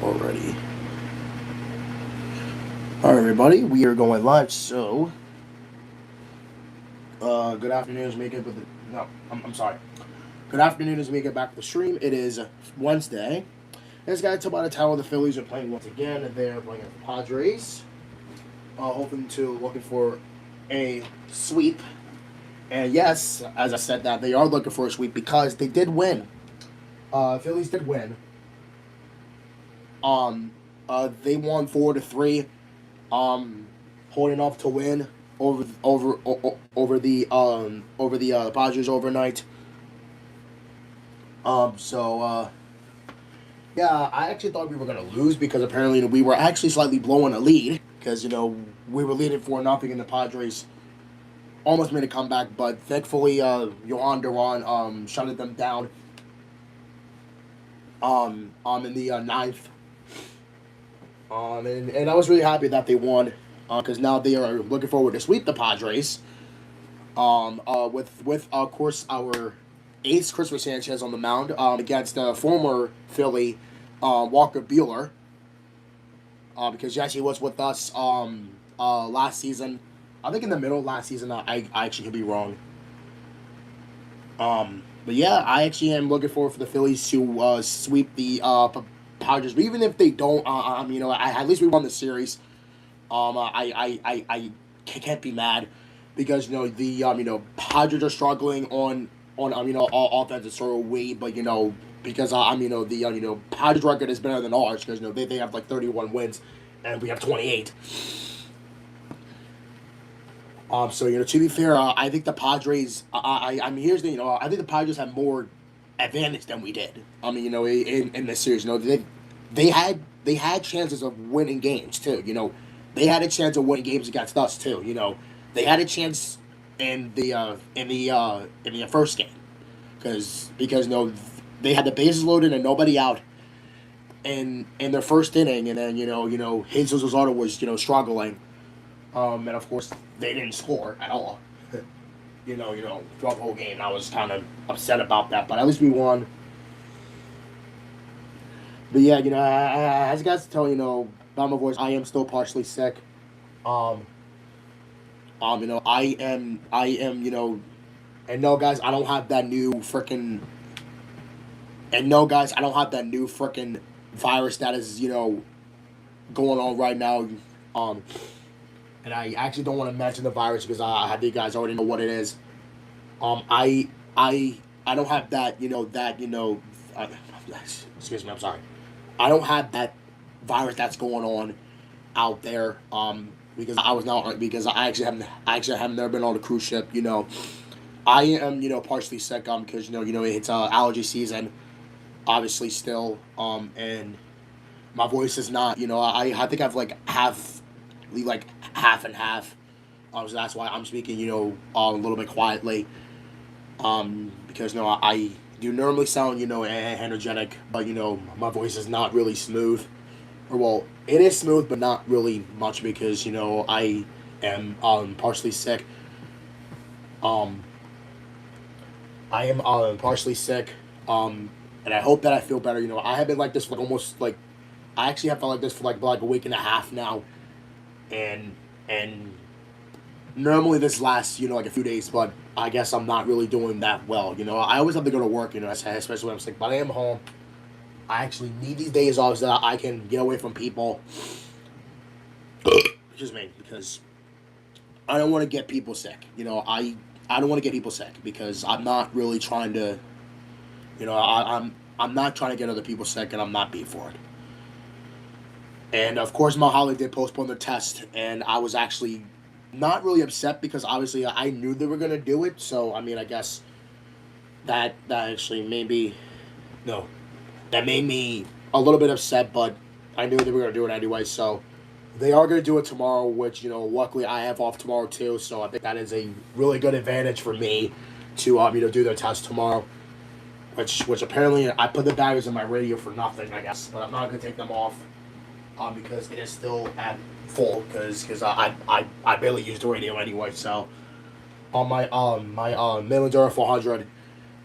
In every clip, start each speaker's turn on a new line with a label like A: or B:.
A: already. All right, everybody, we are going live. So, good afternoon as we get with the. No, I'm sorry. Good afternoon as we get back to the stream. It is Wednesday. This guy talked about a tower. The Phillies are playing once again. They're playing the Padres. Looking for a sweep. And yes, as I said, that they are looking for a sweep because they did win. Phillies did win. They won 4-3. Holding off to win over the Padres overnight. Yeah, I actually thought we were gonna lose because apparently we were actually slightly blowing a lead because we were leading 4-0 and the Padres almost made a comeback, but thankfully Johan Duran shut them down in the ninth. And I was really happy that they won because now they are looking forward to sweep the Padres. With of course our ace Christopher Sanchez on the mound against former Philly Walker Buehler because yes he was with us last season. I think in the middle of last season. I actually could be wrong. But yeah, I actually am looking forward for the Phillies to sweep the Padres. But even if they don't, at least we won the series. I can't be mad because the Padres are struggling on all offensive sort of way, but because the Padres record is better than ours because they have like 31 wins and we have 28. To be fair, I think the Padres. Here's the I think the Padres have more advantage than we did. In this series, they had chances of winning games too. They had a chance of winning games against us too. They had a chance in the first game because they had the bases loaded and nobody out in their first inning, and then Jesus Luzardo was struggling. And of course, they didn't score at all. Throughout the whole game. I was kind of upset about that, but at least we won. But yeah, as you guys can tell, by my voice, I am still partially sick. I am, and no, guys, I don't have that new freaking. And no, guys, I don't have that new freaking virus that is, going on right now. And I actually don't want to mention the virus because I think you guys already know what it is. I don't have that, excuse me, I'm sorry. I don't have that virus that's going on out there. Because I was not because I actually haven't never been on a cruise ship. I am partially sick. Because it's allergy season, obviously still. And my voice is not. I think I've like half and half. So that's why I'm speaking, a little bit quietly. Because I do normally sound, energetic, but my voice is not really smooth. Or well, it is smooth, but not really much because I am partially sick. I am partially sick. And I hope that I feel better. I have been like this for almost like I actually have felt like this for like a week and a half now. And normally this lasts like a few days, but I guess I'm not really doing that well. I always have to go to work, especially when I'm sick. But I am home. I actually need these days off so that I can get away from people. Excuse me, because I don't want to get people sick. I don't want to get people sick because I'm not really trying to. I'm not trying to get other people sick, and I'm not beat for it. And of course, Mount Holly did postpone their test, and I was actually not really upset because obviously I knew they were gonna do it. So I guess that actually maybe no, that made me a little bit upset, but I knew they were gonna do it anyway. So they are gonna do it tomorrow, which luckily I have off tomorrow too. So I think that is a really good advantage for me to do their test tomorrow. Which apparently I put the batteries in my radio for nothing, I guess, but I'm not gonna take them off. Because it is still at full because I barely use the radio anyway. So on my Milidura 400,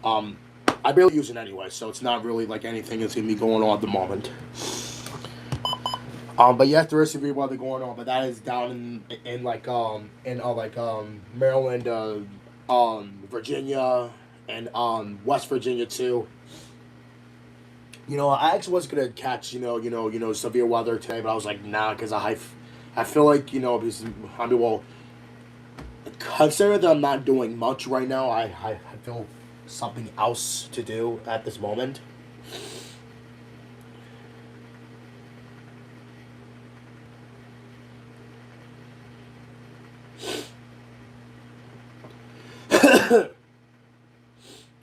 A: I barely use it anyway. So it's not really like anything that's gonna be going on at the moment. But yes, there is severe weather going on, but that is down in Maryland, Virginia, and West Virginia too. I actually was gonna catch severe weather today, but I was like nah, because I feel like because I mean well, considering that I'm not doing much right now, I feel something else to do at this moment.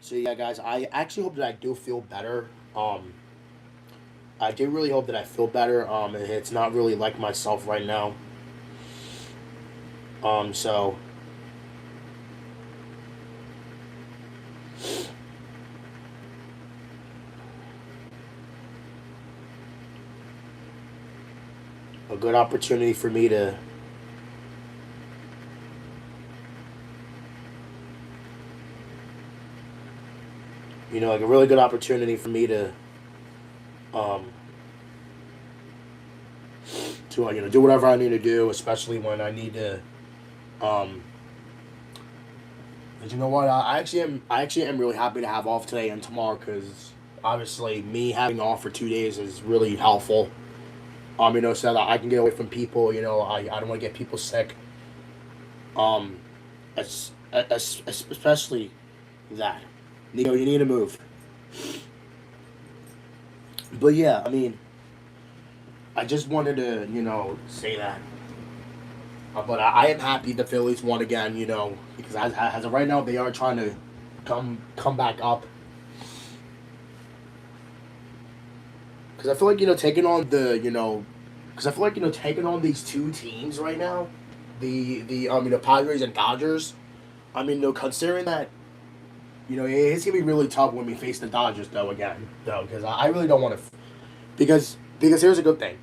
A: So yeah, guys, I actually hope that I do feel better. I do really hope that I feel better. It's not really like myself right now. So a good opportunity for me to, like a really good opportunity for me um, do whatever I need to do, especially when I need to, um, but you know what? I actually am really happy to have off today and tomorrow because obviously me having off for 2 days is really helpful. So that I can get away from people. I don't want to get people sick. Um, especially that. You need to move. But yeah, I mean, I just wanted to say that. But I am happy the Phillies won again. Because as of right now they are trying to come back up. Because I feel like taking on because I feel like taking on these two teams right now, the Padres and Dodgers. I mean, considering that it's gonna be really tough when we face the Dodgers though again though because I really don't want to because here's a good thing.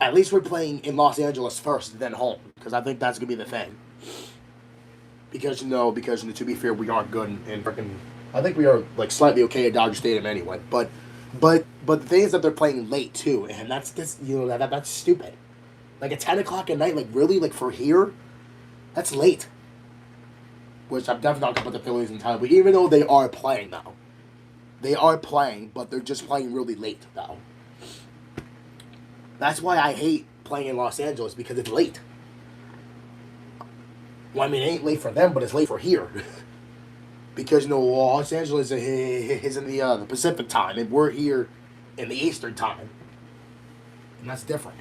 A: At least we're playing in Los Angeles first, then home because I think that's gonna be the thing. Because to be fair, we aren't good in freaking. I think we are like slightly okay at Dodger Stadium anyway, but the thing is that they're playing late too, and that's that's stupid. Like at 10 o'clock at night, like really, like for here, that's late. Which I'm definitely not gonna put the Phillies in time, but even though they are playing now, they are playing, but they're just playing really late though. That's why I hate playing in Los Angeles because it's late. Well, I mean, it ain't late for them, but it's late for here. Because Los Angeles is in the Pacific time, and we're here in the Eastern time, and that's different.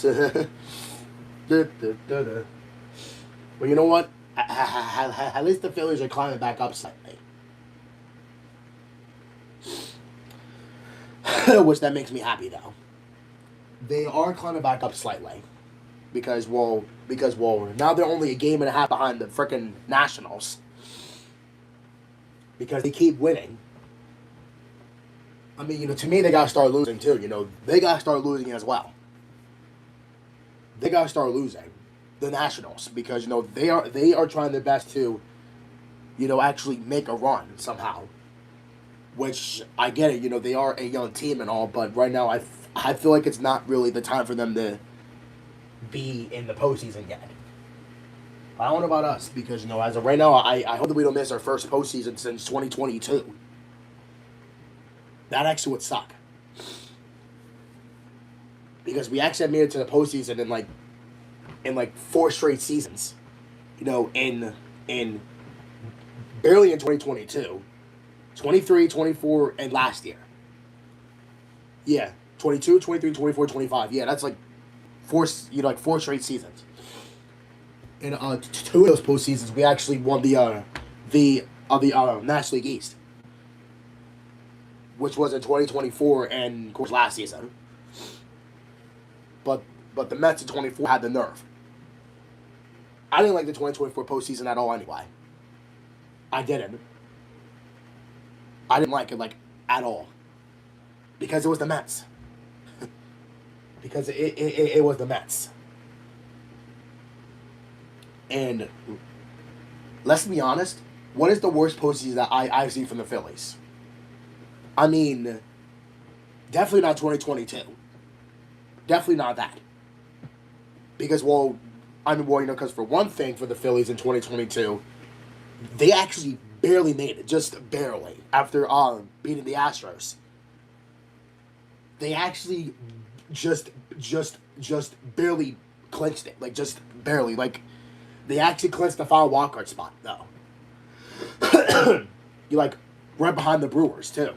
A: Well, you know what? At least the Phillies are climbing back up slightly, which that makes me happy though. They are climbing back up slightly because now they're only a game and a half behind the freaking Nationals because they keep winning. I mean, to me, they gotta start losing too. They gotta start losing as well. They gotta start losing the Nationals because they are trying their best to actually make a run somehow. Which I get it. They are a young team and all, but right now I feel like it's not really the time for them to be in the postseason yet. I don't know about us because as of right now, I hope that we don't miss our first postseason since 2022. That actually would suck because we actually made it to the postseason in like four straight seasons. In barely in 2022, 23, 24, and last year. Yeah, 22, 23, 24, 25. Yeah, that's like four straight seasons. In two of those postseasons, we actually won the National League East, which was in 2024 and of course last season. But the Mets in 24 had the nerve. I didn't like the 2024 postseason at all anyway. I didn't. I didn't like it at all because it was the Mets. Because it was the Mets. And let's be honest, what is the worst postseason that I've seen from the Phillies? I mean, Definitely not 2022. Definitely not that. Because, well, because for one thing, for the Phillies in 2022, they actually barely made it, just barely, after beating the Astros. They actually just barely clinched it, like just barely, like they actually clinched the final wildcard spot though. You're like right behind the Brewers too.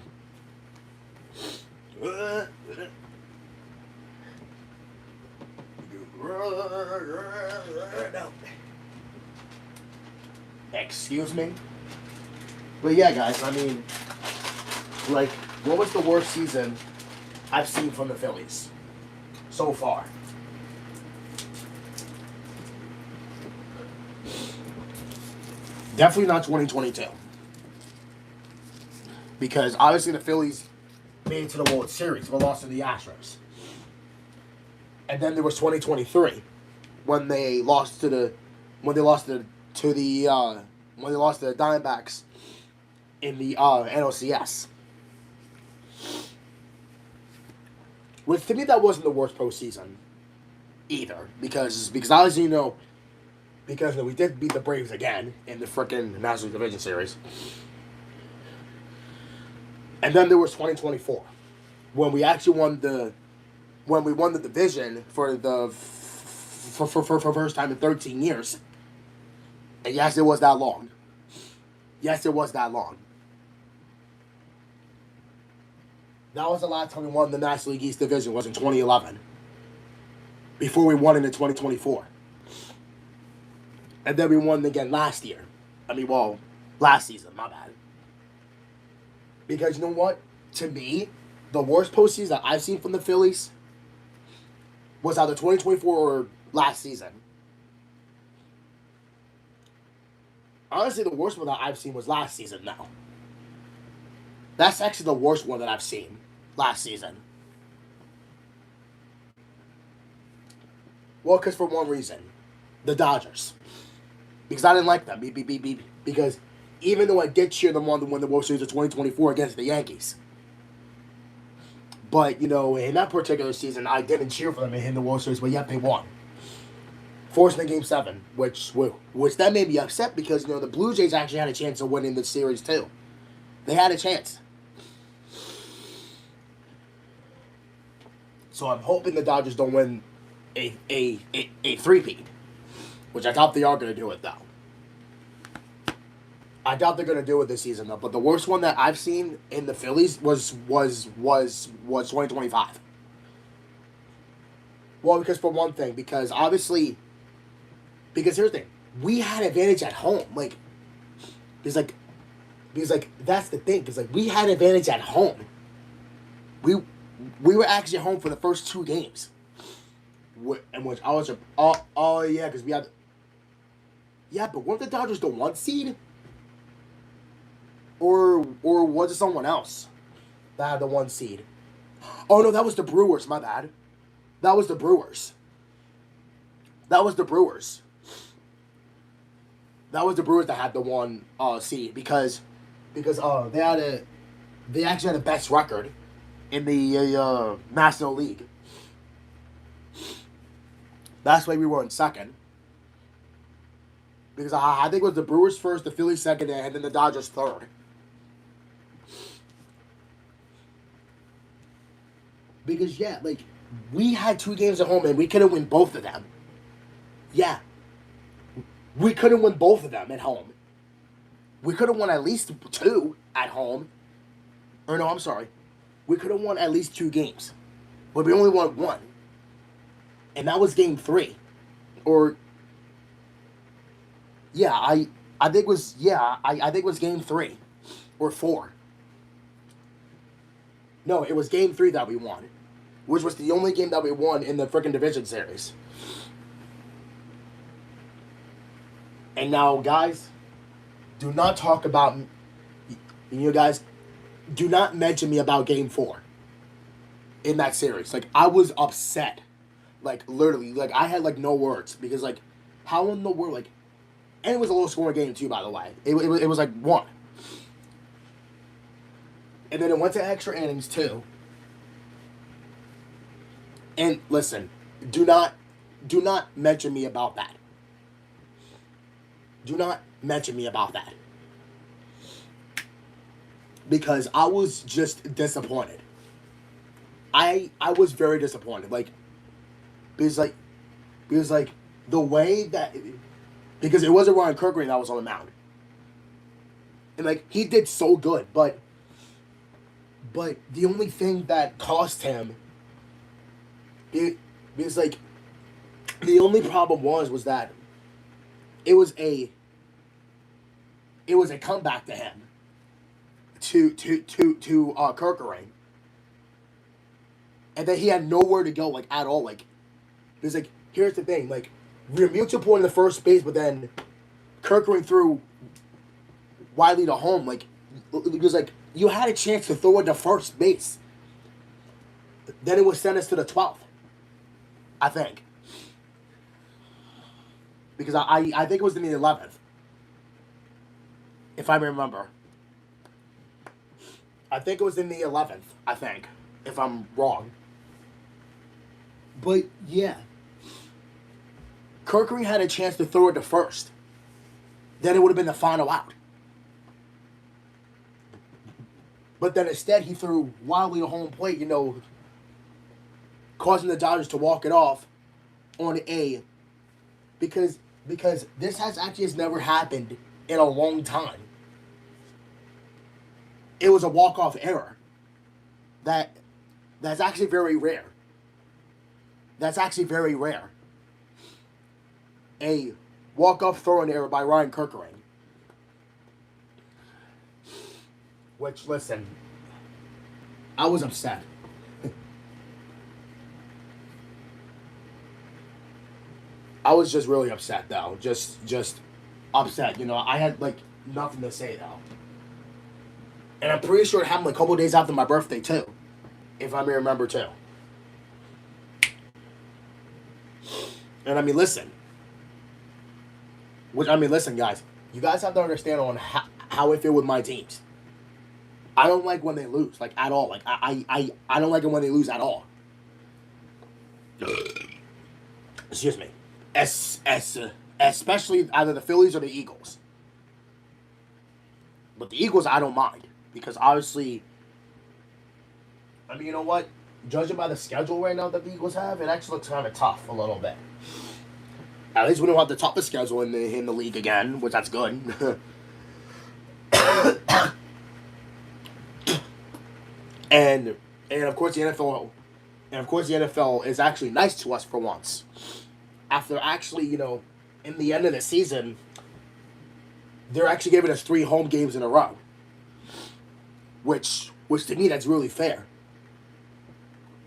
A: Excuse me. But yeah, guys, I mean, like, what was the worst season I've seen from the Phillies so far? Definitely not 2022. Because obviously the Phillies made it to the World Series but lost to the Astros. And then there was 2023 when they lost to the Diamondbacks in the NLCS. Which to me that wasn't the worst postseason either, because obviously because we did beat the Braves again in the frickin' National League Division Series. And then there was 2024 when we actually won the division for the first time in 13 years. And yes, it was that long. Yes, it was that long. That was the last time we won the National League East Division, was in 2011. Before we won it in 2024. And then we won again last year. Last season, my bad. Because you know what? To me, the worst postseason that I've seen from the Phillies was either 2024 or last season. Honestly, the worst one that I've seen was last season now. That's actually the worst one that I've seen last season. Well, because for one reason. The Dodgers. Because I didn't like them. Because even though I did cheer them on to win the World Series of 2024 against the Yankees. But, in that particular season, I didn't cheer for them in the World Series, but yet they won. Forcing the Game 7, which that made me upset because, the Blue Jays actually had a chance of winning the series, too. They had a chance. So I'm hoping the Dodgers don't win a three-peat, which I doubt they are going to do it, though. I doubt they're going to do it this season, though. But the worst one that I've seen in the Phillies was 2025. Well, because for one thing, because here's the thing, we had advantage at home, because that's the thing, because we had advantage at home. We were actually home for the first two games, and which I was because we had, but weren't the Dodgers the 1 seed, or was it someone else that had the 1 seed? Oh no, that was the Brewers. My bad. That was the Brewers. That was the Brewers that had the 1 seed because they actually had the best record in the National League. That's why we were in second. Because I think it was the Brewers first, the Phillies second, and then the Dodgers third. Because we had 2 games at home and we couldn't win both of them. Yeah. We couldn't win both of them at home. We could have won at least 2 at home. Or no, I'm sorry. We could have won at least 2 games. But we only won 1. And that was game 3. Or I think it was game 3 or 4. No, it was game 3 that we won, which was the only game that we won in the frickin' division series. And now, guys, do not talk about, guys, do not mention me about game 4 in that series. I was upset. Literally, I had, no words. Because, how in the world, and it was a low scoring game, too, by the way. It was, 1. And then it went to extra innings, too. And listen, do not do not mention me about that. Do not mention me about that. Because I was just disappointed. I was very disappointed. Because like because like the way that because it wasn't Ryan Kirkland that was on the mound. And like he did so good, but the only thing that cost him it because like the only problem was that it was a it was a comeback to him to Kirkering, and then he had nowhere to go like at all. Like there's like here's the thing like Realmuto point in the first base, but then Kirkering threw Wiley to home. Like it was like you had a chance to throw it to first base. Then it was sent us to the 12th, I think, because I think it was in the 11th, if I remember. I think it was in the 11th. I think, if I'm wrong. But yeah, Kirkering had a chance to throw it to first. Then it would have been the final out. But then instead he threw Wiley to home plate, causing the Dodgers to walk it off on a because this has never happened in a long time. It was a walk-off error. That's actually very rare. That's actually very rare. A walk-off throwing error by Ryan Kirkering. Which, listen, I was upset. I was just really upset, though. Just upset. I had, nothing to say, though. And I'm pretty sure it happened a couple days after my birthday, too. If I may remember, too. And, listen. Listen, guys. You guys have to understand on how I feel with my teams. I don't like when they lose, at all. I don't like it when they lose at all. Excuse me. Especially either the Phillies or the Eagles. But the Eagles, I don't mind. Because obviously, you know what? Judging by the schedule right now that the Eagles have, it actually looks kind of tough a little bit. At least we don't have the toughest schedule in the league again, which that's good. and of course the NFL is actually nice to us for once. After actually, in the end of the season, they're actually giving us 3 home games in a row. Which to me, that's really fair.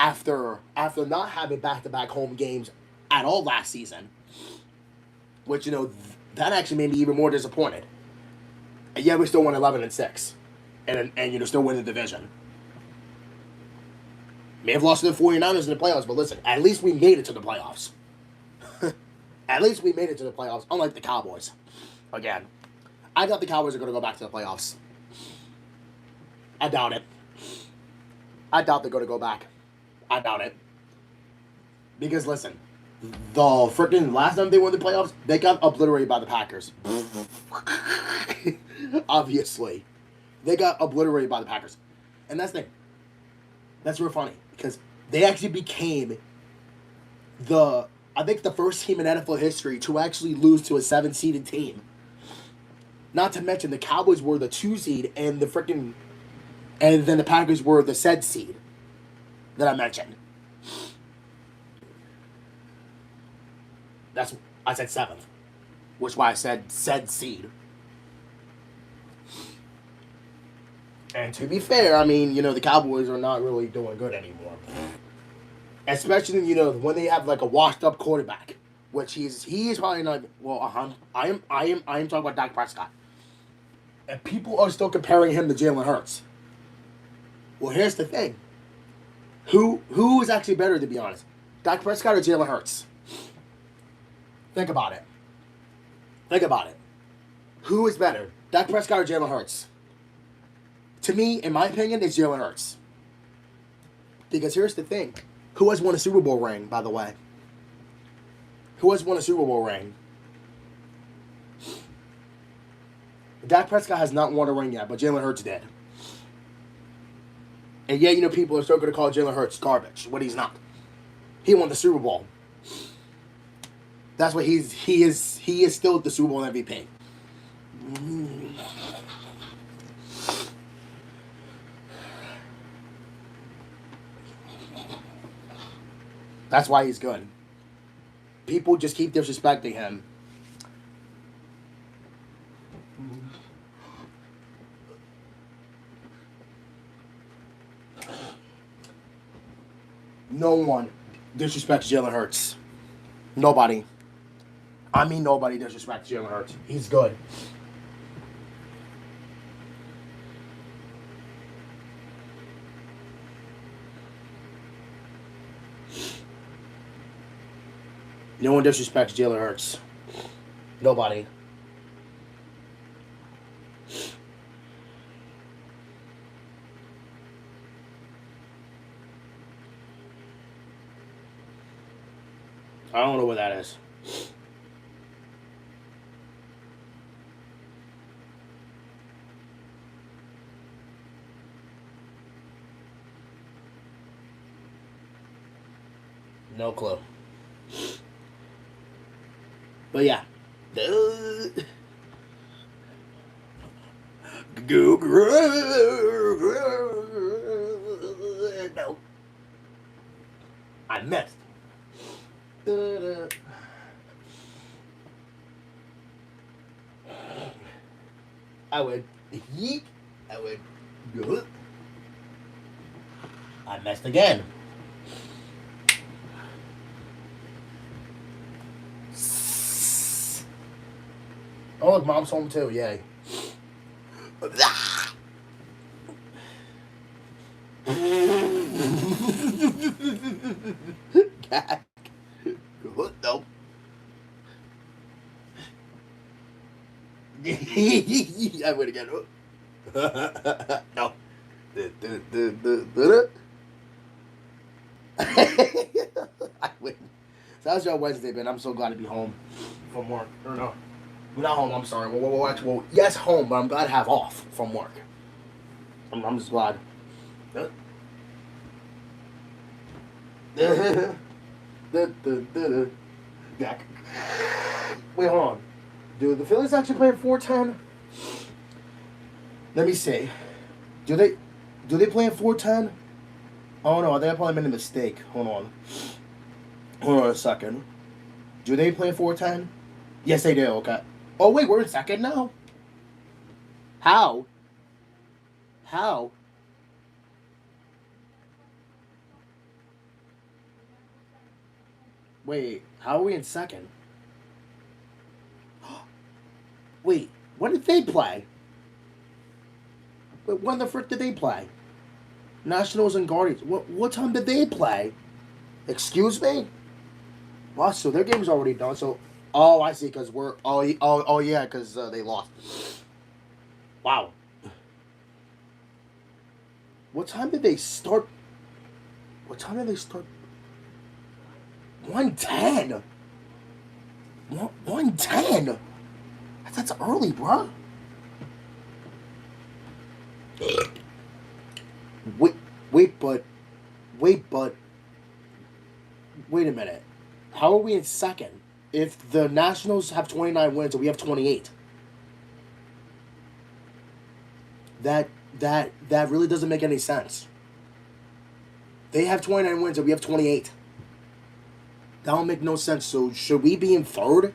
A: After not having back-to-back home games at all last season, which, that actually made me even more disappointed. And yeah, we still won 11-6, and still win the division. May have lost to the 49ers in the playoffs, but listen, at least we made it to the playoffs. At least we made it to the playoffs, unlike the Cowboys. Again, I doubt the Cowboys are going to go back to the playoffs. I doubt it. I doubt they're going to go back. I doubt it. Because, listen, the freaking last time they won the playoffs, they got obliterated by the Packers. Obviously. They got obliterated by the Packers. And that's the thing. That's real funny. Because they actually became the first team in NFL history to actually lose to a 7-seeded team. Not to mention the Cowboys were the 2 seed and then the Packers were the said seed that I mentioned. I said 7th, which is why I said said seed. And to be fair, the Cowboys are not really doing good anymore. Especially, when they have a washed up quarterback, which he's probably not. Well, I am talking about Dak Prescott, and people are still comparing him to Jalen Hurts. Well, here's the thing. Who is actually better, to be honest? Dak Prescott or Jalen Hurts? Think about it. Who is better? Dak Prescott or Jalen Hurts? To me, in my opinion, it's Jalen Hurts. Because here's the thing. Who has won a Super Bowl ring, by the way? Who has won a Super Bowl ring? Dak Prescott has not won a ring yet, but Jalen Hurts did. And yeah, you know, people are still going to call Jalen Hurts garbage, but he's not. He won the Super Bowl. That's what he is still the Super Bowl MVP. That's why he's good. People just keep disrespecting him. No one disrespects Jalen Hurts. Nobody. I mean, nobody disrespects Jalen Hurts. He's good. No one disrespects Jalen Hurts. Nobody. I don't know what that is. No clue. But yeah. No. I missed. I would yeet. I would go. I missed again. Oh, look, Mom's home too. Yay. Gag. Nope. I would again. No. I win. So how's your Wednesday been? I'm so glad to be home from work. Or no. Not home, I'm sorry. Well, yes, home, but I'm glad to have off from work. I'm just glad. Wait, hold on. Do the Phillies actually play at 4:10? Let me see. Do they play at 4:10? Oh no, I think I probably made a mistake. Hold on. Hold on a second. Do they play at 4:10? Yes, they do. Okay. Oh wait, we're in second now. How? How? Wait, how are we in second? Wait, when did they play? Wait, when the frick did they play? Nationals and Guardians. What time did they play? Excuse me? What? So their game's already done. So, oh, I see. Because we're oh yeah, because they lost. Wow. What time did they start? What time did they start? 1:10. 1:10. That's early, bro. Wait, but wait a minute. How are we in second if the Nationals have 29 wins and we have 28? That really doesn't make any sense. They have 29 wins and we have 28. That don't make no sense. So should we be in third?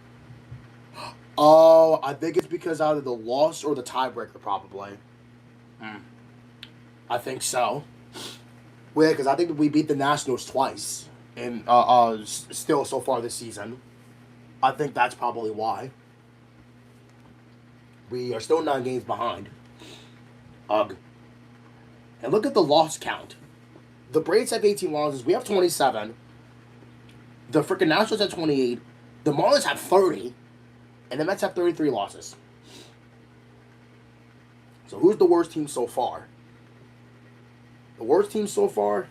A: Oh, I think it's because either the loss or the tiebreaker, probably. I think so. Well, yeah, because I think we beat the Nationals twice, and still so far this season. I think that's probably why. We are still 9 games behind. Ugh. And look at the loss count. The Braves have 18 losses. We have 27. The freaking Nationals have 28. The Marlins have 30. And the Mets have 33 losses. So who's the worst team so far? The worst team so far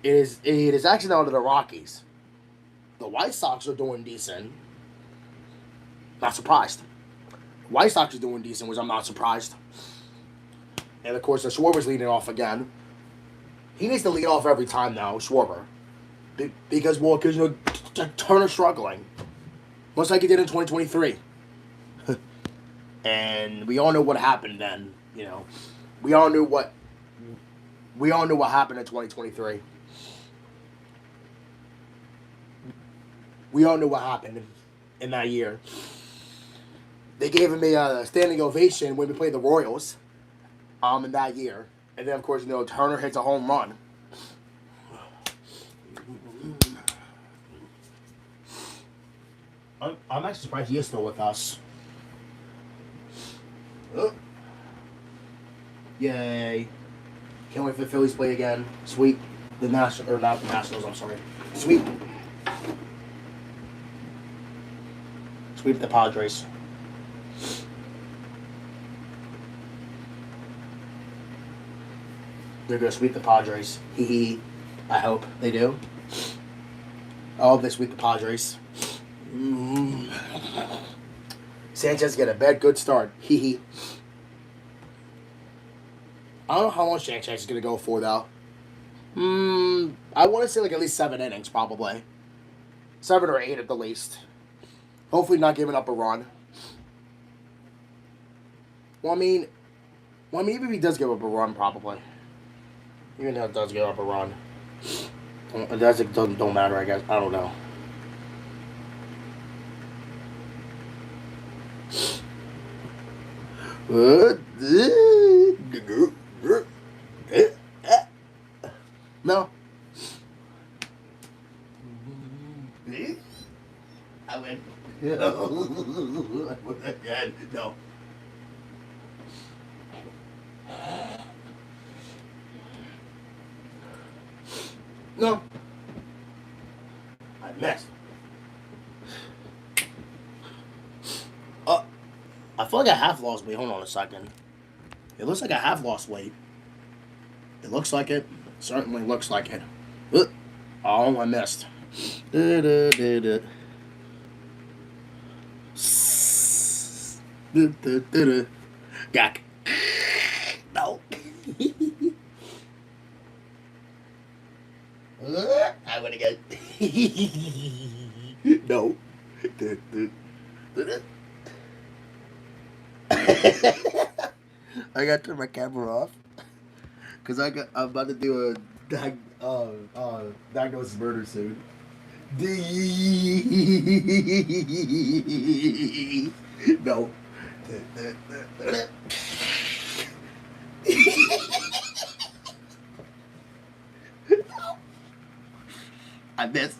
A: It is actually down to the Rockies. The White Sox are doing decent. Not surprised. White Sox are doing decent, which I'm not surprised. And of course, the Schwarber's leading off again. He needs to lead off every time now, Schwarber, because Turner's struggling, much like he did in 2023. And we all know what happened then. We all knew what happened in 2023. We all knew what happened in that year. They gave him a standing ovation when we played the Royals in that year. And then, of course, Turner hits a home run. I'm actually surprised he is still with us. Oh. Yay. Can't wait for the Phillies play again. Sweep the Nationals, or not the Nationals, I'm sorry. Sweep the Padres. They're going to sweep the Padres. Hee hee. I hope they do. I hope they sweep the Padres. Sanchez get a bad good start. Hee hee. I don't know how long Sanchez is going to go for, though. I want to say like at least 7 innings, probably. 7 or 8 at the least. Hopefully not giving up a run. Well, I mean, even if he does give up a run, probably. Even if he does give up a run. It don't matter, I guess. I don't know. No. I went. No. No. I missed. I feel like I have lost weight. Hold on a second. It looks like I have lost weight. It looks like it. Certainly looks like it. Oh, I missed. Gak. No. I want to get. No. I got to turn my camera off because I'm about to do a diagnosis murder soon. No. I missed.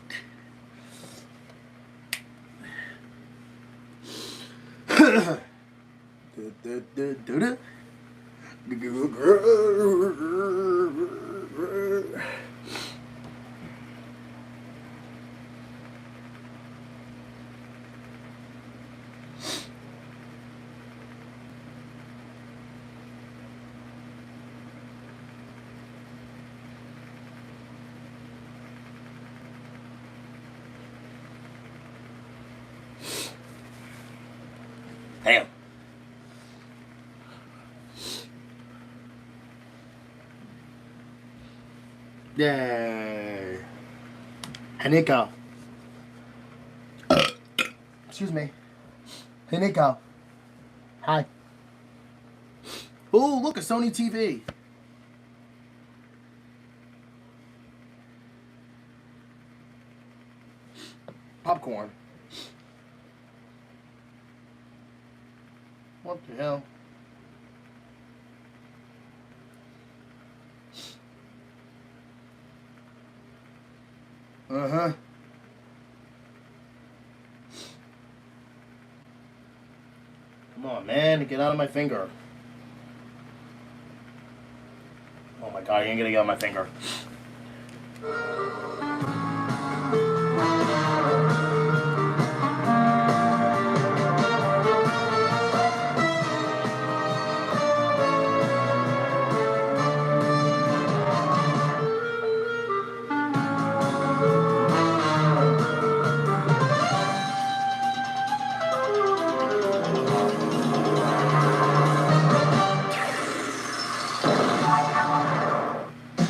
A: Damn. Yay. Hey, Nico. Excuse me. Hey, Nico. Hi. Oh, look, a Sony TV. Popcorn. What the hell? Uh-huh. Come on, man. Get out of my finger. Oh my god, you ain't gonna get out of my finger.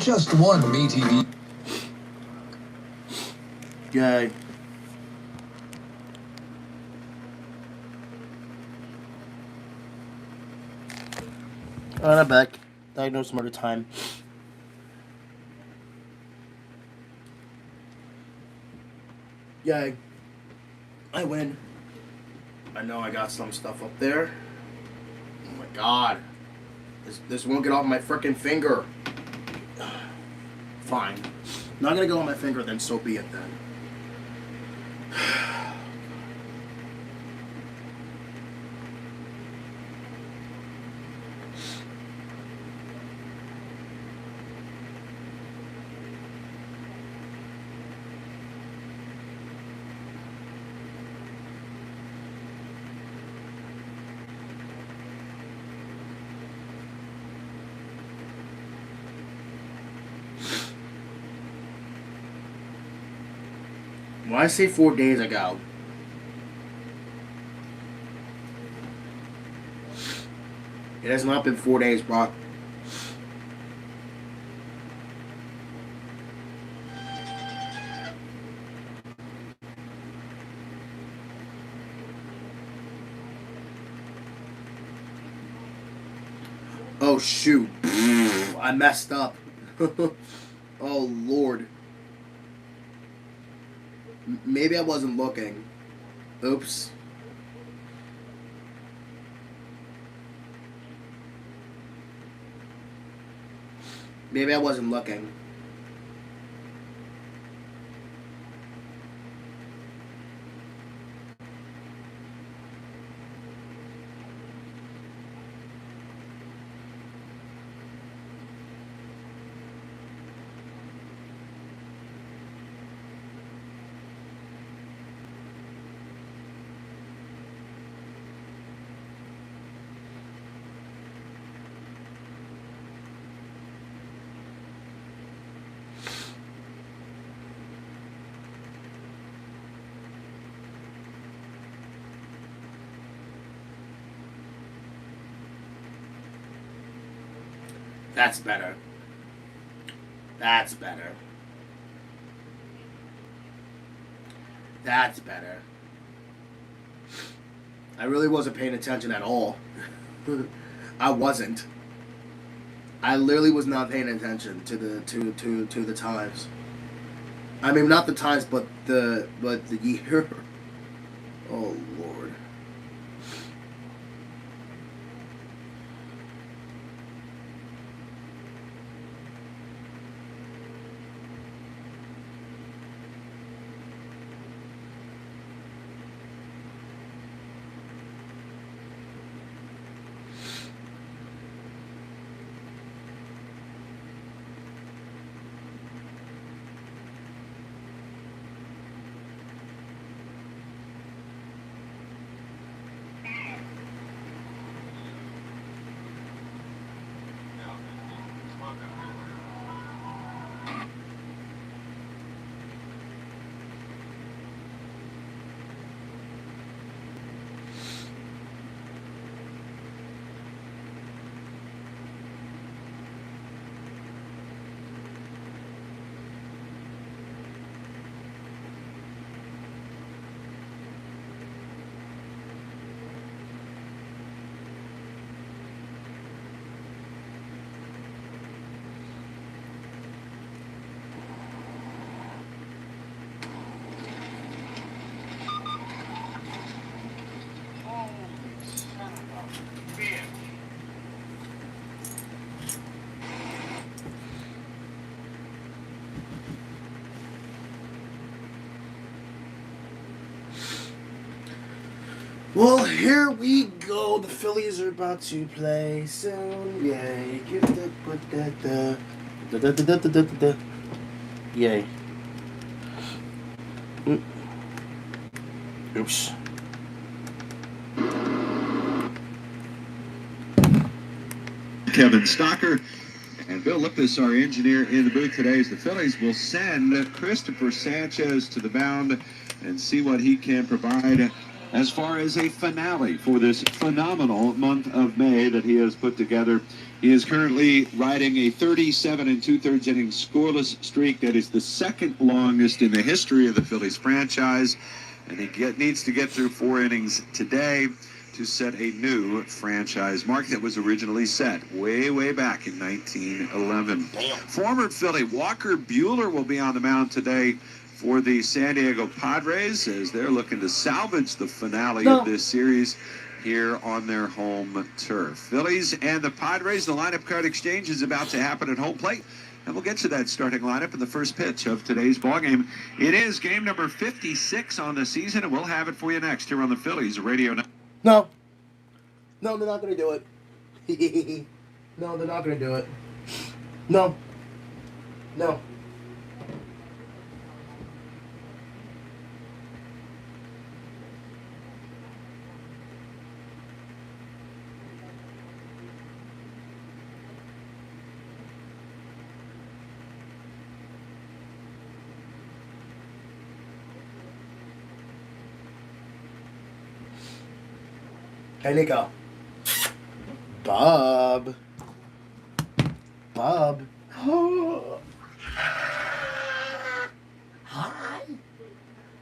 B: just one meaty.
A: Yay. Alright, I'm back. Diagnosed murder time. Yay. I win. I know I got some stuff up there. Oh my god. This won't get off my frickin' finger. Fine. Not gonna go on my finger, then so be it then. When I say 4 days ago, it has not been 4 days, bro. Oh shoot. I messed up. Oh Lord. Maybe I wasn't looking. Oops. Maybe I wasn't looking. That's better. That's better. That's better. I really wasn't paying attention at all. I wasn't. I literally was not paying attention to the times. I mean, not the times, but the year. Oh Lord. Well, here we go. The Phillies are about to play soon. Yay. Give that, put that, da. Yay. Oops.
C: Kevin Stocker and Bill Lippis, our engineer, in the booth today, as the Phillies will send Christopher Sanchez to the mound and see what he can provide as far as a finale for this phenomenal month of May that he has put together He is currently riding a 37 2/3 inning scoreless streak that is the second longest in the history of the Phillies franchise. And he needs to get through 4 innings today to set a new franchise mark that was originally set way back in 1911.
A: Damn.
C: Former Philly Walker Buehler will be on the mound today for the San Diego Padres as they're looking to salvage the finale of this series here on their home turf. Phillies and the Padres, the lineup card exchange is about to happen at home plate. And we'll get to that starting lineup in the first pitch of today's ballgame. It is game number 56 on the season, and we'll have it for you next here on the Phillies Radio.
A: No, they're not going to do it. No, they're not going to do it. No. Hey, Nico. Bob.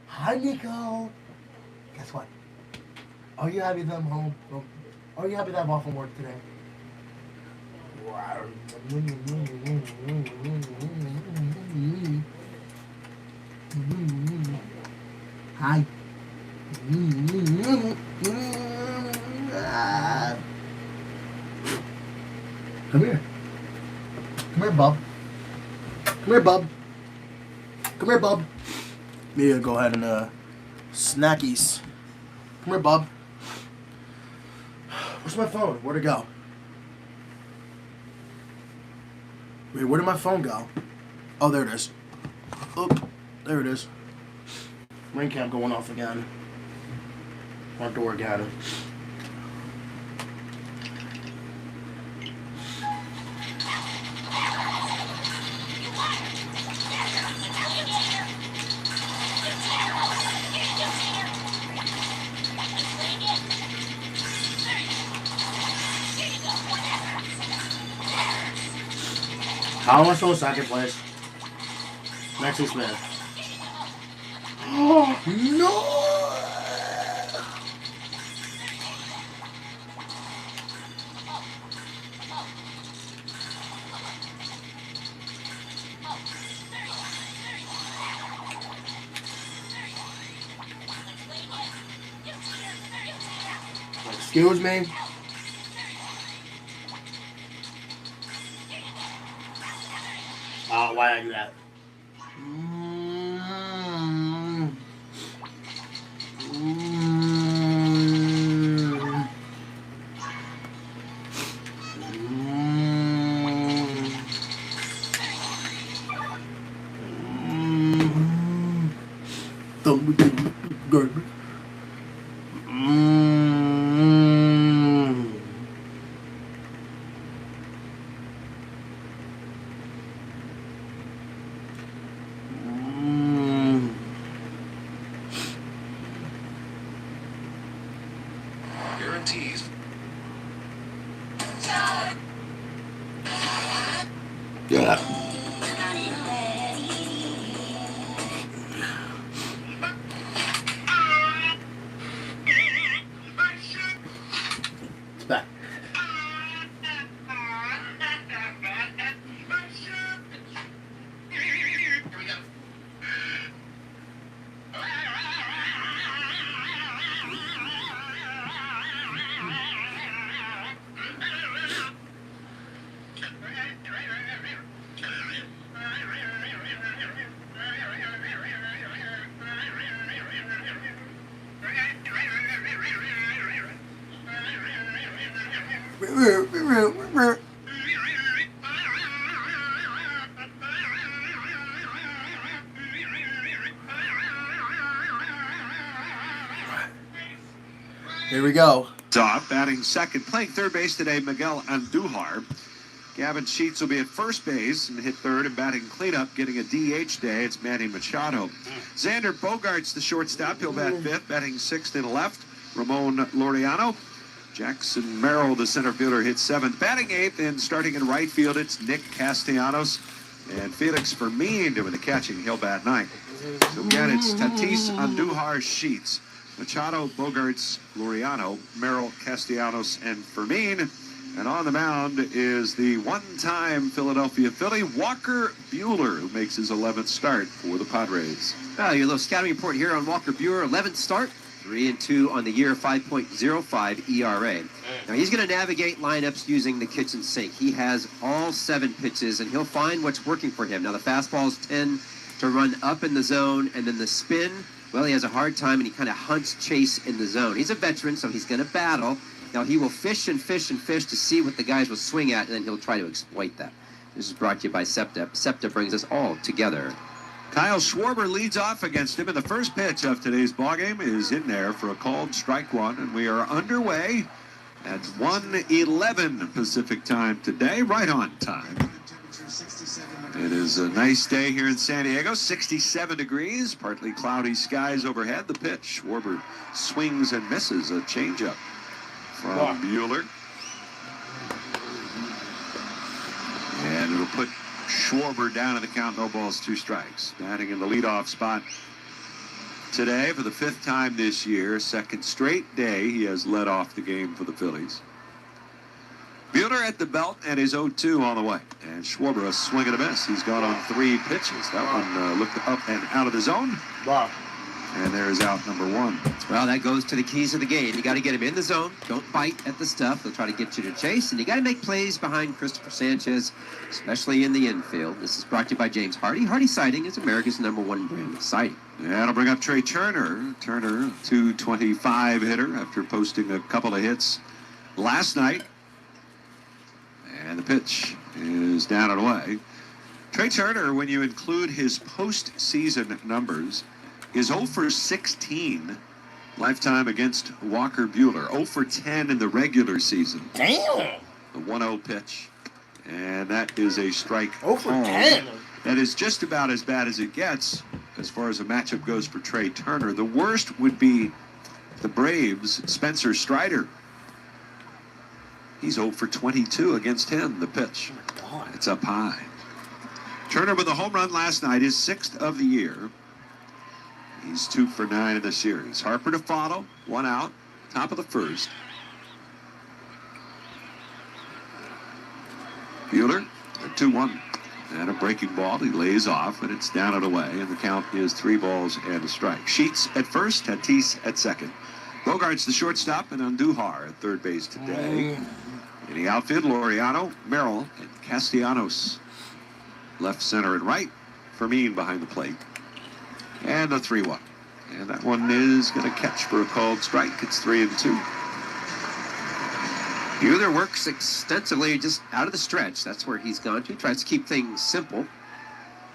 A: Hi, Nico. Guess what? Are you happy that I'm home? Are you happy that I'm off from work today? Hi. Come here. Come here, bub. Come here, bub. Maybe go ahead and snackies. Come here, bub. Where's my phone? Where'd it go? Wait, where did my phone go? Oh, there it is. Oop, there it is. Ring cam going off again. Front door again. How am I still in second place? Maxie Smith. Oh, no! Excuse me? Oh, why did I do that?
B: Guarantees.
A: Yeah. It's back. Here we go.
C: Off, batting second, playing third base today, Miguel Andujar. Gavin Sheets will be at first base and hit third, and batting cleanup, getting a DH day, it's Manny Machado. Xander Bogaerts, the shortstop, he'll bat fifth, batting sixth and left, Ramon Laureano. Jackson Merrill, the center fielder, hits 7th. Batting 8th and starting in right field, it's Nick Castellanos. And Felix Fermin doing the catching. He'll bat 9th. So again, it's Tatis, Andujar, Sheets, Machado, Bogarts, Laureano, Merrill, Castellanos, and Fermin. And on the mound is the one-time Philadelphia Philly, Walker Buehler, who makes his 11th start for the Padres.
D: Your little scouting report here on Walker Buehler, 11th start, 3-2 on the year, 5.05 ERA. Now he's going to navigate lineups using the kitchen sink. He has all 7 pitches, and he'll find what's working for him. Now the fastballs tend to run up in the zone, and then the spin, well, he has a hard time, and he kind of hunts chase in the zone. He's a veteran, so he's going to battle. Now, he will fish and fish and fish to see what the guys will swing at, and then he'll try to exploit that. This is brought to you by SEPTA. SEPTA brings us all together.
C: Kyle Schwarber leads off against him, and the first pitch of today's ballgame is in there for a called strike one, and we are underway at 1:11 Pacific time today, right on time. It is a nice day here in San Diego, 67 degrees, partly cloudy skies overhead. The pitch, Schwarber swings and misses a changeup from Buehler. And it'll put Schwarber down in the count, no balls, 2 strikes. Batting in the leadoff spot today for the 5th time this year. Second straight day he has led off the game for the Phillies. Buehler at the belt and his 0-2 on the way. And Schwarber a swing and a miss. He's gone on 3 pitches. That one looked up and out of the zone.
A: Wow.
C: And there's out number 1.
D: Well, that goes to the keys of the game. You got to get him in the zone. Don't bite at the stuff. They'll try to get you to chase. And you got to make plays behind Christopher Sanchez, especially in the infield. This is brought to you by James Hardy. Hardy Siding is America's #1 brand of siding.
C: And I'll bring up Trey Turner. Turner, 225 hitter after posting a couple of hits last night. And the pitch is down and away. Trey Turner, when you include his postseason numbers, is 0 for 16 lifetime against Walker Buehler. 0 for 10 in the regular season.
A: Damn.
C: The 1-0 pitch. And that is a strike.
A: 0 for 10.
C: That is just about as bad as it gets as far as a matchup goes for Trey Turner. The worst would be the Braves' Spencer Strider. He's 0 for 22 against him. The pitch.
A: Oh my God.
C: It's up high. Turner with a home run last night, his 6th of the year. He's 2 for 9 in the series. Harper to follow, 1 out, top of the 1st. Buehler, a 2-1. And a breaking ball. He lays off, and it's down and away. And the count is 3 balls and a strike. Sheets at first, Tatis at second. Bogarts the shortstop, and Andujar at third base today. In the outfield, Laureano, Merrill, and Castellanos. Left, center, and right. Fermin behind the plate. And a 3-1. And that one is going to catch for a called strike. It's 3-2.
D: Buehler works extensively just out of the stretch. That's where he's gone to. Tries to keep things simple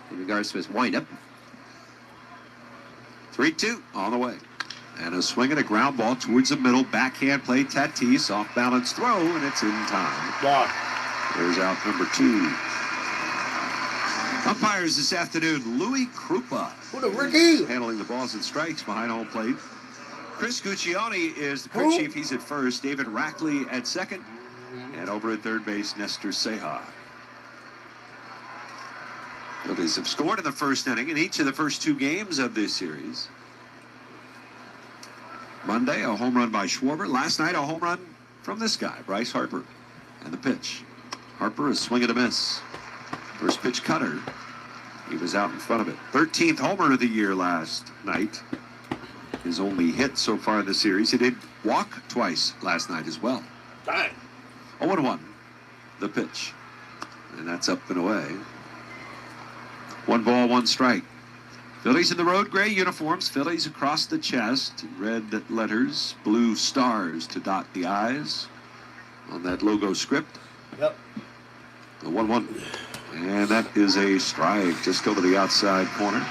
D: in regards to his windup.
C: 3-2 on the way. And a swing and a ground ball towards the middle. Backhand play, Tatis, off balance throw, and it's in time.
A: Wow.
C: There's out number 2. Umpires this afternoon, Louis Krupa.
A: What a rookie.
C: Handling the balls and strikes behind home plate. Chris Guccione is the crew chief. He's at first. David Rackley at second. And over at third base, Nestor Ceja. Phillies have scored in the first inning in each of the first 2 games of this series. Monday, a home run by Schwarber. Last night, a home run from this guy, Bryce Harper. And the pitch. Harper, a swing and a miss. First pitch cutter. He was out in front of it. 13th homer of the year last night. His only hit so far in the series. He did walk twice last night as well.
A: Bang.
C: 0-1. The pitch. And that's up and away. 1 ball, 1 strike. Phillies in the road gray uniforms. Phillies across the chest. Red letters. Blue stars to dot the I's on that logo script.
A: Yep.
C: The 1-1. And that is a strike just over the outside corner.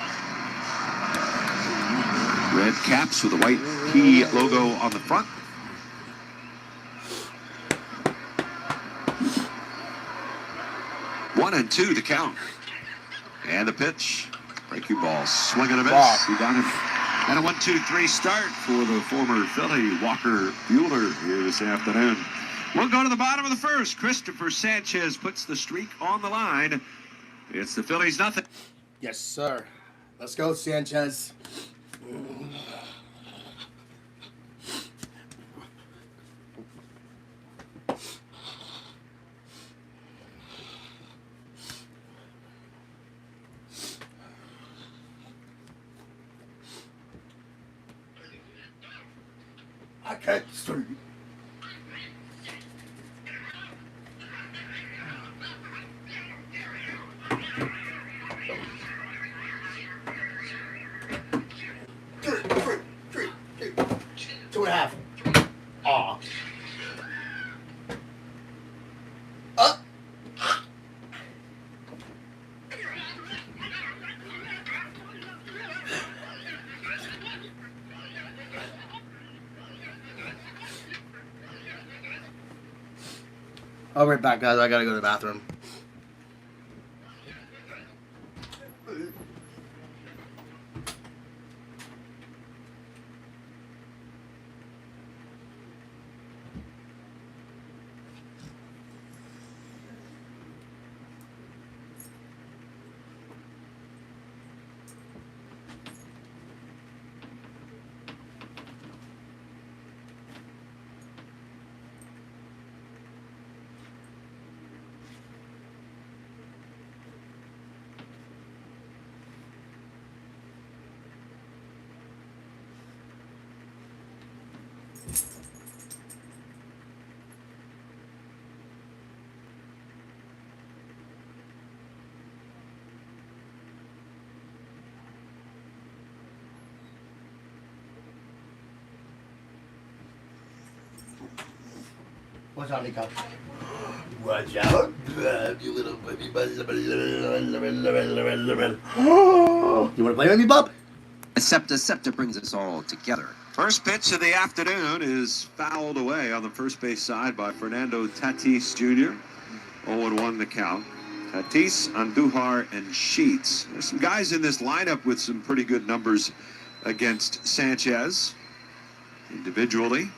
C: Red caps with a white P logo on the front. One and 2 to count. And the pitch. Breaking ball. Swing and a miss.
A: Wow.
C: He got him. And a 1-2-3 start for the former Philly Walker Buehler here this afternoon. We'll go to the bottom of the first. Christopher Sanchez puts the streak on the line. It's the Phillies nothing.
A: Yes, sir. Let's go, Sanchez. I can't sleep. Two and a half. Aw. I'll be right back, guys. I gotta go to the bathroom. Watch out, Nico. Watch out, you little baby. You wanna play with me, bub?
D: Scepter brings us all together.
C: First pitch of the afternoon is fouled away on the first base side by Fernando Tatis Jr. 0-1 the count. Tatis, Andujar, and Sheets. There's some guys in this lineup with some pretty good numbers against Sanchez. Individually.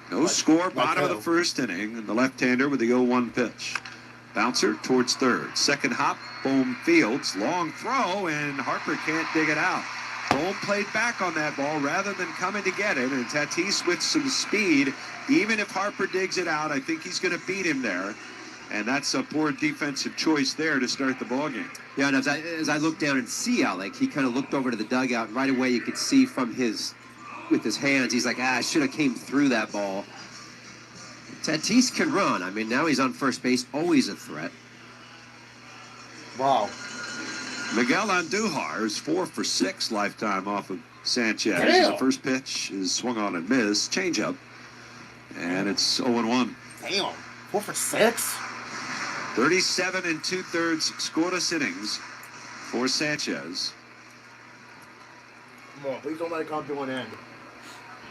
C: No score, bottom of the first inning, and the left-hander with the 0-1 pitch. Bouncer towards third. Second hop, Bohm fields. Long throw, and Harper can't dig it out. Bohm played back on that ball rather than coming to get it, and Tatis with some speed. Even if Harper digs it out, I think he's going to beat him there. And that's a poor defensive choice there to start the ballgame.
D: Yeah, and as I look down and see Alec, he kind of looked over to the dugout, and right away you could see from with his hands, he's like, I should have came through that ball. Tatis can run. I mean, now he's on first base, always a threat.
A: Wow.
C: Miguel Andujar is 4 for 6 lifetime off of Sanchez.
A: Damn.
C: The first pitch is swung on and missed. Changeup. And it's 0-1.
A: Damn. 4 for 6?
C: 37 2/3 scoreless innings for Sanchez.
A: Come on, please don't let it come to an end.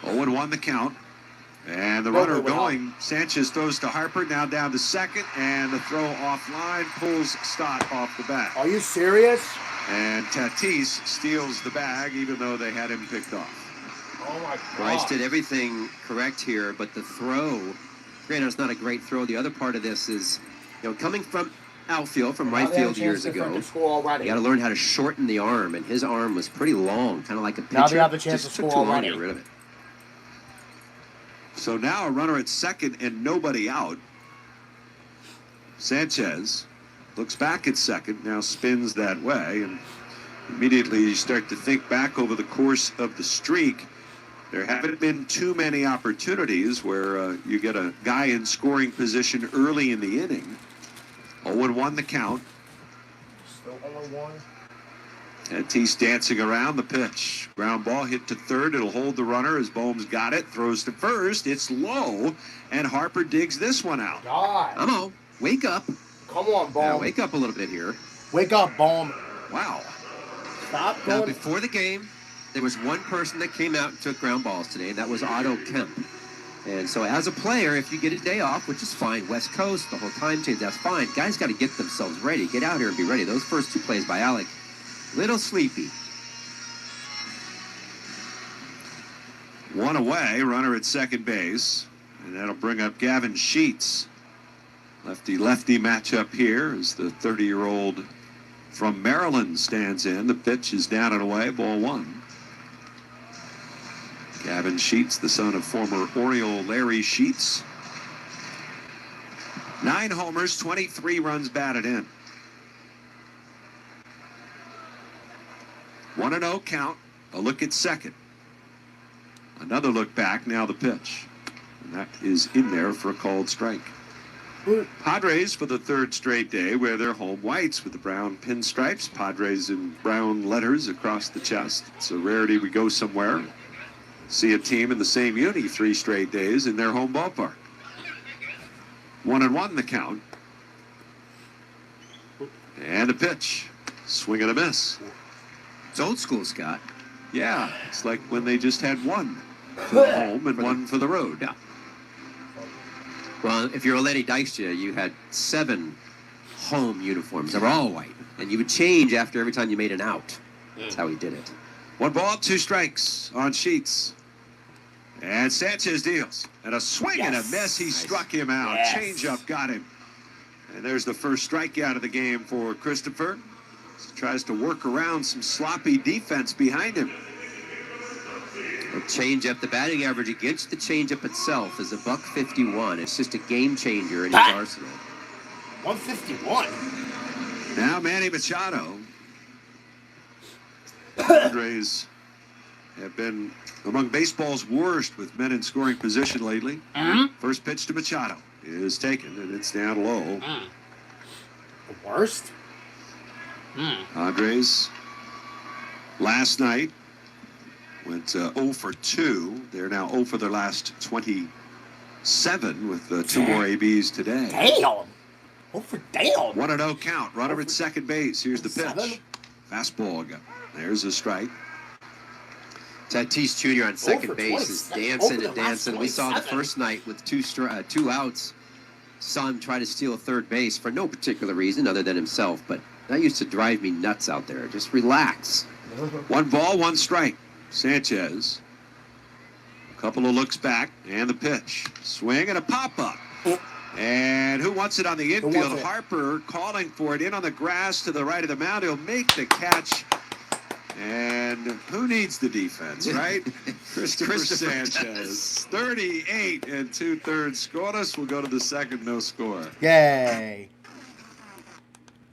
C: 0-1 the count. And the runner going, Sanchez throws to Harper, now down to second, and the throw offline pulls Stott off the bat.
A: Are you serious?
C: And Tatis steals the bag, even though they had him picked off.
A: Oh my God.
D: Bryce did everything correct here, but the throw, granted it's not a great throw. The other part of this is, coming from outfield, from right field years ago, you got to learn how to shorten the arm, and his arm was pretty long, kind of like a pitcher.
A: Now they have the chance
D: Just
A: to
D: took
A: score
D: too long to
A: already.
D: get rid of it.
C: So now a runner at second and nobody out. Sanchez looks back at second, now spins that way, and immediately you start to think back over the course of the streak. There haven't been too many opportunities where you get a guy in scoring position early in the inning. 0-1 the count.
A: Still 0-1.
C: Tatis dancing around the pitch. Ground ball hit to third. It'll hold the runner as Bohm's got it. Throws to first. It's low, and Harper digs this one out.
A: God.
D: Amo, wake up.
A: Come on,
D: Now,
A: Bohm.
D: wake up a little bit here.
A: Wake up, Bohm.
C: Wow.
A: Stop
D: Now,
A: going.
D: before the game, there was one person that came out and took ground balls today, and that was Otto Kemp. And so as a player, if you get a day off, which is fine, West Coast, the whole time change, that's fine. Guys got to get themselves ready. Get out here and be ready. Those first two plays by Alec, little sleepy.
C: One away, runner at second base. And that'll bring up Gavin Sheets. Lefty-lefty matchup here as the 30-year-old from Maryland stands in. The pitch is down and away, ball one. Gavin Sheets, the son of former Oriole Larry Sheets. 9 homers, 23 runs batted in. 1-0 count. A look at second. Another look back, now the pitch. And that is in there for a called strike. Padres, for the 3rd straight day, wear their home whites with the brown pinstripes. Padres in brown letters across the chest. It's a rarity we go somewhere, see a team in the same uni 3 straight days in their home ballpark. 1-1 the count. And a pitch. Swing and a miss.
D: It's old school, Scott.
C: Yeah, it's like when they just had one for the home and one for the road.
D: Yeah. Well, if you're a Lenny Dykstra, you had 7 home uniforms. They were all white. And you would change after every time you made an out. That's how he did it.
C: 1 ball, 2 strikes on Sheets. And Sanchez deals. And a swing and a miss. He struck him out.
A: Yes.
C: Changeup got him. And there's the first strikeout of the game for Christopher. He tries to work around some sloppy defense behind him.
D: A changeup, the batting average against the changeup itself is $151. It's just a game changer in his arsenal.
A: 151.
C: Now Manny Machado. Padres have been among baseball's worst with men in scoring position lately. First pitch to Machado is taken, and it's down low.
A: The worst?
C: Padres last night went 0 for 2. They're now 0 for their last 27 with 2 more ABs today.
A: Damn. Oh, for damn.
C: 1-0 count. Runner at second base. Here's the pitch.
A: 7?
C: Fastball. There's a strike.
D: Tatis Jr. on second base is
A: 27.
D: dancing
A: Over
D: and
A: the last
D: dancing. We saw the
A: 27.
D: first night with 2 outs. Saw him try to steal third base for no particular reason other than himself, but that used to drive me nuts out there. Just relax.
C: 1 ball, 1 strike. Sanchez. A couple of looks back, and the pitch. Swing and a pop-up. And who wants it on the infield? Harper calling for it in on the grass to the right of the mound. He'll make the catch. And who needs the defense, right? Christopher Sanchez. 38 2/3 scoreless. We'll go to the second, no score.
A: Yay.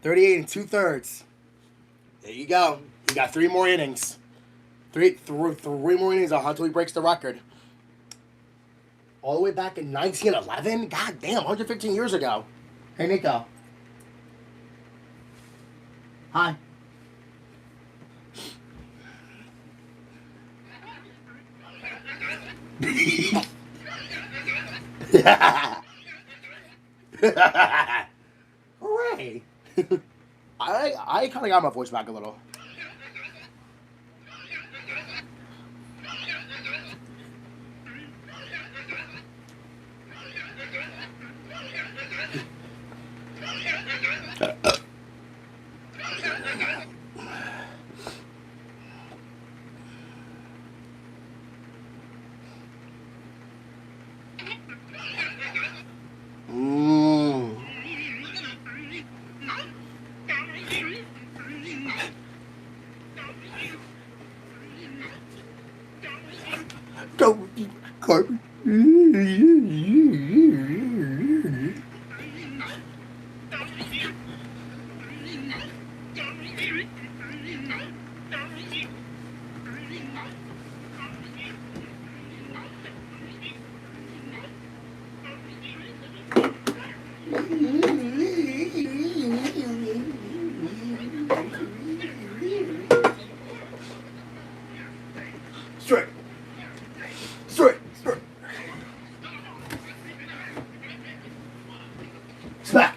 A: 38 2/3. There you go. You got 3 more innings. Three more innings until he breaks the record. All the way back in 1911? God damn, 115 years ago. Hey, Nico. Hi. Hooray. I kind of got my voice back a little. Go, Carmen. Straight. Straight. Straight. Smack.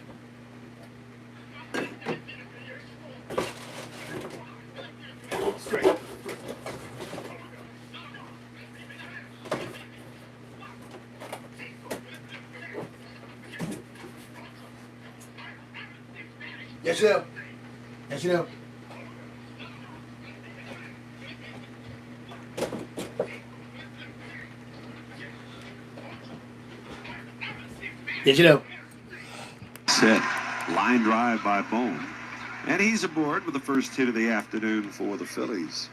A: Straight. Yes, you do. Yes, you do. Did you know?
C: Hit. Line drive by Bone. And he's aboard with the first hit of the afternoon for the Phillies.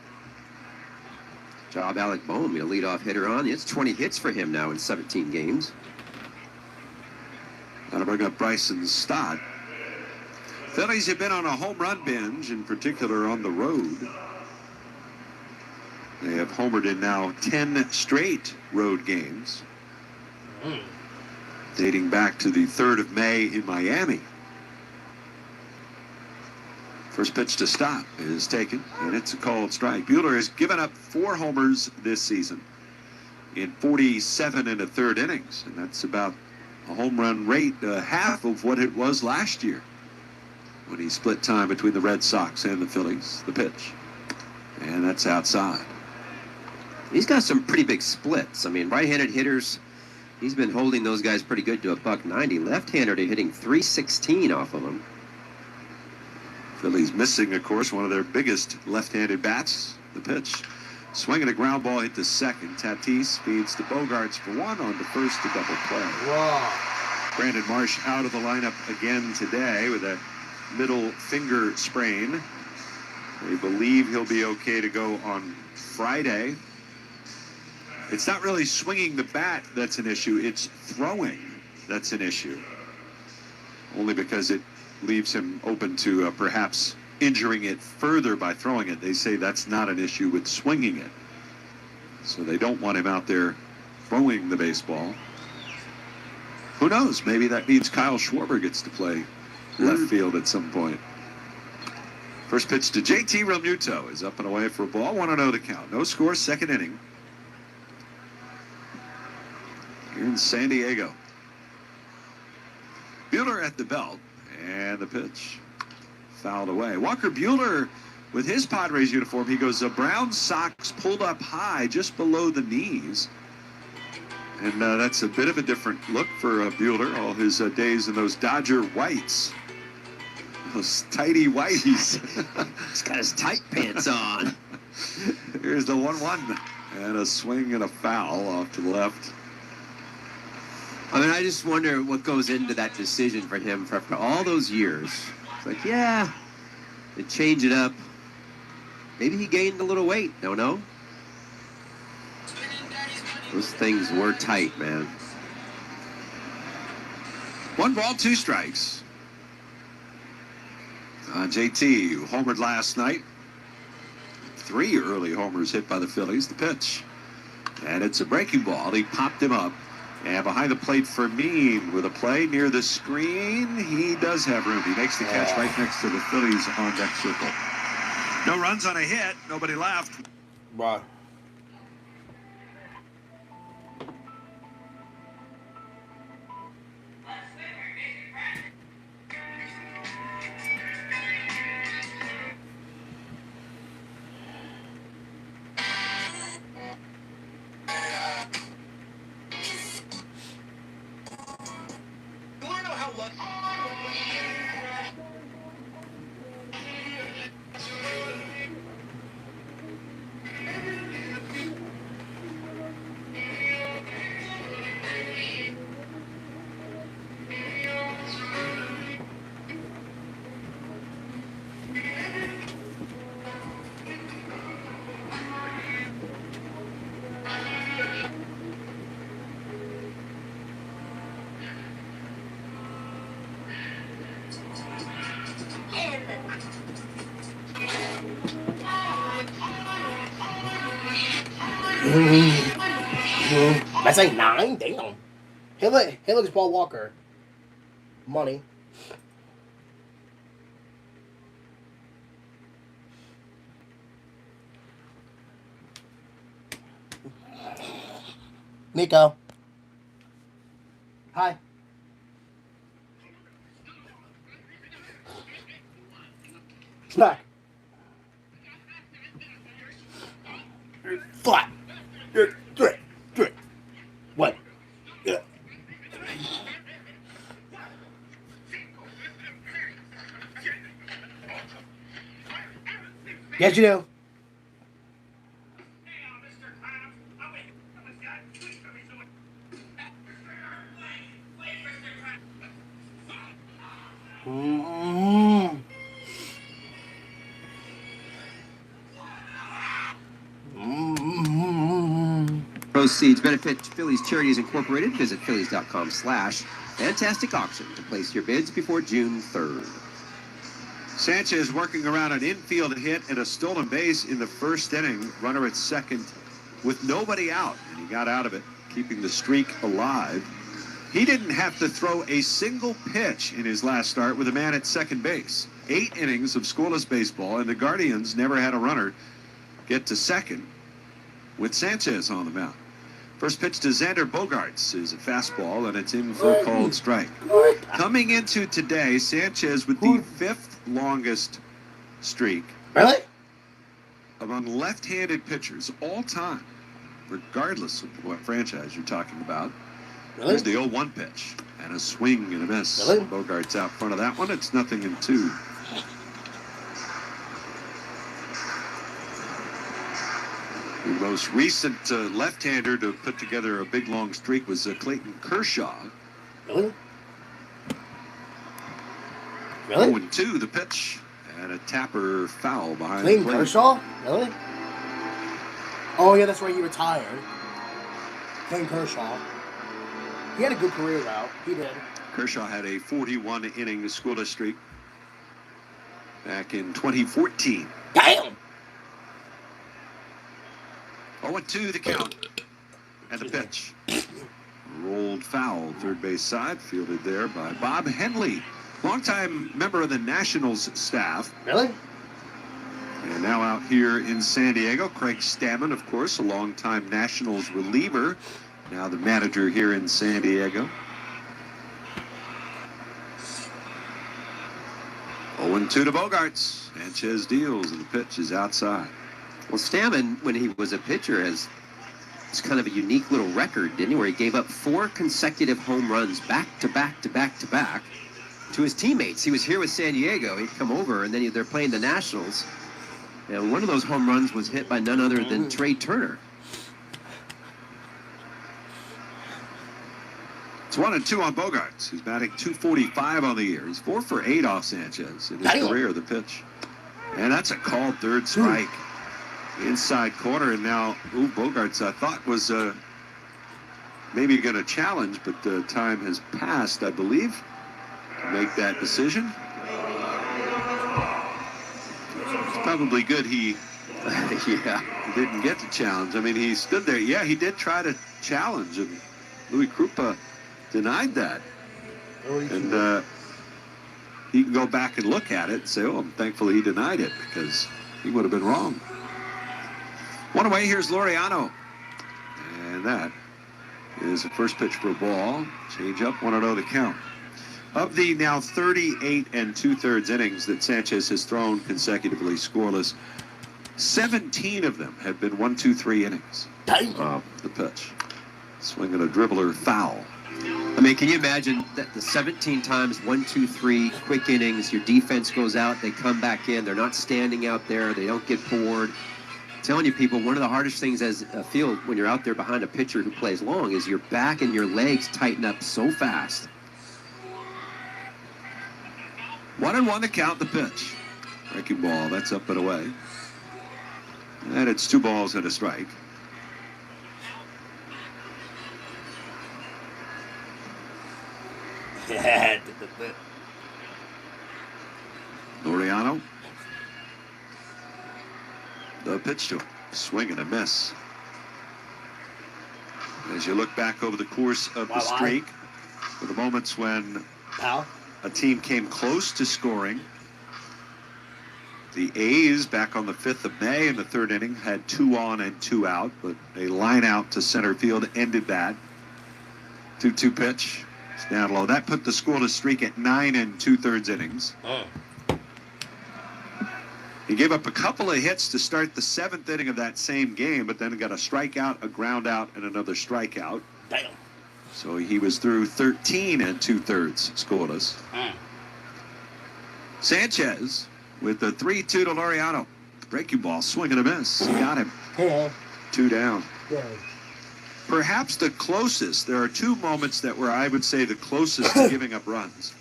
D: Job Alec Bohm, a leadoff hitter on. It's 20 hits for him now in 17 games.
C: That'll bring up Bryson Stott. Phillies have been on a home run binge, in particular on the road. They have homered in now 10 straight road games, dating back to the 3rd of May in Miami. First pitch to Stott is taken, and it's a called strike. Buehler has given up 4 homers this season in 47 and a third innings, and that's about a home run rate half of what it was last year when he split time between the Red Sox and the Phillies. The pitch, and that's outside.
D: He's got some pretty big splits. I mean, right-handed hitters, he's been holding those guys pretty good to a $190. Left-hander hitting .316 off of them.
C: Phillies missing, of course, one of their biggest left-handed bats. The pitch. Swinging a ground ball hit to second. Tatis feeds to Bogarts for 1 on the first to double play.
A: Wow.
C: Brandon Marsh out of the lineup again today with a middle finger sprain. They believe he'll be okay to go on Friday. It's not really swinging the bat that's an issue. It's throwing that's an issue. Only because it leaves him open to perhaps injuring it further by throwing it. They say that's not an issue with swinging it. So they don't want him out there throwing the baseball. Who knows? Maybe that means Kyle Schwarber gets to play left field at some point. First pitch to JT Realmuto is up and away for a ball. 1-0 to count. No score, second inning. Here in San Diego. Buehler at the belt, and the pitch fouled away. Walker Buehler, with his Padres uniform, he goes, brown socks pulled up high just below the knees. And that's a bit of a different look for Buehler, all his days in those Dodger whites. Those tighty whiteys.
D: He's got his tight pants on.
C: Here's the 1-1. And a swing and a foul off to the left.
D: I mean, I just wonder what goes into that decision for him for all those years. It's like, yeah, they change it up. Maybe he gained a little weight. Don't know. Those things were tight, man.
C: 1 ball, 2 strikes. JT, who homered last night. 3 early homers hit by the Phillies. The pitch. And it's a breaking ball. He popped him up. And behind the plate for Mean with a play near the screen. He does have room. He makes the catch right next to the Phillies on deck circle. No runs on a hit. Nobody left.
A: Right. That's like 9? Damn. Hey, look, it's Paul Walker. Money. Nico. Hi. Smack. Flat. Three. What? Yeah. Yes, you do. Mm-hmm. Mm-hmm.
D: Proceeds benefit Phillies Charities Incorporated. Visit phillies.com/fantastic auction to place your bids before June 3rd.
C: Sanchez working around an infield hit and a stolen base in the first inning. Runner at second with nobody out, and he got out of it, keeping the streak alive. He didn't have to throw a single pitch in his last start with a man at second base. 8 innings of scoreless baseball, and the Guardians never had a runner get to second with Sanchez on the mound. First pitch to Xander Bogaerts is a fastball, and it's in for a called strike. Coming into today, Sanchez with the 5th longest streak
A: Really?
C: among left-handed pitchers all time, regardless of what franchise you're talking about.
A: Really?
C: Here's the 0-1 pitch, and a swing and a miss.
A: Really?
C: Bogaerts out front of that one. It's 0-2. The most recent left-hander to put together a big long streak was Clayton Kershaw.
A: Really? Really?
C: 0-2 the pitch, and a tapper foul behind
A: Clayton
C: the plate.
A: Kershaw? Really? Oh, yeah, that's right. He retired. Clayton Kershaw. He had a good career, though. He did.
C: Kershaw had a 41-inning scoreless streak back in 2014.
A: Damn!
C: 0-2 the count, and the pitch. Rolled foul, third base side, fielded there by Bob Henley, longtime member of the Nationals staff.
A: Really?
C: And now out here in San Diego, Craig Stammen, of course, a longtime Nationals reliever, now the manager here in San Diego. 0-2 to Bogaerts. Sanchez deals, and the pitch is outside.
D: Well, Stammen, when he was a pitcher, it's kind of a unique little record, didn't he? Where he gave up 4 consecutive home runs back to back to back to back to his teammates. He was here with San Diego. He'd come over, and then they're playing the Nationals. And one of those home runs was hit by none other than Trey Turner.
C: It's 1-2 on Bogaerts. He's batting .245 on the year. He's 4 for 8 off Sanchez in his career, the pitch. And that's a called third strike. Inside corner, and now Bogaerts I thought was maybe going to challenge, but the time has passed, I believe, to make that decision. It's probably good he didn't get to challenge. I mean, he stood there. Yeah, he did try to challenge, and Louis Krupa denied that. And he can go back and look at it and say, oh, I'm thankful he denied it, because he would have been wrong. One away, here's Laureano. And that is the first pitch for a ball. Change up, 1-0 the count. Of the now 38 2/3 innings that Sanchez has thrown consecutively scoreless, 17 of them have been 1-2-3 innings. The pitch. Swinging a dribbler foul.
D: I mean, can you imagine that the 17 times, 1, 2, 3 quick innings, your defense goes out, they come back in, they're not standing out there, they don't get bored. Telling you people, one of the hardest things as a field when you're out there behind a pitcher who plays long is your back and your legs tighten up so fast.
C: 1-1 to count, the pitch. Breaking ball, that's up and away. And it's 2 balls and a strike. Laureano. The pitch to him. Swing and a miss. As you look back over the course of the streak, for the moments when a team came close to scoring, the A's back on the 5th of May in the 3rd inning had 2 on and 2 out, but a line out to center field ended that. 2-2 pitch. It's down low. That put the scoreless streak at 9 2/3 innings. He gave up a couple of hits to start the 7th inning of that same game, but then got a strikeout, a ground out, and another strikeout.
A: Damn.
C: So he was through 13 2/3 scoreless. Sanchez with the 3-2 to Laureano. Breaking ball, swing and a miss. He got him. 2 down. Perhaps the closest. There are 2 moments that were, I would say, the closest to giving up runs.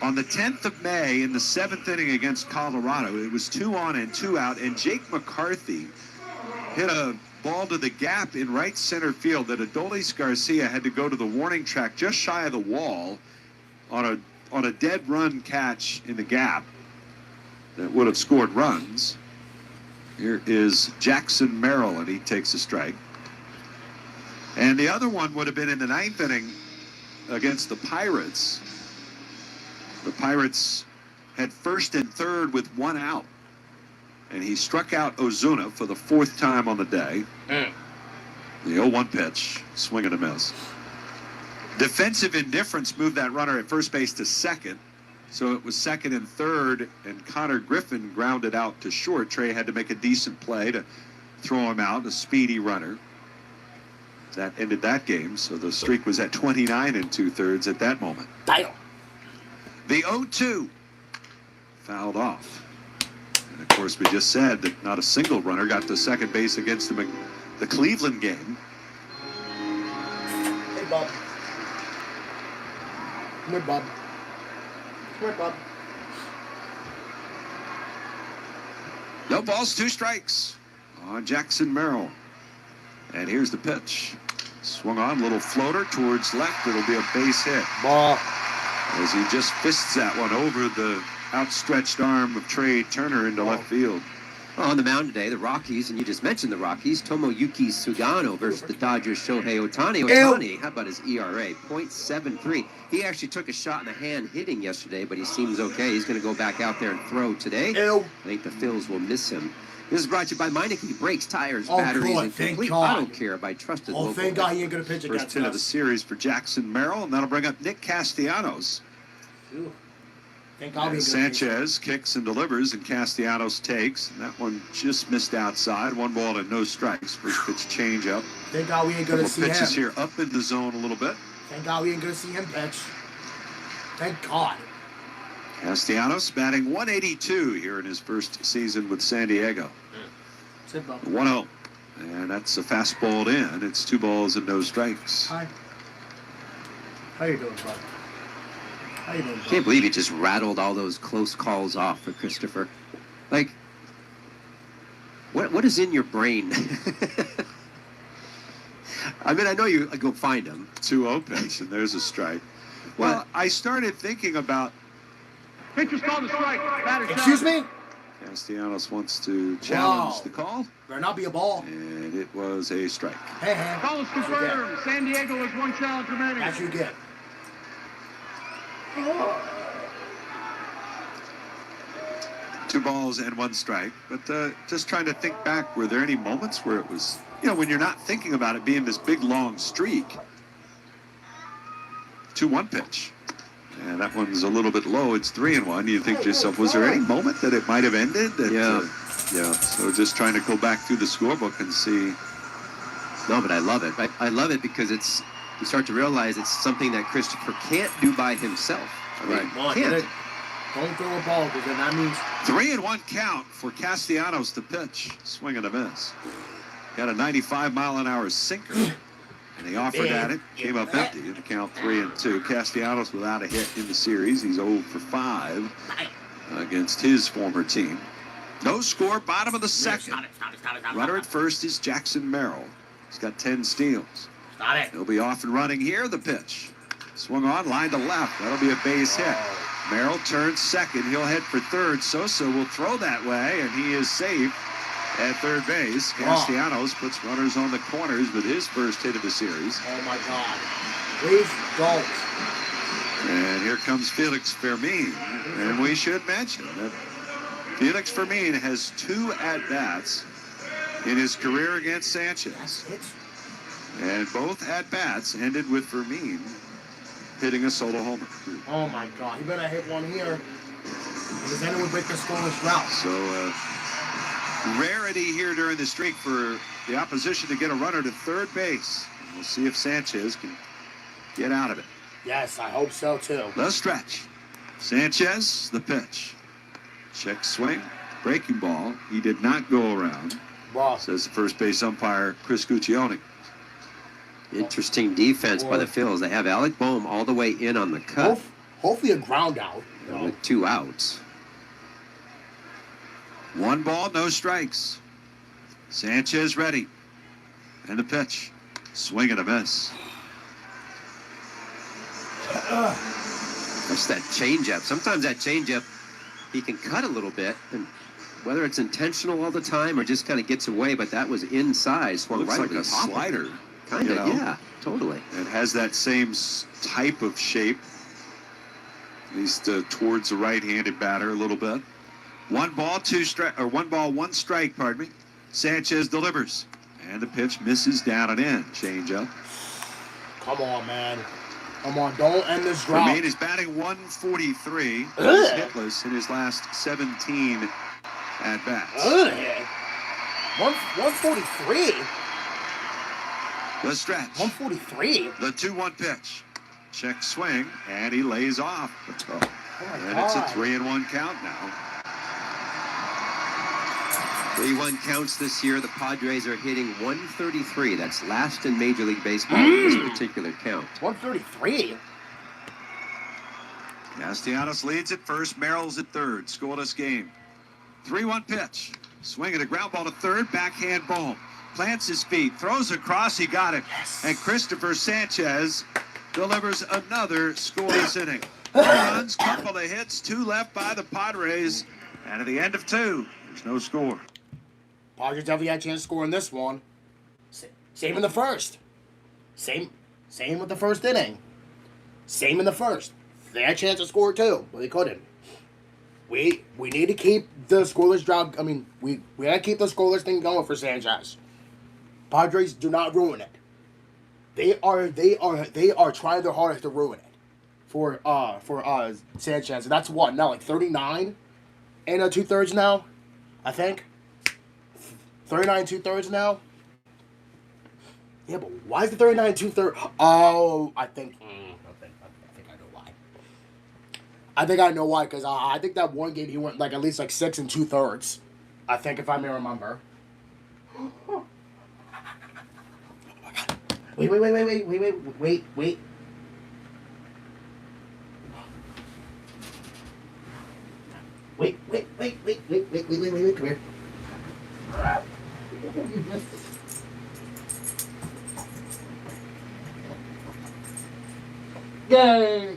C: On the 10th of May, in the 7th inning against Colorado, it was 2 on and 2 out, and Jake McCarthy hit a ball to the gap in right center field that Adolis Garcia had to go to the warning track just shy of the wall on a dead run catch in the gap that would have scored runs. Here is Jackson Merrill, and he takes a strike. And the other one would have been in the 9th inning against the Pirates. The Pirates had first and third with 1 out. And he struck out Ozuna for the 4th time on the day. The 0-1 pitch, swing and a miss. Defensive indifference moved that runner at first base to second. So it was second and third, and Connor Griffin grounded out to short. Trey had to make a decent play to throw him out, a speedy runner. That ended that game, so the streak was at 29 2/3 at that moment.
A: Damn.
C: The 0-2 fouled off. And of course, we just said that not a single runner got to second base against the Cleveland game.
A: Hey, Bob. Come here, Bob. Come here, Bob.
C: No balls, 2 strikes on Jackson Merrill. And here's the pitch. Swung on, little floater towards left. It'll be a base hit.
A: Ball.
C: As he just fists that one over the outstretched arm of Trey Turner into left field.
D: On the mound today, the Rockies, and you just mentioned the Rockies, Tomoyuki Sugano versus the Dodgers' Shohei Ohtani. Ohtani, how about his ERA? .73. He actually took a shot in the hand hitting yesterday, but he seems okay. He's going to go back out there and throw today.
A: Ew.
D: I think the Phillies will miss him. This is brought to you by Meineke Brakes, Tires,
A: Oh,
D: Batteries,
A: good.
D: and
A: Thank
D: complete
A: God.
D: auto care by trusted
A: Oh,
D: local.
A: thank God he ain't going to pitch
C: First
A: against
C: hit of the
A: us.
C: series for Jackson Merrill, and that'll bring up Nick Castellanos.
A: Ew. Thank God he ain't
C: As
A: going to pitch.
C: Sanchez kicks and delivers, and Castellanos takes. And that one just missed outside. 1 ball and no strikes. First pitch change up.
A: Thank God we ain't going to see
C: Couple pitches
A: him.
C: here up in the zone a little bit.
A: Thank God we ain't going to see him pitch. Thank God.
C: Castellanos batting 182 here in his first season with San Diego.
A: Sit, Bob.
C: 1-0. And that's a fastball in. It's 2 balls and no strikes.
A: Hi. How you doing, Bob? How you doing, Bob?
D: Can't believe he just rattled all those close calls off for Christopher. Like, what is in your brain? I mean, I know you go find him.
C: 2-0 pitch, and there's a strike. Well, I started thinking about
E: Pitcher's called a strike. Batter
A: Excuse me?
C: Castellanos wants to challenge
A: Wow.
C: the call,
A: Better not be a ball.
C: and it was a strike.
A: Hey, hey.
E: Call is confirmed. San Diego has 1 challenge remaining.
A: That's what you get.
C: 2 balls and 1 strike. But just trying to think back, were there any moments where it was, when you're not thinking about it being this big, long streak? 2-1 pitch. And that one's a little bit low. It's 3-1. You think to yourself, was there any moment that it might have ended?
D: Yeah.
C: Yeah. So just trying to go back through the scorebook and see.
D: No, but I love it. I love it because you start to realize it's something that Christopher can't do by himself. I mean,
C: Right.
A: Come on,
D: can't.
A: don't throw a ball because then that means
C: 3-1 count for Castellanos to pitch. Swing and a miss. Got a 95-mile-an-hour sinker. And he offered at it, came up empty in the count 3-2. Castellanos without a hit in the series. He's 0 for 5 against his former team. No score, bottom of the second. Runner at first is Jackson Merrill. He's got 10 steals.
A: Stop it.
C: He'll be off and running here. The pitch. Swung on, line to left. That'll be a base hit. Merrill turns second. He'll head for third. Sosa will throw that way, and he is safe at third base. Castellanos puts runners on the corners with his first hit of the series.
A: Oh, my God. Please don't.
C: And here comes Felix Fermin. And we should mention that Felix Fermin has 2 at-bats in his career against Sanchez.
A: That's it.
C: And both at-bats ended with Fermin hitting a solo homer.
A: Oh, my God. He better hit one here. Because then it would break the scoreless route.
C: So, rarity here during the streak for the opposition to get a runner to third base. We'll see if Sanchez can get out of it.
A: Yes, I hope so, too.
C: The stretch. Sanchez, the pitch. Check swing. Breaking ball. He did not go around,
A: Boss.
C: says the first base umpire, Chris Guccione.
D: Interesting defense by the Phils. They have Alec Boehm all the way in on the cut.
A: Hopefully a ground out. You know?
D: With 2 outs.
C: 1 ball, no strikes. Sanchez ready. And the pitch. Swing and a miss.
D: That's that changeup. Sometimes that changeup, he can cut a little bit, and whether it's intentional all the time or just kind of gets away, but that was inside. Swung
C: Looks
D: right
C: like
D: over
C: a
D: the top.
C: slider.
D: Kind
C: you
D: of,
C: know?
D: yeah, totally.
C: It has that same type of shape. At least towards the right-handed batter a little bit. 1 ball, 1 strike, pardon me. Sanchez delivers. And the pitch misses down and in. Change up.
A: Come on, man. Come on, don't end this drought.
C: Remain is batting 143. He's hitless in his last 17 at-bats.
A: 143?
C: The stretch.
A: 143?
C: The 2-1 pitch. Check swing, and he lays off.
A: Oh
C: And it's a 3-1 count now.
D: 3-1 counts this year. The Padres are hitting 133. That's last in Major League Baseball in this particular count.
A: 133?
C: Castellanos leads at first. Merrill's at third. Scoreless game. 3-1 pitch. Swing at a ground ball to third. Backhand ball. Plants his feet. Throws across. He got it.
A: Yes.
C: And Christopher Sanchez delivers another scoreless inning. 4 runs, couple of hits, 2 left by the Padres. And at the end of 2, there's no score.
A: Padres definitely had a chance to score in this one. Same in the first. Same with the first inning. Same in the first. They had a chance to score too, but they couldn't. We need to keep the scoreless drought. I mean, we gotta keep the scoreless thing going for Sanchez. Padres, do not ruin it. They are trying their hardest to ruin it for Sanchez. And that's what now, like 39 and 2/3 now, I think. 39 2/3 now. Yeah, but why is the 39 2/3? Oh, I think I know why. I think I know why, because I think that one game he went like at least like 6 2/3. I think, if I may remember. Oh my God. Wait. Wait. Come here. Yay!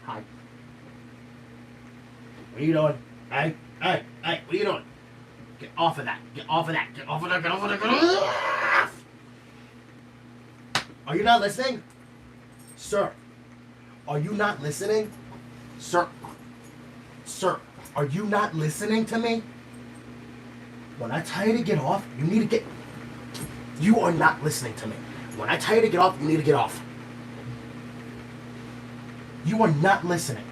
A: Hi. What are you doing? Hey, what are you doing? Get off of that. Get off of that. Get off of that. Get off of that. Get off. Are you not listening? Sir. Are you not listening? Sir. Sir. Are you not listening to me? When I tell you to get off, you need to get... You are not listening to me. When I tell you to get off, you need to get off. You are not listening.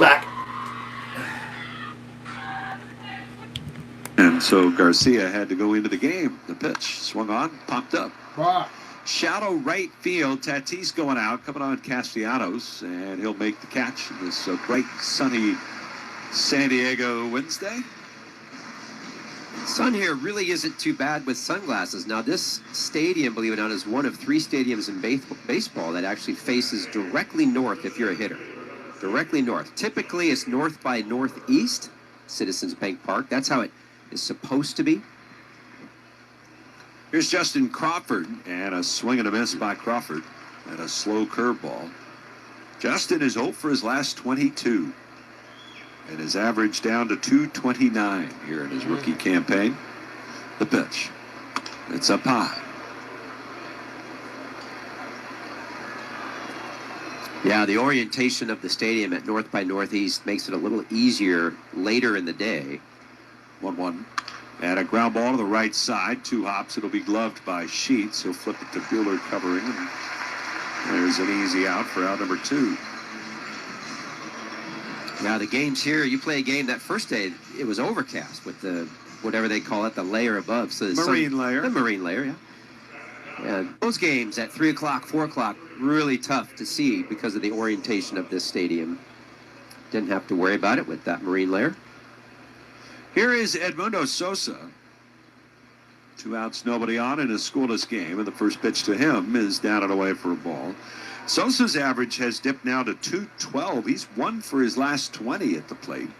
A: Back.
C: And so Garcia had to go into the game. The pitch swung on, popped up.
A: Bah.
C: Shallow right field. Tatis going out, coming on Castellanos, and he'll make the catch in this bright, sunny San Diego Wednesday.
D: Sun here really isn't too bad with sunglasses. Now, this stadium, believe it or not, is one of 3 stadiums in baseball that actually faces directly north if you're a hitter. Directly north. Typically, it's north by northeast. Citizens Bank Park. That's how it is supposed to be.
C: Here's Justin Crawford, and a swing and a miss by Crawford, and a slow curveball. Justin is 0 for his last 22, and his average down to 229 here in his rookie campaign. The pitch. It's up high.
D: Yeah, the orientation of the stadium at North by Northeast makes it a little easier later in the day.
C: 1-1. And a ground ball to the right side. 2 hops. It'll be gloved by Sheets. He'll flip it to Buehler covering. And there's an easy out for out number 2.
D: Now the games here, you play a game that first day, it was overcast with the, whatever they call it, the layer above. So the
C: Marine layer.
D: The marine layer, yeah. Yeah, those games at 3 o'clock, 4 o'clock, really tough to see because of the orientation of this stadium. Didn't have to worry about it with that marine layer.
C: Here is Edmundo Sosa. 2 outs, nobody on in a scoreless game, and the first pitch to him is down and away for a ball. Sosa's average has dipped now to 212. He's 1 for his last 20 at the plate.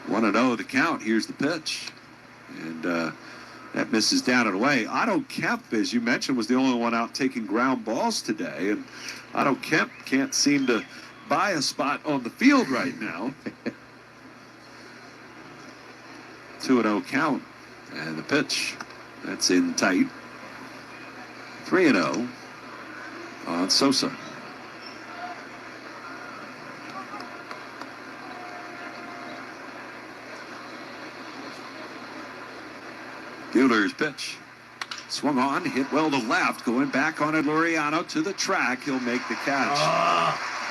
C: 1-0 the count. Here's the pitch. And that misses down and away. Otto Kemp, as you mentioned, was the only one out taking ground balls today. And Otto Kemp can't seem to buy a spot on the field right now. 2-0 count. And the pitch. That's in tight. 3-0 on Sosa. Buehler's pitch. Swung on, hit well to left, going back on it. Laureano to the track. He'll make the catch.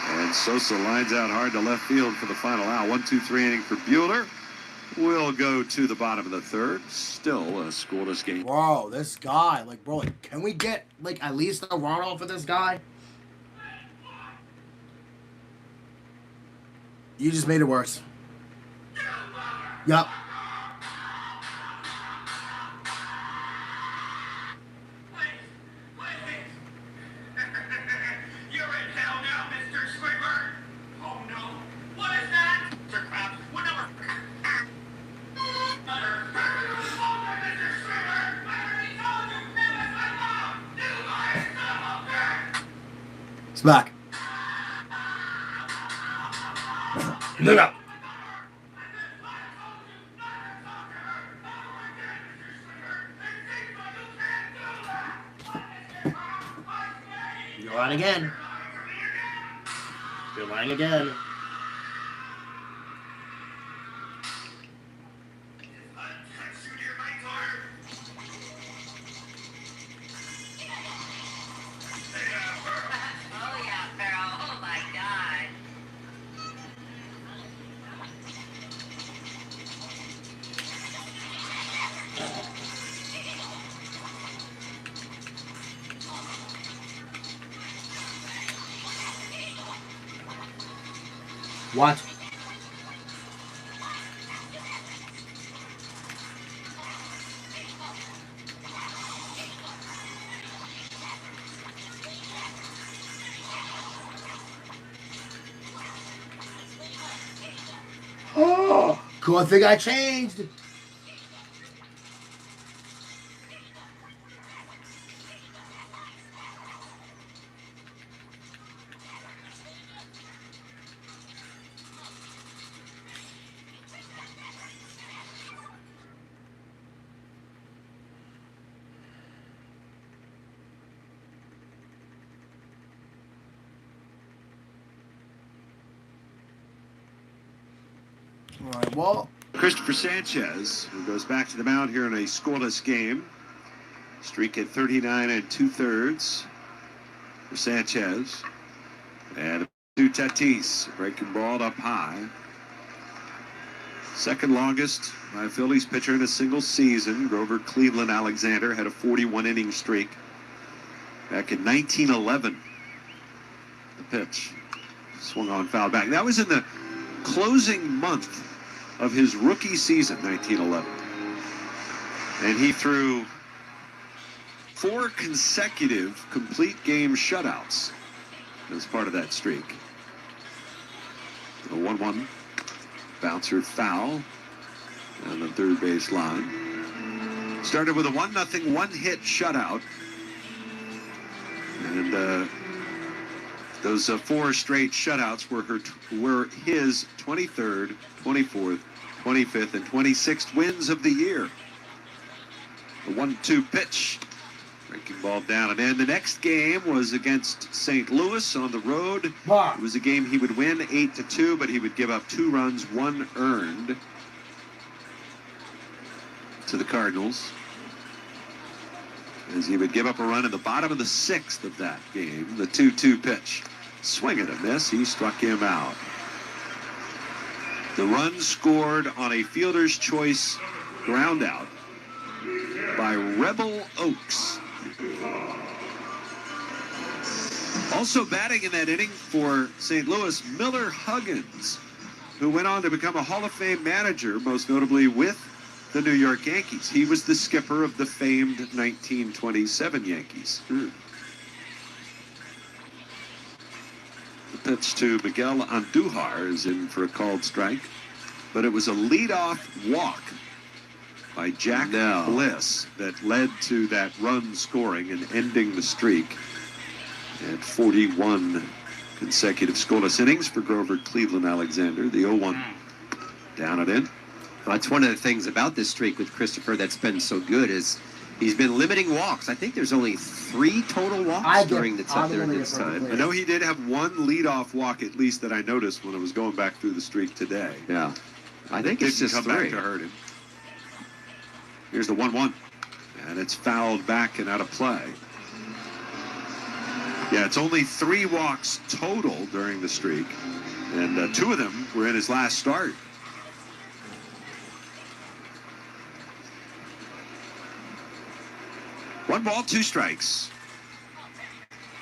C: And Sosa lines out hard to left field for the final out. 1-2-3 inning for Buehler. We'll go to the bottom of the third. Still a scoreless game.
A: Bro, this guy, like, bro, like, can we get, like, at least a run off of this guy? You just made it worse. Yup.
E: You're in hell now, Mr. Swimmer. Oh no. What is that? Mr. Krabs, what number?
A: It's back. Look up. You're lying again. You're lying again.
F: Oh yeah, Pharaoh. Oh my God.
A: What? Oh, good thing I changed. All right, well,
C: Christopher Sanchez, who goes back to the mound here in a scoreless game. Streak at 39 2/3 for Sanchez. And to Tatis, breaking ball up high. Second longest by a Phillies pitcher in a single season. Grover Cleveland Alexander had a 41-inning streak back in 1911. The pitch swung on, foul back. That was in the closing month of his rookie season, 1911. And he threw 4 consecutive complete game shutouts as part of that streak. A 1-1. Bouncer foul on the third base line. Started with a 1-0 one-hit shutout. And those 4 straight shutouts were his 23rd, 24th, 25th, and 26th wins of the year. The 1-2 pitch. Breaking ball down and in. The next game was against St. Louis on the road. It was a game he would win 8-2, but he would give up 2 runs, 1 earned to the Cardinals, as he would give up a run in the bottom of the 6th of that game. The 2-2 pitch. Swing and a miss. He struck him out. The run scored on a fielder's choice ground out by Rebel Oaks. Also batting in that inning for St. Louis, Miller Huggins, who went on to become a Hall of Fame manager, most notably with the New York Yankees. He was the skipper of the famed 1927 Yankees. The pitch to Miguel Andujar is in for a called strike, but it was a leadoff walk by Jack Bliss that led to that run scoring and ending the streak at 41 consecutive scoreless innings for Grover Cleveland Alexander. The 0-1 down and in.
D: Well, that's one of the things about this streak with Christopher that's been so good is he's been limiting walks. I think there's only 3 total walks during this time.
C: I know he did have 1 leadoff walk at least that I noticed when I was going back through the streak today.
D: Yeah. I think it's just
C: come
D: 3.
C: back to hurt him. Here's the 1-1. And it's fouled back and out of play. Yeah, it's only 3 walks total during the streak. And 2 of them were in his last start. One ball, 2 strikes.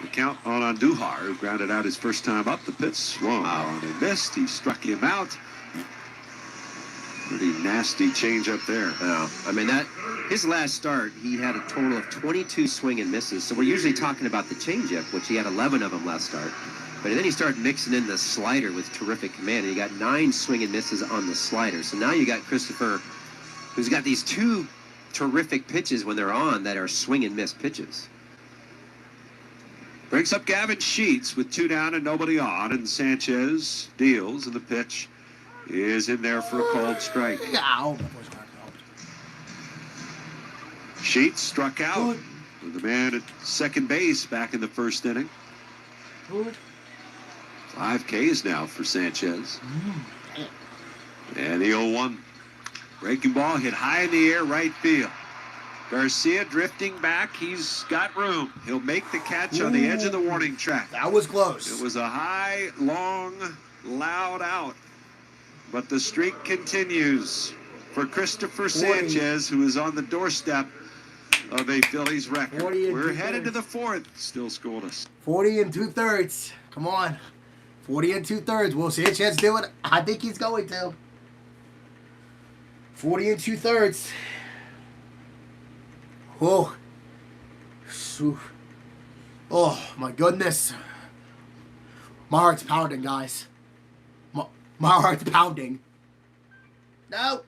C: The count on Andujar, who grounded out his first time up. The pitch swung on and missed. He struck him out. Pretty nasty change up there.
D: Yeah. I mean, his last start, he had a total of 22 swing and misses. So we're usually talking about the changeup, which he had 11 of them last start. But then he started mixing in the slider with terrific command. And he got 9 swing and misses on the slider. So now you got Christopher, who's got these 2 terrific pitches when they're on that are swing and miss pitches.
C: Brings up Gavin Sheets with 2 down and nobody on. And Sanchez deals, and the pitch is in there for a called strike. Sheets struck out with the man at second base back in the first inning. 5 Ks now for Sanchez. And the 0-1. Breaking ball hit high in the air, right field. Garcia drifting back. He's got room. He'll make the catch on the edge of the warning track.
A: That was close.
C: It was a high, long, loud out. But the streak continues for Christopher Sanchez, who is on the doorstep of a Phillies record. We're headed to the 4th. Still scoreless.
A: 40 2/3. Come on. 40 2/3. Will Sanchez do it? I think he's going to. 40 2/3. Oh. Oh, my goodness. My heart's pounding, guys. My heart's pounding. No.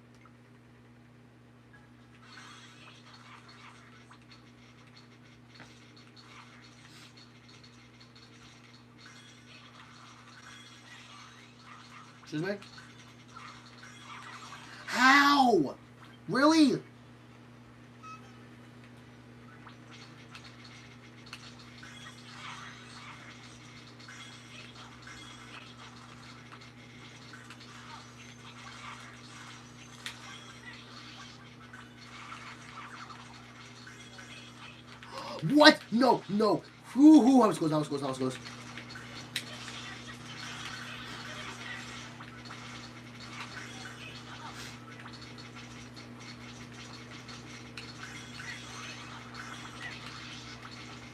A: Excuse me? How? Really? What? No, no. Ooh, I was close, I was close, I was close.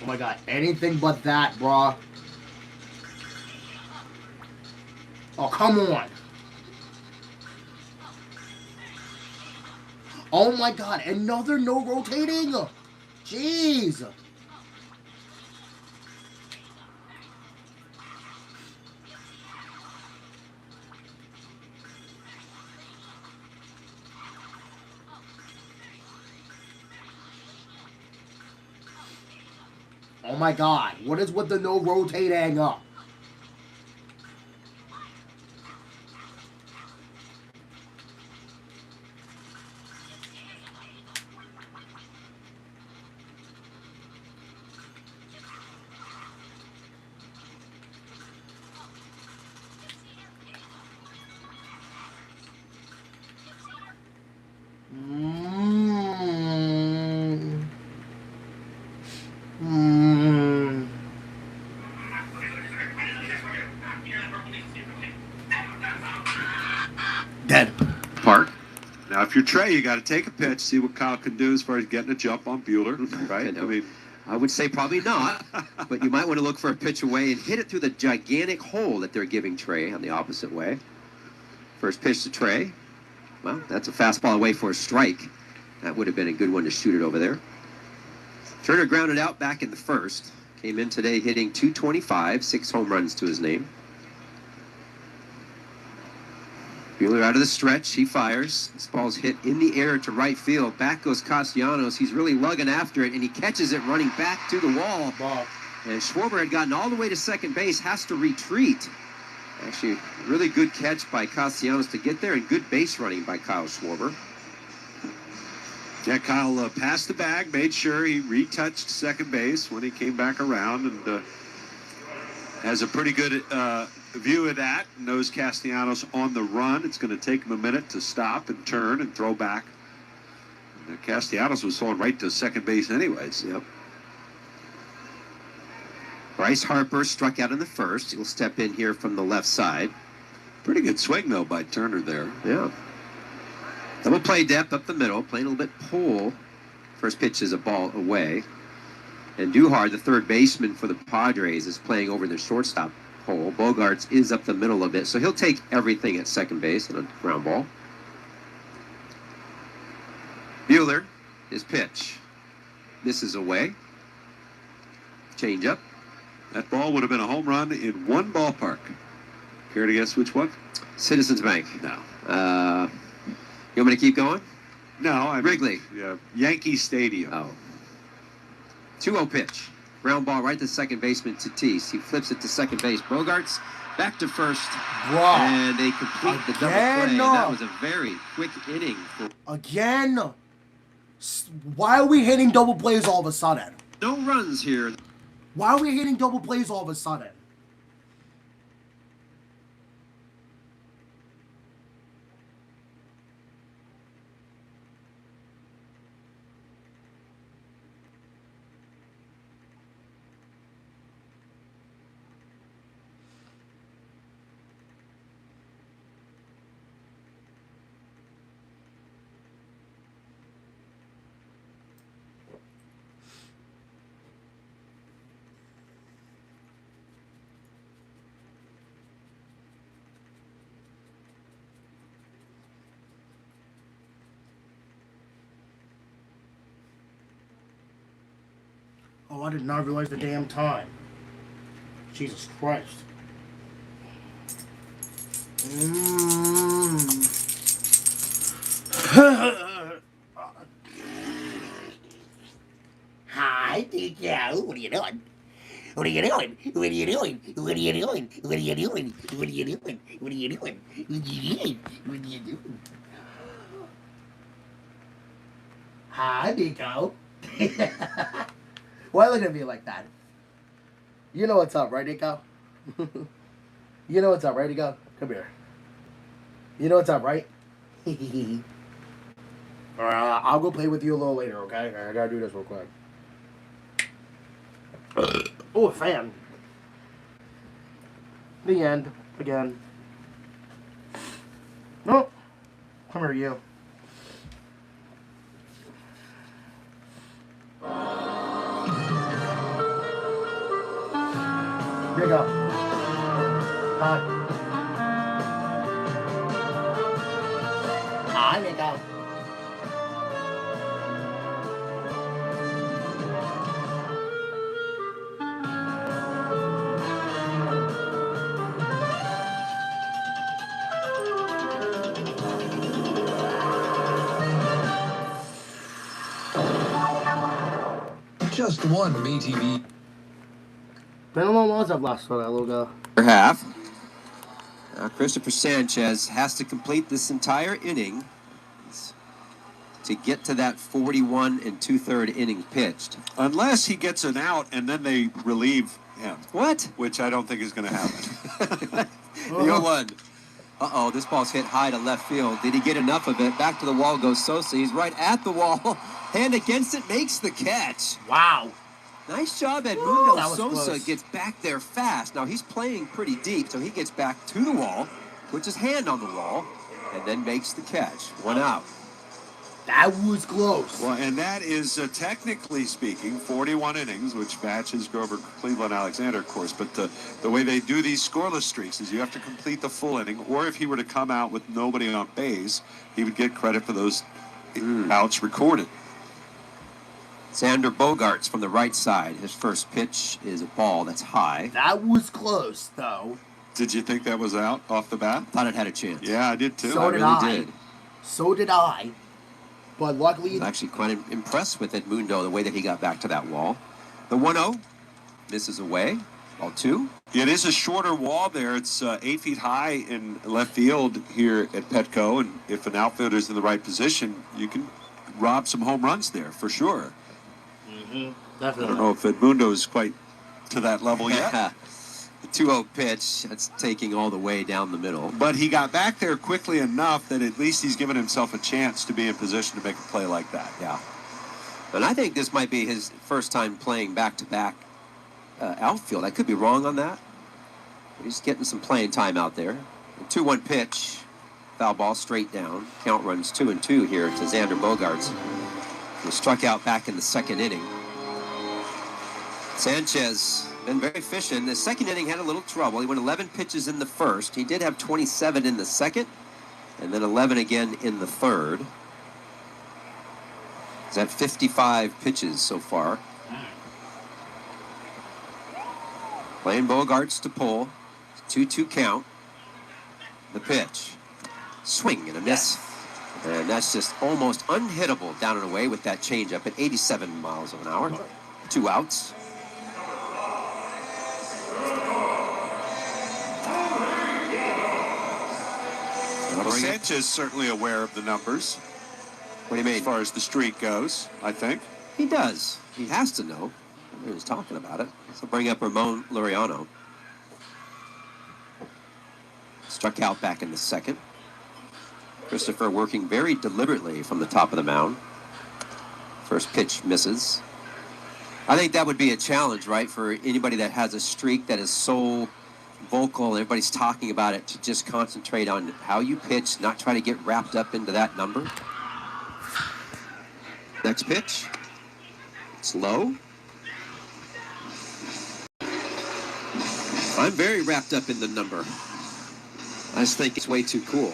A: Oh my god, anything but that, brah. Oh, come on. Oh my god, another no rotating. Jeez. Oh my God. What is with the no rotating up? Mm. Mm. Dead.
C: Park. Now, if you're Trey, you got to take a pitch, see what Kyle can do as far as getting a jump on Bueller, right?
D: I mean, I would say probably not, but you might want to look for a pitch away and hit it through the gigantic hole that they're giving Trey on the opposite way. First pitch to Trey. Well, that's a fastball away for a strike. That would have been a good one to shoot it over there. Turner grounded out back in the first. Came in today hitting .225, 6 home runs to his name. Bueller out of the stretch. He fires. This ball's hit in the air to right field. Back goes Castellanos. He's really lugging after it, and he catches it running back to the wall.
A: Ball.
D: And Schwarber had gotten all the way to second base, has to retreat. Actually, really good catch by Castellanos to get there, and good base running by Kyle Schwarber.
C: Yeah, Kyle passed the bag, made sure he retouched second base when he came back around, and has a pretty good view of that. Knows Castellanos on the run. It's going to take him a minute to stop and turn and throw back. And Castellanos was throwing right to second base anyways.
D: Yep. Bryce Harper struck out in the first. He'll step in here from the left side.
C: Pretty good swing, though, by Turner there.
D: Yeah. Double play depth up the middle, playing a little bit pull. First pitch is a ball away. And Duhar, the third baseman for the Padres, is playing over the shortstop hole. Bogarts is up the middle a bit, so he'll take everything at second base on a ground ball. Bueller, his pitch. Misses away. Change up.
C: That ball would have been a home run in one ballpark. Care to guess which one?
D: Citizens Bank.
C: No.
D: You want me to keep going?
C: No, I mean,
D: Wrigley.
C: Yeah, Yankee Stadium.
D: Oh. 2-0 pitch. Ground ball right to second baseman Tatis. He flips it to second base. Bogarts back to first.
A: Wow.
D: And they complete the double
A: Again?
D: play. That was a very quick inning.
A: Again? Why are we hitting double plays all of a sudden?
D: No runs here.
A: Why are we hitting double plays all of a sudden? Oh, I did not realize the damn time. Jesus Christ. Hi, Joe. What are you doing? What are you doing? What are you doing? What are you doing? What are you doing? What are you doing? What are you doing? What are you doing? What are you doing? Hi, Nico. Why look at me like that? You know what's up, right, Nico? You know what's up, right, Nico? Come here. You know what's up, right? I'll go play with you a little later, okay? I gotta do this real quick. Oh, a fan. The end. Again. No. Come here, you. Here you go. Hi. Hi, Nico.
G: Just one MeTV.
A: Been a long while I've lost for that little guy.
D: Half. Now Christopher Sanchez has to complete this entire inning to get to that 41 2/3 innings pitched.
C: Unless he gets an out and then they relieve him.
D: What?
C: Which I don't think is going to happen.
D: The 0-1. Uh-oh, this ball's hit high to left field. Did he get enough of it? Back to the wall goes Sosa. He's right at the wall. Hand against it, makes the catch.
A: Wow.
D: Nice job, Edmundo.
A: That was
D: Sosa
A: close.
D: gets back there fast. Now, he's playing pretty deep, so he gets back to the wall, puts his hand on the wall, and then makes the catch. 1 out.
A: That was close.
C: Well, and that is, technically speaking, 41 innings, which matches Grover Cleveland Alexander, of course. But the way they do these scoreless streaks is you have to complete the full inning, or if he were to come out with nobody on base, he would get credit for those outs recorded.
D: Xander Bogaerts from the right side. His first pitch is a ball that's high.
A: That was close, though.
C: Did you think that was out off the bat?
D: Thought it had a chance.
C: Yeah, I did too.
A: So
D: I
A: did
D: really
A: I.
D: did.
A: So did I. But luckily,
D: I'm actually quite impressed with Edmundo, the way that he got back to that wall. The 1-0 misses away. Ball 2.
C: It is a shorter wall there. It's 8 feet high in left field here at Petco, and if an outfielder's in the right position, you can rob some home runs there for sure. I
A: definitely.
C: don't know if Edmundo is quite to that level yet.
D: The 2-0 pitch, that's taking all the way down the middle.
C: But he got back there quickly enough that at least he's given himself a chance to be in position to make a play like that.
D: Yeah. And I think this might be his first time playing back-to-back outfield. I could be wrong on that. He's getting some playing time out there. The 2-1 pitch, foul ball straight down. Count runs 2-2 here to Xander Bogaerts. He struck out back in the second inning. Sanchez been very efficient. The second inning had a little trouble. He went 11 pitches in the first. He did have 27 in the second, and then 11 again in the third. He's at 55 pitches so far. Playing Bogaerts to pull. 2-2 count. The pitch. Swing and a miss. And that's just almost unhittable down and away with that changeup at 87 miles an hour. 2 outs.
C: Well, Sanchez certainly aware of the numbers.
D: What do you mean?
C: As far as the streak goes, I think.
D: He does. He has to know. He was talking about it. So bring up Ramon Laureano. Struck out back in the second. Christopher working very deliberately from the top of the mound. First pitch misses. I think that would be a challenge, right, for anybody that has a streak that is so vocal, everybody's talking about it, to just concentrate on how you pitch, not try to get wrapped up into that number. Next pitch. It's low. I'm very wrapped up in the number. I just think it's way too cool.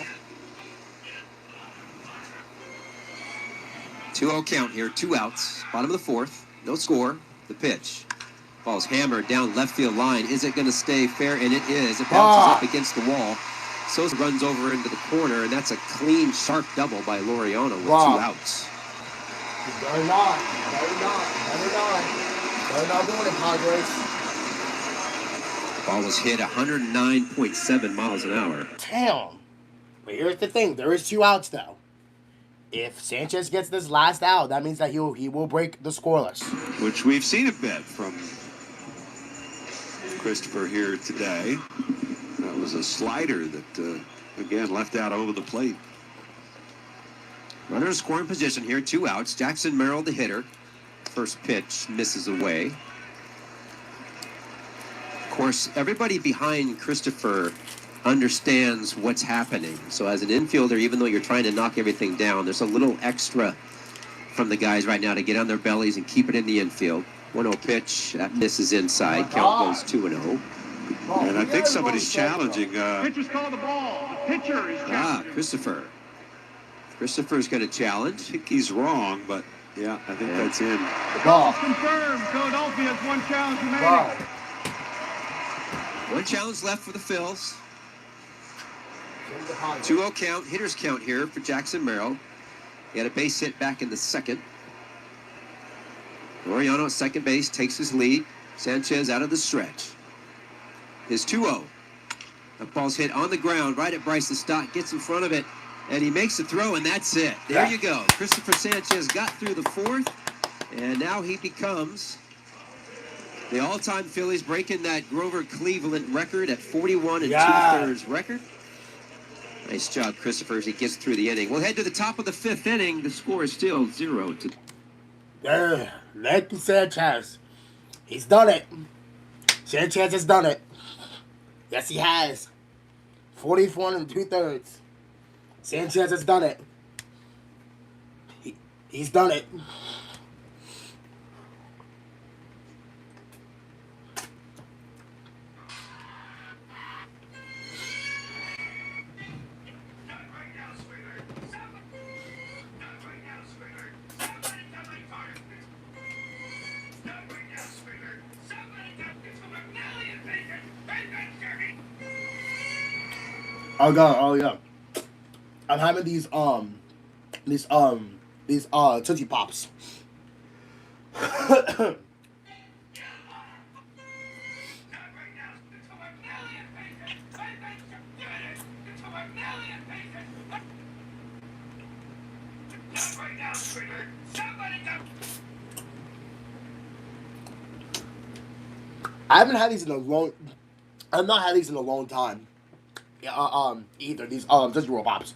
D: 2-0 count here, 2 outs, bottom of the fourth, no score. The pitch. Ball's hammered down left field line. Is it going to stay fair? And it is. It bounces up against the wall. Sosa runs over into the corner, and that's a clean, sharp double by Laureano with 2 outs.
A: Better not. Better not. Better not. Better not doing it, Padres.
D: Ball was hit 109.7 miles an hour.
A: Damn. But here's the thing. There is 2 outs, though. If Sanchez gets this last out, that means that he will break the scoreless.
C: Which we've seen a bit from Christopher here today. That was a slider that, again, left out over the plate.
D: Runner in scoring position here, 2 outs. Jackson Merrill, the hitter. First pitch misses away. Of course, everybody behind Christopher understands what's happening. So as an infielder, even though you're trying to knock everything down, there's a little extra from the guys right now to get on their bellies and keep it in the infield. 1-0 pitch, that misses inside. Count goes 2-0.
C: And I think somebody's challenging.
E: Pitcher's called the ball. The pitcher is challenging.
D: Christopher. Christopher's going to challenge.
C: I think he's wrong, but yeah, I think that's in.
E: The call is confirmed. Philadelphia has 1 challenge remaining.
D: 1 challenge left for the Phils. 2-0 count, hitter's count here for Jackson Merrill. He had a base hit back in the second. Laureano at second base takes his lead. Sanchez out of the stretch. His 2-0. The ball's hit on the ground right at Bryson Stott, gets in front of it, and he makes the throw, and that's it. There you go. Christopher Sanchez got through the fourth, and now he becomes the all-time Phillies, breaking that Grover Cleveland record at 41 2/3 record. Nice job, Christopher, as he gets through the inning. We'll head to the top of the fifth inning. The score is still 0-2.
A: Thank you, Sanchez. He's done it. Sanchez has done it. Yes, he has. 44 2/3. Sanchez has done it. He's done it. Oh yeah. I'm having these Tootsie Pops. I haven't had these in a long. I've not had these in a long time. Either these Tootsie Roll Pops.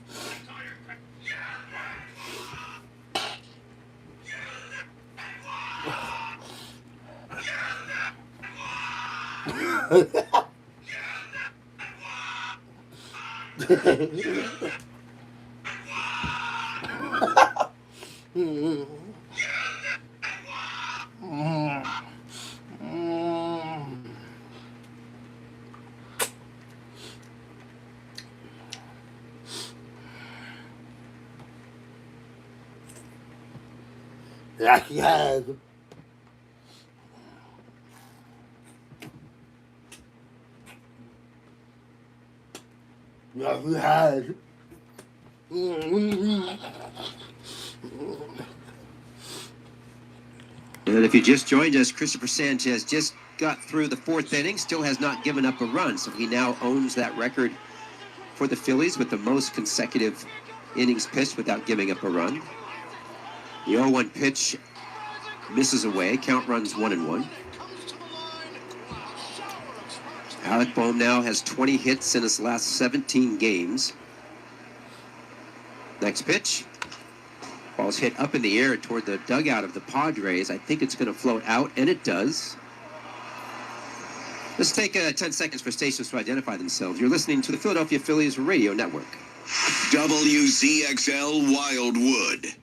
A: Yeah, he has. Yeah, he has.
D: And if you just joined us, Christopher Sanchez just got through the fourth inning, still has not given up a run, so he now owns that record for the Phillies with the most consecutive innings pitched without giving up a run. The 0-1 pitch misses away. Count runs 1-1. Alec Bohm now has 20 hits in his last 17 games. Next pitch. Ball's hit up in the air toward the dugout of the Padres. I think it's going to float out, and it does. Let's take 10 seconds for stations to identify themselves. You're listening to the Philadelphia Phillies Radio Network.
G: WZXL Wildwood.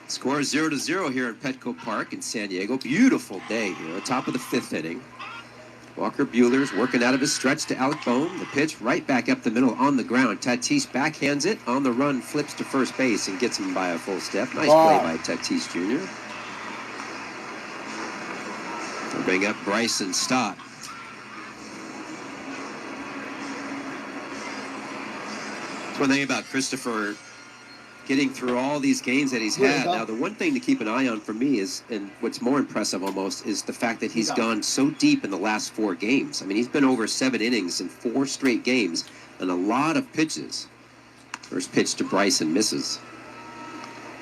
D: Score is 0-0 here at Petco Park in San Diego. Beautiful day here, top of the fifth inning. Walker Buehler's working out of his stretch to Alec Bohm. The pitch right back up the middle on the ground. Tatis backhands it. On the run, flips to first base and gets him by a full step. Nice play by Tatis Jr. They'll bring up Bryson Stott. That's one thing about Christopher getting through all these games that he's had. Now, the one thing to keep an eye on for me is, and what's more impressive almost, is the fact that he's gone so deep in the last 4 games. I mean, he's been over 7 innings in 4 straight games and a lot of pitches. First pitch to Bryson misses.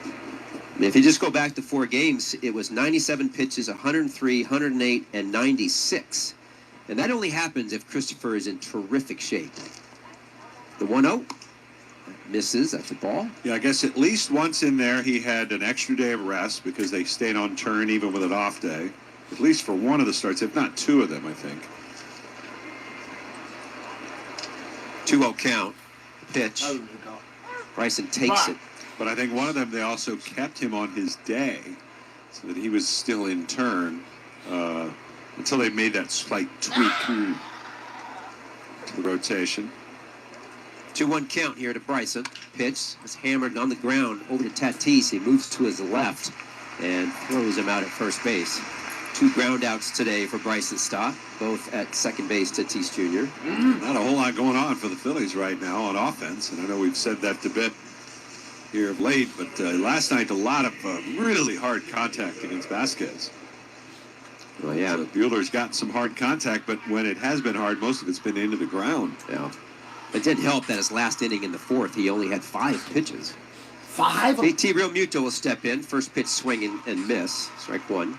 D: I mean, if you just go back to 4 games, it was 97 pitches, 103, 108, and 96. And that only happens if Christopher is in terrific shape. The 1-0. Misses. That's a ball.
C: Yeah, I guess at least once in there he had an extra day of rest because they stayed on turn even with an off day. At least for one of the starts, if not 2 of them, I think.
D: 2-0 count. Pitch. Bryson takes it.
C: But I think one of them, they also kept him on his day so that he was still in turn until they made that slight tweak to the rotation.
D: 2-1 count here to Bryson. Pitch is hammered on the ground over to Tatis. He moves to his left and throws him out at first base. 2 ground outs today for Bryson Stott, both at second base to Tatis Jr.
C: Not a whole lot going on for the Phillies right now on offense, and I know we've said that a bit here of late, but last night a lot of really hard contact against Vasquez.
D: Well, yeah.
C: So Buehler's gotten some hard contact, but when it has been hard, most of it's been into the ground.
D: Yeah. It did help that his last inning in the 4th, he only had 5 pitches.
A: 5?
D: JT Real Muto will step in. First pitch swing and miss. Strike 1.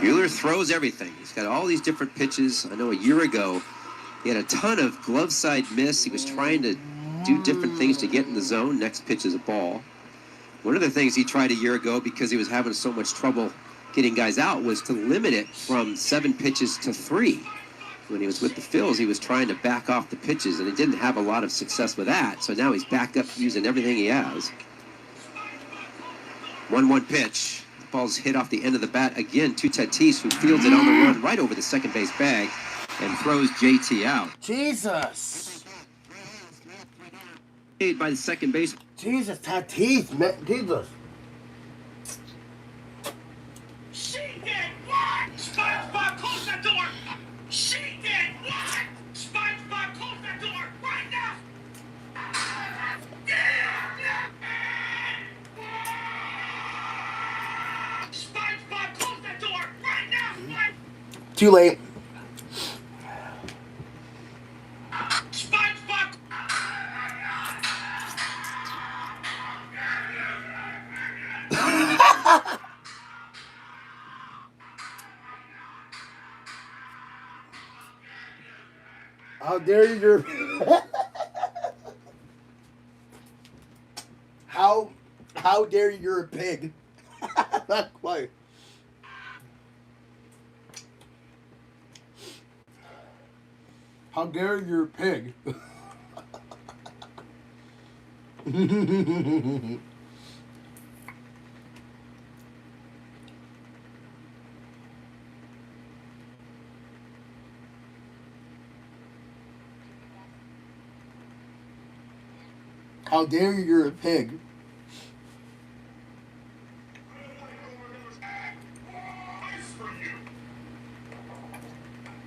D: Buehler throws everything. He's got all these different pitches. I know a year ago, he had a ton of glove side miss. He was trying to do different things to get in the zone. Next pitch is a ball. One of the things he tried a year ago, because he was having so much trouble getting guys out, was to limit it from 7 pitches to 3. When he was with the Phillies, he was trying to back off the pitches, and he didn't have a lot of success with that. So now he's back up using everything he has. 1-1 pitch. The ball's hit off the end of the bat again to Tatis, who fields it on the run right over the second base bag and throws JT out.
A: Jesus.
D: Made by the second base.
A: Jesus, Tatis, man. Jesus.
E: She did what? SpongeBob, close that door! She did what? SpongeBob, close that door right now! SpongeBob, close that door right now!
A: Too late.
E: SpongeBob!
A: How dare you? How dare you? You're a pig. Not quite. How dare you're a pig? How dare you? You're a pig.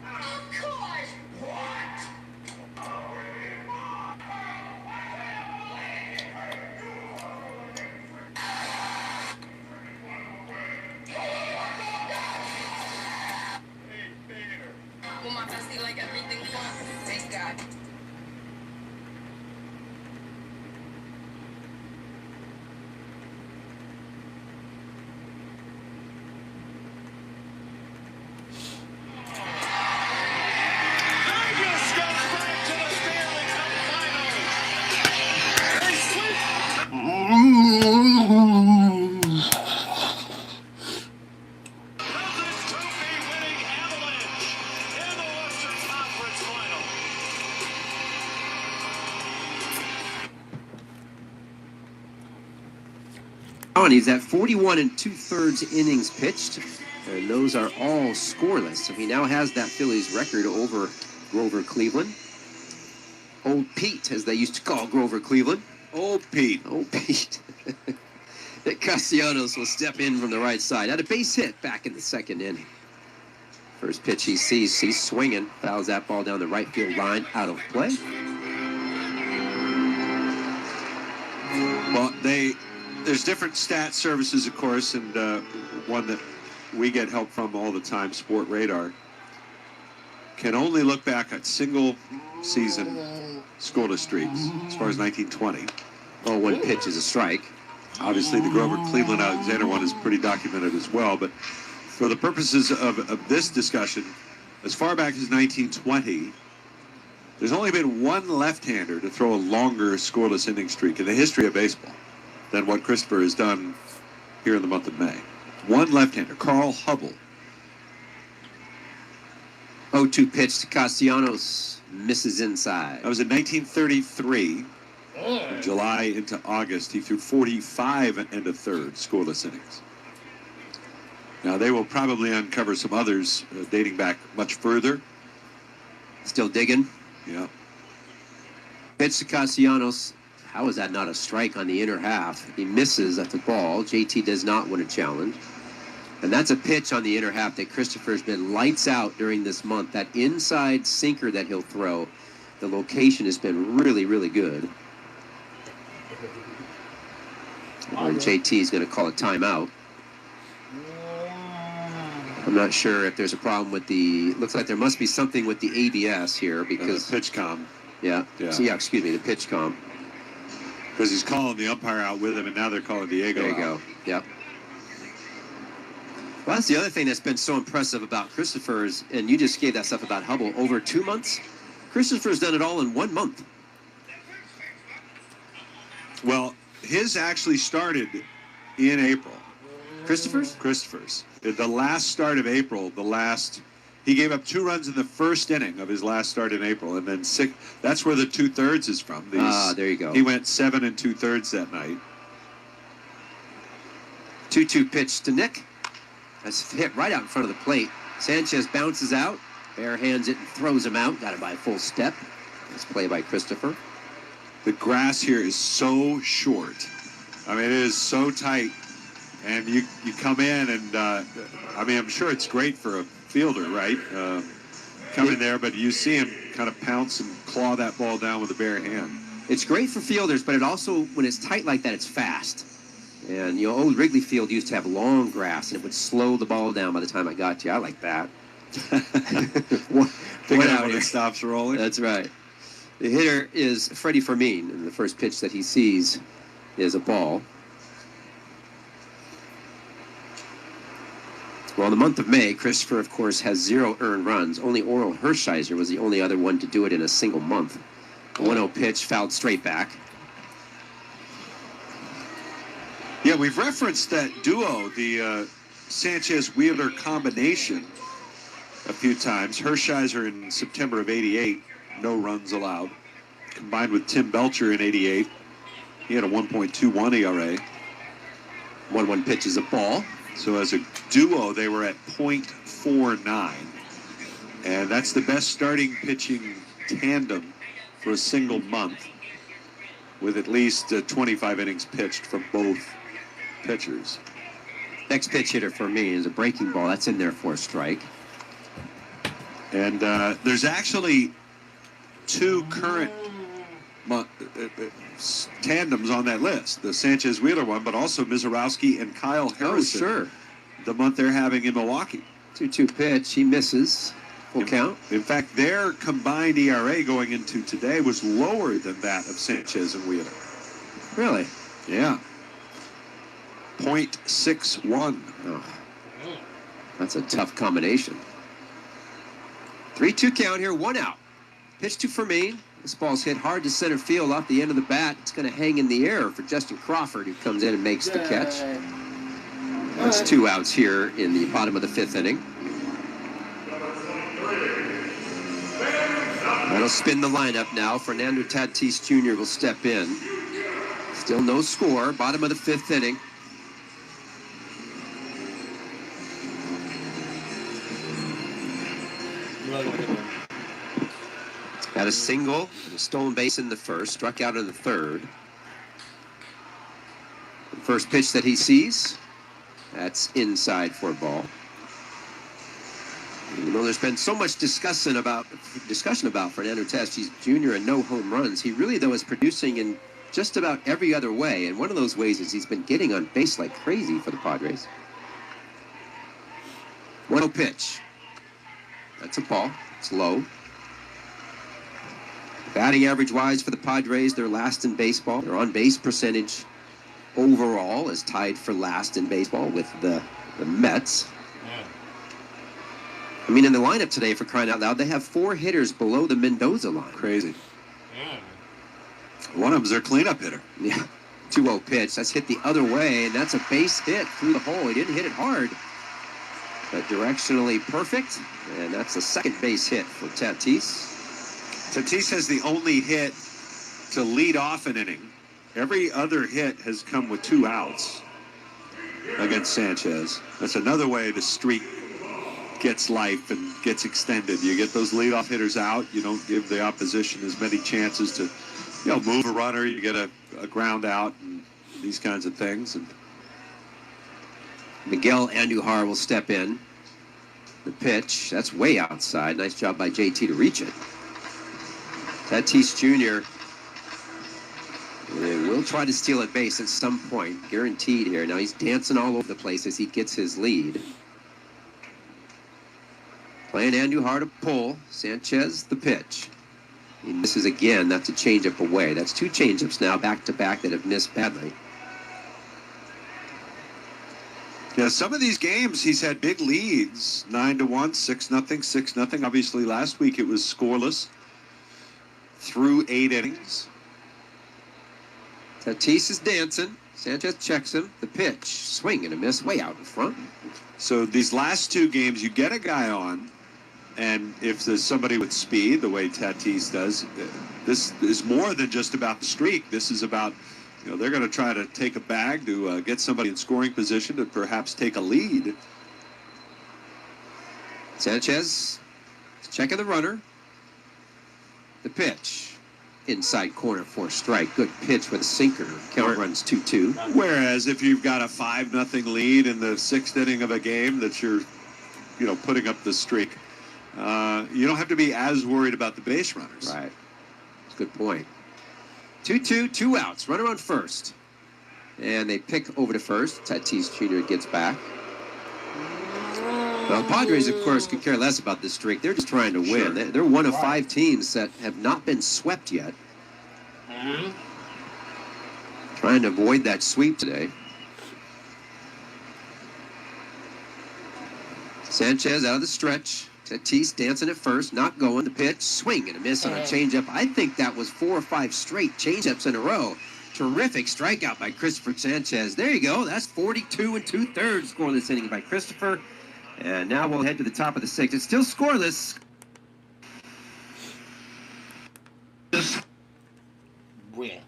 E: Of course! What?
F: Will my bestie like everything fun? Thank God.
E: Vegas goes back to the Stanley Cup Finals. They sweep this trophy-winning Avalanche in the Western Conference Final.
D: And he's at 41 2/3 innings pitched, and those are all scoreless. So he now has that Phillies record over Grover Cleveland. Old Pete, as they used to call Grover Cleveland.
C: Old Pete.
D: Old Pete. Castellanos will step in from the right side. Had a base hit back in the second inning. First pitch he sees, he's swinging. Fouls that ball down the right field line, out of play.
C: Well, there's different stat services, of course, and one that we get help from all the time, Sport Radar, can only look back at single season scoreless streaks as far as 1920.
D: Oh, 1 pitch is a strike.
C: Obviously, the Grover Cleveland Alexander one is pretty documented as well, but for the purposes of this discussion, as far back as 1920, there's only been one left-hander to throw a longer scoreless inning streak in the history of baseball than what Christopher has done here in the month of May. One left-hander, Carl Hubble.
D: 0-2 pitch to Castellanos, misses inside.
C: That was in 1933. From July into August, he threw 45 1/3 scoreless innings. Now, they will probably uncover some others dating back much further.
D: Still digging.
C: Yeah.
D: Pitch to Castellanos, How is that not a strike on the inner half? He misses at the ball. JT does not win a challenge. And that's a pitch on the inner half that Christopher's been lights out during this month. That inside sinker that he'll throw, the location has been really, really good. And JT is going to call a timeout. I'm not sure if there's a problem with the. Looks like there must be something with the ABS here because
G: the pitch com.
D: Yeah. So, excuse me, the pitch com.
G: Because he's calling the umpire out with him, and now they're calling Diego
D: There you
G: out.
D: go. Yep. Well, that's the other thing that's been so impressive about Christopher's, and you just gave that stuff about Hubble over 2 months. Christopher's done it all in 1 month.
G: Well, his actually started in April.
D: Christopher's?
G: Christopher's. The last start of April, he gave up 2 runs in the first inning of his last start in April, and then 6. That's where the 2/3 is from.
D: There you go.
G: He went 7 2/3 that night.
D: 2-2 pitch to Nick. That's hit right out in front of the plate. Sanchez bounces out, bare hands it and throws him out. Got it by a full step. Nice play by Christopher.
G: The grass here is so short. I mean, it is so tight. And you come in and, I mean, I'm sure it's great for a fielder, right? Coming there, but you see him kind of pounce and claw that ball down with a bare hand.
D: It's great for fielders, but it also, when it's tight like that, it's fast. And, old Wrigley Field used to have long grass, and it would slow the ball down by the time I got to you. I like that.
G: Pick it up when it stops rolling.
D: That's right. The hitter is Freddie Fermin, and the first pitch that he sees is a ball. Well, in the month of May, Christopher, of course, has 0 earned runs. Only Orel Hershiser was the only other one to do it in a single month. A 1-0 pitch fouled straight back.
G: Yeah, we've referenced that duo, the Sanchez-Wheeler combination, a few times. Hershiser in September of '88, no runs allowed. Combined with Tim Belcher in '88, he had a 1.21 ERA.
D: 1-1 pitch is a ball.
G: So as a duo, they were at .49. And that's the best starting pitching tandem for a single month, with at least 25 innings pitched from both pitchers.
D: Next pitch hitter for me is a breaking ball. That's in there for a strike.
G: And there's actually 2 current tandems on that list. The Sanchez-Wheeler one, but also Mizorowski and Kyle Harrison.
D: Oh, sure.
G: The month they're having in Milwaukee.
D: 2-2 pitch. He misses. Full count.
G: In fact, their combined ERA going into today was lower than that of Sanchez and Wheeler.
D: Really?
G: Yeah. .61.
D: Oh, that's a tough combination. 3-2 count here, 1 out. Pitch to Fermin. This ball's hit hard to center field off the end of the bat. It's going to hang in the air for Justin Crawford, who comes in and makes the catch. That's 2 outs here in the bottom of the 5th inning. That'll spin the lineup now. Fernando Tatis Jr. will step in. Still no score. Bottom of the 5th inning. Had a single and a stolen base in the first. Struck out in the third. The first pitch that he sees, that's inside for a ball. There's been so much discussion about Fernando Tatis Jr. and no home runs. He really, though, is producing in just about every other way. And one of those ways is he's been getting on base like crazy for the Padres. 1-0 pitch. That's a ball. It's low. Batting average-wise for the Padres, they're last in baseball. Their on-base percentage overall is tied for last in baseball with the Mets. I mean, in the lineup today, for crying out loud, they have 4 hitters below the Mendoza line.
G: Crazy. One of them's their cleanup hitter.
D: Yeah. 2-0 pitch. That's hit the other way, and that's a base hit through the hole. He didn't hit it hard, but directionally perfect, and that's the second base hit for Tatis.
G: Tatis has the only hit to lead off an inning. Every other hit has come with 2 outs against Sanchez. That's another way the streak gets life and gets extended. You get those leadoff hitters out. You don't give the opposition as many chances to move a runner, you get a ground out, and these kinds of things. And
D: Miguel Andujar will step in. The pitch, that's way outside. Nice job by JT to reach it. Tatis Jr. will try to steal at base at some point, guaranteed here. Now he's dancing all over the place as he gets his lead. Playing Andujar to pull. Sanchez, the pitch. He misses again. That's a changeup away. That's two changeups now back-to-back that have missed badly.
G: yeah, some of these games he's had big leads, 9-1, 6-0, 6-0. Obviously, last week it was scoreless through 8 innings.
D: Tatis is dancing. Sanchez checks him. The pitch, swing and a miss, way out in front.
G: So these last 2 games, you get a guy on, and if there's somebody with speed, the way Tatis does, this is more than just about the streak. This is about, they're going to try to take a bag to get somebody in scoring position to perhaps take a lead.
D: Sanchez checking the runner. The pitch, inside corner for a strike. Good pitch with a sinker. Count runs 2-2.
G: Whereas if you've got a 5-0 lead in the 6th inning of a game that you're, putting up the streak, you don't have to be as worried about the base runners.
D: Right. That's a good point. 2-2, 2 outs. Runner on first. And they pick over to first. Tatis Jr. gets back. Well, Padres, of course, could care less about this streak. They're just trying to win.
G: Sure.
D: They're one of 5 teams that have not been swept yet. Trying to avoid that sweep today. Sanchez out of the stretch. Tatis dancing at first, not going. The pitch, swing and a miss on a changeup. I think that was 4 or 5 straight changeups in a row. Terrific strikeout by Christopher Sanchez. There you go. That's 42 2/3 scoreless inning by Christopher. And now we'll head to the top of the 6th. It's still scoreless.
A: Yeah.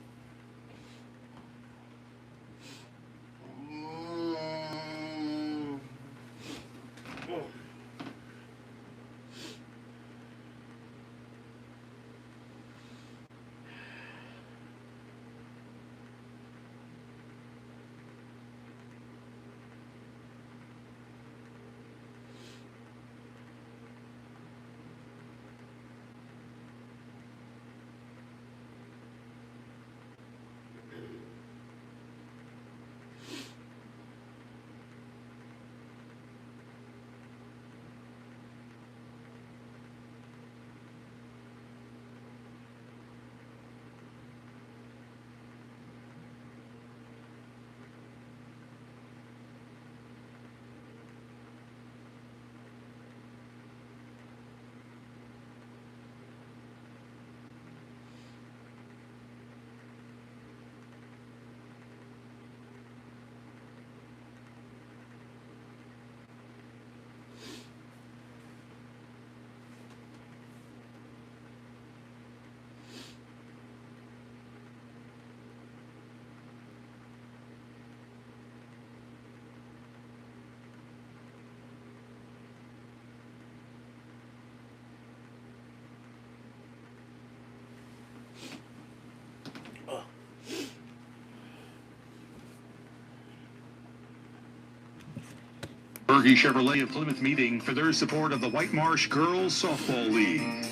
H: Berge Chevrolet of Plymouth meeting for their support of the White Marsh Girls Softball League.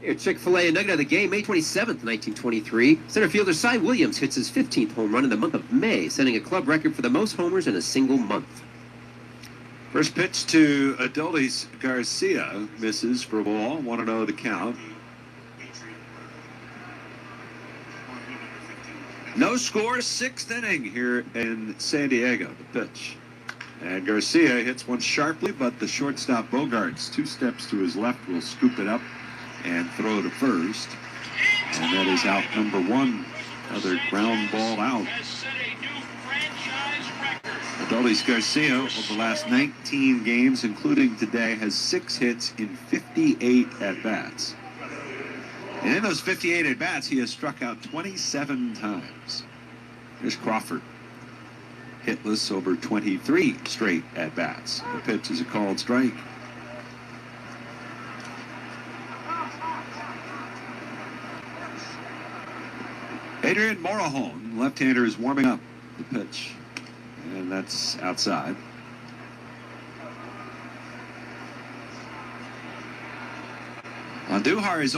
D: Here, Chick-fil-A, a nugget of the game, May 27th, 1923. Center fielder Cy Williams hits his 15th home run in the month of May, setting a club record for the most homers in a single month.
G: First pitch to Adolis Garcia, misses for a ball, 1-0 the count. No score, 6th inning here in San Diego, the pitch. And Garcia hits one sharply, but the shortstop Bogarts, 2 steps to his left, will scoop it up and throw to first. And that is out number 1. Another ground ball out. Adolis Garcia, over the last 19 games, including today, has 6 hits in 58 at-bats. And in those 58 at-bats, he has struck out 27 times. Here's Crawford. Hitless over 23 straight at-bats. The pitch is a called strike. Adrian Morejon, left-hander, is warming up the pitch. And that's outside. Andujar is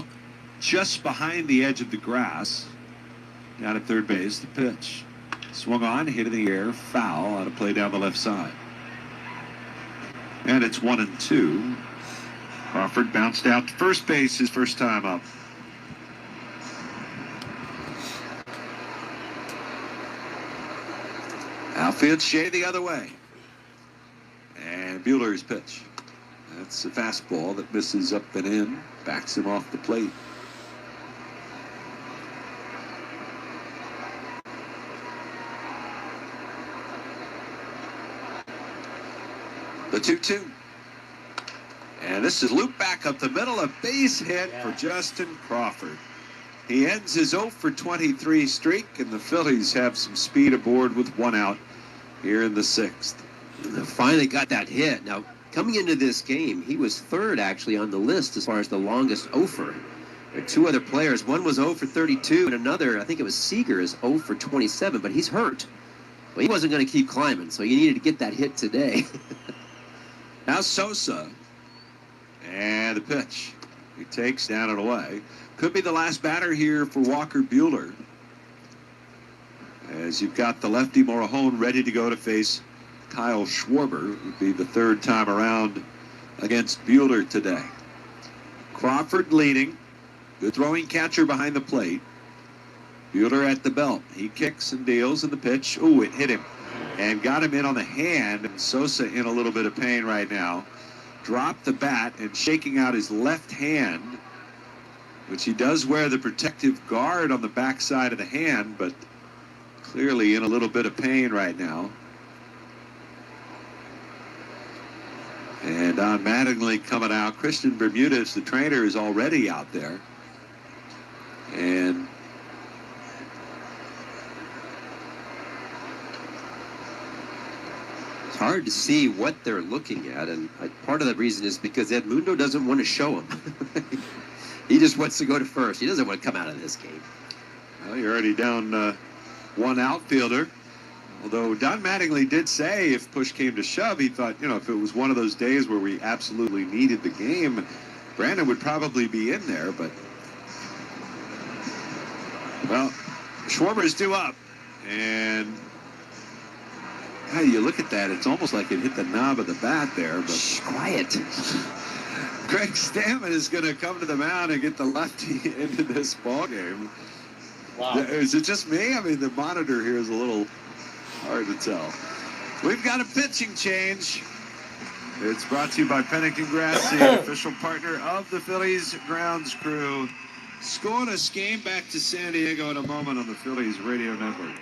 G: just behind the edge of the grass. Down at third base, the pitch. Swung on, hit in the air, foul on a play down the left side. And it's 1-2. Crawford bounced out to first base his first time up. Outfield shade the other way. And Buehler's pitch. That's a fastball that misses up and in. Backs him off the plate. The 2-2. And this is looped back up the middle. A base hit for Justin Crawford. He ends his 0 for 23 streak, and the Phillies have some speed aboard with one out here in the 6th.
D: Finally got that hit. Now, coming into this game, he was third actually on the list as far as the longest offer. There are two other players. One was 0 for 32, and another, I think it was Seager, is 0 for 27, but he's hurt. Well, he wasn't going to keep climbing, so he needed to get that hit today.
G: Now Sosa. And the pitch. He takes down and away. Could be the last batter here for Walker Buehler. As you've got the lefty Morejon ready to go to face Kyle Schwarber. It would be the third time around against Buehler today. Crawford leading. Good throwing catcher behind the plate. Buehler at the belt. He kicks and deals in the pitch. Ooh, it hit him. And got him in on the hand. And Sosa in a little bit of pain right now. Dropped the bat and shaking out his left hand, which he does wear the protective guard on the backside of the hand, but clearly in a little bit of pain right now. And Don Mattingly coming out. Christian Bermudez, the trainer, is already out there. And
D: It's hard to see what they're looking at, and part of the reason is because Edmundo doesn't want to show him. He just wants to go to first. He doesn't want to come out of this game.
G: Well, you're already down one outfielder. Although Don Mattingly did say if push came to shove, he thought, if it was one of those days where we absolutely needed the game, Brandon would probably be in there. But, well, Schwarber is due up. And you look at that, it's almost like it hit the knob of the bat there. But
D: Shh, quiet.
G: Greg Stammen is going to come to the mound and get the lefty into this ball game.
A: Wow.
G: Is it just me? I mean, the monitor here is a little hard to tell. We've got a pitching change. It's brought to you by Pennington Grass, the official partner of the Phillies grounds crew. Scoreless game back to San Diego in a moment on the Phillies radio network.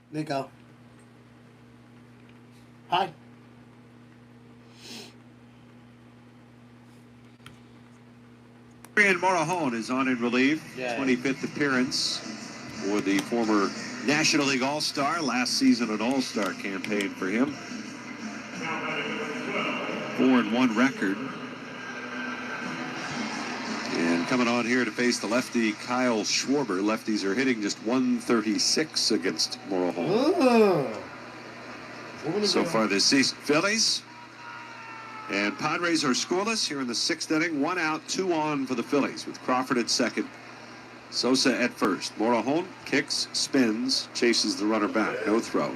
A: Nico. Hi.
G: Adrian Morejon is on in relief.
A: Yeah.
G: 25th appearance for the former National League All-Star. Last season, an All-Star campaign for him. 4-1 record. And coming on here to face the lefty Kyle Schwarber. Lefties are hitting just 136 against Moreau. So far this season, Phillies and Padres are scoreless here in the 6th inning. 1 out, 2 on for the Phillies with Crawford at second, Sosa at first. Morejon kicks, spins, chases the runner back. No throw.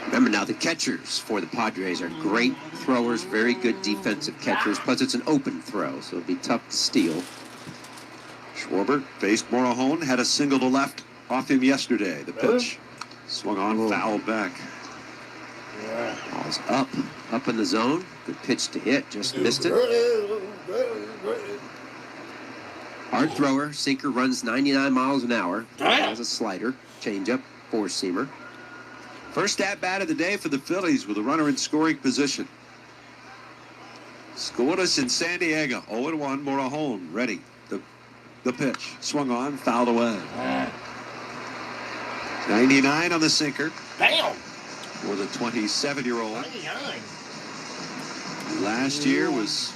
D: Remember now, the catchers for the Padres are great throwers, very good defensive catchers. Plus, it's an open throw, so it'll be tough to steal.
G: Schwarber faced Morejon, had a single to left off him yesterday. The pitch swung on, fouled back.
D: Ball's up in the zone. Good pitch to hit, just missed it. Hard thrower, sinker runs 99 miles an hour. Has a slider, changeup, four-seamer.
G: First at-bat of the day for the Phillies with a runner in scoring position. Scoreless in San Diego. 0-1, Morejon ready. The pitch swung on, fouled away. 99 on the sinker.
A: Damn.
G: For the 27-year-old.
A: 99.
G: Last year was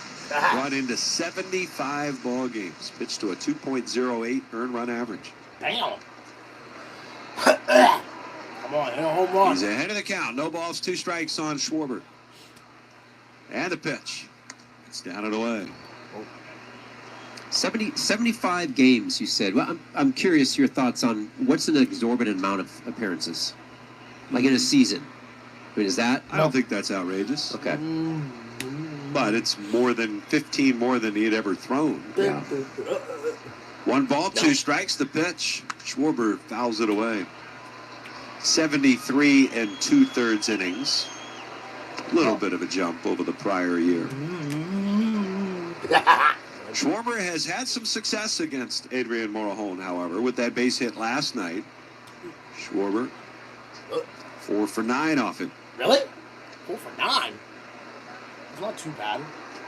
G: brought into 75 ball games. Pitched to a 2.08 earned run average.
A: Damn. Come on, hit a home run.
G: He's ahead of the count. No balls, 2 strikes on Schwarber. And the pitch. It's down and away.
D: 75 games, you said. Well, I'm curious your thoughts on what's an exorbitant amount of appearances, like in a season. I mean, is that?
G: I don't think that's outrageous.
D: Okay.
G: But it's more than 15 more than he had ever thrown.
D: Yeah.
G: 1 ball, 2 strikes. The pitch. Schwarber fouls it away. 73 2/3 innings. A little bit of a jump over the prior year. Schwarber has had some success against Adrian Morejon, however, with that base hit last night. Schwarber, 4 for 9 off him.
A: Really? 4 for 9? It's not too bad.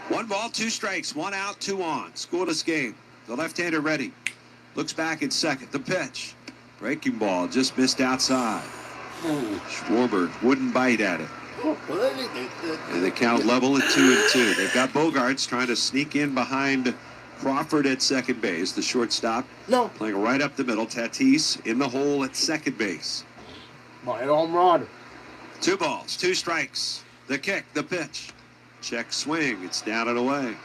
G: 1 ball, 2 strikes, 1 out, 2 on. Scoreless game. The left-hander ready. Looks back at second. The pitch. Breaking ball just missed outside. Schwarber wouldn't bite at it. And the count level at 2-2. They've got Bogarts trying to sneak in behind Crawford at second base. The shortstop playing right up the middle. Tatis in the hole at second base.
A: Come on, hit a home run.
G: 2 balls, 2 strikes. The kick, the pitch. Check swing. It's down and away.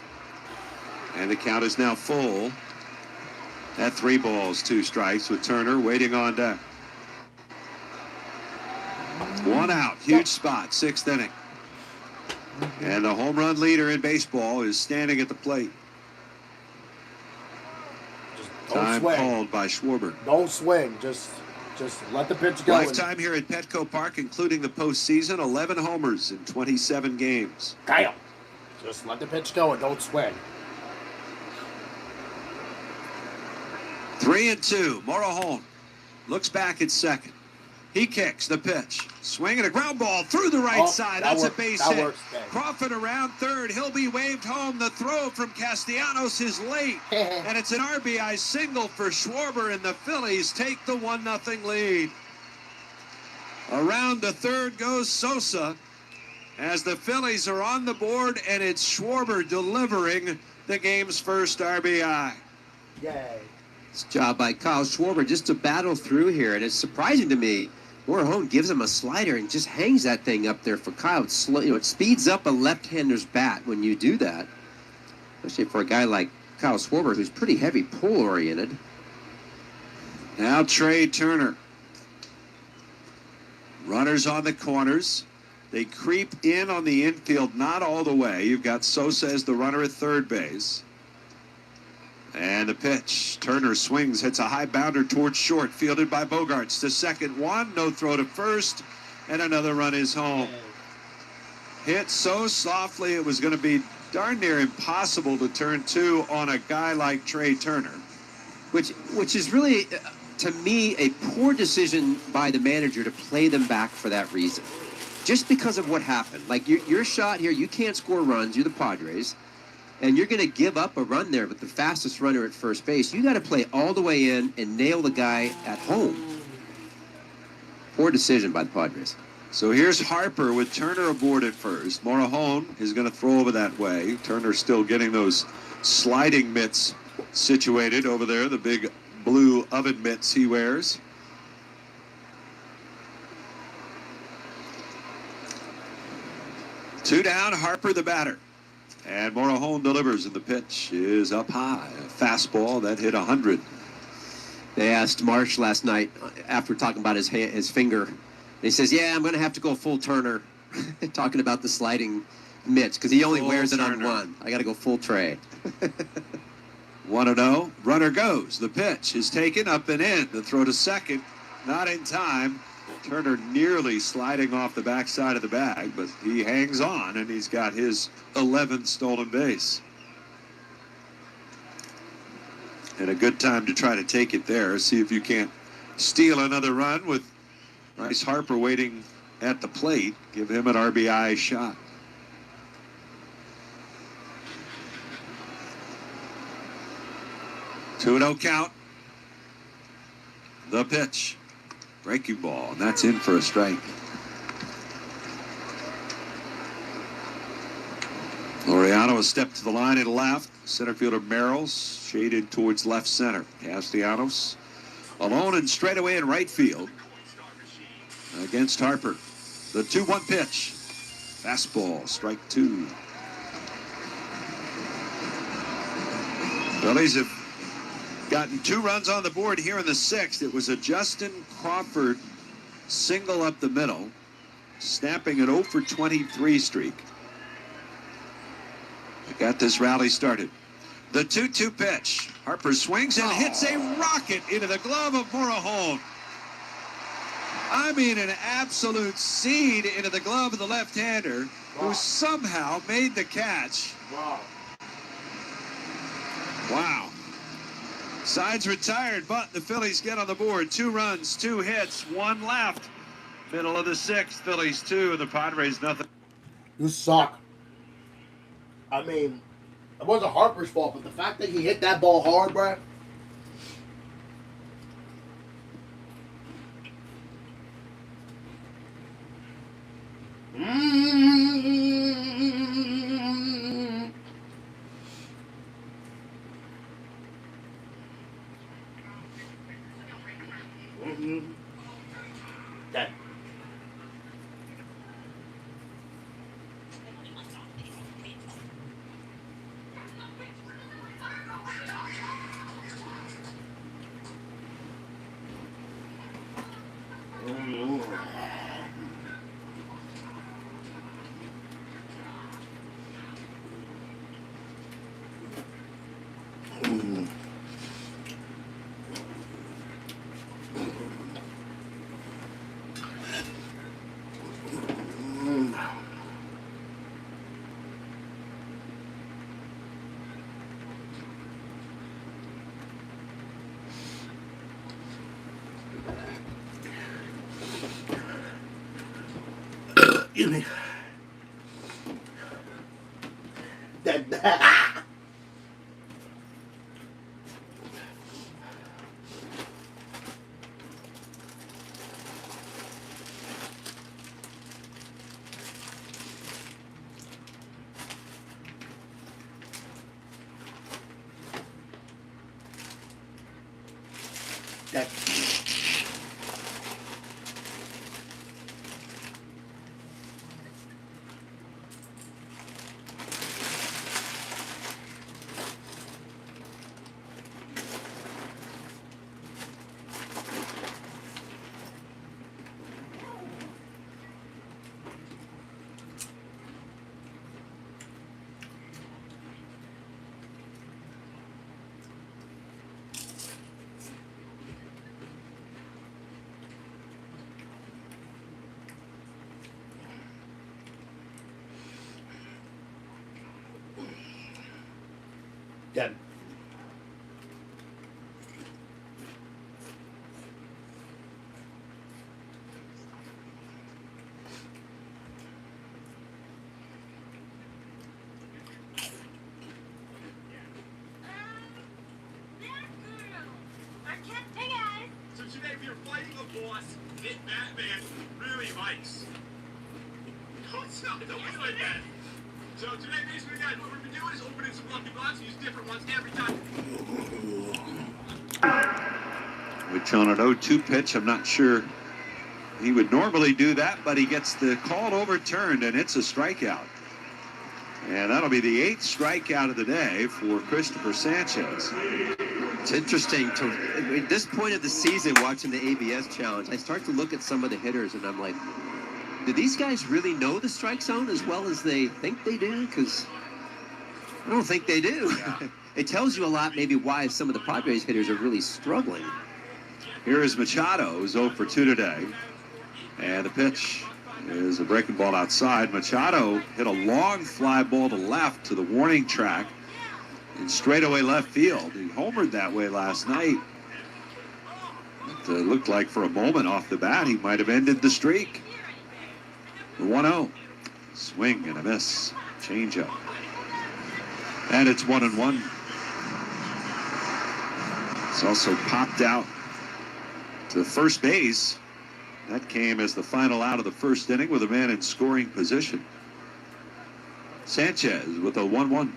G: And the count is now full at 3 balls, 2 strikes with Turner waiting on deck. 1 out, huge spot, 6th inning. And the home run leader in baseball is standing at the plate. Time called by Schwarber.
A: Don't swing, just let the pitch go.
G: Lifetime here at Petco Park, including the postseason, 11 homers in 27 games.
A: Damn. Just let the pitch go and don't swing.
G: 3-2. Morejon looks back at second. He kicks the pitch. Swing and a ground ball through the right side. That's a base hit. Crawford around third. He'll be waved home. The throw from Castellanos is late. And it's an RBI single for Schwarber, and the Phillies take the 1-0 lead. Around the third goes Sosa as the Phillies are on the board, and it's Schwarber delivering the game's first RBI.
A: Yay.
D: It's a job by Kyle Schwarber just to battle through here, and it's surprising to me. Morejon gives him a slider and just hangs that thing up there for Kyle. It's slow, it speeds up a left-hander's bat when you do that, especially for a guy like Kyle Schwarber, who's pretty heavy pull-oriented.
G: Now Trey Turner. Runners on the corners. They creep in on the infield, not all the way. You've got Sosa as the runner at third base. And the pitch. Turner swings, hits a high bounder towards short, fielded by Bogarts to second. 1, no throw to first, and another run is home. Hit so softly it was going to be darn near impossible to turn 2 on a guy like Trey Turner.
D: Which is really, to me, a poor decision by the manager to play them back for that reason. Just because of what happened. Like, your shot here, you can't score runs, you're the Padres. And you're going to give up a run there with the fastest runner at first base. You got to play all the way in and nail the guy at home. Poor decision by the Padres.
G: So here's Harper with Turner aboard at first. Morahone is going to throw over that way. Turner still getting those sliding mitts situated over there, the big blue oven mitts he wears. Two down, Harper the batter. And Morahone delivers, and the pitch is up high. A fastball that hit 100.
D: They asked Marsh last night after talking about his finger. He says, "Yeah, I'm going to have to go full Turner," talking about the sliding mitts because he only
G: Full
D: wears it on
G: Turner.
D: one. I got to go full tray.
G: 1-0. Runner goes. The pitch is taken up and in. The throw to second, not in time. Turner nearly sliding off the backside of the bag, but he hangs on, and he's got his 11th stolen base. And a good time to try to take it there. See if you can't steal another run with Bryce Harper waiting at the plate. Give him an RBI shot. Two and 0 count. The pitch. Breaking ball, and that's in for a strike. Laureano a step to the line and left. Center fielder Merrills shaded towards left center. Castellanos alone and straightaway in right field against Harper. The 2-1 pitch. Fastball, strike two. Phillies have gotten 2 runs on the board here in the 6th. It was a Justin Crawford single up the middle, snapping an 0 for 23 streak. They got this rally started. The 2-2 pitch. Harper swings and hits a rocket into the glove of Morahone. I mean, an absolute seed into the glove of the left-hander who somehow made the catch. Wow. Sides retired, but the Phillies get on the board. 2 runs, 2 hits, 1 left. Middle of the 6th, Phillies 2, and the Padres nothing.
A: You suck. I mean, it wasn't Harper's fault, but the fact that he hit that ball hard, bruh. That. Excuse me. That. That. Dead.
E: So today we are fighting a boss, hit Batman, really likes. Don't be like that. So today, basically, guys, what we're gonna do is opening some lucky blocks, use different ones every time.
G: Which on an 0-2 pitch, I'm not sure he would normally do that, but he gets the call overturned, and it's a strikeout. And that'll be the 8th strikeout of the day for Christopher Sanchez.
D: It's interesting at this point of the season, watching the ABS challenge, I start to look at some of the hitters, and I'm like, do these guys really know the strike zone as well as they think they do? Because I don't think they do.
G: Yeah.
D: It tells you a lot maybe why some of the Padres hitters are really struggling.
G: Here is Machado, who's 0 for 2 today. And the pitch is a breaking ball outside. Machado hit a long fly ball to left to the warning track in straightaway left field. He homered that way last night. It looked like for a moment off the bat he might have ended the streak. The 1-0. Swing and a miss. Changeup. And it's 1-1. It's also popped out to first base. That came as the final out of the first inning with a man in scoring position. Sanchez with a 1-1.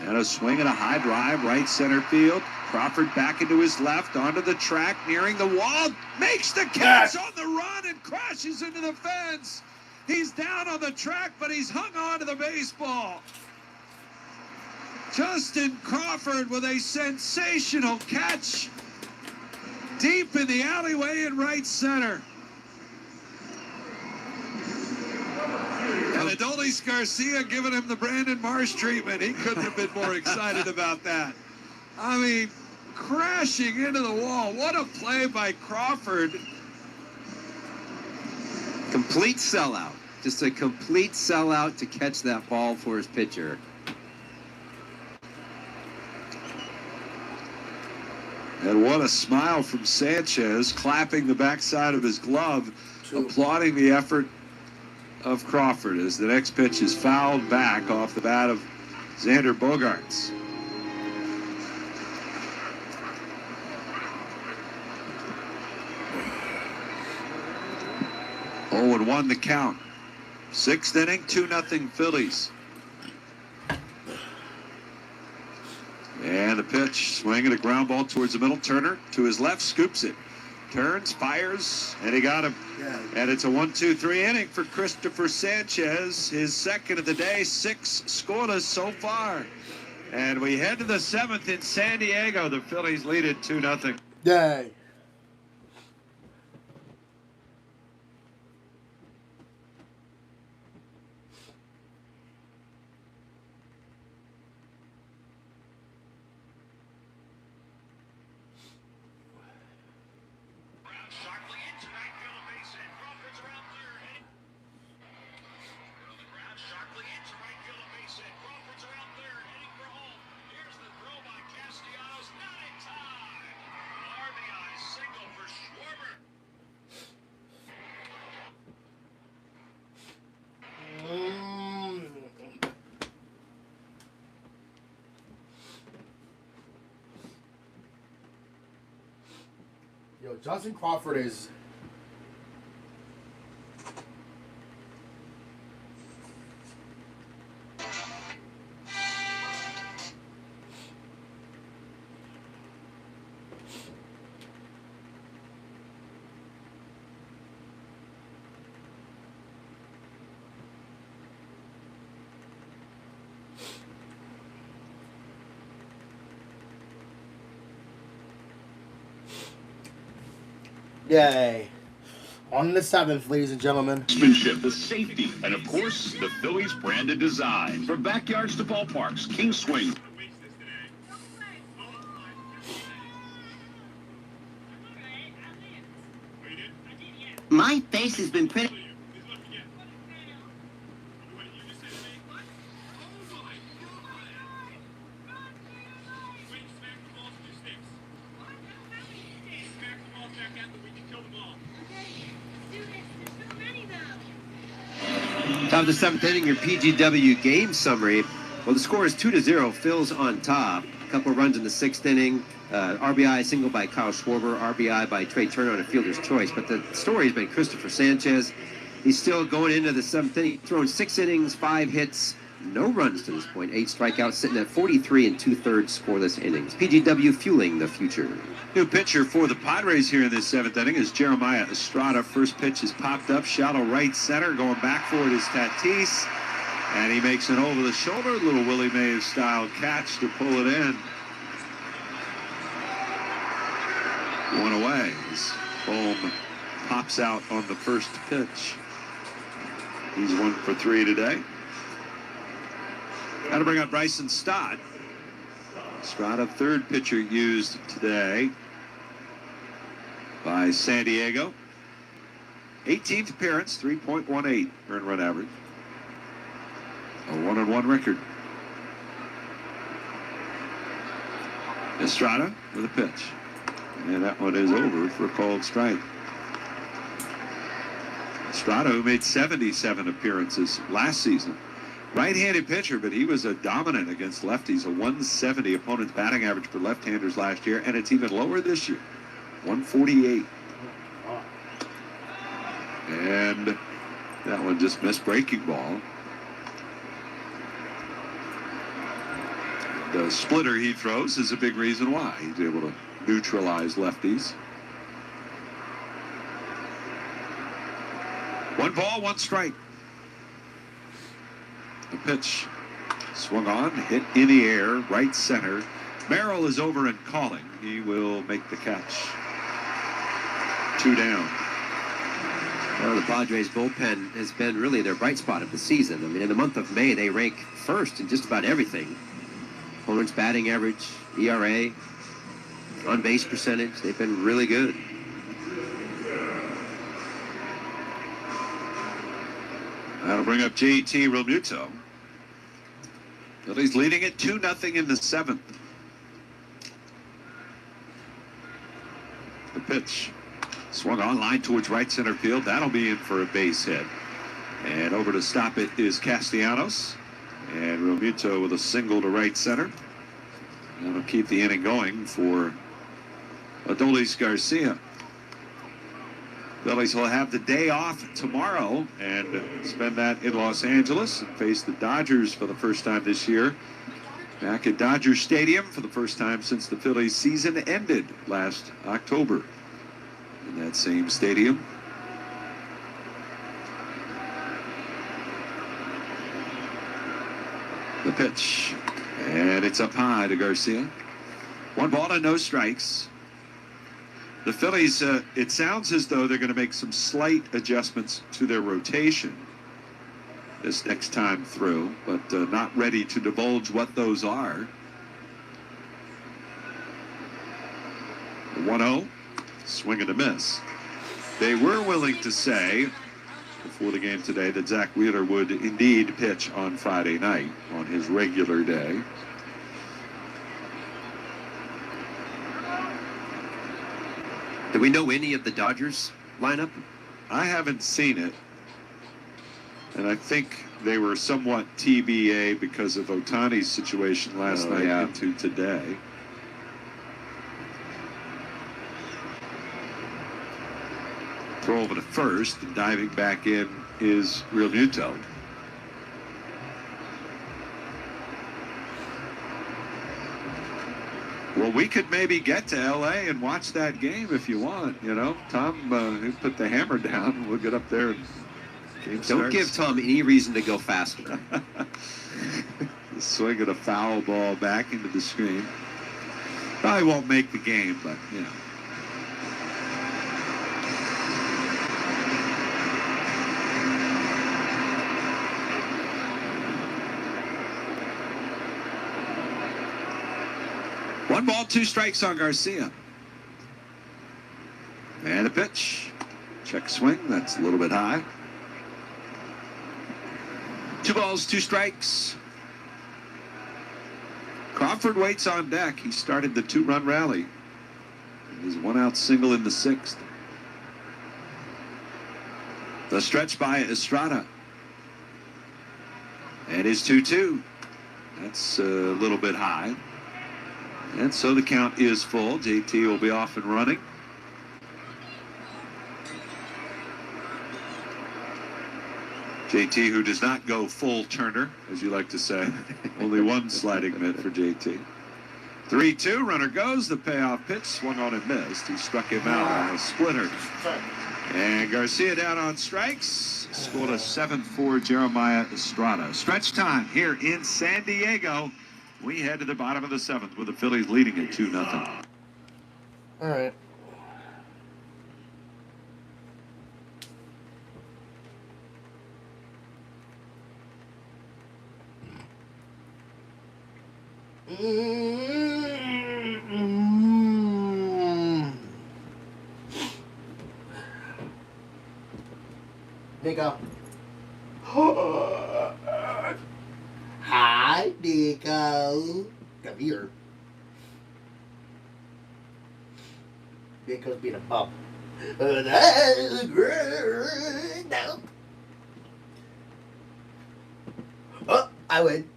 G: And a swing and a high drive, right center field. Crawford back into his left, onto the track, nearing the wall. Makes the catch on the run and crashes into the fence. He's down on the track, but he's hung on to the baseball. Justin Crawford with a sensational catch deep in the alleyway in right center. And Adolis Garcia giving him the Brandon Marsh treatment. He couldn't have been more excited about that. I mean, crashing into the wall. What a play by Crawford.
D: Complete sellout. Just a complete sellout to catch that ball for his pitcher.
G: And what a smile from Sanchez, clapping the backside of his glove, applauding the effort of Crawford as the next pitch is fouled back off the bat of Xander Bogaerts. Oh, and 1 the count. 6th inning, 2-0 Phillies. And the pitch, swinging a ground ball towards the middle. Turner to his left, scoops it. Turns, fires, and he got him.
A: Yeah.
G: And it's a 1-2-3 inning for Christopher Sanchez. His second of the day, 6 scoreless so far. And we head to the 7th in San Diego. The Phillies lead it 2-0.
A: Yay.
E: Sharply into right field, base hit. Crawford's around third. The ground sharply into right field, base hit. Crawford's around third, heading for home. Here's the throw by Castellanos, not in time. RBI single for Schwarber.
A: Yo, Justin Crawford is... Yay. On the 7th, ladies and gentlemen.
I: Sportsmanship, the safety, and of course, the Phillies branded design. From backyards to ballparks, King Swing.
J: My face has been pretty.
D: Top of the 7th inning, your PGW game summary. Well, the score is 2-0. Phil's on top. A couple of runs in the 6th inning. RBI single by Kyle Schwarber. RBI by Trey Turner on a fielder's choice. But the story has been Christopher Sanchez. He's still going into the 7th inning, throwing 6 innings, 5 hits, no runs to this point, 8 strikeouts, sitting at 43 and 2/3 scoreless innings. PGW fueling the future.
G: New pitcher for the Padres here in this 7th inning is Jeremiah Estrada. First pitch is popped up, shallow right center. Going back for it is Tatis. And he makes an over-the-shoulder, little Willie Mays-style catch to pull it in. One away as Bohm pops out on the first pitch. He's 1 for 3 today. Got to bring up Bryson Stott. Estrada, third pitcher used today by San Diego. 18th appearance, 3.18 earned run average. A 1-1 record. Estrada with a pitch. And that one is over for a called strike. Estrada, who made 77 appearances last season. Right-handed pitcher, but he was a dominant against lefties. A 170 opponent's batting average for left-handers last year, and it's even lower this year. 148. And that one just missed breaking ball. The splitter he throws is a big reason why. He's able to neutralize lefties. 1 ball, 1 strike. The pitch swung on, hit in the air, right center. Merrill is over and calling. He will make the catch. 2 down.
D: Well, the Padres bullpen has been really their bright spot of the season. I mean, in the month of May, they rank first in just about everything. Opponent's batting average, ERA, on-base percentage. They've been really good.
G: That'll bring up J.T. Realmuto. Phillies leading it 2-0 in the 7th. The pitch swung on, line towards right center field. That'll be in for a base hit. And over to stop it is Castellanos. And Realmuto with a single to right center. That'll keep the inning going for Adolis Garcia. Phillies will have the day off tomorrow and spend that in Los Angeles and face the Dodgers for the first time this year. Back at Dodger Stadium for the first time since the Phillies season ended last October. In that same stadium. The pitch. And it's up high to Garcia. 1 ball and no strikes. The Phillies, it sounds as though they're going to make some slight adjustments to their rotation this next time through, but not ready to divulge what those are. 1-0, swing and a miss. They were willing to say before the game today that Zach Wheeler would indeed pitch on Friday night on his regular day.
D: Do we know any of the Dodgers lineup?
G: I haven't seen it. And I think they were somewhat TBA because of Ohtani's situation last night into today. Throw over to first, and diving back in is Realmuto. Well, we could maybe get to L.A. and watch that game if you want. You know, Tom, put the hammer down. We'll get up there and game starts.
D: Don't give Tom any reason to go faster.
G: The swing of a foul ball back into the screen. Probably won't make the game, but, you know. One ball, 2 strikes on Garcia. And a pitch. Check swing. That's a little bit high. 2 balls, 2 strikes. Crawford waits on deck. He started the 2-run rally. His 1-out single in the 6th. The stretch by Estrada. And his 2-2. That's a little bit high. And so the count is full. JT will be off and running. JT, who does not go full Turner, as you like to say. Only one sliding mitt for JT. 3-2, runner goes. The payoff pitch swung on and missed. He struck him out on a splitter. And Garcia down on strikes. Scored a 7-4 Jeremiah Estrada. Stretch time here in San Diego. We head to the bottom of the 7th with the Phillies leading it 2-0.
A: All right. Nico. Hi, Nico. Come here. Nico's being a bum. No. Oh, I win.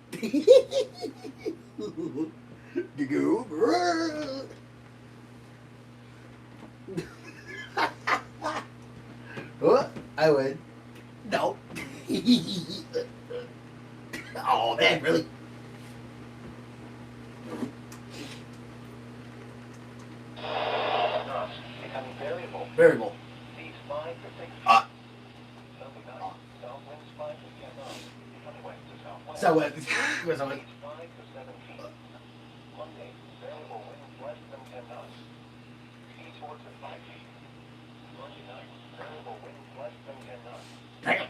A: Nico. Oh, I win. No. Oh, man, really? Variable. So what? Where's I went? Damn.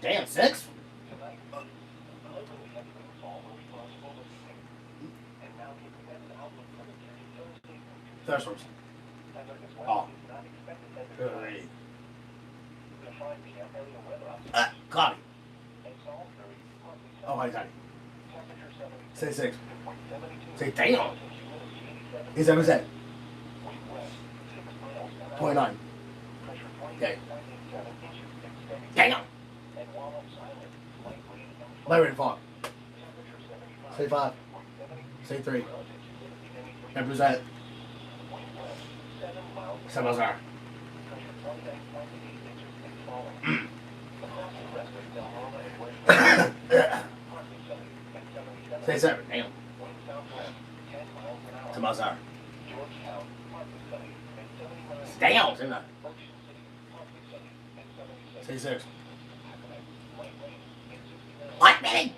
A: Damn, 6? Thunderstorms. Oh. Good. Cloudy. Oh, my God. Say 6. Say damn. Is that what that? 29. Okay. Damn. Light rain fog. Say 5. Say 3. Temperature's at 7 miles an hour. Say 7. Damn. 10 miles an hour. Damn. Say 9. Say 6. What, man?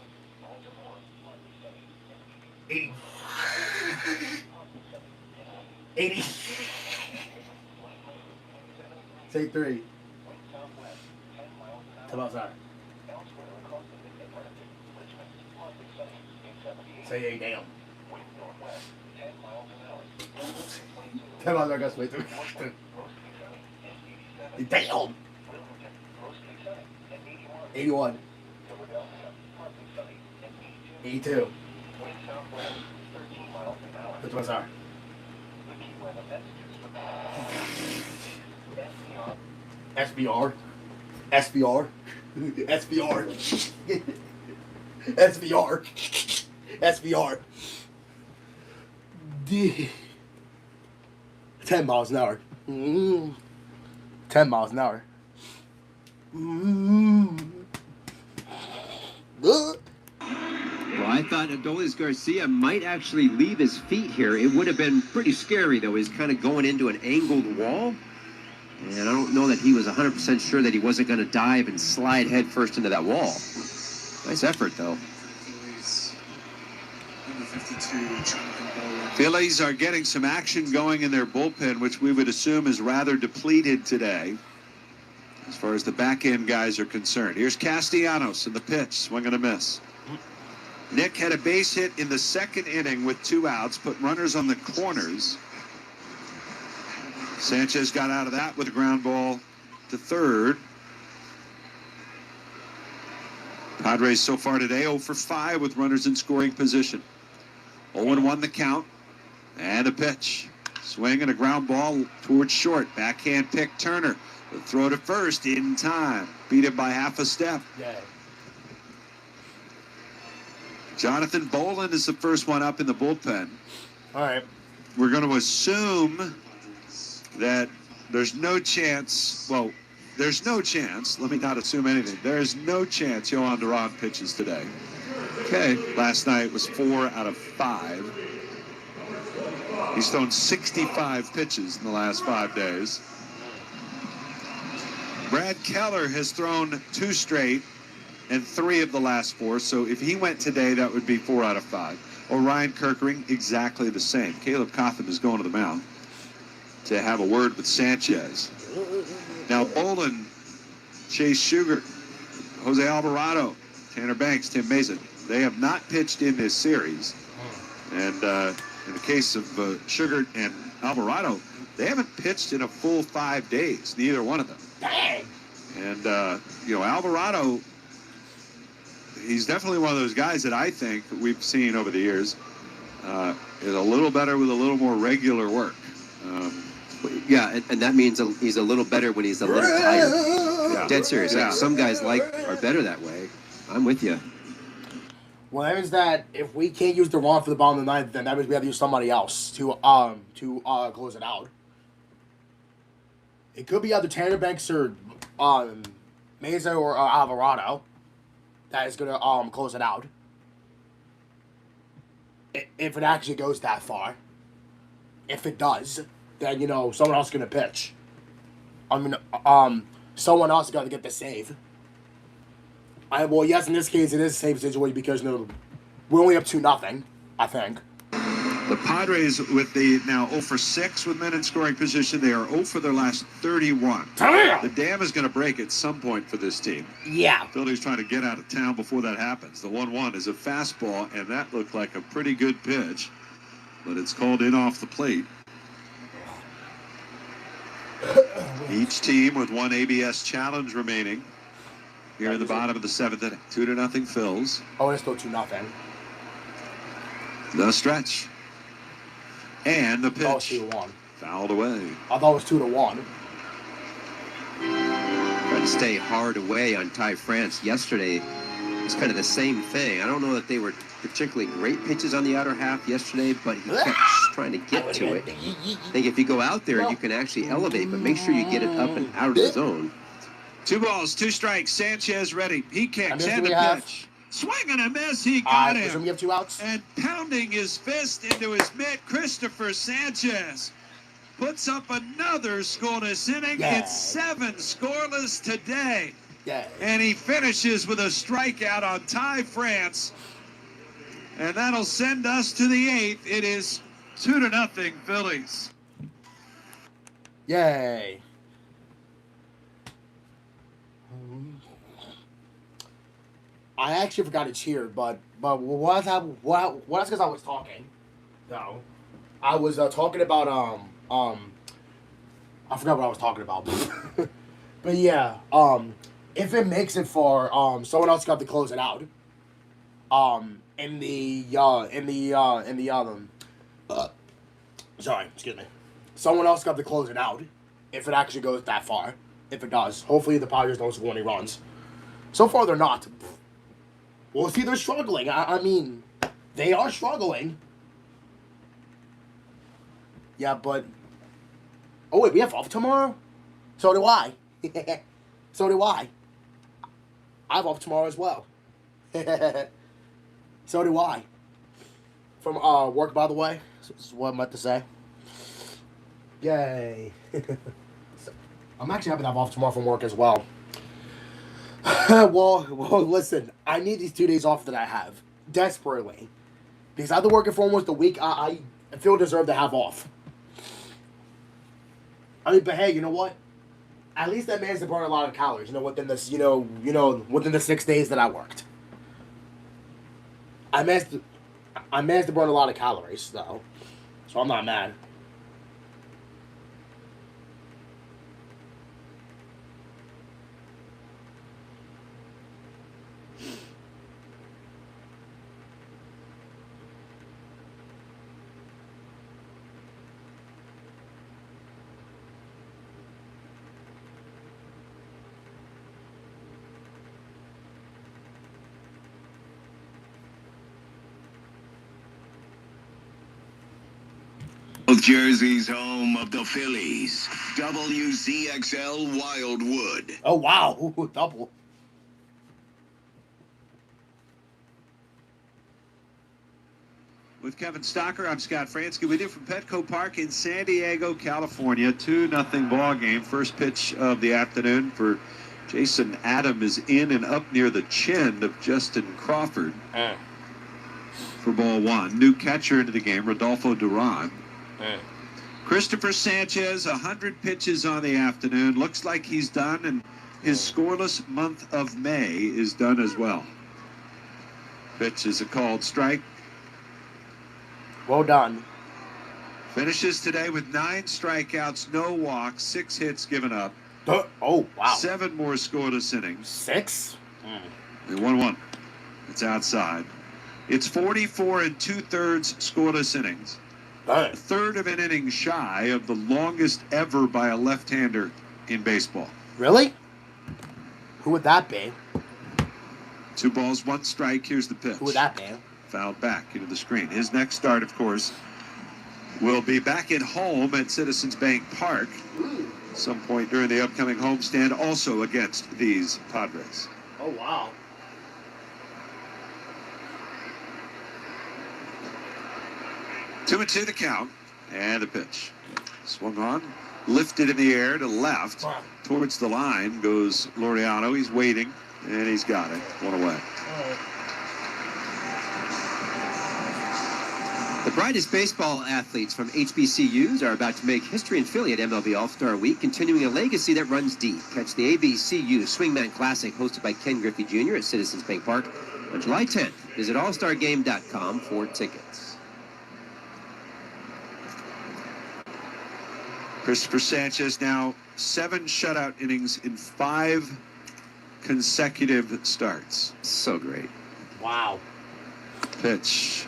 A: 80. 80. Say 3. 10 miles an hour. Say 8. Damn. 10 miles an hour gust way through. Damn. 81. 82. 50 miles an hour. SBR. SBR. SBR. SBR. SBR. 10 miles an hour. 10 miles an hour.
D: Well, I thought Adolis Garcia might actually leave his feet here. It would have been pretty scary, though. He's kind of going into an angled wall. And I don't know that he was 100% sure that he wasn't going to dive and slide headfirst into that wall. Nice effort, though.
G: Phillies are getting some action going in their bullpen, which we would assume is rather depleted today as far as the back end guys are concerned. Here's Castellanos in the pitch, swing and a miss. Nick had a base hit in the second inning with 2 outs, put runners on the corners. Sanchez got out of that with a ground ball to third. Padres so far today 0 for 5 with runners in scoring position. 0-1 the count. And a pitch. Swing and a ground ball towards short. Backhand pick Turner. The throw to first in time. Beat him by half a step.
A: Yeah.
G: Jonathan Bolin is the first one up in the bullpen.
A: All right.
G: We're going to assume that there's no chance. Well, there's no chance. Let me not assume anything. There is no chance Yohan Duran pitches today.
D: Okay.
G: Last night was 4 out of 5. He's thrown 65 pitches in the last 5 days. Brad Keller has thrown 2 straight and 3 of the last 4. So if he went today, that would be 4 out of 5. Orion Kirkering, exactly the same. Caleb Cotham is going to the mound to have a word with Sanchez. Now, Bolin, Chase Sugar, Jose Alvarado, Tanner Banks, Tim Mason, they have not pitched in this series. And in the case of Sugar and Alvarado, they haven't pitched in a full 5 days, neither one of them.
A: Dang.
G: And, Alvarado, he's definitely one of those guys that I think we've seen over the years is a little better with a little more regular work.
D: Yeah, and that means he's a little better when he's a little tired.
G: Yeah.
D: Dead serious.
G: Yeah.
D: Like some guys are better that way. I'm with you.
A: Well, that means that if we can't use Duran for the bottom of the ninth, then that means we have to use somebody else to close it out. It could be either Tanner Banks or Meza or Alvarado that is gonna close it out. If it actually goes that far. If it does, then someone else is gonna pitch. I mean, someone else is gonna get the save. Well, yes, in this case, it is a safe situation because we're only up 2-0, I think.
G: The Padres with the now 0 for 6 with men in scoring position. They are 0 for their last 31.
A: Damn!
G: The dam is going to break at some point for this team.
A: Yeah.
G: Phillies trying to get out of town before that happens. The 1-1 is a fastball, and that looked like a pretty good pitch, but it's called in off the plate. Each team with one ABS challenge remaining. Here in the bottom of the 7th inning, 2-0 Phils.
A: Oh, it's still 2-0.
G: The stretch. And the pitch.
A: Oh, 2-1.
G: Fouled away.
A: I thought it was 2-1.
D: Trying to stay hard away on Ty France yesterday. It's kind of the same thing. I don't know that they were particularly great pitches on the outer half yesterday, but he kept trying to get to it. I think if you go out there, you can actually elevate, but make sure you get it up and out of the zone.
G: 2 balls, 2 strikes. Sanchez ready. He kicks and the pitch. Swing and a miss. He got him.
A: We have 2 outs.
G: And pounding his fist into his mitt, Christopher Sanchez puts up another scoreless inning.
A: Yeah.
G: It's 7 scoreless today.
A: Yeah.
G: And he finishes with a strikeout on Ty France. And that'll send us to the 8th. It is 2-0 Phillies.
A: Yay. I actually forgot to cheer, but what else because I was talking. No. I was talking about I forgot what I was talking about. But yeah, if it makes it far, someone else got to close it out. Sorry, excuse me. Someone else got to close it out. If it actually goes that far. If it does. Hopefully the Padres don't score any runs. So far they're not. Well, see, they're struggling. I mean, they are struggling. Yeah, but... Oh, wait, we have off tomorrow? So do I. So do I. I have off tomorrow as well. So do I. From work, by the way. This is what I meant to say. Yay. I'm actually happy to have off tomorrow from work as well. well, listen. I need these 2 days off that I have. Desperately. Because I've been working for almost a week. I feel deserved to have off. I mean, but hey, you know what? At least I managed to burn a lot of calories, within this, within the 6 days that I worked. I managed to burn a lot of calories, though. So I'm not mad.
E: South Jersey's home of the Phillies, WZXL Wildwood.
A: Oh, wow. Ooh, double.
G: With Kevin Stocker, I'm Scott Fransky with you from Petco Park in San Diego, California. 2-0 ball game. First pitch of the afternoon for Jason Adam is in and up near the chin of Justin Crawford for ball one. New catcher into the game, Rodolfo Duran. Christopher Sanchez, 100 pitches on the afternoon. Looks like he's done, and his scoreless month of May is done as well. Pitch is a called strike.
A: Well done.
G: Finishes today with 9 strikeouts, no walks, 6 hits given up.
A: Oh, wow.
G: 7 more scoreless innings.
A: 6?
G: They 1-1. It's outside. It's 44 2/3 scoreless innings. A third of an inning shy of the longest ever by a left-hander in baseball.
A: Really? Who would that be?
G: 2 balls, 1 strike. Here's the pitch.
A: Who would that be?
G: Fouled back into the screen. His next start, of course, will be back at home at Citizens Bank Park some point during the upcoming homestand, also against these Padres.
A: Oh, wow.
G: Two and two the count, and the pitch. Swung on, lifted in the air to left. Towards the line goes Laureano. He's waiting, and he's got it. 1 away.
D: The brightest baseball athletes from HBCUs are about to make history in Philly at MLB All-Star Week, continuing a legacy that runs deep. Catch the ABCU Swingman Classic hosted by Ken Griffey Jr. at Citizens Bank Park on July 10th. Visit allstargame.com for tickets.
G: Christopher Sanchez now 7 shutout innings in 5 consecutive starts.
D: So great.
A: Wow.
G: Pitch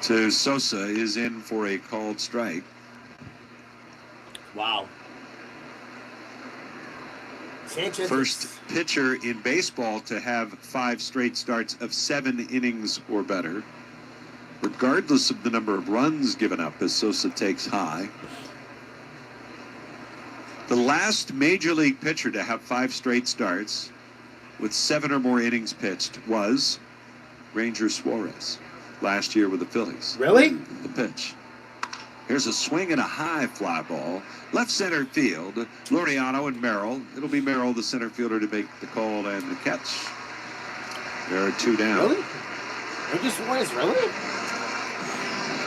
G: to Sosa is in for a called strike.
A: Wow. Sanchez
G: First pitcher in baseball to have 5 straight starts of 7 innings or better, regardless of the number of runs given up as Sosa takes high. The last major league pitcher to have 5 straight starts with 7 or more innings pitched was Ranger Suarez last year with the Phillies.
A: Really?
G: The pitch. Here's a swing and a high fly ball. Left center field. Laureano and Merrill. It'll be Merrill, the center fielder, to make the call and the catch. There are 2 down.
A: Really? Ranger Suarez, really?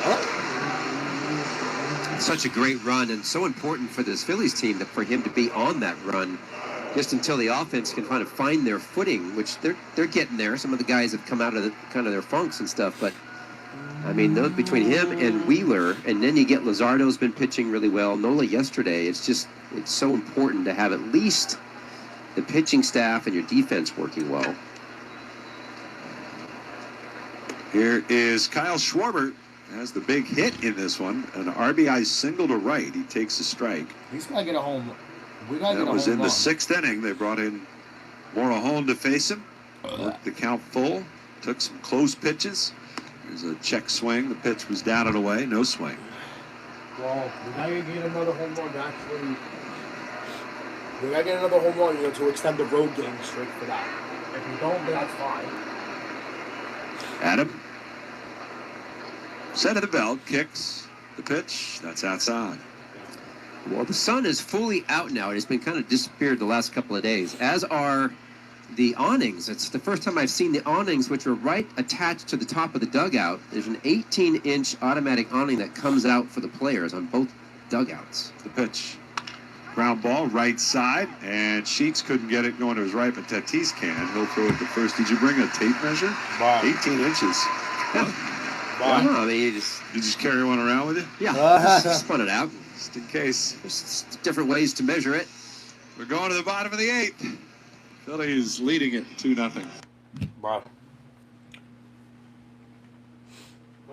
A: Huh?
D: Such a great run, and so important for this Phillies team that for him to be on that run just until the offense can kind of find their footing, which they're getting there. Some of the guys have come out of kind of their funks and stuff, but I mean, those between him and Wheeler, and then you get Luzardo's been pitching really well. Nola yesterday. It's so important to have at least the pitching staff and your defense working well.
G: Here is Kyle Schwarber. Has the big hit in this one. An RBI single to right. He takes a strike.
A: He's going to get a home.
G: That was in the 6th inning. They brought in Morejon to face him. Worked the count full. Took some close pitches. There's a check swing. The pitch was down and away. No swing.
A: Well, we got to get another home run, actually. We got to get another home run, to extend the road game streak for that. If we don't, then that's fine.
G: Adam. Set of the belt. Kicks. The pitch. That's outside.
D: Well, the sun is fully out now. It has been kind of disappeared the last couple of days, as are the awnings. It's the first time I've seen the awnings, which are right attached to the top of the dugout. There's an 18-inch automatic awning that comes out for the players on both dugouts.
G: The pitch. Ground ball, right side, and Sheets couldn't get it going to his right, but Tatis can. He'll throw it to first. Did you bring a tape measure?
A: Wow.
G: 18 inches.
D: Wow. I mean, you
G: just carry one around with you?
D: Yeah, just spun it out.
G: Just in case.
D: There's different ways to measure it.
G: We're going to the bottom of the 8th. Phillies leading it 2-0.
A: Wow.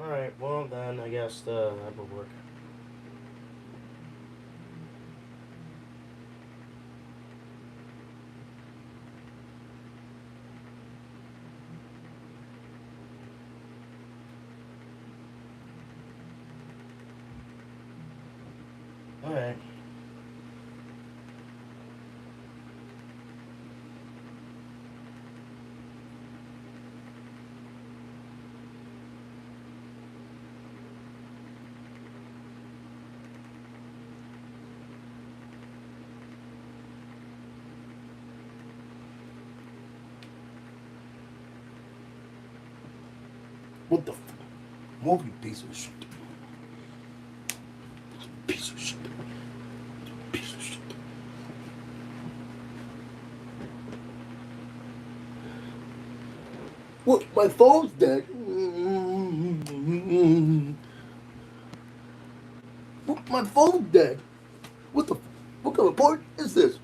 A: All right, well, then I guess that will work. All right. What the f? Move, you piece of shit. Piece of shit. Piece of shit. What? My phone's dead. What? My phone's dead. What the? What kind of part is this?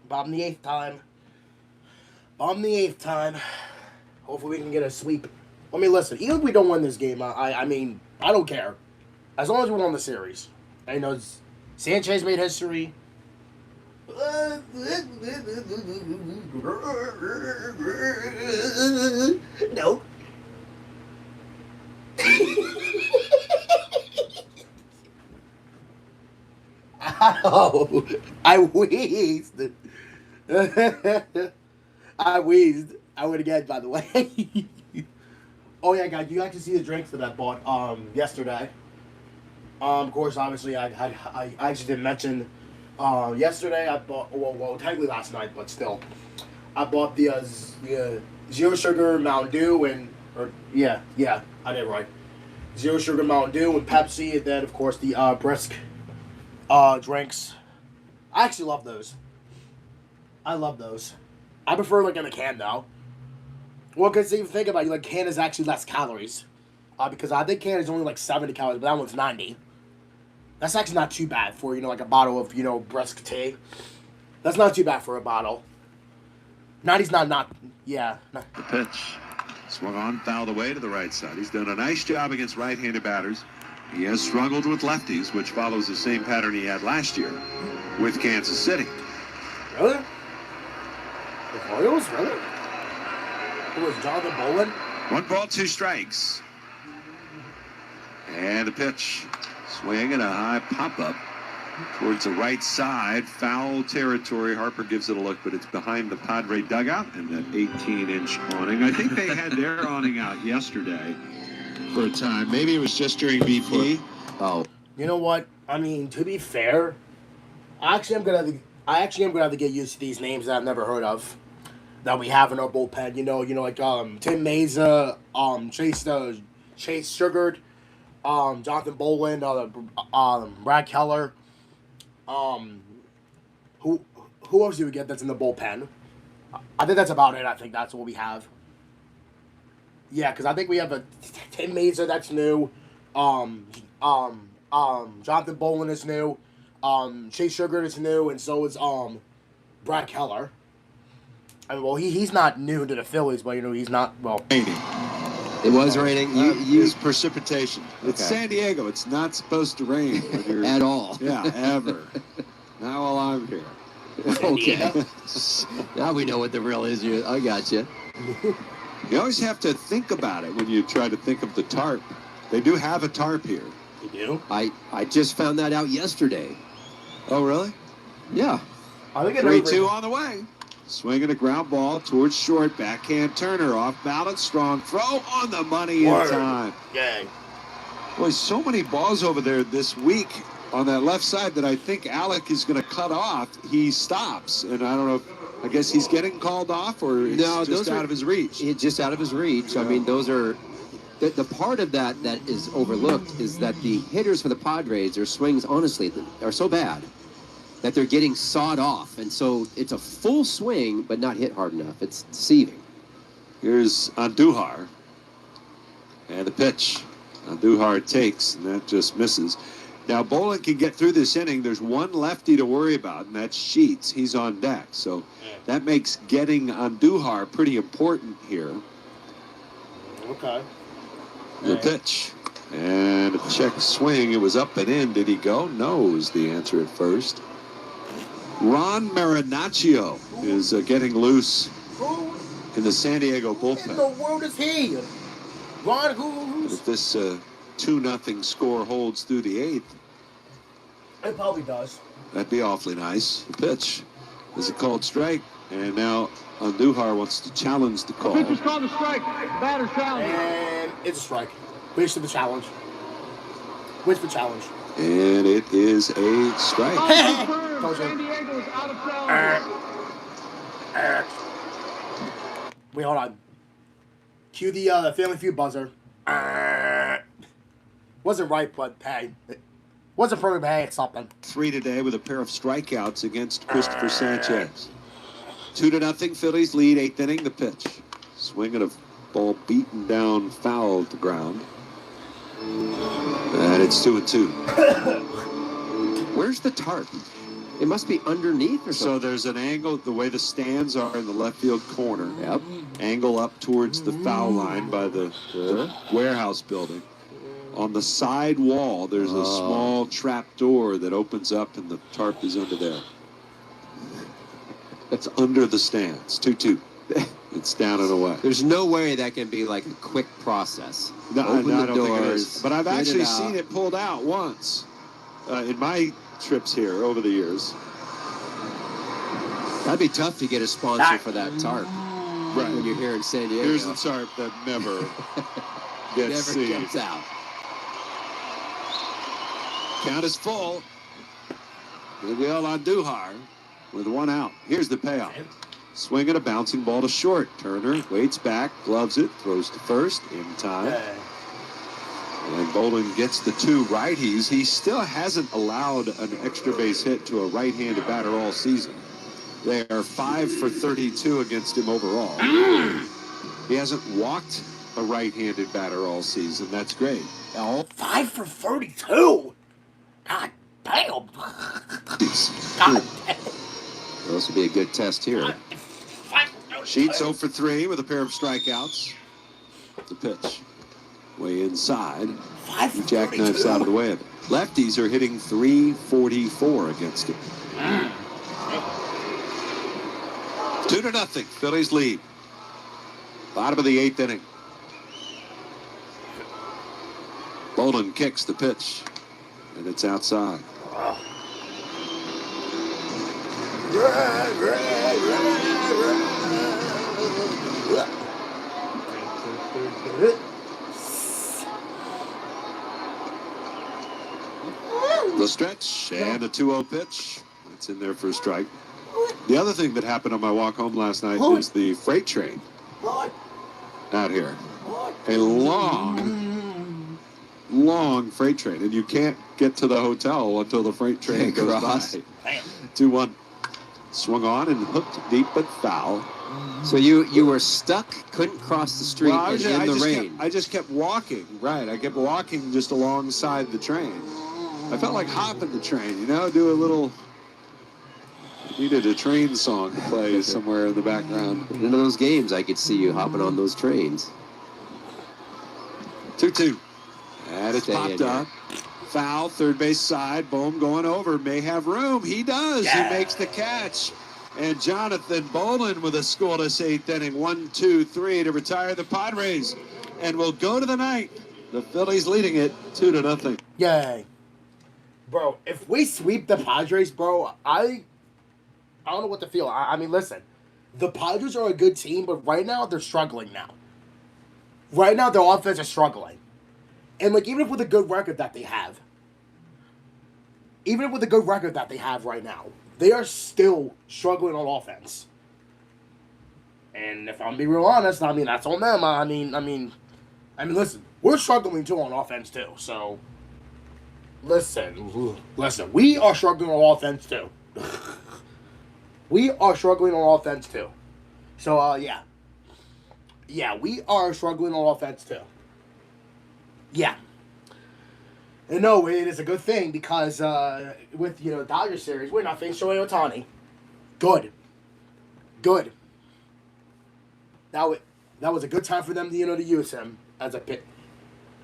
A: Bomb the eighth time. Bomb the eighth time. Hopefully we can get a sweep. I mean, listen, even if we don't win this game, I mean, I don't care. As long as we won the series. I know Sanchez made history. No. Ow. I wheezed. I wheezed. I would again, by the way. Oh yeah, guys, you actually see the drinks that I bought yesterday. Of course, obviously, I actually didn't mention yesterday. I bought well, technically last night, but still, I bought the zero sugar Mountain Dew I did it right. Zero sugar Mountain Dew and Pepsi, and then of course the brisk drinks. I actually love those. I love those. I prefer like in a can though. Well, because if you think about it, like can is actually less calories. Because I think can is only like 70 calories, but that one's 90. That's actually not too bad for, like a bottle of, brisk tea. That's not too bad for a bottle. 90's not, yeah.
C: The pitch. Swung on, fouled away to the right side. He's done a nice job against right-handed batters. He has struggled with lefties, which follows the same pattern he had last year with Kansas City.
A: Really? The Royals? Really? Who was Jonathan Bolin?
C: 1 ball, 2 strikes. And the pitch. Swing and a high pop-up towards the right side. Foul territory. Harper gives it a look, but it's behind the Padre dugout and that 18-inch awning. I think they had their awning out yesterday for a time. Maybe it was just during BP.
D: Oh.
A: You know what? I mean, to be fair, I actually am gonna have to get used to these names that I've never heard of that we have in our bullpen. Like Tim Meza, Chase Sugard, Jonathan Boland, Brad Keller. Who else do we get that's in the bullpen? I think that's about it. I think that's what we have. Yeah, because I think we have a Tim Meza that's new. Jonathan Boland is new. Chase Sugard is new, and so is Brad Keller. I mean, well, he's not new to the Phillies, but he's not well.
D: It was raining.
C: Use precipitation. It's
D: Okay.
C: San Diego. It's not supposed to rain when you're,
D: At all.
C: Yeah, ever. Not while I'm here.
D: Okay. Now we know what the real is. I got you.
C: You always have to think about it when you try to think of the tarp. They do have a tarp here.
A: You do?
D: I just found that out yesterday.
C: Oh, really?
D: Yeah.
A: I think
C: 3-2 on the way. Swinging a ground ball towards short. Backhand Turner off balance. Strong throw on the money in time.
A: Yeah.
C: Boy, so many balls over there this week on that left side that I think Alec is going to cut off. He stops, and I don't know. I guess he's getting called off, or it's just out of his reach.
D: It's just out of his reach. Yeah. I mean, those are the part of that is overlooked is that the hitters for the Padres, their swings, honestly, are so bad that they're getting sawed off, and so it's a full swing but not hit hard enough. It's deceiving.
C: Here's Andujar, and the pitch. Andujar takes, and that just misses. Now, Bolin can get through this inning. There's one lefty to worry about, and that's Sheets. He's on deck. So that makes getting Andujar pretty important here.
A: Okay.
C: The pitch. And a check swing. It was up and in. Did he go? No is the answer at first.
G: Ron Marinaccio is getting loose
A: Who
G: in the San Diego
A: in the
G: bullpen.
A: world is he? Ron,
G: And
A: who's?
G: if this 2-0 score holds through the 8th,
A: It probably does.
G: that'd be awfully nice. The pitch is a called strike, and now Andujar wants to challenge the call.
H: Pitch is called a strike. Batter challenge.
A: And it's a strike. Wait for the challenge. Wait for the challenge.
G: And it is a strike.
A: Told
H: San
A: you.
H: Diego is out of challenge.
A: Wait, hold on. Cue the Family Feud buzzer. Wasn't right, but hey. Wasn't perfect, but hey, it's something.
G: 3 today with a pair of strikeouts against Christopher Sanchez. 2-0 Phillies lead, 8th inning. The pitch. Swing and a ball beaten down foul at the ground. And it's 2-2.
D: Where's the tarp? It must be underneath or
G: So
D: something.
G: there's an angle, the way the stands are in the left field corner.
D: Yep.
G: Angle up towards the foul line by the warehouse building. On the side wall, there's a small trap door that opens up, and the tarp is under there. It's under the stands. 2-2. It's down and away.
D: There's no way that can be like a quick process.
G: No,
D: Open
G: I
D: the
G: don't think it
D: doors,
G: is. But I've
D: get it
G: actually
D: out.
G: seen it pulled out once in my trips here over the years.
D: That'd be tough to get a sponsor for that tarp.
G: Right.
D: When you're here in San Diego.
G: Here's the tarp that never gets
D: Never
G: seen.
D: comes out.
G: Count is full. Miguel Andujar with 1 out. Here's the payoff. Swing and a bouncing ball to short. Turner waits back, gloves it, throws to first in time. And Bolden gets the 2 righties. He still hasn't allowed an extra base hit to a right-handed batter all season. They are 5 for 32 against him overall. He hasn't walked a right-handed batter all season. That's great.
A: 5 for 32. God damn. God damn.
D: This will be a good test here.
G: Sheets 0 for 3 with a pair of strikeouts. The pitch. Way inside.
A: 5 for
G: He jackknifes
A: 32.
G: out of the way of it. Lefties are hitting .344 against him. 2-0. Phillies lead. Bottom of the 8th inning. Bolden kicks the pitch. And it's outside. The stretch and a 2-0 pitch. It's in there for a strike. The other thing that happened on my walk home last night is the freight train out here. A long freight train, and you can't get to the hotel until the freight train goes by. 2-1. Swung on and hooked deep but foul.
D: So you were stuck, couldn't cross the street,
G: Well,
D: and in the rain.
G: I just kept walking. Right, I kept walking just alongside the train. I felt like hopping the train, you know, do a little. Needed a train song to play somewhere in the background.
D: In those games, I could see you hopping on those trains.
G: 2-2. And it's
D: Stay
G: popped
D: in here.
G: up. Foul, third base side. Bohm going over. May have room. He does.
A: Yeah.
G: He makes the catch. And Jonathan Bolden with a scoreless 8th inning. 1-2-3 to retire the Padres. And we'll go to the night. The Phillies leading it 2-0.
A: Yay. Bro, if we sweep the Padres, bro, I don't know what to feel. I mean, listen. The Padres are a good team, but right now they're struggling now. Right now their offense is struggling. And like even with a good record that they have, right now, they are still struggling on offense. And if I'm being real honest, I mean that's on them. I mean, listen, we're struggling too on offense too. So, listen, we are struggling on offense too. We are struggling on offense too. So, yeah, we are struggling on offense too. Yeah. And no, it is a good thing because with the Dodgers series, we're not facing Shohei Ohtani. Good. That was a good time for them to to use him as a pit.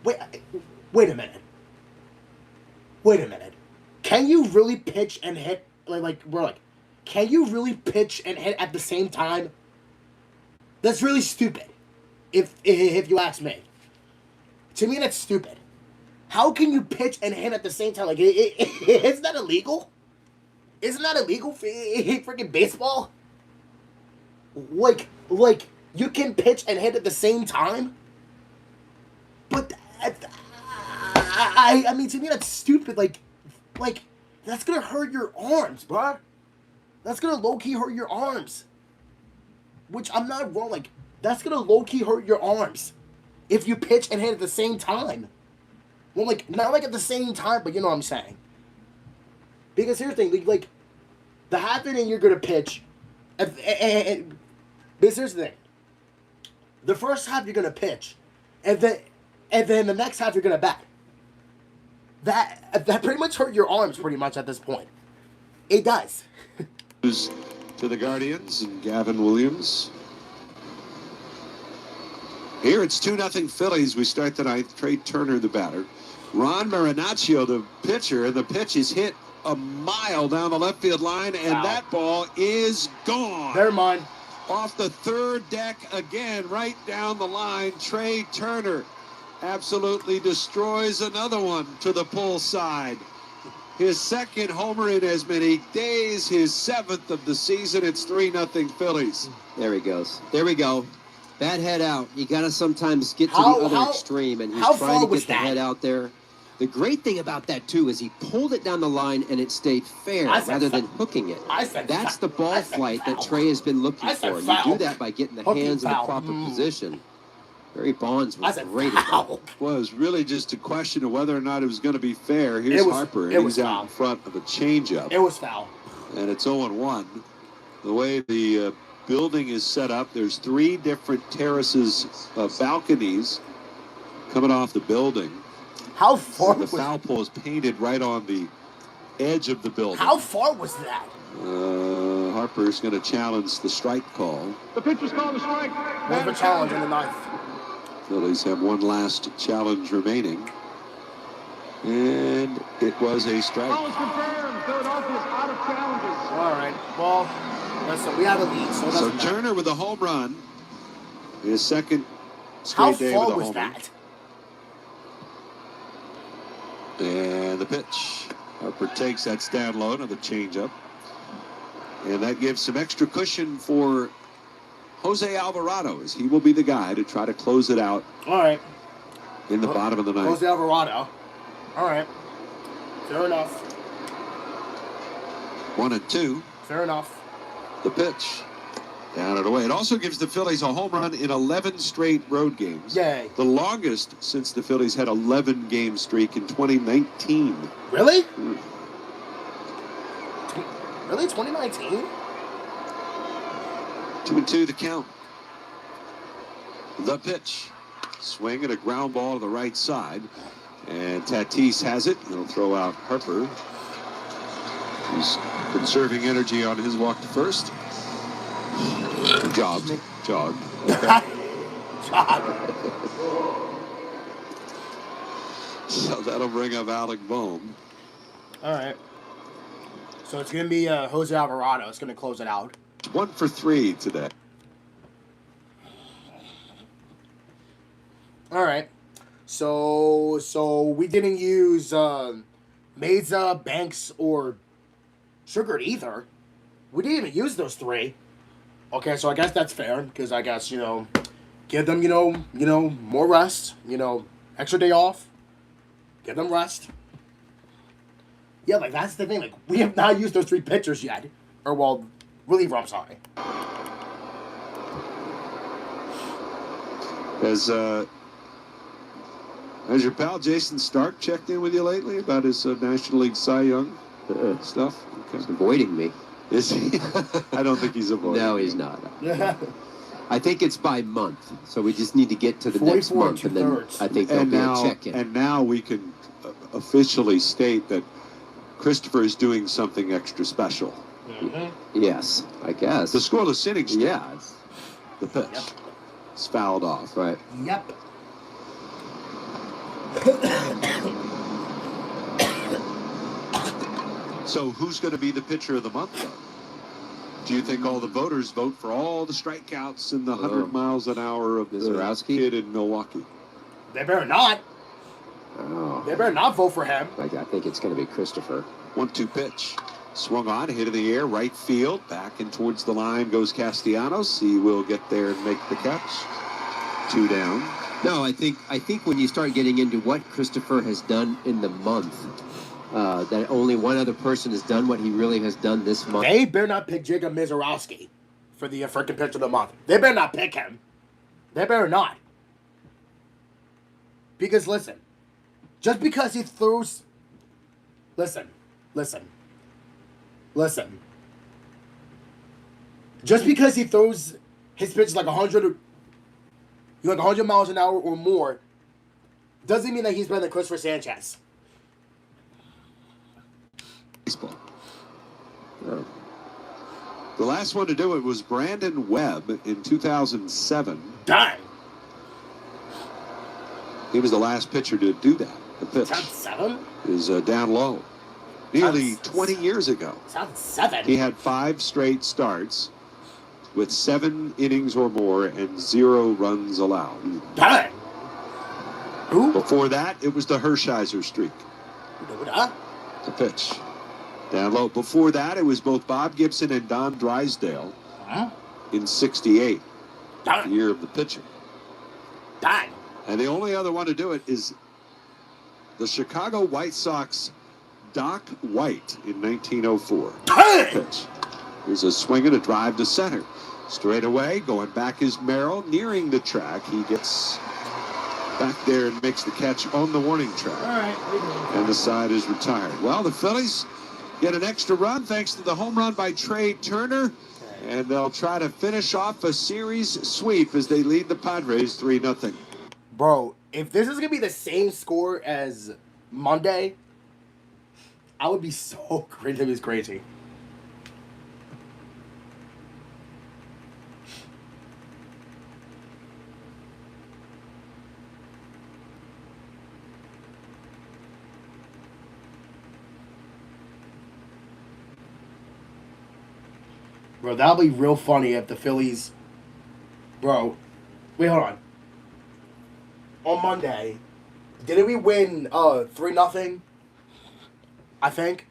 A: Wait a minute. Can you really pitch and hit like can you really pitch and hit at the same time? That's really stupid. If you ask me. To me, that's stupid. How can you pitch and hit at the same time? Like, isn't that illegal? Isn't that illegal for freaking baseball? Like, you can pitch and hit at the same time? But, I mean, to me, that's stupid. Like, that's gonna hurt your arms, bruh. That's gonna low-key hurt your arms. Which, I'm not wrong, like, that's gonna low-key hurt your arms. If you pitch and hit at the same time. Well, like, not like at the same time, but you know what I'm saying. Because here's the thing, like, the half inning you're gonna pitch, and this here's the thing. The first half you're gonna pitch, and then the next half you're gonna bat. That pretty much hurt your arms pretty much at this point. It does.
G: To the Guardians and Gavin Williams. Here it's 2-0 Phillies. We start the ninth. Trey Turner, the batter. Ron Marinaccio, the pitcher, and the pitch is hit a mile down the left field line, and
A: Wow.
G: that ball is gone.
A: Never mind.
G: Off the third deck again, right down the line. Trey Turner absolutely destroys another one to the pull side. His second homer in as many days, his 7th of the season. It's 3-0 Phillies.
D: There he goes. There we go. Bad head out. You got to sometimes get to
A: How-
D: the other
A: how-
D: extreme, and he's
A: how
D: trying
A: far
D: to
A: was
D: get the
A: that?
D: head out there. The great thing about that, too, is he pulled it down the line, and it stayed fair
A: I said
D: rather than
A: foul.
D: hooking it.
A: I said
D: That's
A: foul.
D: the ball
A: I said
D: flight
A: foul.
D: that Trey has been looking
A: I said
D: for. And
A: foul.
D: you do that by getting the
A: Hooking
D: hands in the
A: foul.
D: proper position. Barry Bonds
A: I
D: was
A: said
D: great at that.
A: foul.
G: Well, it was really just a question of whether or not it was going to be fair. Here's
A: It was-
G: Harper,
A: it
G: and
A: was
G: he's
A: foul.
G: out in front of a changeup.
A: It was foul.
G: And it's 0-1. The way the building is set up, there's 3 different terraces of balconies coming off the building.
A: How far
G: The
A: was
G: foul pole is painted right on the edge of the building.
A: How far was that?
G: Harper's going to challenge the strike call.
H: The pitch was called a strike.
A: One of a challenge in the ninth.
G: Phillies have one last challenge remaining. And it was a strike.
H: Call is confirmed. Philadelphia is out of challenges.
A: All right. Well, listen, we have a lead, so it
G: So
A: doesn't matter.
G: Turner with a home run. His second
A: How
G: straight day
A: far
G: with a
A: was
G: homer.
A: that?
G: And the pitch. Harper takes that stand low on the changeup. And that gives some extra cushion for Jose Alvarado, as he will be the guy to try to close it out
A: All right.
G: in the bottom of the ninth.
A: Jose Alvarado. All right. Fair enough.
G: 1-2.
A: Fair enough.
G: The pitch. Down and away. It also gives the Phillies a home run in 11 straight road games.
A: Yay.
G: The longest since the Phillies had 11-game streak in 2019.
A: Really?
G: Mm.
A: Really? 2019?
G: 2-2 the count. The pitch. Swing and a ground ball to the right side. And Tatis has it. He'll throw out Harper. He's conserving energy on his walk to first. Jogged.
A: Job.
G: So that'll bring up Alec Bohm.
A: All right. So it's going to be Jose Alvarado. It's going to close it out.
G: 1 for 3 today.
A: All right. So we didn't use Mesa, Banks, or Sugar either. We didn't even use those 3. Okay, so I guess that's fair because I guess give them more rest. Extra day off. Give them rest. Yeah, like that's the thing. Like we have not used those 3 pitchers yet, or well, reliever. I'm sorry.
G: Has your pal Jason Stark checked in with you lately about his National League Cy Young stuff?
D: He's avoiding me.
G: Is he? I don't think he's avoiding.
D: No, he's not. I think it's by month, so we just need to get to the next
A: 44
D: month, and then
A: 2/3.
D: I think there'll
G: And
D: be
G: now,
D: a check-in.
G: and now we can officially state that Christopher is doing something extra special.
D: Yes, I guess.
G: The scoreless inning streak.
D: Yeah, it's-
G: The pitch.
A: Yep.
G: It's fouled off.
D: right.
A: Yep.
G: So who's going to be the pitcher of the month, though? Do you think all the voters vote for all the strikeouts and the 100 miles an hour of the
D: Mizorowski?
G: kid in Milwaukee?
A: They better not.
D: Oh,
A: They better not vote for him.
D: I think it's going to be Christopher.
G: 1-2 pitch. Swung on, hit in the air, right field. Back and towards the line goes Castellanos. He will get there and make the catch. 2 down.
D: No, I think when you start getting into what Christopher has done in the month, that only one other person has done what he really has done this month.
A: They better not pick Jacob Mizorowski for the freaking pitch of the month. They better not pick him. They better not. Because listen, just because he throws... Listen. Just because he throws his pitches like 100 miles an hour or more, doesn't mean that he's better than Christopher Sanchez.
G: Baseball. The last one to do it was Brandon Webb in 2007.
A: Dang.
G: He was the last pitcher to do that. The pitch
A: 2007?
G: is down low. Nearly 20 years ago.
A: 2007?
G: He had 5 straight starts with 7 innings or more and 0 runs allowed.
A: Dang. Who?
G: Before that, it was the Hershiser streak. The pitch. Down low. Before that, it was both Bob Gibson and Don Drysdale in 68, the year of the pitcher.
A: Dang.
G: And the only other one to do it is the Chicago White Sox Doc White in 1904. Pitch. There's a swing and a drive to center. Straight away, going back is Merrill, nearing the track. He gets back there and makes the catch on the warning track.
A: All right.
G: And the side is retired. Well, the Phillies get an extra run thanks to the home run by Trey Turner. And they'll try to finish off a series sweep as they lead the Padres 3-0.
A: Bro, if this is going to be the same score as Monday, I would be so crazy. It was crazy. Bro, that'll be real funny if the Phillies... Bro, wait, hold on. On Monday, didn't we win 3-0? I think.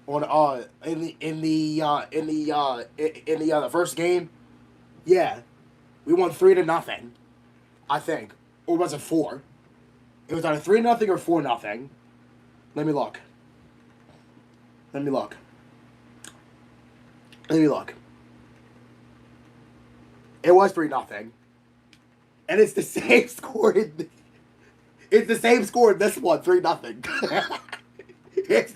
A: On in the first game, yeah, we won 3-0. I think, or was it 4? It was either 3-0 or 4-0. Let me look. It was 3-0. And it's the same score in it's the same score in this one, 3-0. It's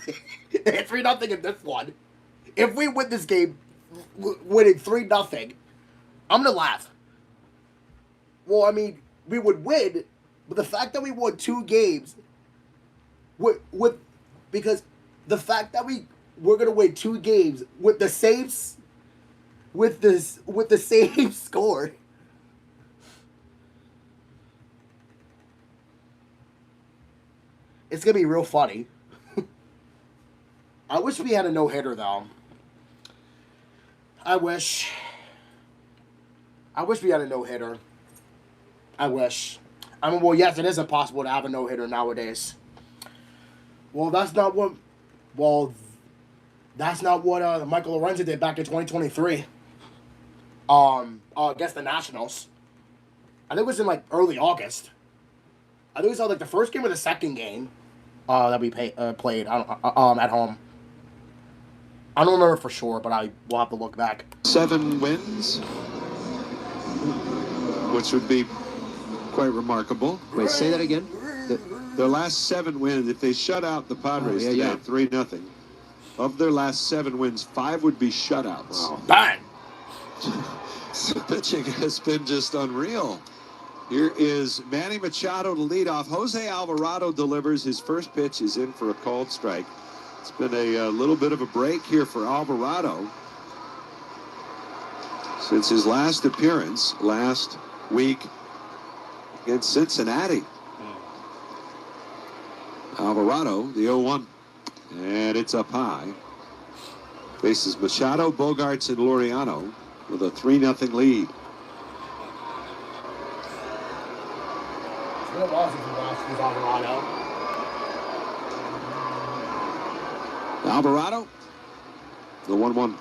A: 3-0 in this one. If we win this game, winning 3-0, I'm gonna laugh. Well, I mean, we would win, but the fact that we won 2 games, because the fact that we're gonna win 2 games with the same score. It's going to be real funny. I wish we had a no-hitter, though. I wish we had a no-hitter. I wish. I mean, well, yes, it is impossible to have a no-hitter nowadays. Well, that's not what Michael Lorenzen did back in 2023. Against the Nationals. I think it was in, like, early August. I think it was, like, the first game or the second game. That we played at home. I don't remember for sure, but I will have to look back.
G: 7 wins, which would be quite remarkable.
D: Wait, say that again?
G: Their last 7 wins, if they shut out the Padres today, 3-0, of their last 7 wins, 5 would be shutouts.
A: Wow. Bang!
G: The pitching has been just unreal. Here is Manny Machado to lead off. Jose Alvarado delivers. His first pitch is in for a called strike. It's been a little bit of a break here for Alvarado since his last appearance last week against Cincinnati. Alvarado, the 0-1. And it's up high. Faces Machado, Bogarts, and Laureano with a 3-0 lead.
A: It's been a while since we watched this Alvarado.
G: Alvarado, the 1-1,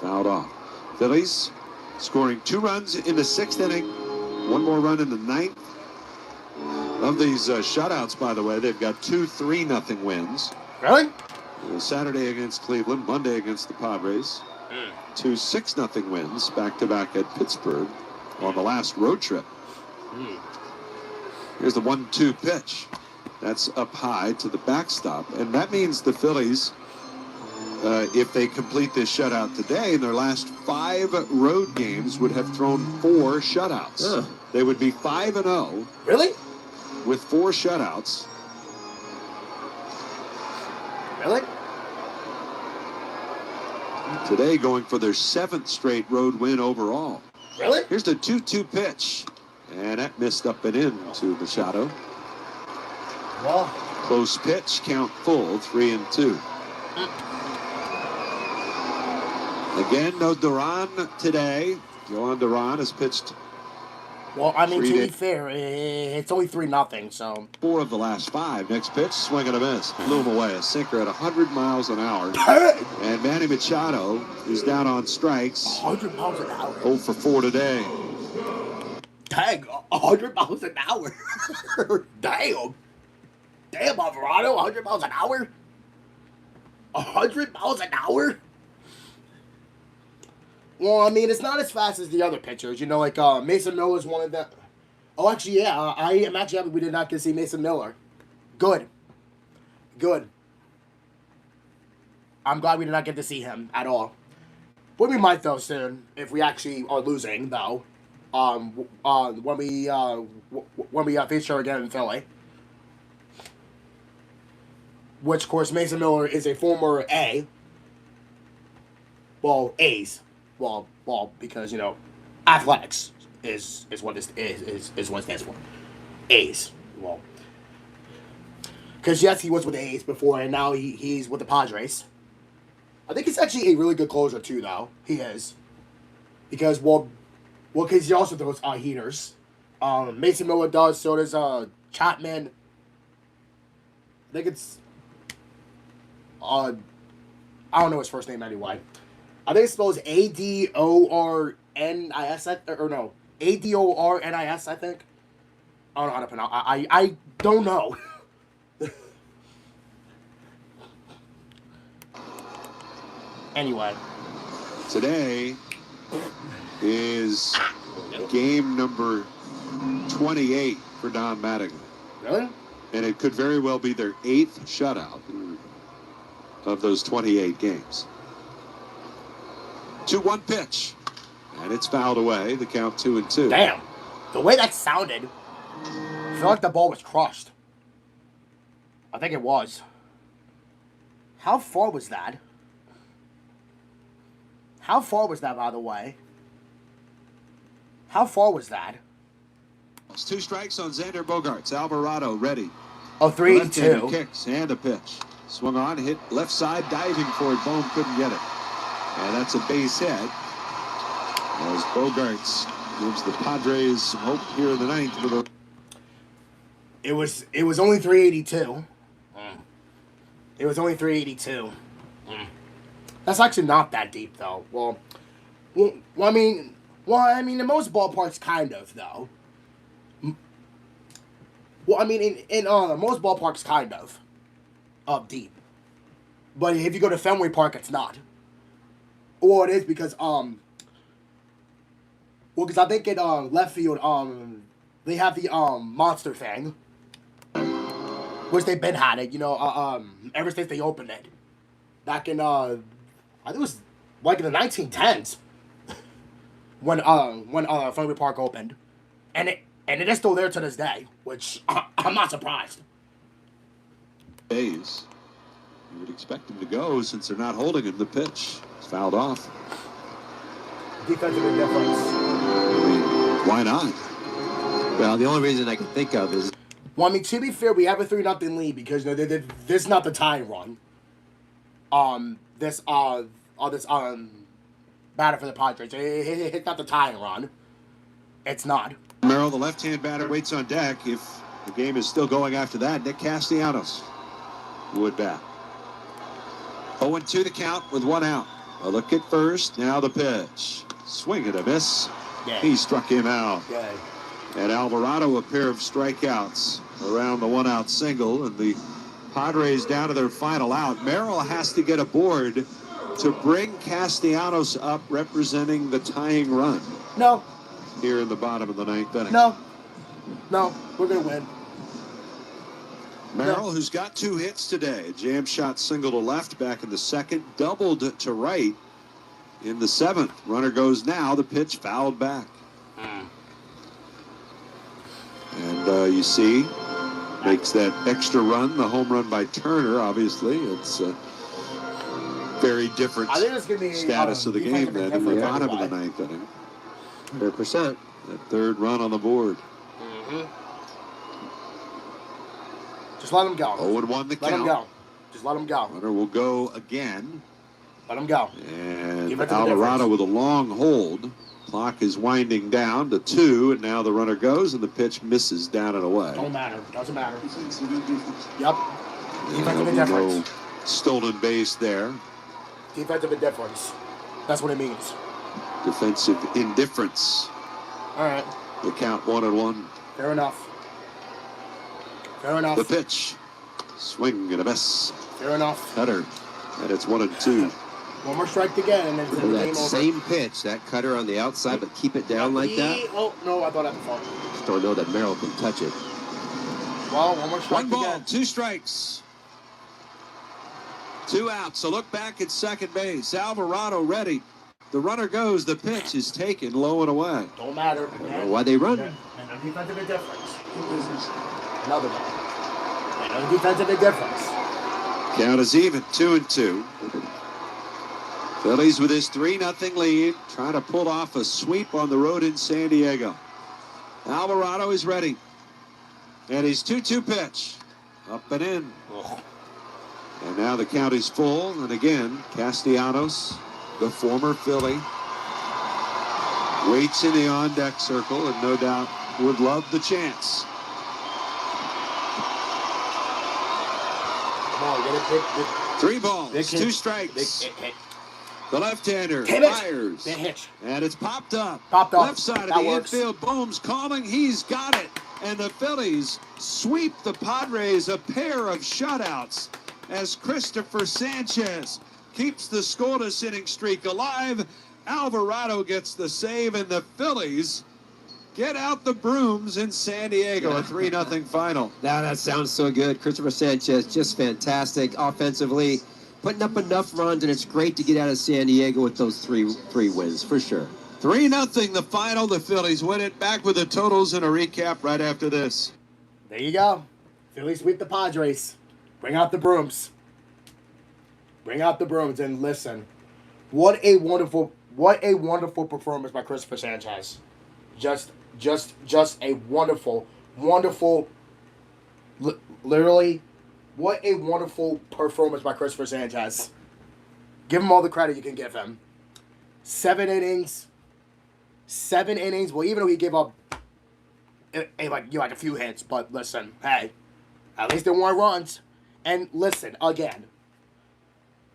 G: fouled off. Phillies scoring 2 runs in the 6th inning, 1 more run in the 9th. Of these shutouts, by the way, they've got 2 3-0 wins.
A: Really?
G: Saturday against Cleveland, Monday against the Padres. 2 6-0 wins back-to-back at Pittsburgh on the last road trip. Here's the 1-2 pitch. That's up high to the backstop. And that means the Phillies, if they complete this shutout today, in their last 5 road games would have thrown 4 shutouts. They would be 5-0.
A: Really?
G: With 4 shutouts.
A: Really?
G: Today going for their 7th straight road win overall.
A: Really?
G: Here's the 2-2 pitch. And that missed up and in to Machado.
A: Well,
G: close pitch, count full, 3-2. Again, no Duran today. Johan Duran has pitched.
A: well, I mean, to be fair, it's only 3-0, so.
G: 4 of the last 5. Next pitch, swing and a miss. Blew him away. A sinker at 100 miles an hour. And Manny Machado is down on strikes.
A: 100 miles an hour.
G: 0 for 4 today.
A: Dang, 100 miles an hour. Damn. Damn, Alvarado, 100 miles an hour? 100 miles an hour? Well, I mean, it's not as fast as the other pitchers. You know, like Mason Miller's one of them. Oh, actually, yeah, I am actually happy we did not get to see Mason Miller. Good. Good. I'm glad we did not get to see him at all. But we might, though, soon, if we actually are losing, though. When we face her again in Philly. Which, of course, Mason Miller is a former A. Well, A's. Well, because, you know, athletics is what it is what it stands for. A's. Well, because yes, he was with the A's before, and now he's with the Padres. I think he's actually a really good closer too, though. He is, because because he also throws heaters. Mason Miller does. So does Chapman. I think it's I don't know his first name anyway. I think it's spelled Adornis, or no, Adornis, I think. I don't know how to pronounce. I don't know. Anyway.
G: Today is game number 28 for Don Mattingly.
A: Really?
G: And it could very well be their 8th shutout of those 28 games. 2-1 pitch. And it's fouled away. The count 2-2.
A: Damn. The way that sounded, I feel like the ball was crushed. I think it was. How far was that? How far was that, by the way? How far was that?
G: It's 2 strikes on Xander Bogaerts. Alvarado ready.
A: Oh, 3-2.
G: Kicks and a pitch. Swung on, hit left side, diving for it. Bohm couldn't get it. And that's a base hit. As Bogaerts gives the Padres some hope here in the 9th. With a...
A: It was only 382. It was only 382. That's actually not that deep, though. Well, I mean, in most ballparks, kind of, though. Well, I mean, in most ballparks, kind of deep. But if you go to Fenway Park, it's not. Or it is because because I think in left field they have the monster thing, which they've been had it, you know, ever since they opened it back in I think it was like in the 1910s when Fenway Park opened, and it is still there to this day, which I'm not surprised.
G: Days, you would expect him to go since they're not holding him. The pitch is fouled off.
A: Defensive indifference.
G: I mean, why not?
D: Well, the only reason I can think of is...
A: Well, I mean, to be fair, we have a 3-0 lead because, you know, this is not the tying run. batter for the Padres. It's not the tying run. It's not.
G: Merrill, the left-hand batter, waits on deck. If the game is still going after that, Nick Castellanos would bat. 0-2 the count with one out. A look at first. Now the pitch. Swing and a miss.
A: Yeah.
G: He struck him out.
A: Yeah.
G: And Alvarado, a pair of strikeouts around the one-out single, and the Padres down to their final out. Merrill has to get aboard to bring Castellanos up, representing the tying run.
A: No.
G: Here in the bottom of the ninth inning.
A: No, we're gonna win.
G: Merrill, who's got 2 hits today, a jam shot single to left back in the second, doubled to right in the 7th. Runner goes now. The pitch fouled back. And you see, makes that extra run, the home run by Turner. Obviously, it's a very different
A: I think it's gonna be
G: status of the game than in the bottom of the ninth inning.
D: 100%.
G: That third run on the board.
A: Just let him go.
G: 0-1 the count.
A: Let him go. Just let him go.
G: Runner will go again.
A: Let him go.
G: And
A: Give it to the
G: Alvarado
A: difference.
G: with a long hold. Clock is winding down to 2, and now the runner goes, and the pitch misses down and away.
A: Don't matter. Doesn't matter. Yep.
G: And
A: Defensive
G: we
A: indifference.
G: go stolen base there.
A: Defensive indifference. That's what it means.
G: Defensive indifference.
A: All right.
G: The count 1-1.
A: Fair enough. Fair enough.
G: The pitch. Swing and a miss.
A: Fair enough.
G: Cutter. And it's 1-2.
A: One more strike to get, and then it's the
D: That
A: game over.
D: same pitch, that cutter on the outside, but keep it down like that.
A: Oh, no, I thought I had the phone.
D: Just don't know that Merrill can touch it.
A: Well, one more strike
G: One
A: to
G: ball,
A: get.
G: 2 strikes. 2 outs. So look back at second base. Alvarado ready. The runner goes. The pitch is taken low and away.
A: Don't matter.
D: I don't know why they run.
A: And no defensive indifference. Another one. And no defensive indifference.
G: Count is even, 2-2. Phillies with his 3-0 lead, trying to pull off a sweep on the road in San Diego. Alvarado is ready. And his 2-2 pitch. Up and in. And now the count is full. And again, Castellanos, the former Philly, waits in the on-deck circle and no doubt would love the chance.
A: Come on, get it.
G: 3 balls,
A: Big
G: 2
A: hit.
G: strikes.
A: Big hit.
G: The left-hander
A: Hit it.
G: fires.
A: Big hitch.
G: And it's popped up.
A: Popped up.
G: Left side of
A: That
G: the
A: works.
G: infield. Boom's calling. He's got it. And the Phillies sweep the Padres, a pair of shutouts, as Christopher Sanchez keeps the scoreless inning streak alive. Alvarado gets the save, and the Phillies get out the brooms in San Diego. A 3-0 final.
D: Now that sounds so good. Christopher Sanchez, just fantastic offensively, putting up enough runs, and it's great to get out of San Diego with those three wins, for sure.
G: 3-0 the final. The Phillies win it. Back with the totals and a recap right after this.
A: There you go. Phillies sweep the Padres. Bring out the brooms. Bring out the brooms and listen. What a wonderful performance by Christopher Sanchez. Just a wonderful, literally, what a wonderful performance by Christopher Sanchez. Give him all the credit you can give him. 7 innings. Well, even though he gave up like a few hits, but listen, hey, at least there weren't runs. And listen, again,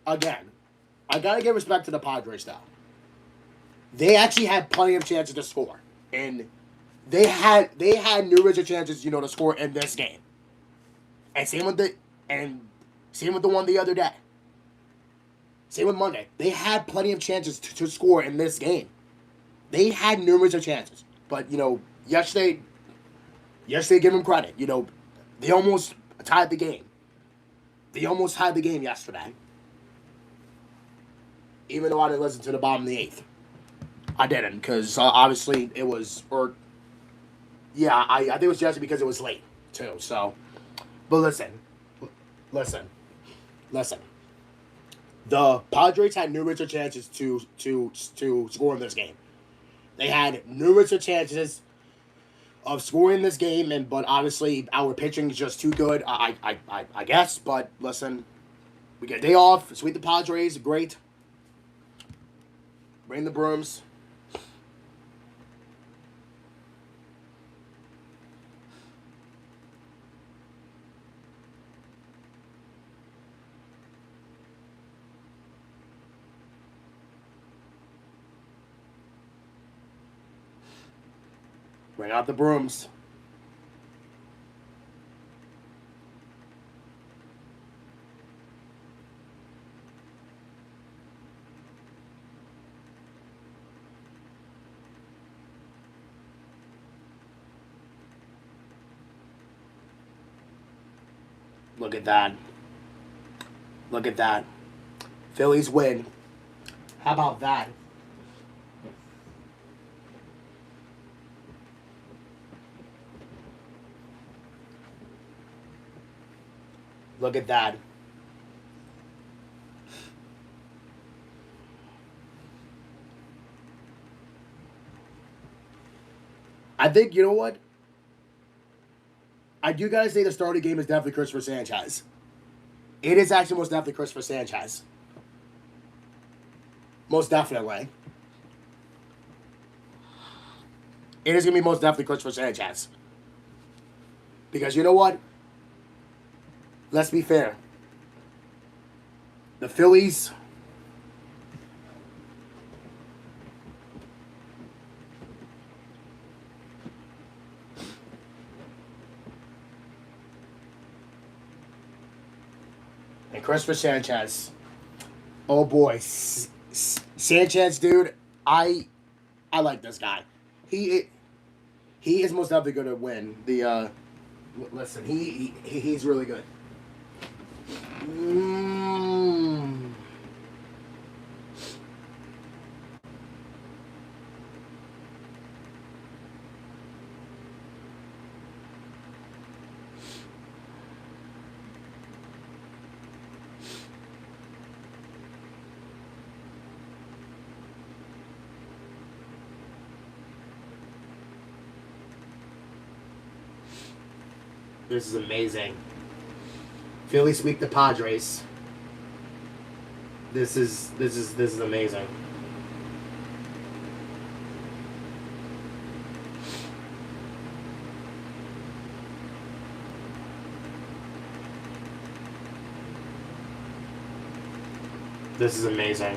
A: I gotta give respect to the Padres though. They actually had plenty of chances to score, and they had numerous chances, to score in this game. And same with the one the other day. Same with Monday. They had plenty of chances to score in this game. They had numerous of chances, but yesterday, give them credit. They almost tied the game. They almost tied the game yesterday. Even though I didn't listen to the bottom of the 8th. I didn't, because obviously it was, I think it was just because it was late, too, so. But listen. The Padres had numerous of chances to score in this game. They had numerous of chances of scoring this game, but obviously our pitching is just too good, I guess. But listen, we get a day off, sweep the Padres, great. Bring the brooms. Bring out the brooms. Look at that. Look at that. Phillies win. How about that? Look at that. I think, you know what? I do gotta say the starting game is definitely Christopher Sanchez. It is actually most definitely Christopher Sanchez. Most definitely. It is gonna be most definitely Christopher Sanchez. Because you know what? Let's be fair. The Phillies. And Christopher Sanchez. Oh boy. Sanchez, dude. I like this guy. He is most definitely going to win the. Listen, he's really good. This is amazing. Philly sweep the Padres. This is amazing. This is amazing.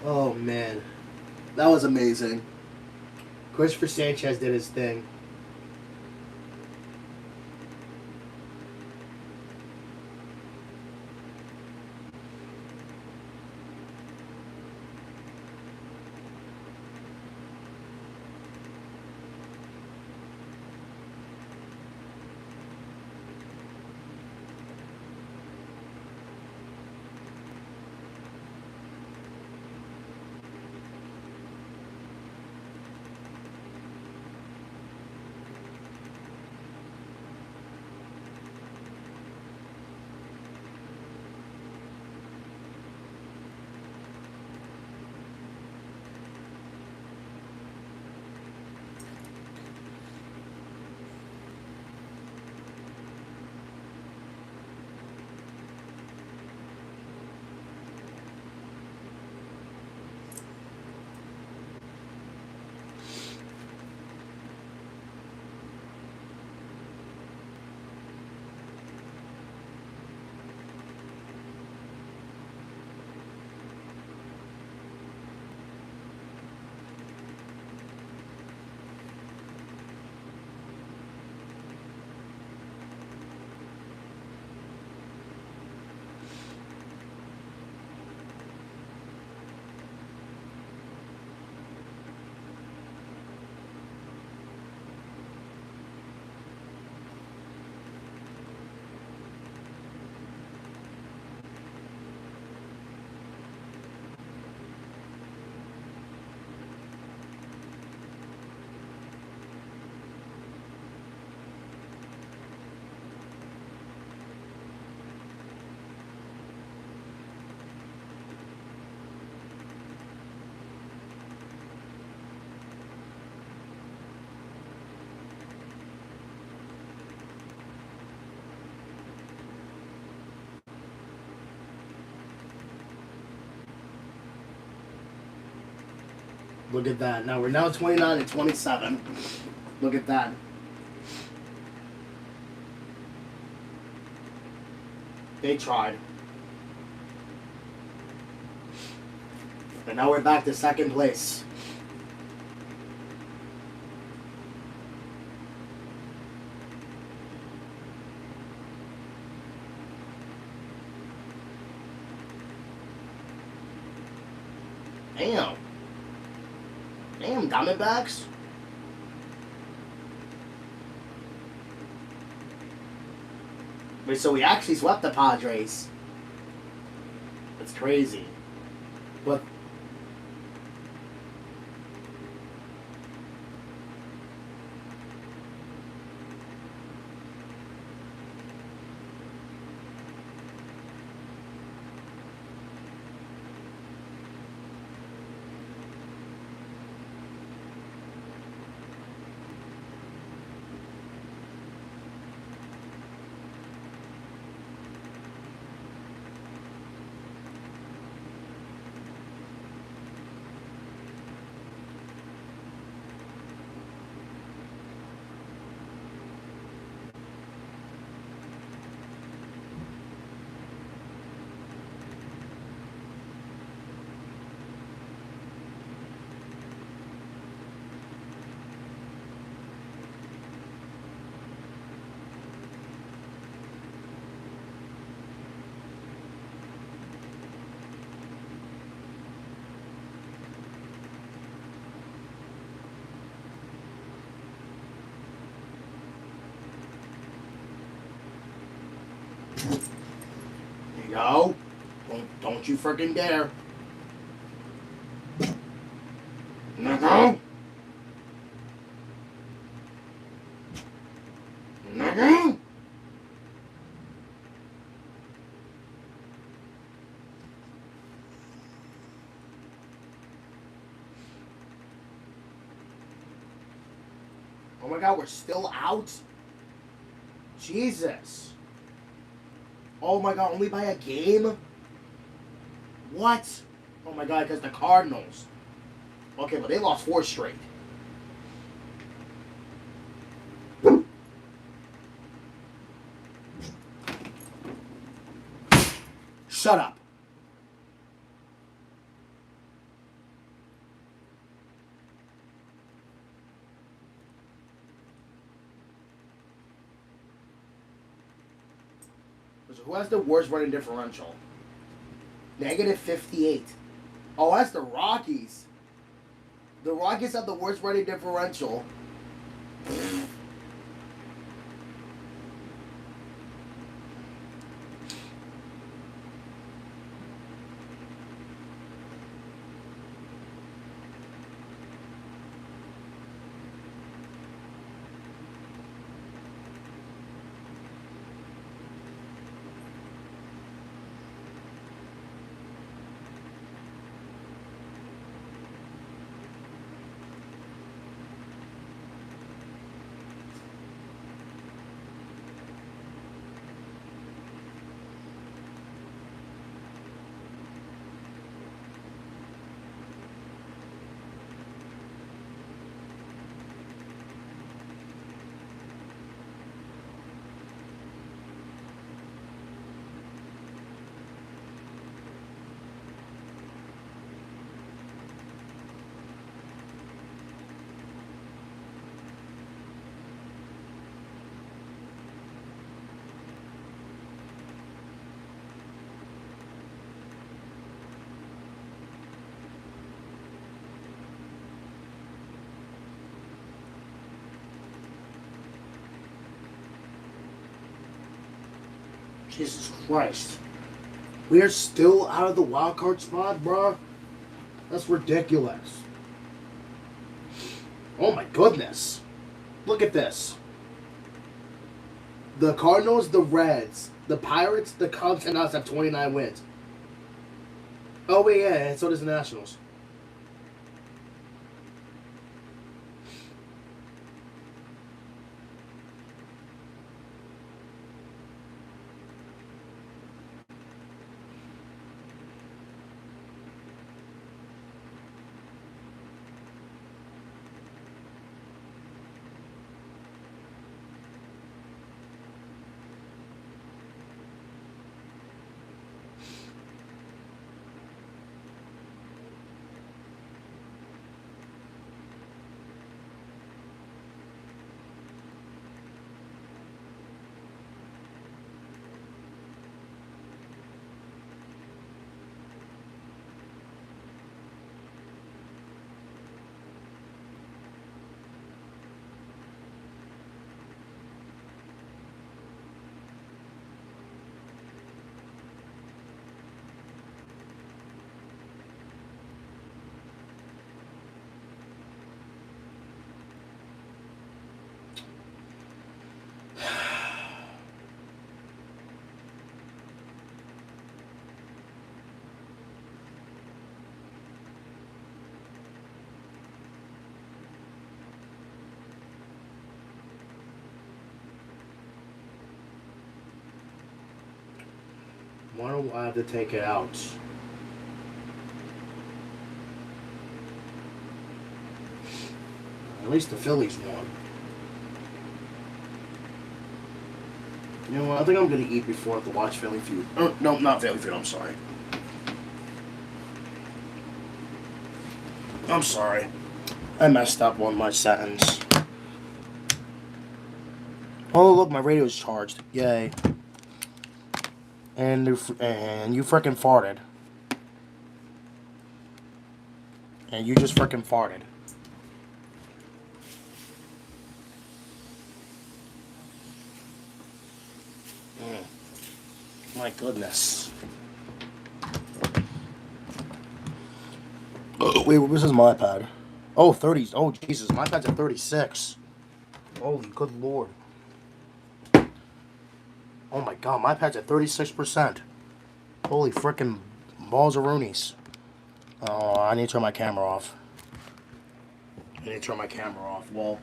A: Oh man, that was amazing. Christopher Sanchez did his thing. Look at that. Now we're now 29 and 27. Look at that. They tried. And now we're back to second place. Damn. Damn, Diamondbacks. Wait, so we actually swept the Padres. That's crazy. But there you go. Don't you freaking dare. Nigga. Nigga. Oh my god, we're still out? Jesus. Oh my god, only by a game? What? Oh my god, because the Cardinals. Okay, but they lost 4 straight. Shut up. So who has the worst running differential? Negative 58. Oh, that's the Rockies. The Rockies have the worst running differential. Jesus Christ. We are still out of the wild card spot, bruh? That's ridiculous. Oh my goodness. Look at this. The Cardinals, the Reds, the Pirates, the Cubs, and us have 29 wins. Oh, wait, yeah, and so does the Nationals. Why do I have to take it out? At least the Phillies won. You know what? I think I'm gonna eat before I have to watch Philly Feud. No, not Philly Feud. I'm sorry. I'm sorry. I messed up on my sentence. Oh look, my radio's charged. Yay! And you frickin' farted. And you just frickin' farted. My goodness. Oh, wait, this is my pad. Oh, 30s. Oh, Jesus. My pad's at 36. Holy good lord. Oh my god, my pad's at 36%. Holy frickin' balls of roonies. Oh, I need to turn my camera off. I need to turn my camera off. Well,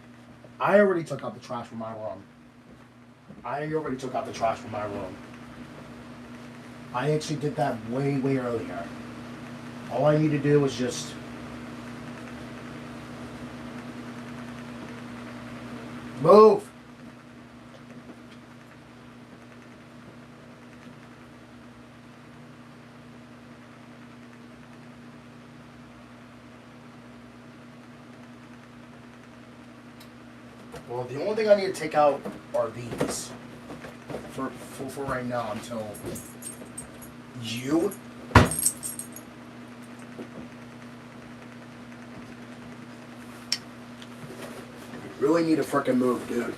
A: I already took out the trash from my room. I actually did that way, way earlier. All I need to do is just... move! Well, the only thing I need to take out are these. For right now until... You? Really need to frickin' move, dude.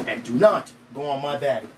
A: And do not go on my bed.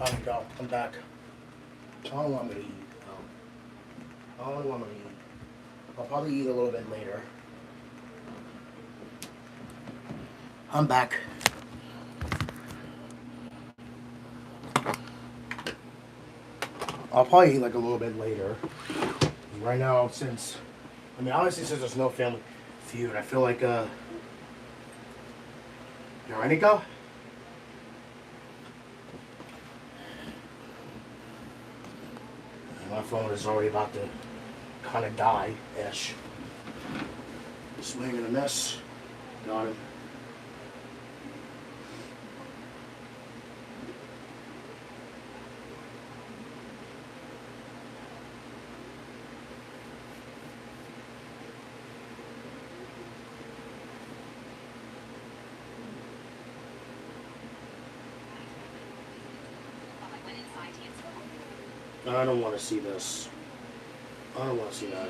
A: Time to go. I'm back. I don't know what I'm gonna eat. I don't know what I'm gonna eat. I'll probably eat a little bit later. I'm back. I'll probably eat like a little bit later. Right now, obviously since there's no Family Feud, I feel like, you ready to go? My phone is already about to kind of die-ish. Swing and a miss. Got him. I don't want to see this. I don't want to see that.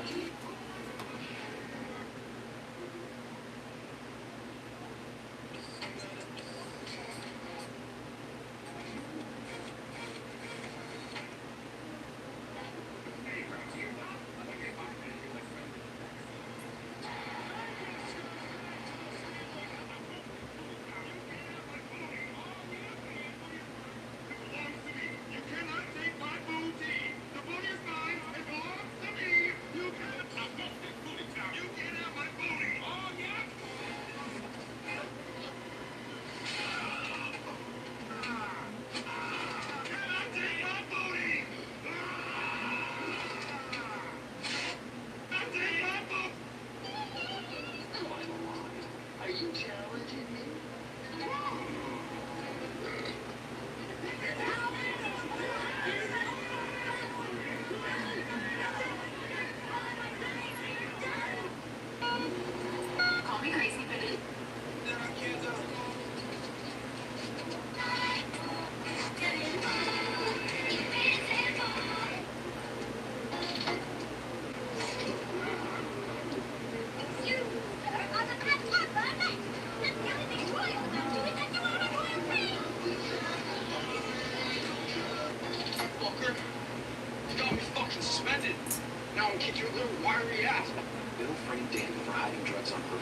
E: Now I'm kick your little wiry ass. Bill framed Danny for hiding drugs on her.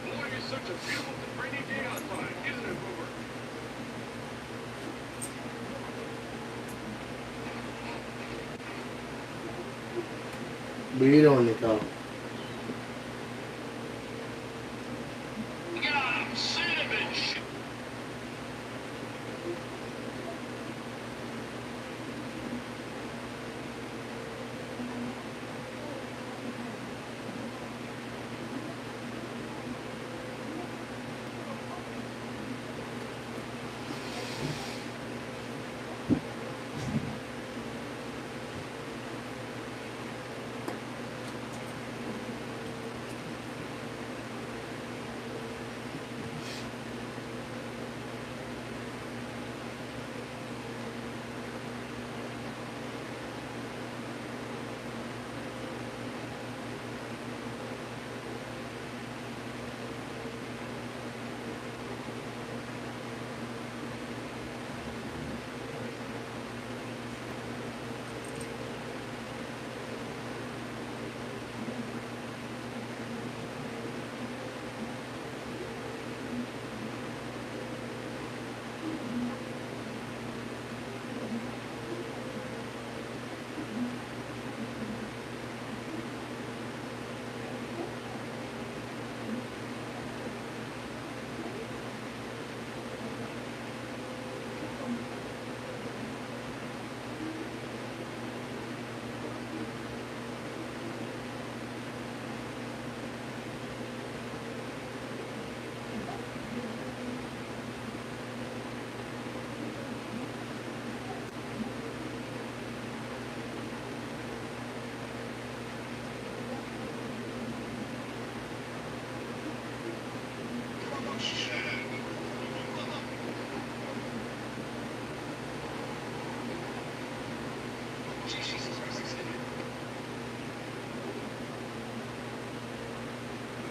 E: Boy, you're such a beautiful, rainy day outside, isn't it, Boomer?
A: What are you doing, Nico?
E: God, son of a sh-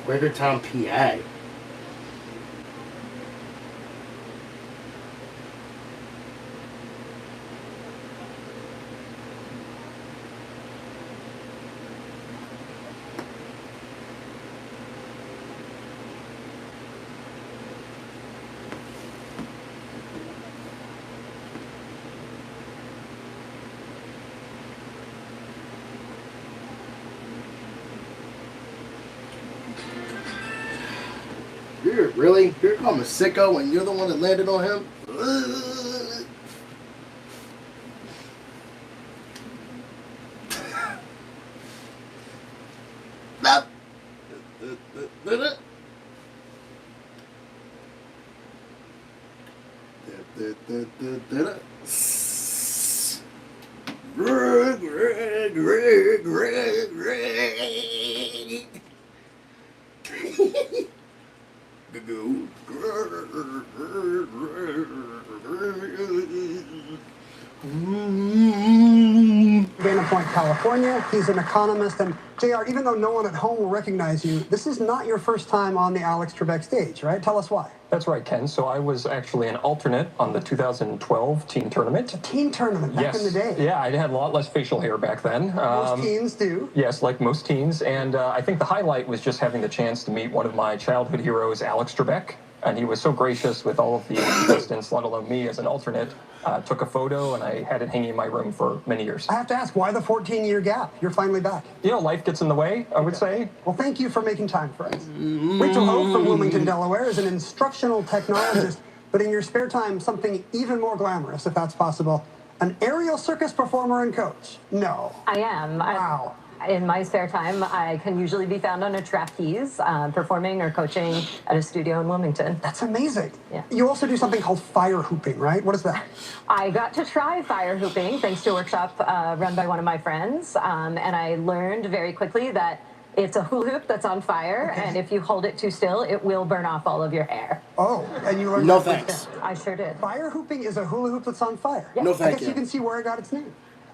A: Quakertown, PA. Dude, really? Here come a sicko and you're the one that landed on him? Nope.
K: Dana Point, California. He's an economist. And JR, even though no one at home will recognize you, this is not your first time on the Alex Trebek stage, right? Tell us why.
L: That's right, Ken. So I was actually an alternate on the 2012 teen tournament.
K: A teen tournament back in the day.
L: Yeah, I had a lot less facial hair back then.
K: Most teens do.
L: Yes, like most teens. And I think the highlight was just having the chance to meet one of my childhood heroes, Alex Trebek. And he was so gracious with all of the contestants, let alone me as an alternate. Took a photo, and I had it hanging in my room for many years.
K: I have to ask, why the 14-year gap? You're finally back.
L: You know, life gets in the way, I would say.
K: Well, thank you for making time for us. Rachel Ho from Wilmington, Delaware, is an instructional technologist, but in your spare time, something even more glamorous, if that's possible. An aerial circus performer and coach. No.
M: I am.
K: Wow.
M: In my spare time, I can usually be found on a trapeze, performing or coaching at a studio in Wilmington.
K: That's amazing.
M: Yeah.
K: You also do something called fire hooping, right? What is that?
M: I got to try fire hooping thanks to a workshop run by one of my friends, and I learned very quickly that it's a hula hoop that's on fire, and if you hold it too still, it will burn off all of your hair.
K: Oh, and you learned
A: No
K: that
A: thanks.
K: firsthand.
M: I sure did.
K: Fire hooping is a hula hoop that's on fire.
A: No
K: I
A: thank
K: guess
A: you.
K: you can see where it got its name.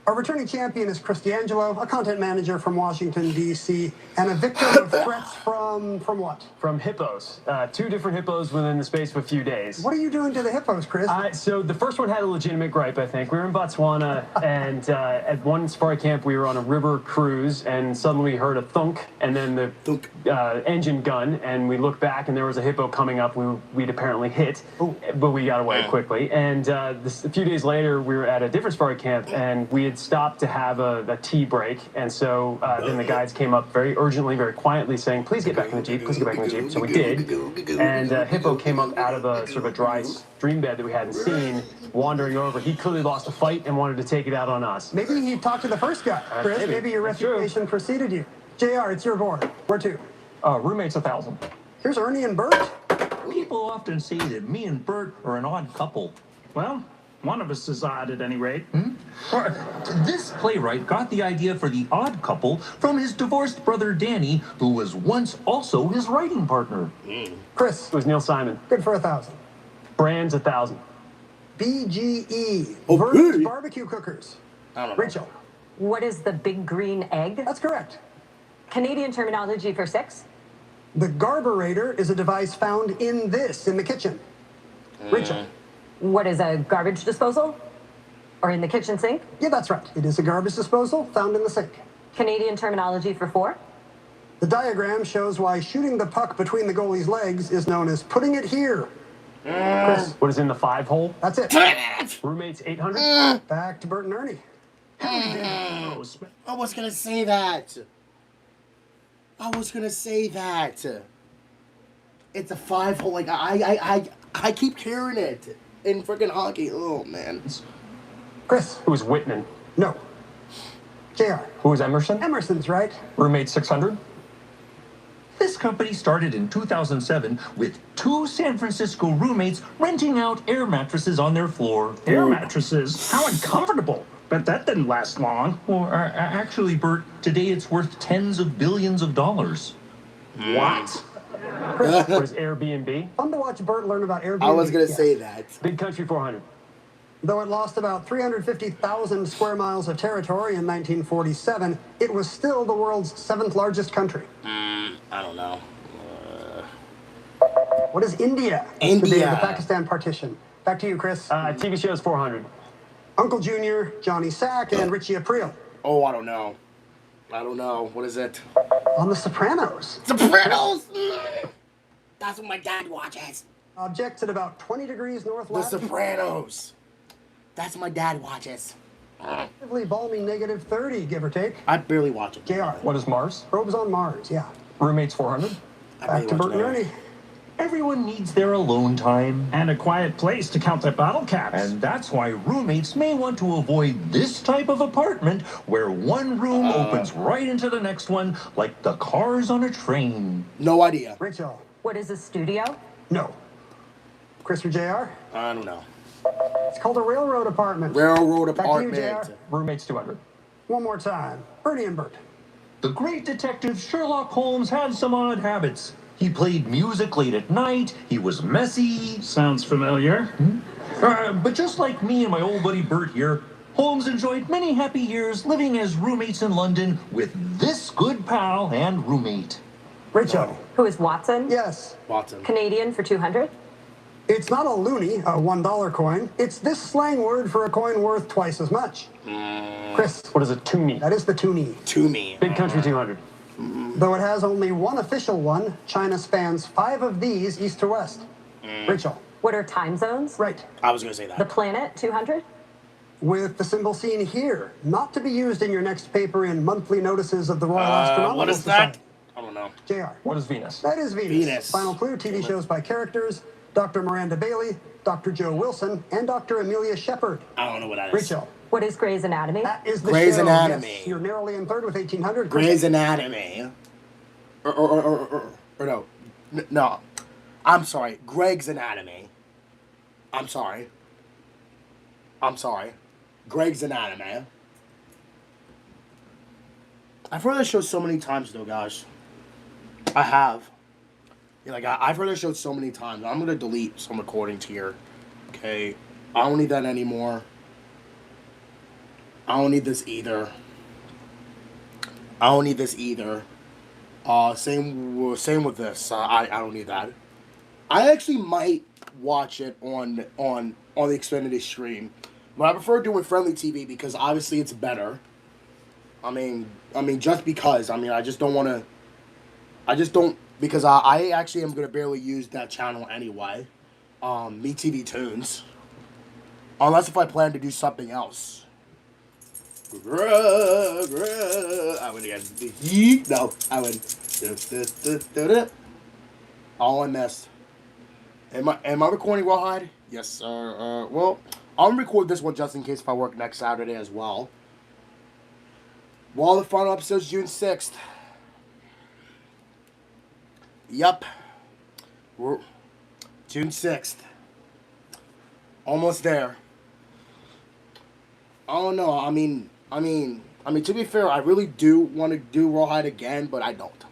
K: Our returning champion is Chris D'Angelo, a content manager from Washington, D.C., and a victim of threats from what?
N: From hippos. 2 different hippos within the space of a few days.
K: What are you doing to the hippos, Chris?
N: So the first one had a legitimate gripe, I think. We were in Botswana, and at one safari camp, we were on a river cruise, and suddenly we heard a thunk, and then the engine gun, and we looked back, and there was a hippo coming up we'd apparently hit, but we got away quickly. And a few days later, we were at a different safari camp, and we had stopped to have a tea break, and so then the guides came up very urgently, very quietly, saying, please get back in the Jeep, please get back in the Jeep. So we did, and hippo came up out of a sort of a dry stream bed that we hadn't seen, wandering over. He clearly lost a fight and wanted to take it out on us.
K: Maybe he talked to the first guy, Chris. Maybe your reputation preceded you. JR, it's your board. Where to?
L: Roommates 1,000.
K: Here's Ernie and Bert.
O: People often say that me and Bert are an odd couple.
P: Well, one of us is odd at any rate.
O: This playwright got the idea for the odd couple from his divorced brother Danny, who was once also his writing partner.
K: Chris.
N: It was Neil Simon.
K: Good for 1,000.
N: Brands 1,000.
K: BGE.
A: Oh,
K: Versus
A: hey.
K: barbecue cookers.
A: I don't know.
K: Rachel.
M: What is the big green egg?
K: That's correct.
M: Canadian terminology for 6?
K: The garburator is a device found in the kitchen. Rachel.
M: What is a garbage disposal? Or in the kitchen sink?
K: Yeah, that's right. It is a garbage disposal found in the sink.
M: Canadian terminology for 4?
K: The diagram shows why shooting the puck between the goalie's legs is known as putting it here. Chris.
N: What is in the 5 hole?
K: That's it.
N: Roommates 800?
K: Back to Bert and Ernie.
A: I was gonna say that. It's a 5 hole. Like I keep hearing it in freaking hockey. Oh man.
K: Chris.
N: Who was Whitman?
K: No. JR.
L: Who was Emerson?
K: Emerson's right.
L: Roommates 600.
O: This company started in 2007 with 2 San Francisco roommates renting out air mattresses on their floor.
P: Air mattresses? How uncomfortable. But that didn't last long.
O: Well, actually, Bert, today it's worth tens of billions of dollars.
N: What? What is Airbnb?
K: Fun to watch Bert learn about Airbnb.
A: I was gonna say that.
N: Big Country 400.
K: Though it lost about 350,000 square miles of territory in 1947, it was still the world's 7th largest country.
A: I don't know.
K: What is India?
A: India.
K: The day of the Pakistan partition. Back to you, Chris.
N: TV shows 400.
K: Uncle Junior, Johnny Sack, and Richie Aprile.
A: Oh, I don't know. What is it?
K: On The Sopranos.
A: Sopranos! That's what my dad watches.
K: Objects at about 20 degrees north
A: The
K: latitude.
A: Sopranos. That's what my dad watches.
K: Relatively balmy negative 30, give or take.
A: I barely watch it.
K: JR.
L: What is Mars?
K: Probes on Mars, yeah.
L: Roommates 400.
K: Back to Bert and Ernie.
O: Everyone needs their alone time.
P: And a quiet place to count their bottle caps.
O: And that's why roommates may want to avoid this type of apartment where one room opens right into the next one like the cars on a train.
A: No idea.
K: Rachel.
M: What is a studio?
K: No. Chris or JR?
A: I don't know.
K: It's called a railroad apartment.
A: Railroad
K: Back to you,
A: apartment.
K: JR.
L: Roommates 200.
K: One more time. Ernie and Bert.
O: The great detective Sherlock Holmes had some odd habits. He played music late at night. He was messy.
P: Sounds familiar.
O: But just like me and my old buddy Bert here, Holmes enjoyed many happy years living as roommates in London with this good pal and roommate.
K: Rachel.
M: Who is Watson?
K: Yes.
A: Watson.
M: Canadian for 200.
K: It's not a loonie, a $1 coin. It's this slang word for a coin worth twice as much. Chris.
N: What is a toonie?
K: That is the toonie.
A: Toonie.
N: Big Country 200.
K: Though it has only one official one, China spans 5 of these east to west. Rachel.
M: What are time zones?
K: Right.
A: I was going to say
M: The
A: that.
M: planet 200.
K: With the symbol seen here, not to be used in your next paper in monthly notices of the Royal Astronomical
A: What is
K: Society.
A: that? I don't know.
K: JR.
L: What is Venus?
K: That is Venus.
A: Venus.
K: Final clue, TV shows by characters, Dr. Miranda Bailey, Dr. Joe Wilson, and Dr. Amelia Shepard.
A: I don't know what that is.
K: Rachel.
M: What is Grey's Anatomy?
K: That is the
A: Grey's
K: show.
A: Anatomy.
K: Yes, you're narrowly in third with 1,800.
A: Grey's Anatomy. Or no. No. I'm sorry. Greg's Anatomy. I'm sorry. Greg's Anatomy. I've heard that show so many times, though, guys. I have. Yeah, like, I've heard that show so many times. I'm going to delete some recordings here. Okay? I don't need that anymore. I don't need this either. Same with this. I don't need that. I actually might watch it on the Xfinity stream, but I prefer doing friendly TV because obviously it's better. I mean, just because. I mean, I just don't want to. I just don't because I actually am gonna barely use that channel anyway. Me TV Tunes, unless if I plan to do something else. I would again. No, I would. All I missed. Am I recording Rawhide? Yes, sir. Well, I'll record this one just in case if I work next Saturday as well. Well, the final episode's June 6th. Yep. We're June 6th. Almost there. I don't know. I mean, to be fair, I really do want to do Rawhide again, but I don't.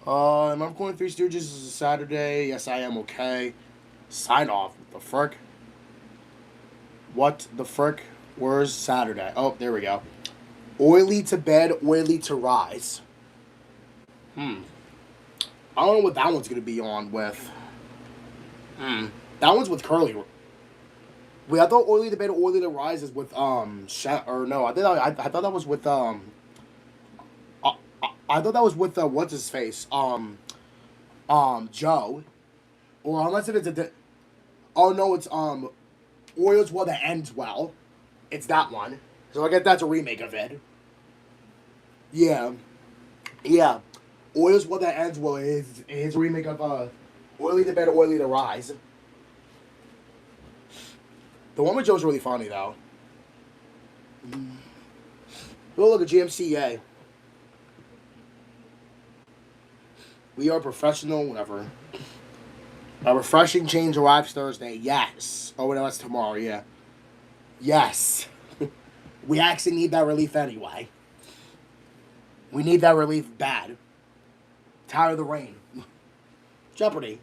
A: Am I recording Three Stooges? This is a Saturday. Yes, I am. Okay. Sign off. What the frick? What the frick? Where's Saturday? Oh, there we go. Oily to bed, oily to rise. I don't know what that one's going to be on with. That one's with Curly. Wait, I thought Oily to Bed, Oily to Rise is with, or no, I thought that was with, I thought that was with, what's his face, Joe. Or unless it is oh no, it's, Oil's Well That Ends Well. It's that one. So I guess that's a remake of it. Yeah. Oil's Well That Ends Well is a remake of, Oily to Bed, Oily to Rise. The one with Joe's really funny, though. Oh, look at GMCA. We are professional, whatever. A refreshing change arrives Thursday. Yes. Oh, no, that's tomorrow, yeah. Yes. We actually need that relief anyway. We need that relief bad. Tired of the rain. Jeopardy.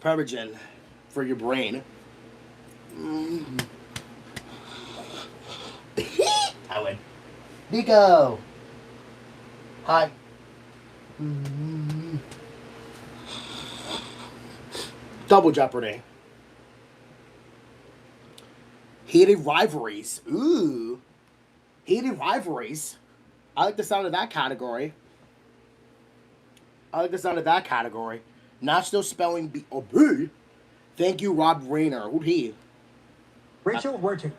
A: Pervigen for your brain. I win. Nico. Hi. Double Jeopardy. Heated rivalries. Ooh. Heated rivalries. I like the sound of that category. National Spelling Bee. Oh, boo. Thank you, Rob Rayner. Who'd he?
K: Rachel, where to?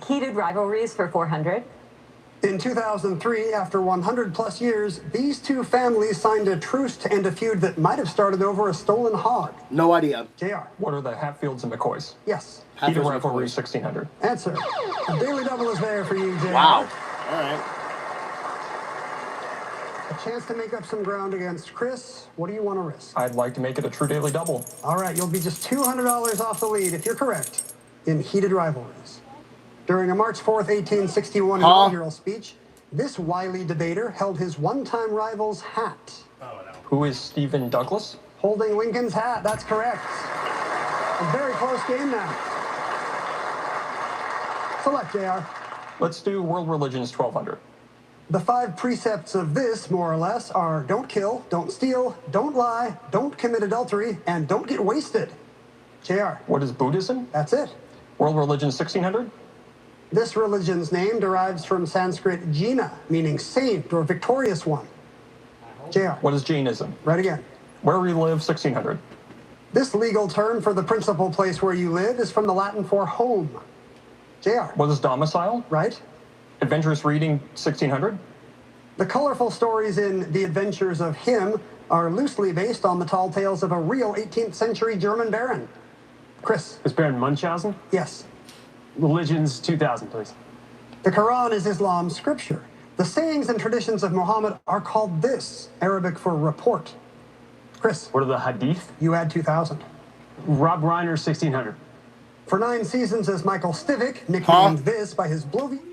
M: Heated rivalries for 400.
K: In 2003, after 100 plus years, these two families signed a truce to end a feud that might have started over a stolen hog.
A: No idea.
K: JR.
L: What are the Hatfields and McCoys?
K: Yes.
L: Heated
A: Hatfields and
L: rivalry
A: McCoys.
L: 1600.
K: Answer. A daily double is there for you, JR.
A: Wow. All right.
K: A chance to make up some ground against Chris. What do you want to risk?
L: I'd like to make it a true daily double.
K: All right, you'll be just $200 off the lead if you're correct in heated rivalries. During a March 4th, 1861 inaugural speech, this wily debater held his one-time rival's hat.
L: Who is Stephen Douglas?
K: Holding Lincoln's hat, that's correct. A very close game now. Select, JR.
L: Let's do world religions 1200.
K: The 5 precepts of this, more or less, are don't kill, don't steal, don't lie, don't commit adultery, and don't get wasted. JR.
L: What is Buddhism?
K: That's it.
L: World religions 1600?
K: This religion's name derives from Sanskrit Jina, meaning saint or victorious one. JR.
L: What is Jainism?
K: Right again.
L: Where we live 1600.
K: This legal term for the principal place where you live is from the Latin for home. JR.
L: What is domicile?
K: Right.
L: Adventurous reading 1600.
K: The colorful stories in The Adventures of Him are loosely based on the tall tales of a real 18th century German baron. Chris.
N: Is Baron Munchausen?
K: Yes.
N: Religions 2000, please.
K: The Quran is Islam's scripture. The sayings and traditions of Muhammad are called this, Arabic for report. Chris.
N: What are the hadith?
K: You add 2000.
N: Rob Reiner 1600.
K: For 9 seasons as Michael Stivic, nicknamed this by his bloviate.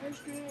A: Ice cream.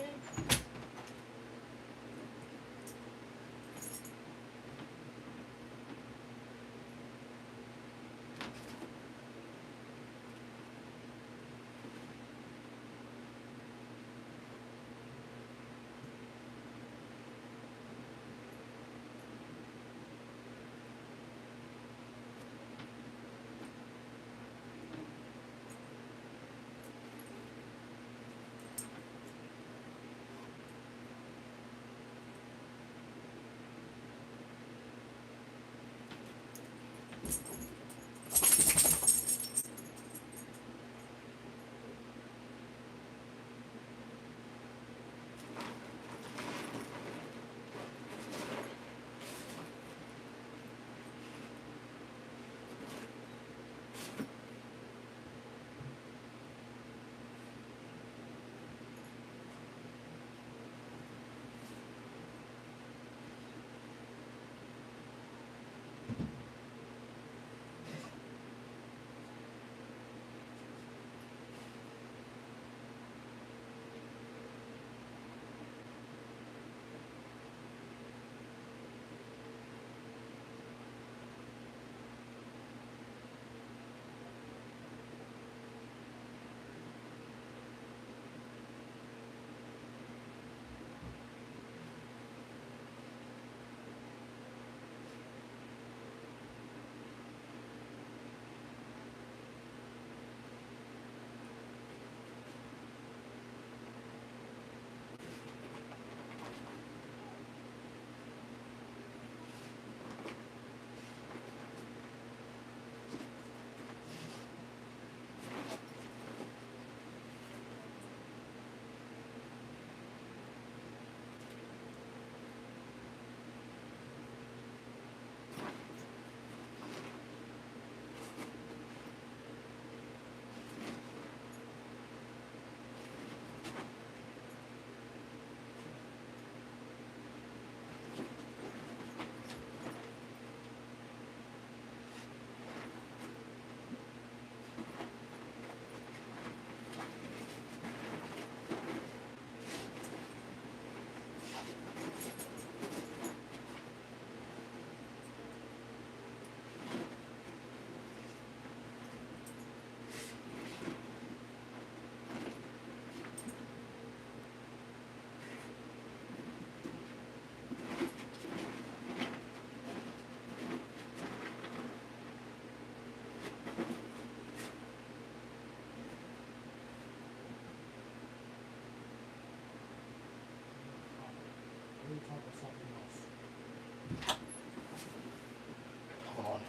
A: Hold on.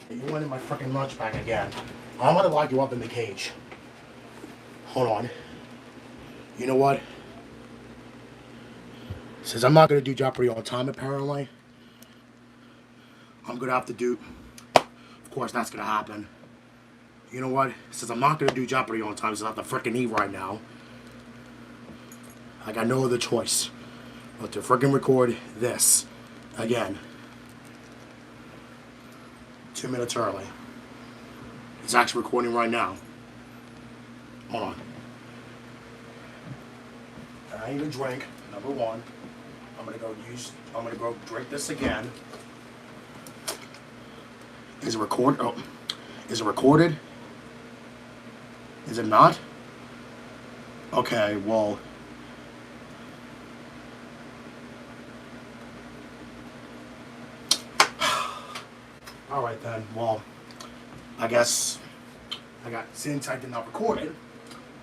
A: You went in my freaking lunch bag again. I'm gonna lock you up in the cage. Hold on. You know what? Since I'm not gonna do Jeopardy all the time, apparently, I'm gonna have to do. Of course, that's gonna happen. You know what? Since I'm not gonna do Jeopardy all the time, since I have to freaking eat right now, I got no other choice but to freaking record this again. 2 minutes early. It's actually recording right now. Hold on. I need a drink, number one. I'm gonna go drink this again. Is it recorded? Oh, is it recorded? Is it not? Okay, well. Alright then, well, I guess since I did not record it,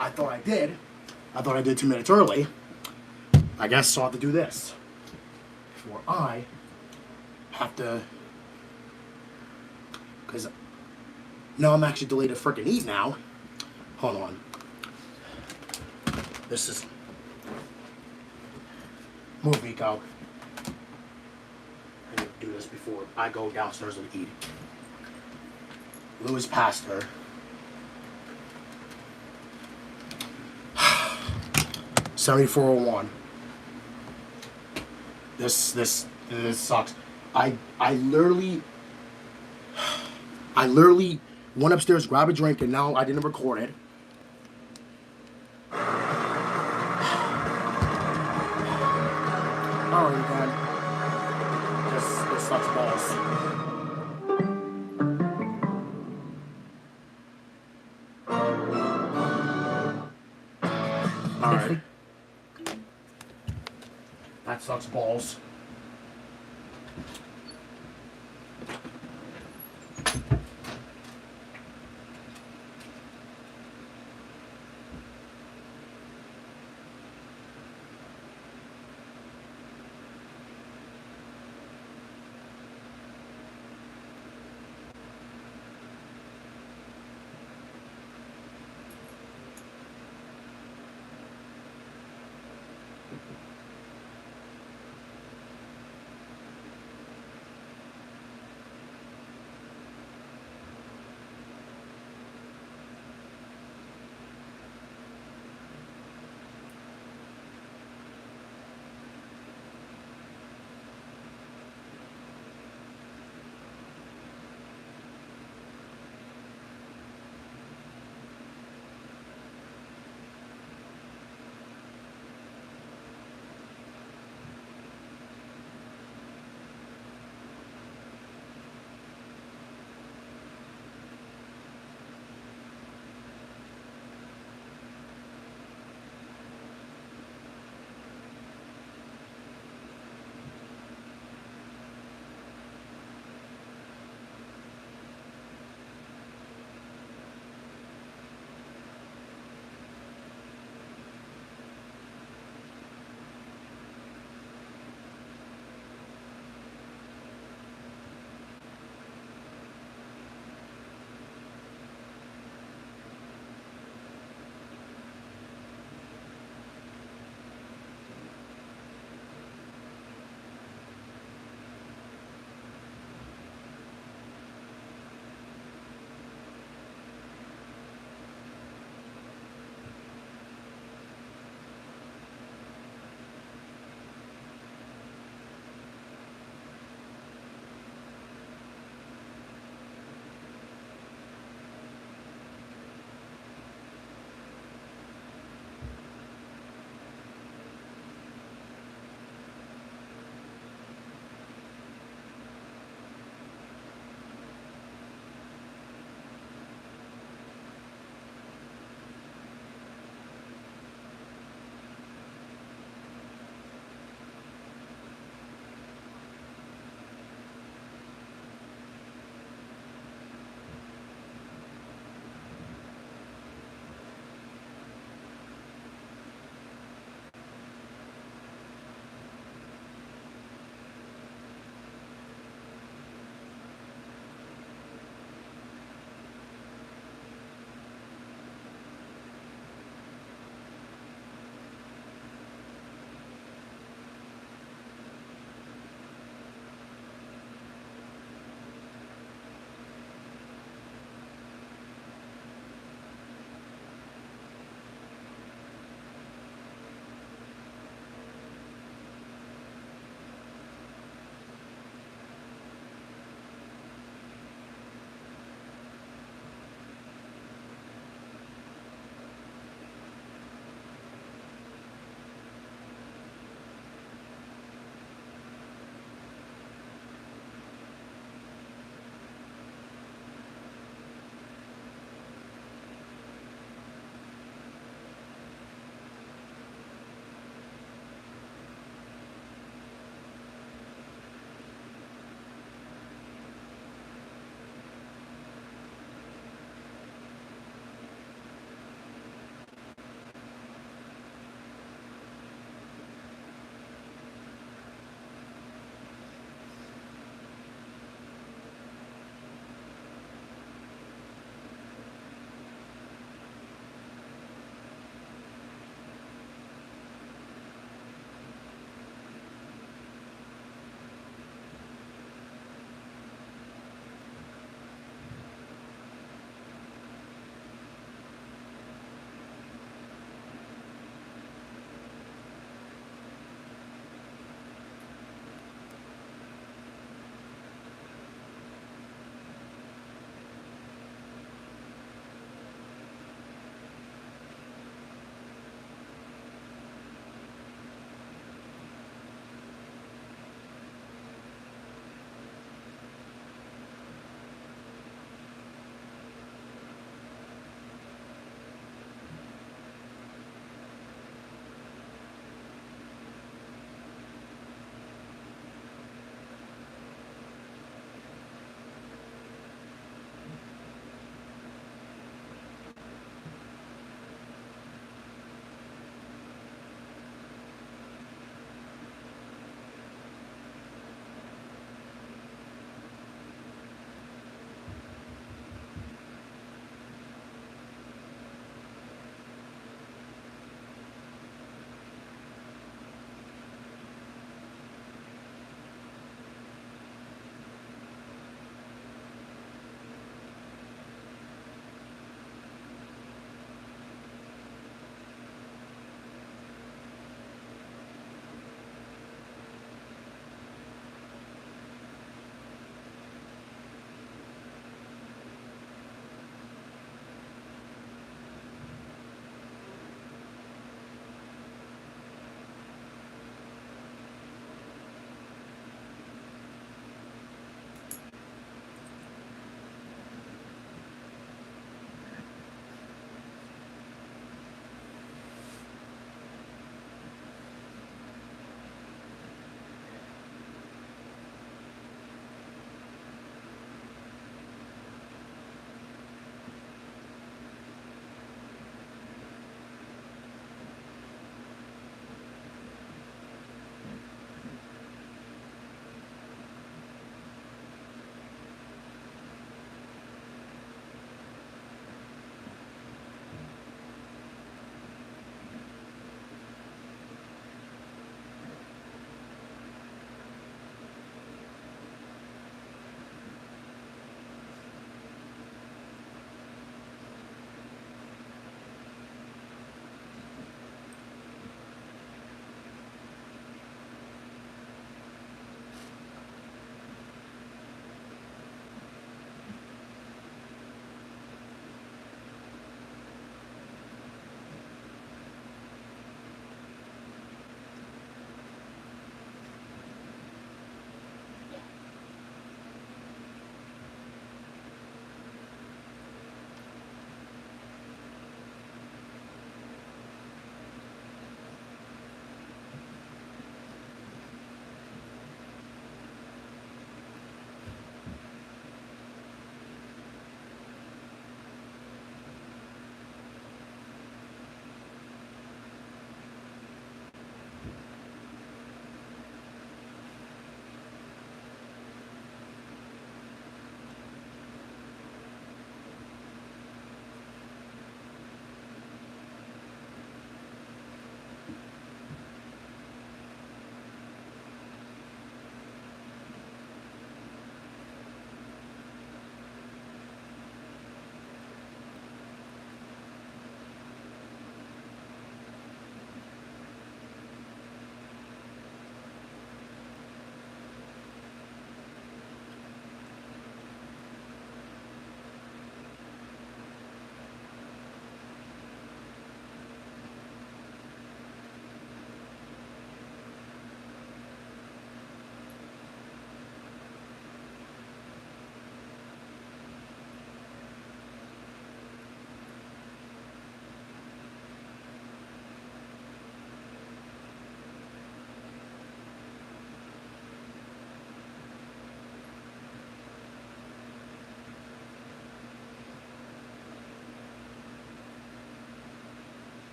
A: I thought I did. I thought I did 2 minutes early. I guess I'll have to do this. Before I have to, because now I'm actually delayed to freaking eat now. Hold on. This is, move Miko. I need to do this before I go downstairs and eat. Louis passed her. $74.01. This sucks. I literally went upstairs, grabbed a drink, and now I didn't record it. Oh, you can. This sucks balls. Alright. That sucks balls.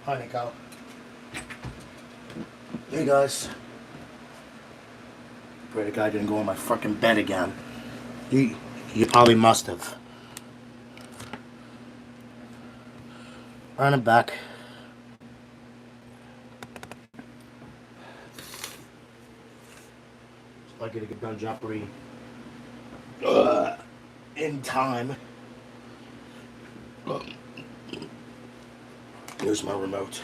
A: Hi, Nico. Hey, guys. Pray the guy didn't go in my fucking bed again. He probably must have. Run it back. Lucky to get done Jeopardy in time. Here's my remote.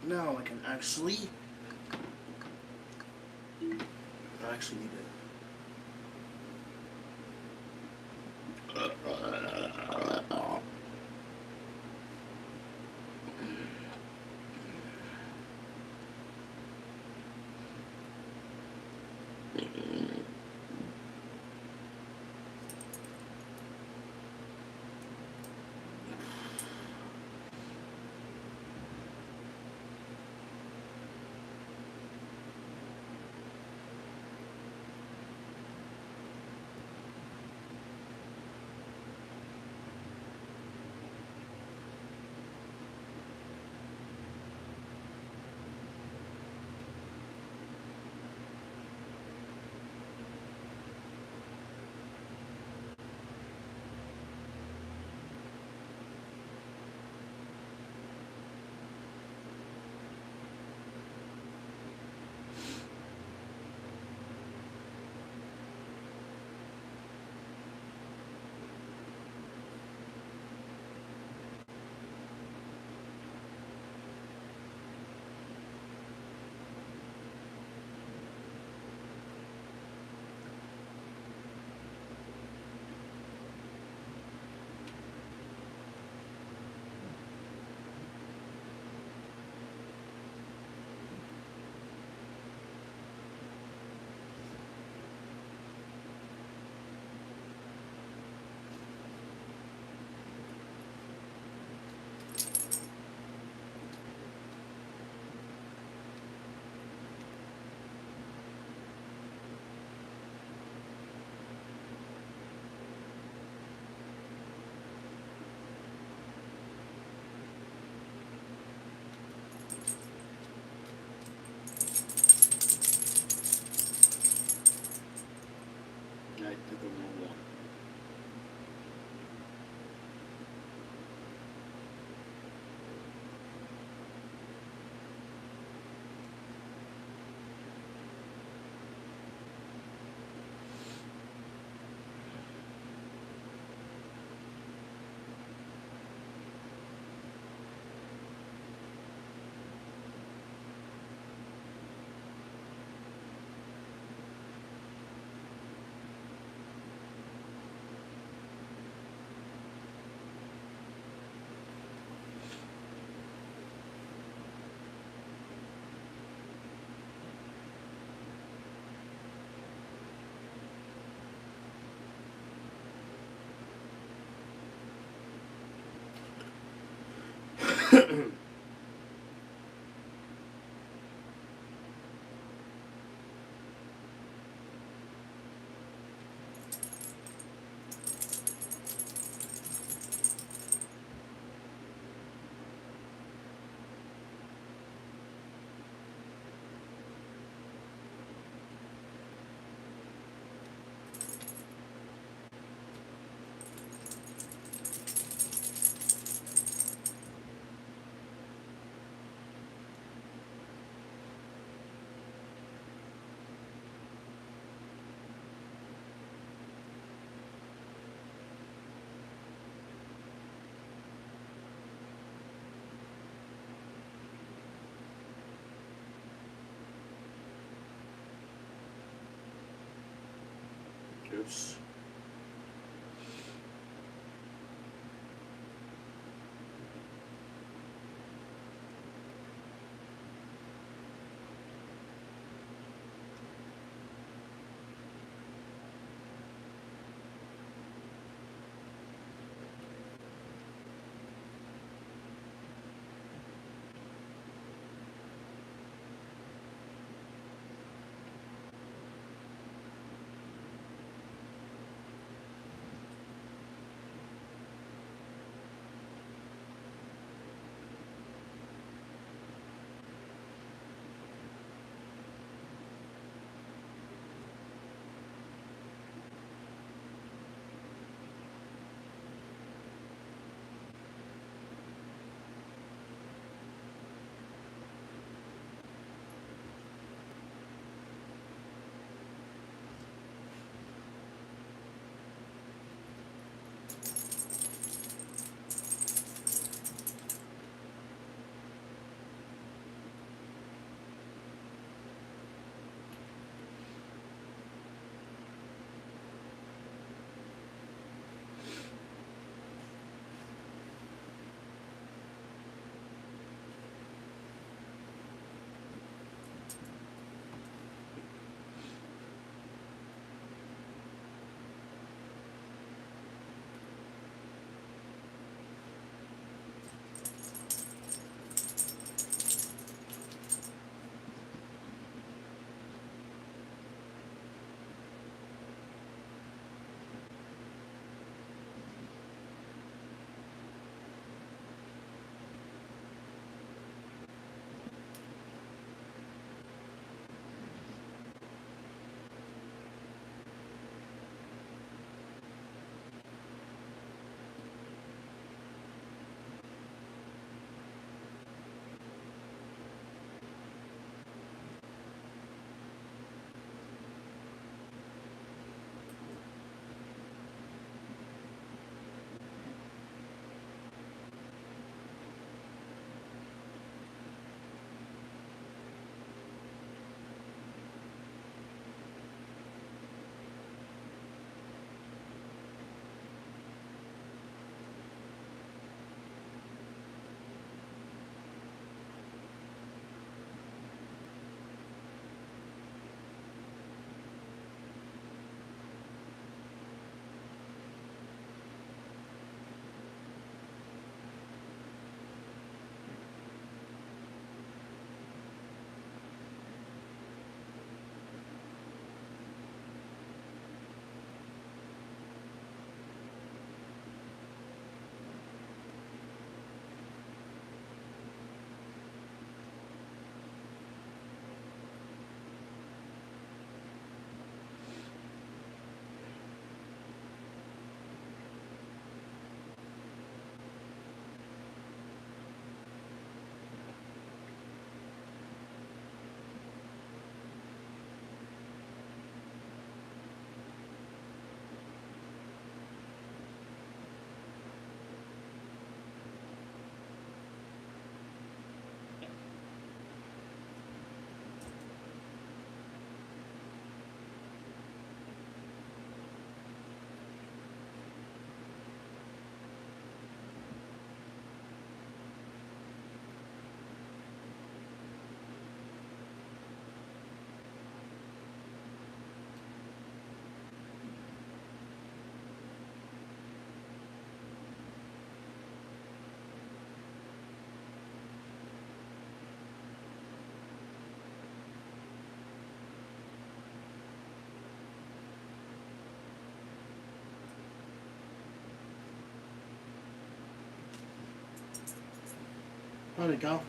A: Now I can actually need it. I did the wrong one. Oops. Let it go.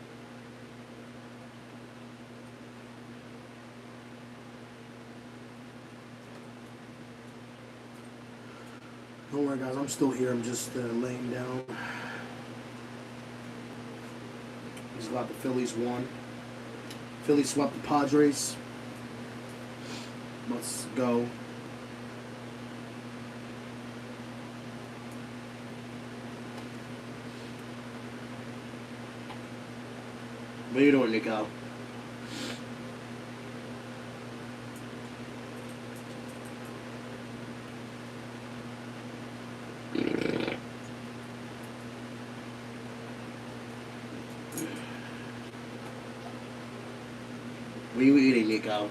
A: Don't worry, guys. I'm still here. I'm just laying down. He's got the Phillies won. Phillies swept the Padres. Let's go. What are you doing, Nico? What are you eating, Nico?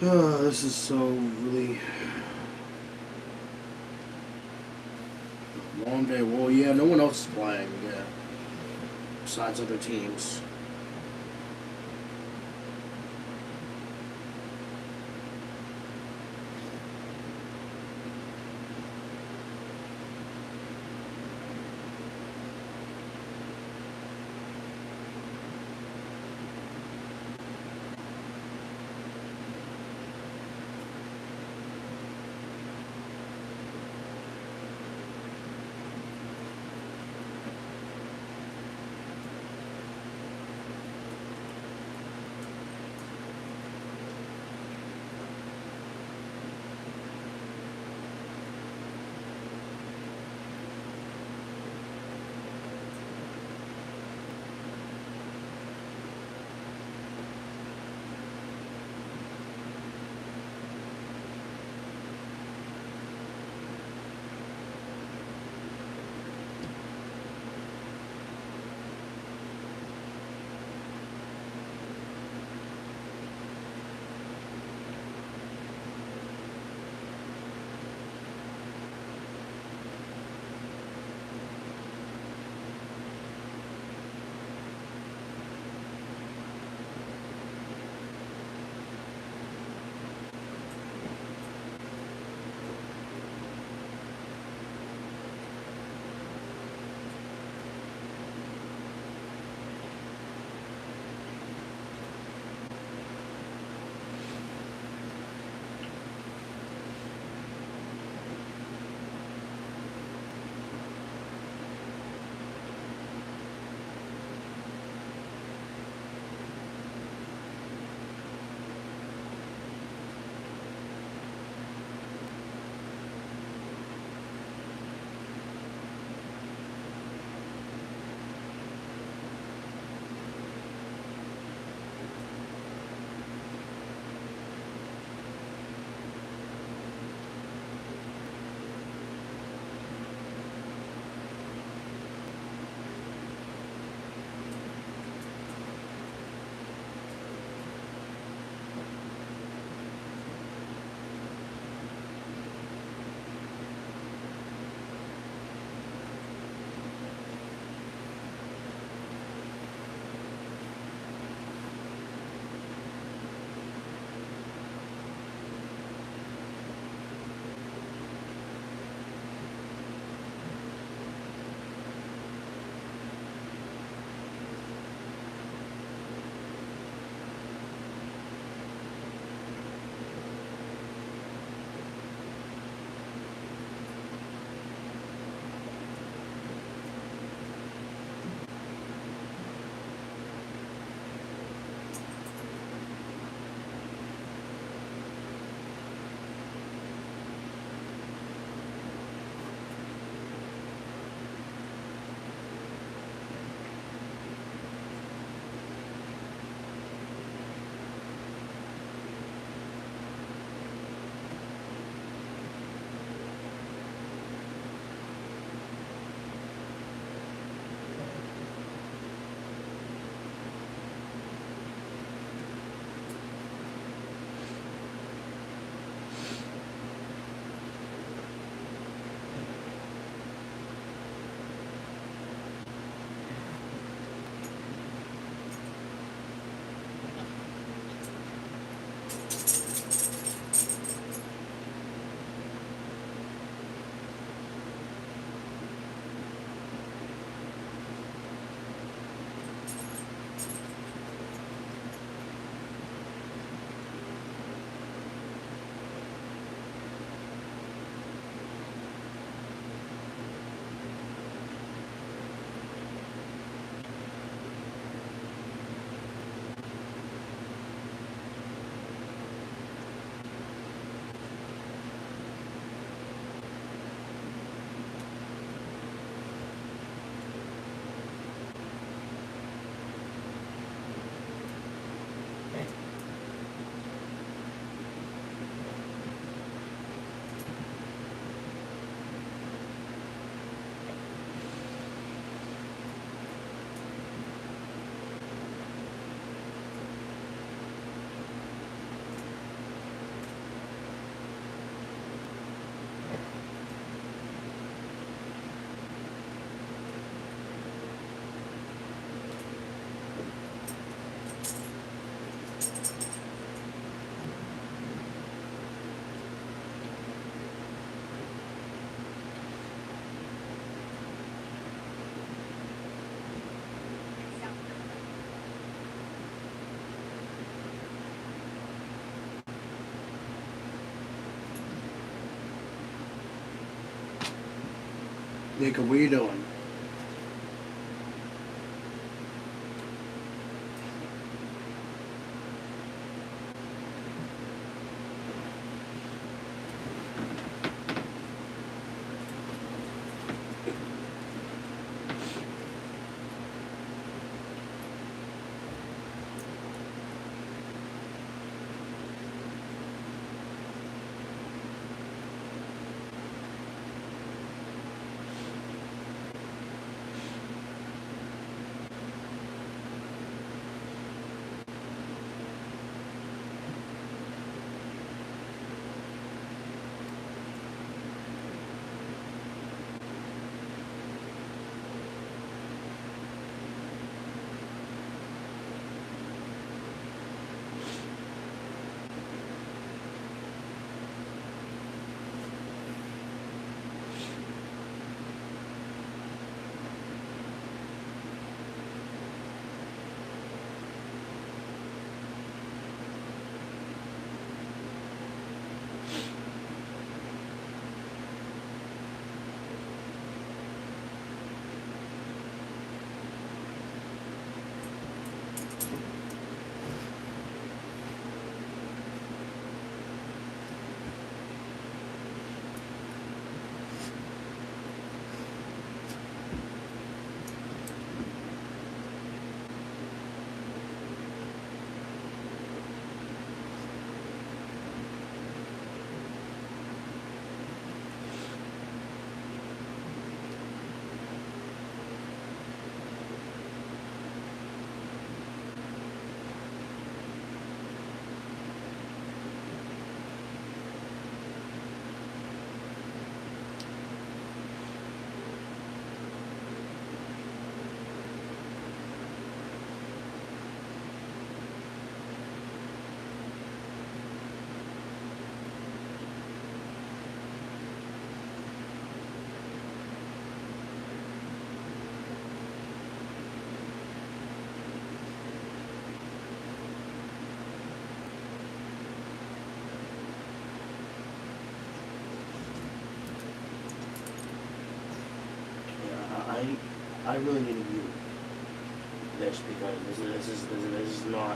A: This is so really long day. Well, yeah, no one else is playing. Yeah, besides other teams. Jacob, what are you doing? I really need to view this because this is not.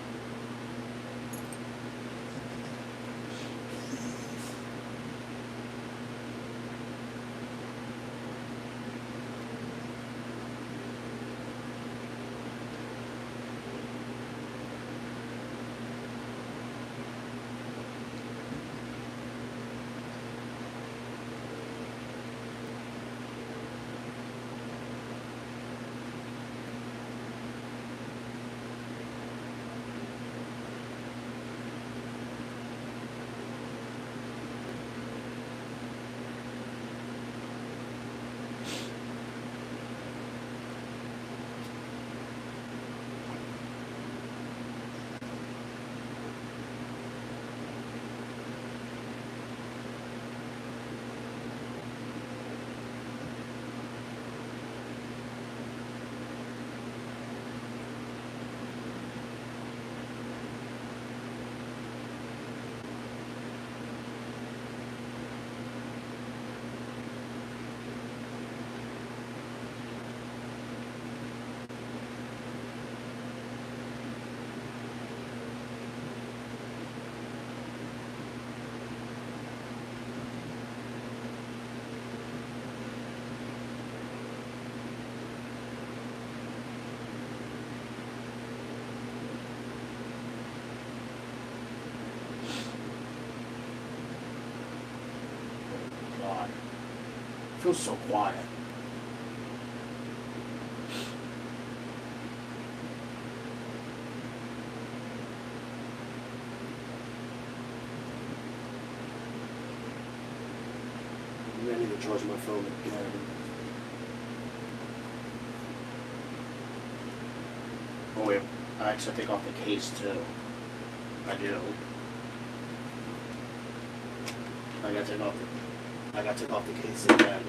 A: God, it feels so quiet. I need to charge my phone again. Oh wait, I actually take off the case too. I do. I gotta take off the case again.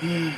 A: May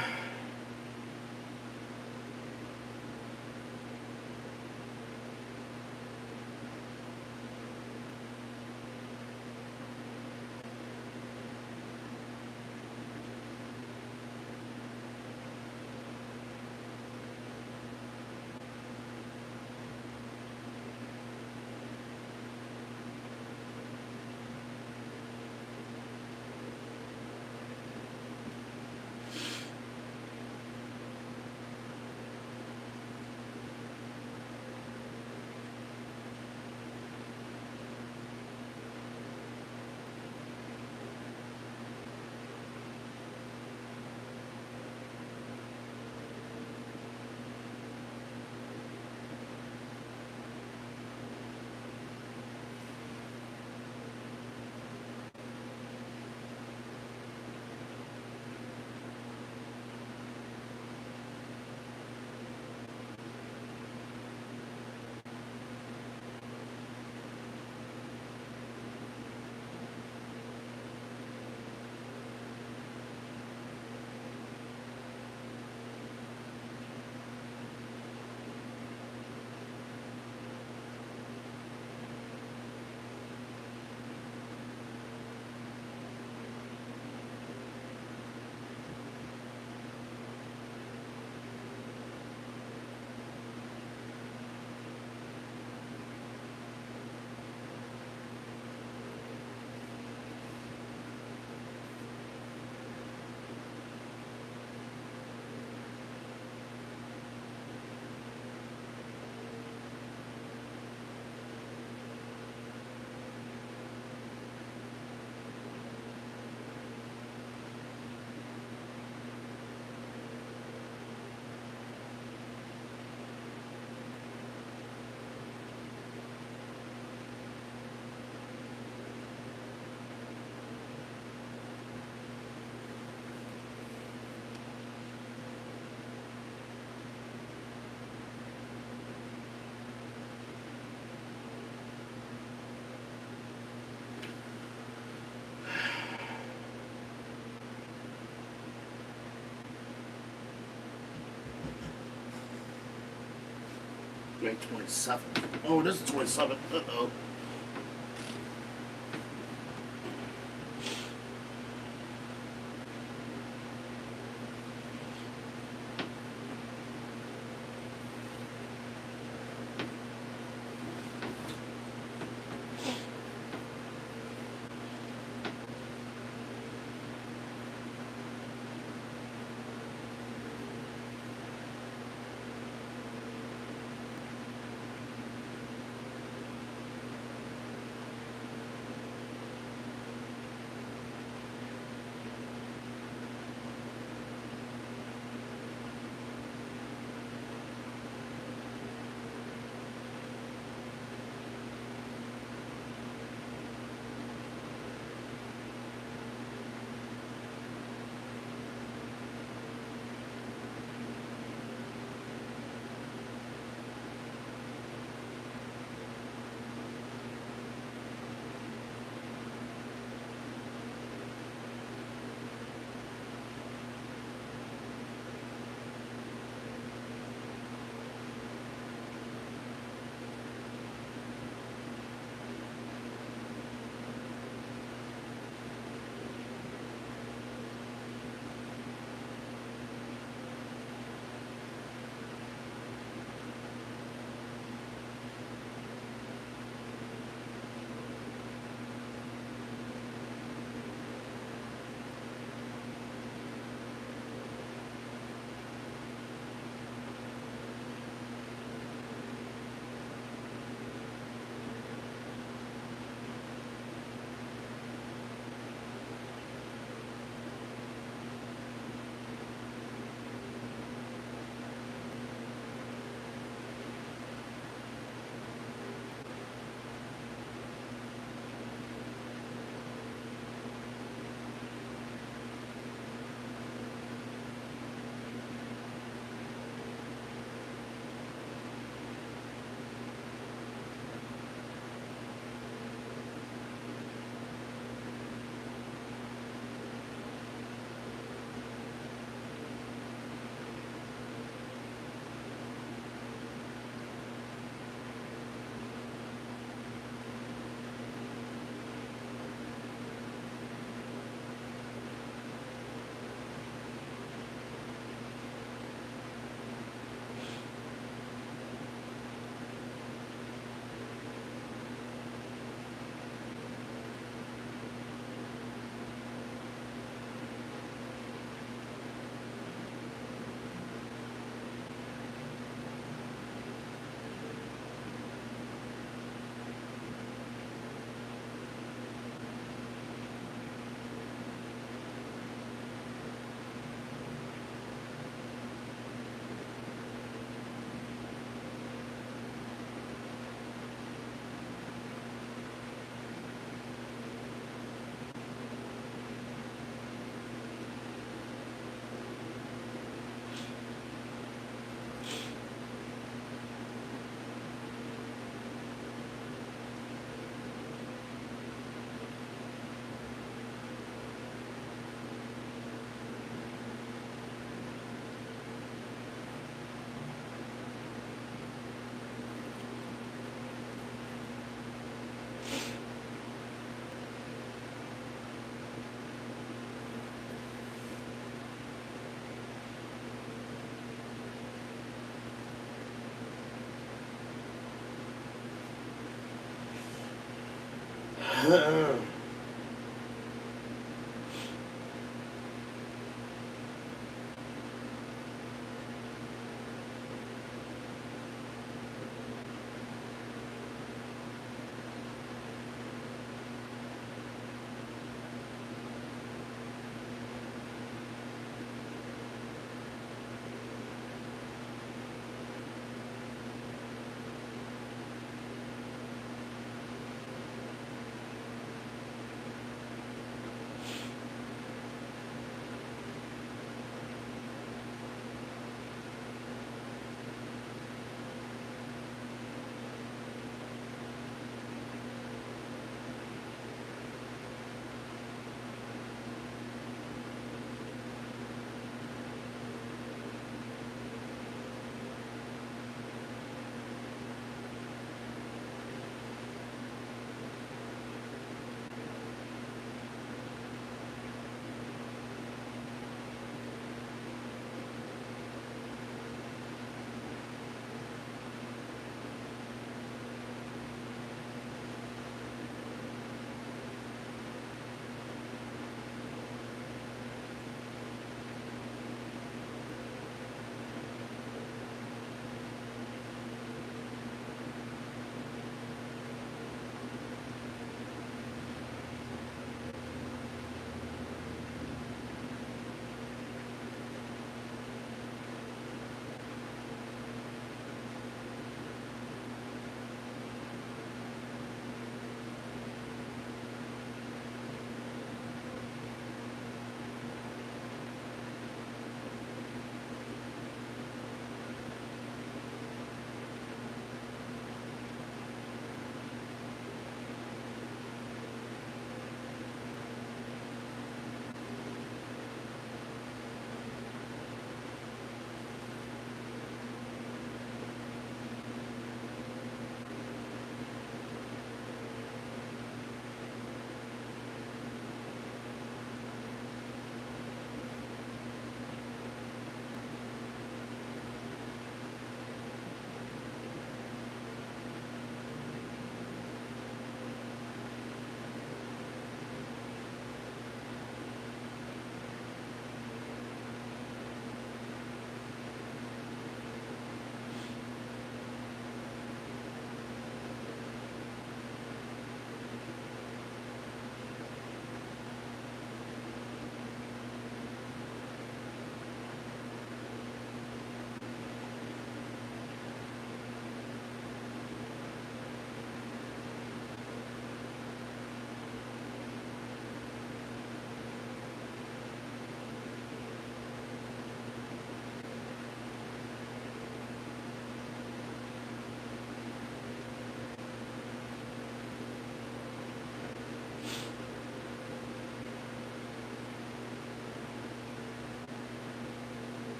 A: 27th. Oh, this is 27th. Uh-oh.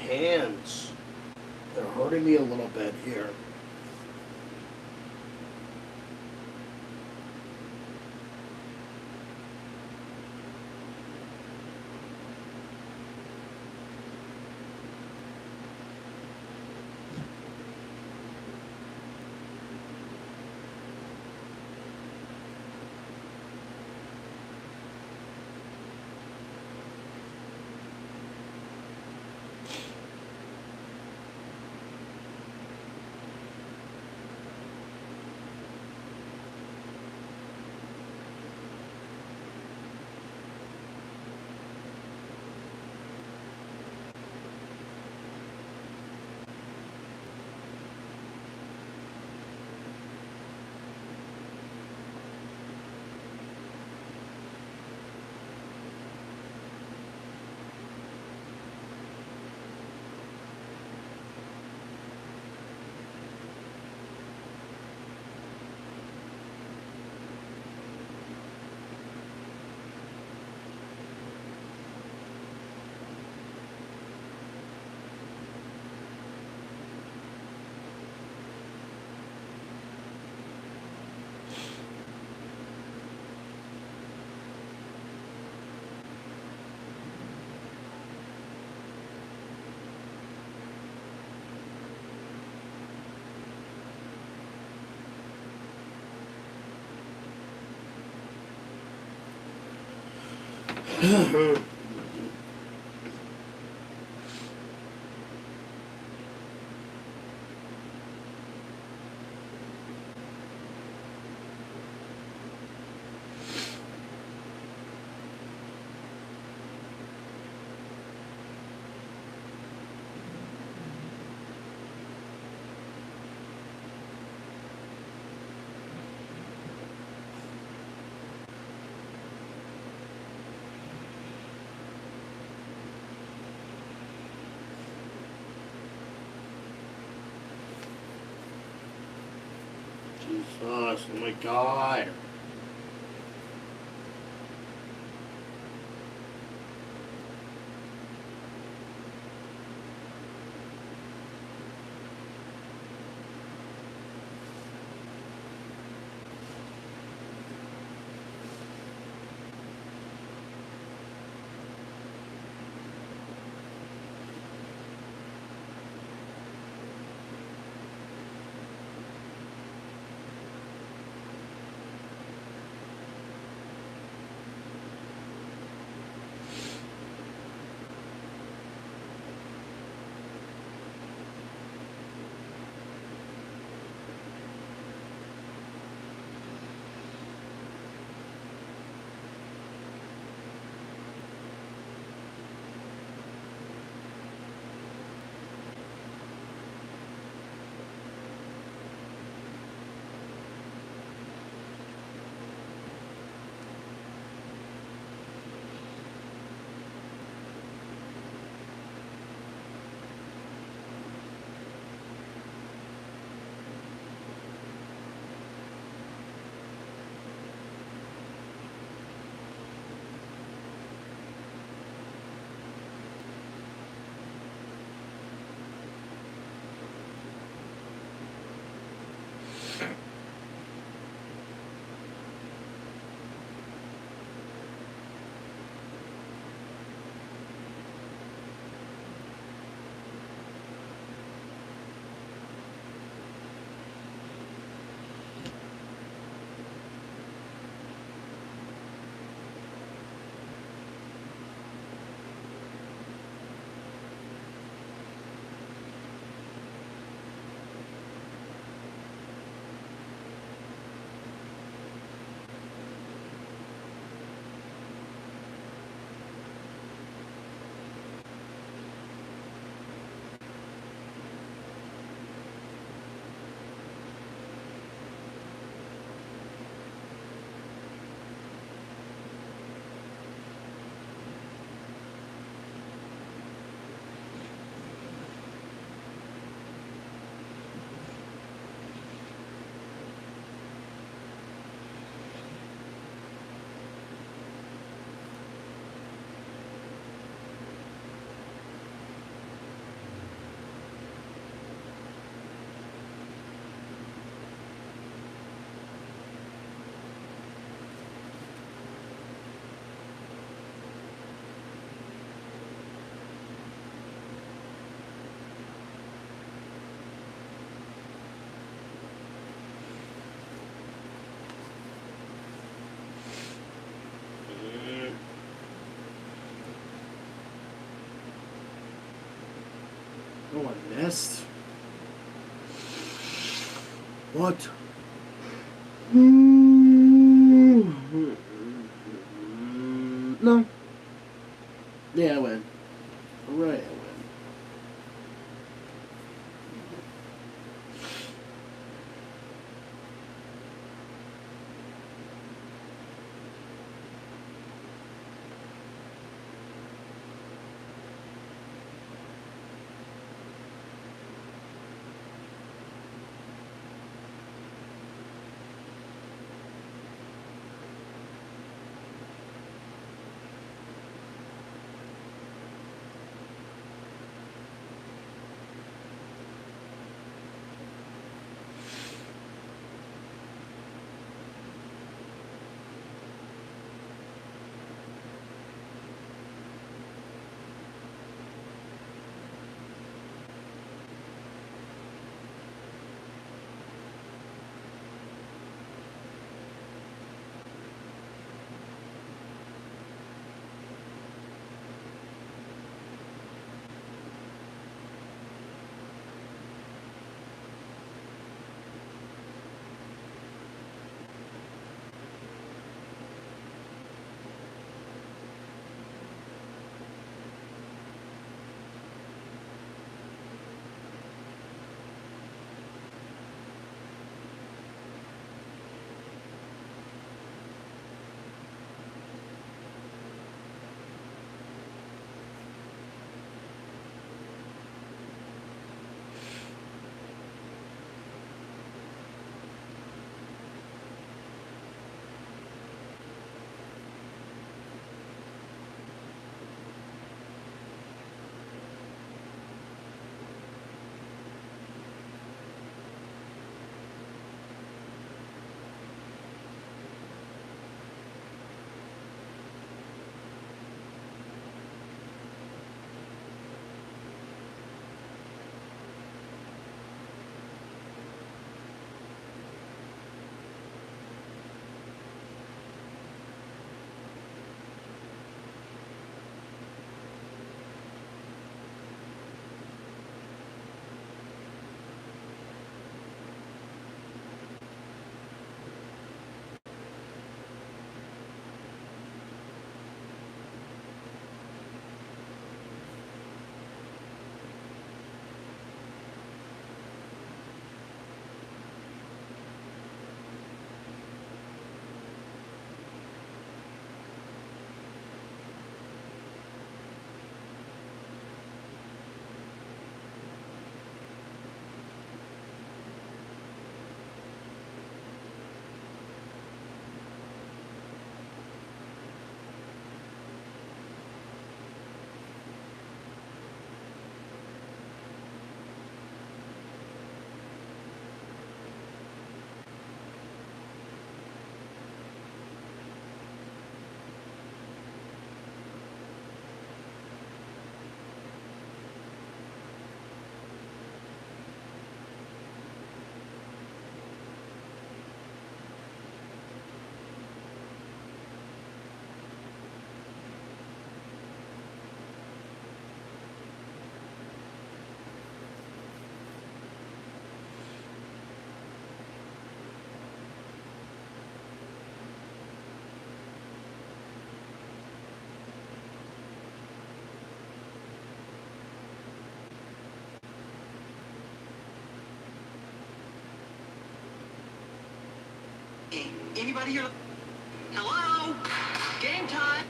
A: hands. They're hurting me a little bit here. Jesus, oh my God. Oh, I missed. What? No. Yeah, I win. Alright, I win.
J: Anybody here? Hello? Game time.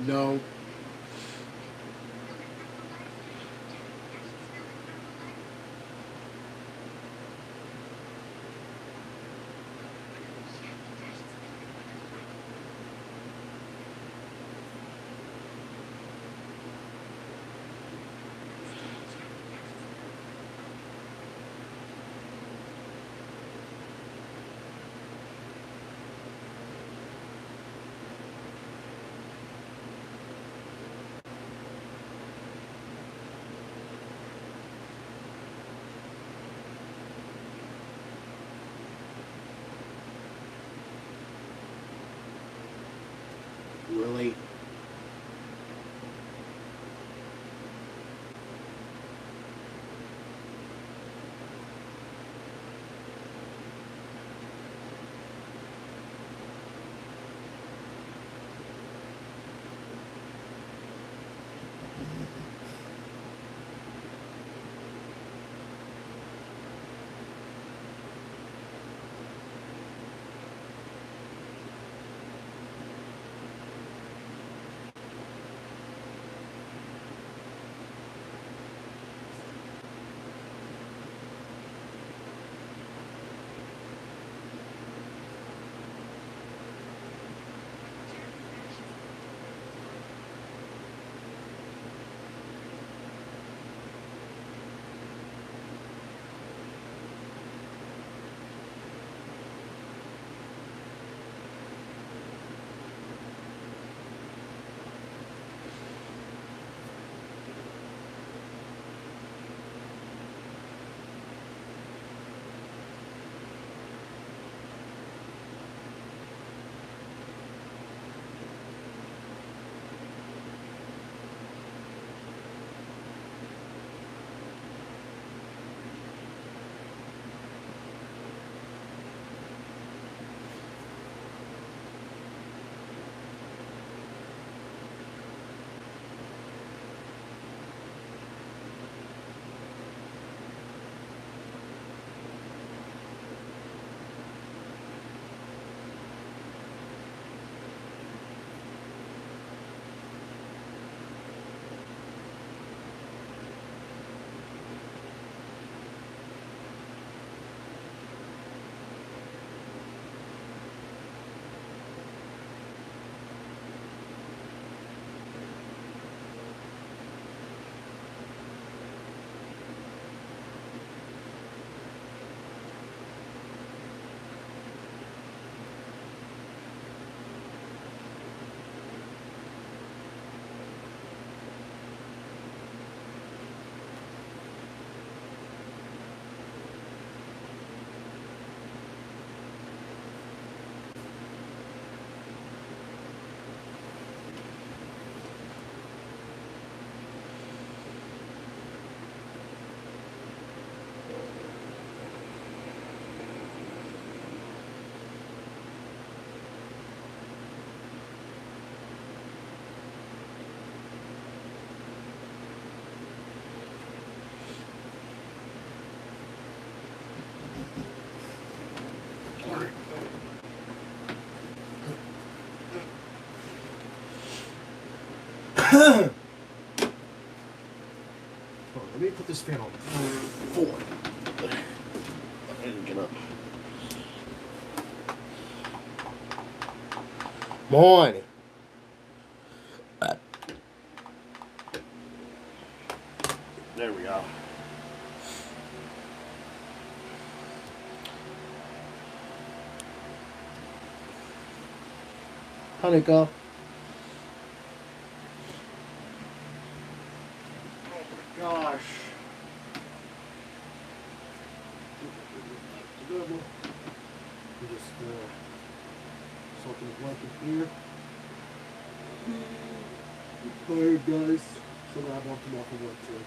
A: No. Really? Oh, let me put this fan on 4. I didn't get up. Morning. There we go. How'd it go? Oh my gosh. Just soaking the blanket here. Tired, guys. So I want to walk to work too.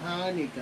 A: Oh, Nico.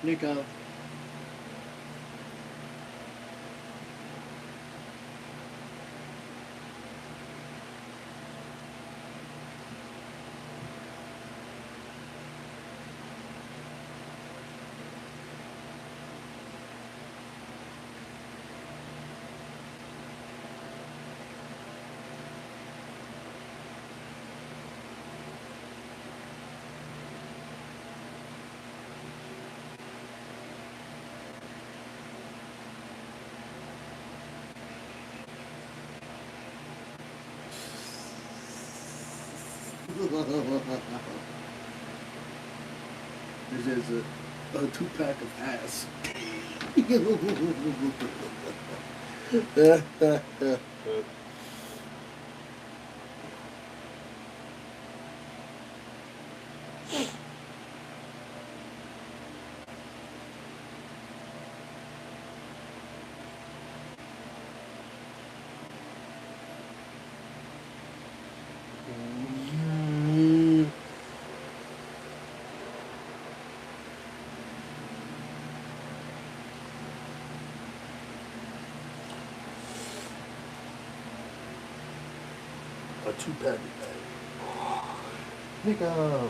A: Nico. This is a 2-pack of ass. A 2-pack. Nico.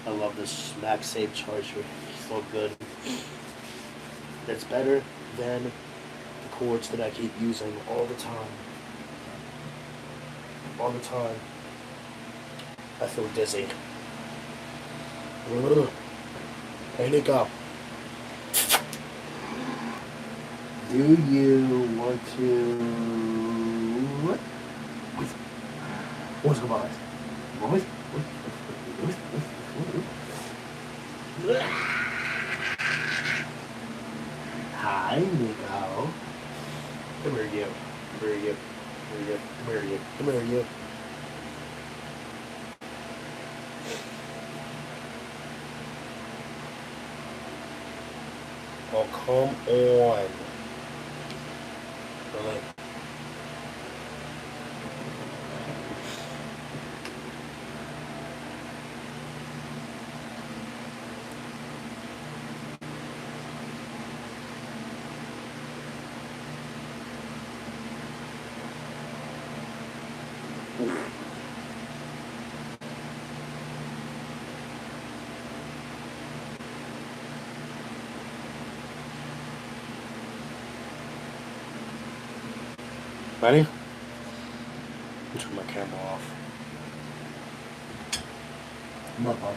A: I love this MagSafe charger. It's so good. It's better than the cords that I keep using all the time. All the time. I feel dizzy. Hey, Nico. Do you want to... What's going on? What? Hi, Nico. Come here, you. Come here, you. Come here, you. Come here, you. Come here, you. Oh, come on. Really? Ready? Turn my camera off. Come on, Bob.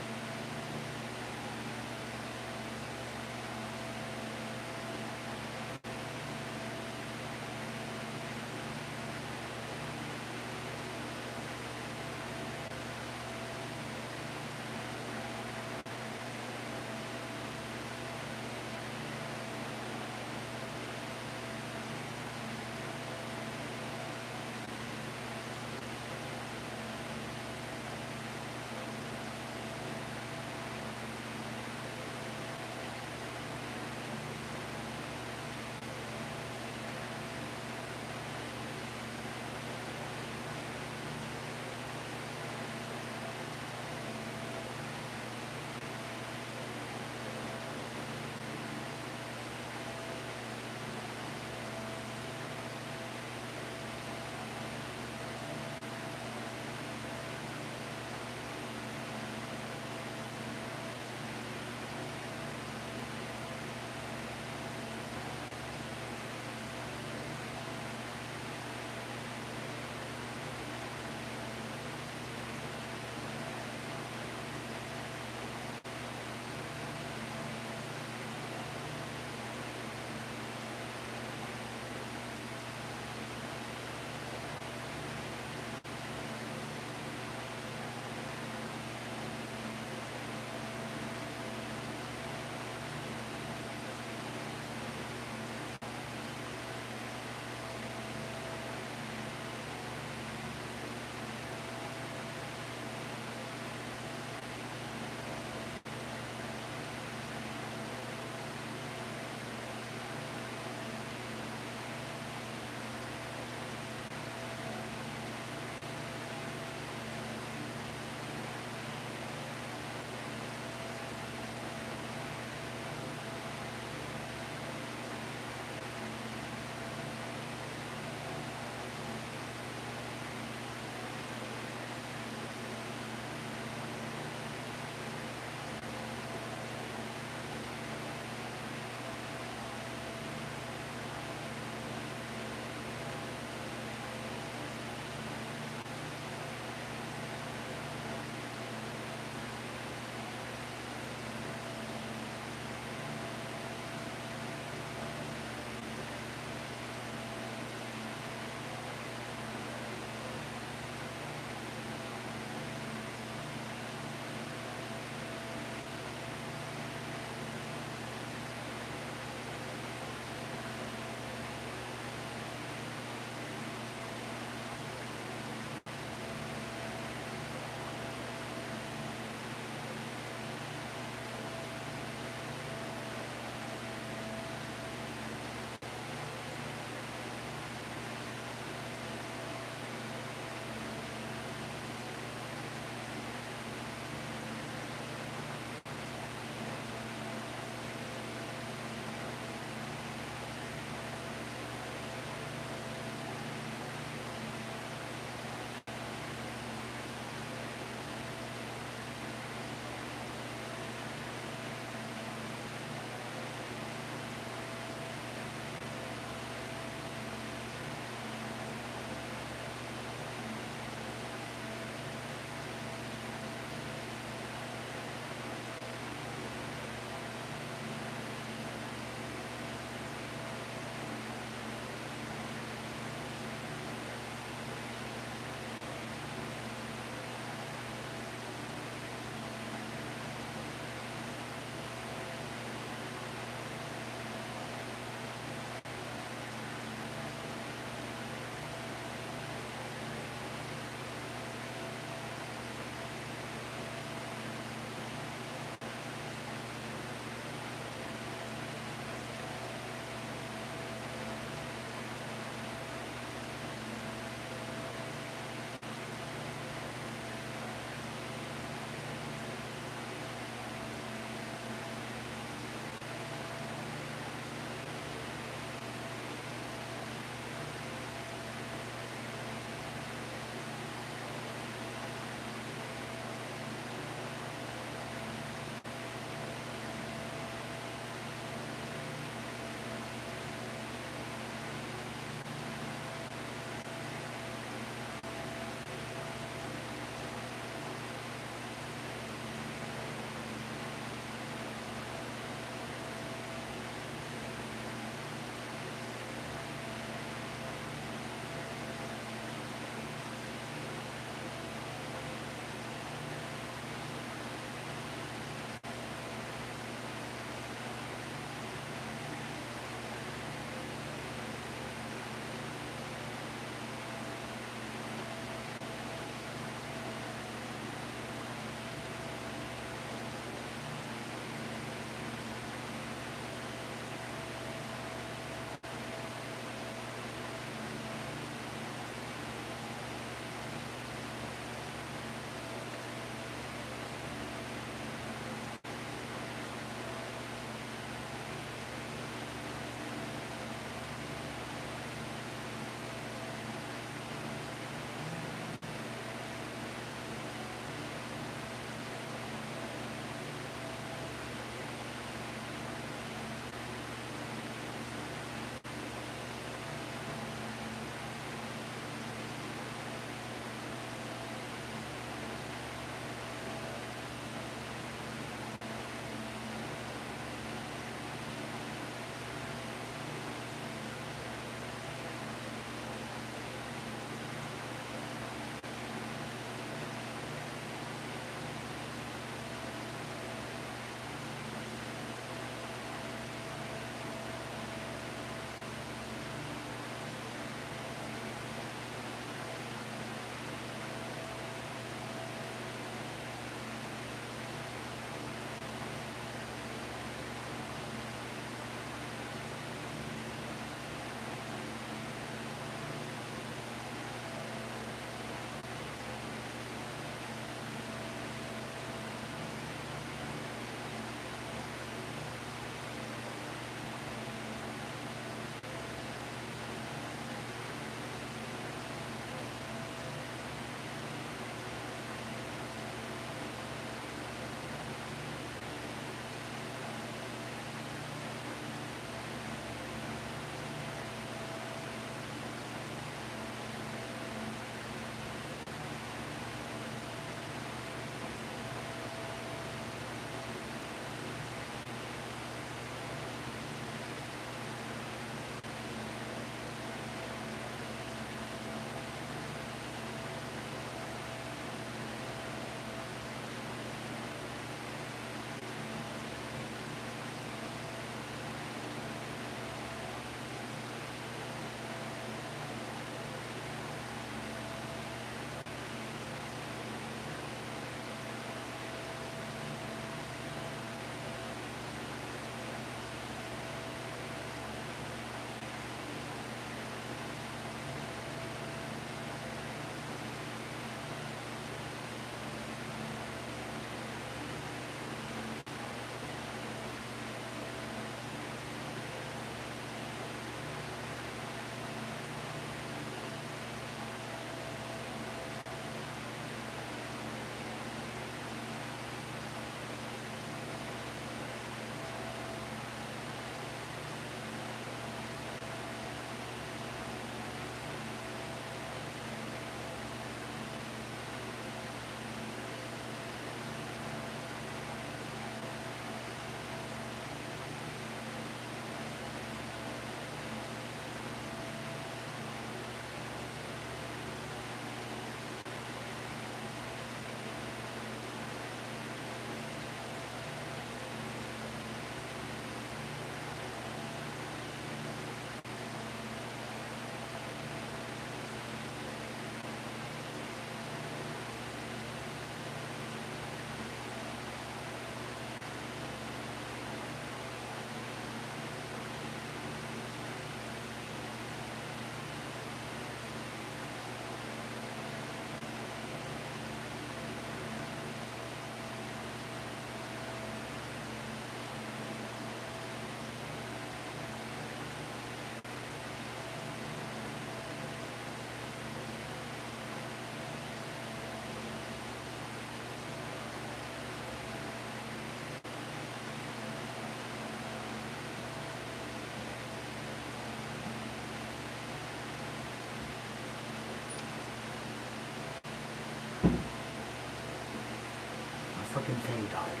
A: thing died.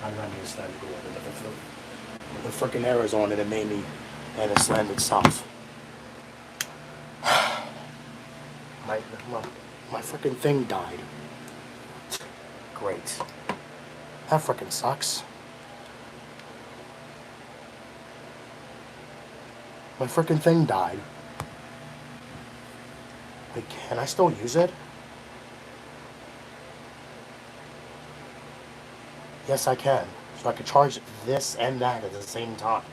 A: I need to slam the door. The freaking errors on it, it made me, and it slammed itself. My freaking thing died. Great. That freaking sucks. My freaking thing died. Wait, can I still use it? Yes, I can. So I could charge this and that at the same time.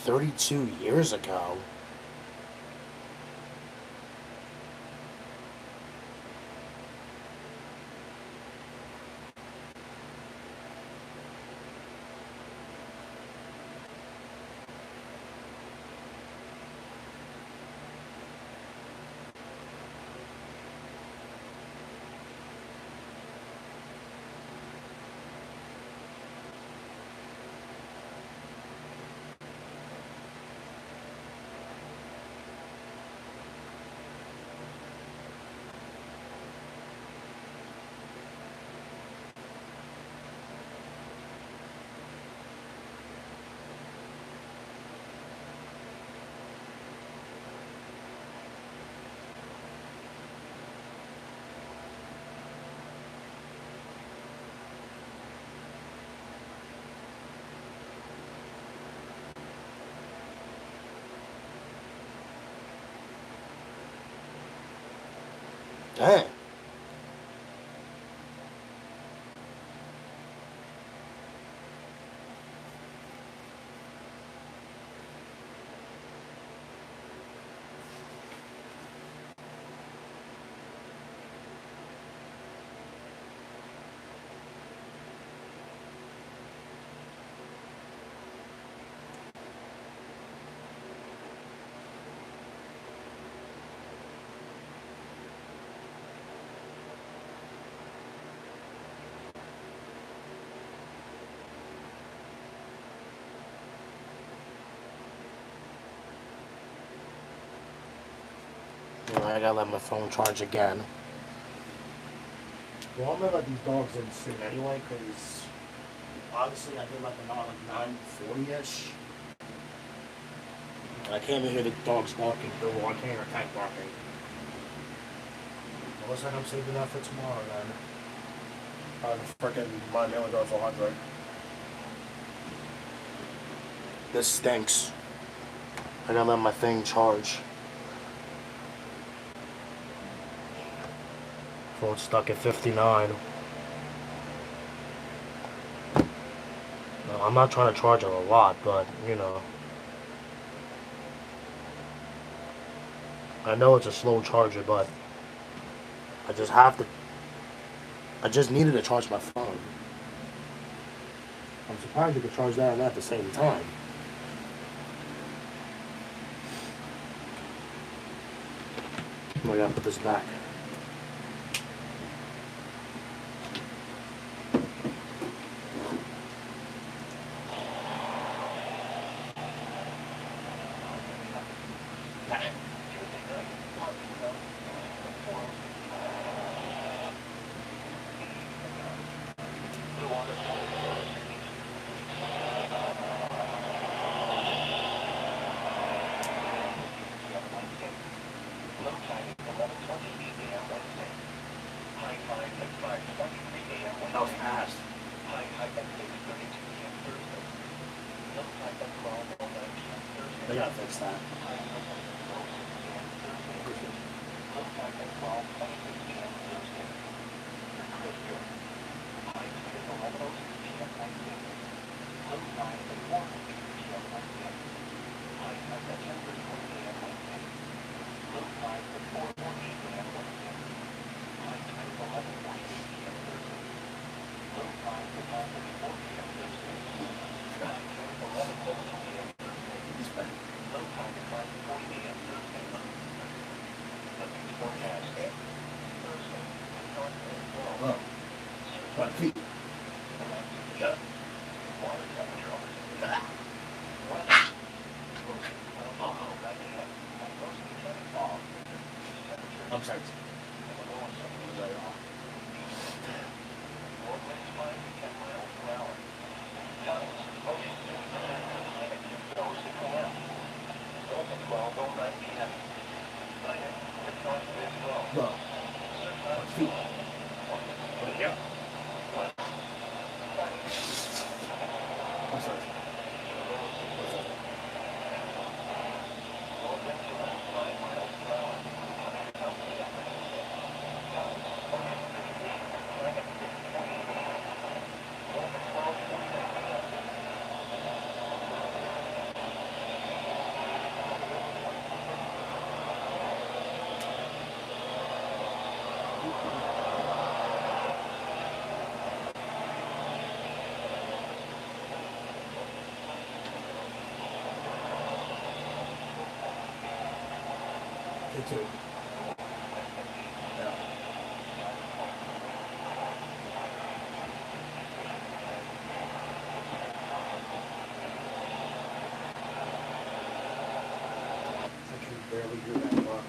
A: 32 years ago. Dang. I gotta let my phone charge again. Well, I'm gonna let these dogs in soon anyway, because obviously I did let them out like 9:40ish. I can't even hear the dogs barking. I can't hear a cat barking. Well, looks like I'm saving that for tomorrow then. Freaking my mailing door for 100. This stinks. I gotta let my thing charge. Phone's stuck at 59. No, I'm not trying to charge it a lot, but you know. I know it's a slow charger, but I just have to. I just needed to charge my phone. I'm surprised you could charge that and that at the same time. I gotta put this back. That was fast. They gotta fix that. Whoa. 5 feet. Yeah. Me too. Yeah. I can barely hear that bar.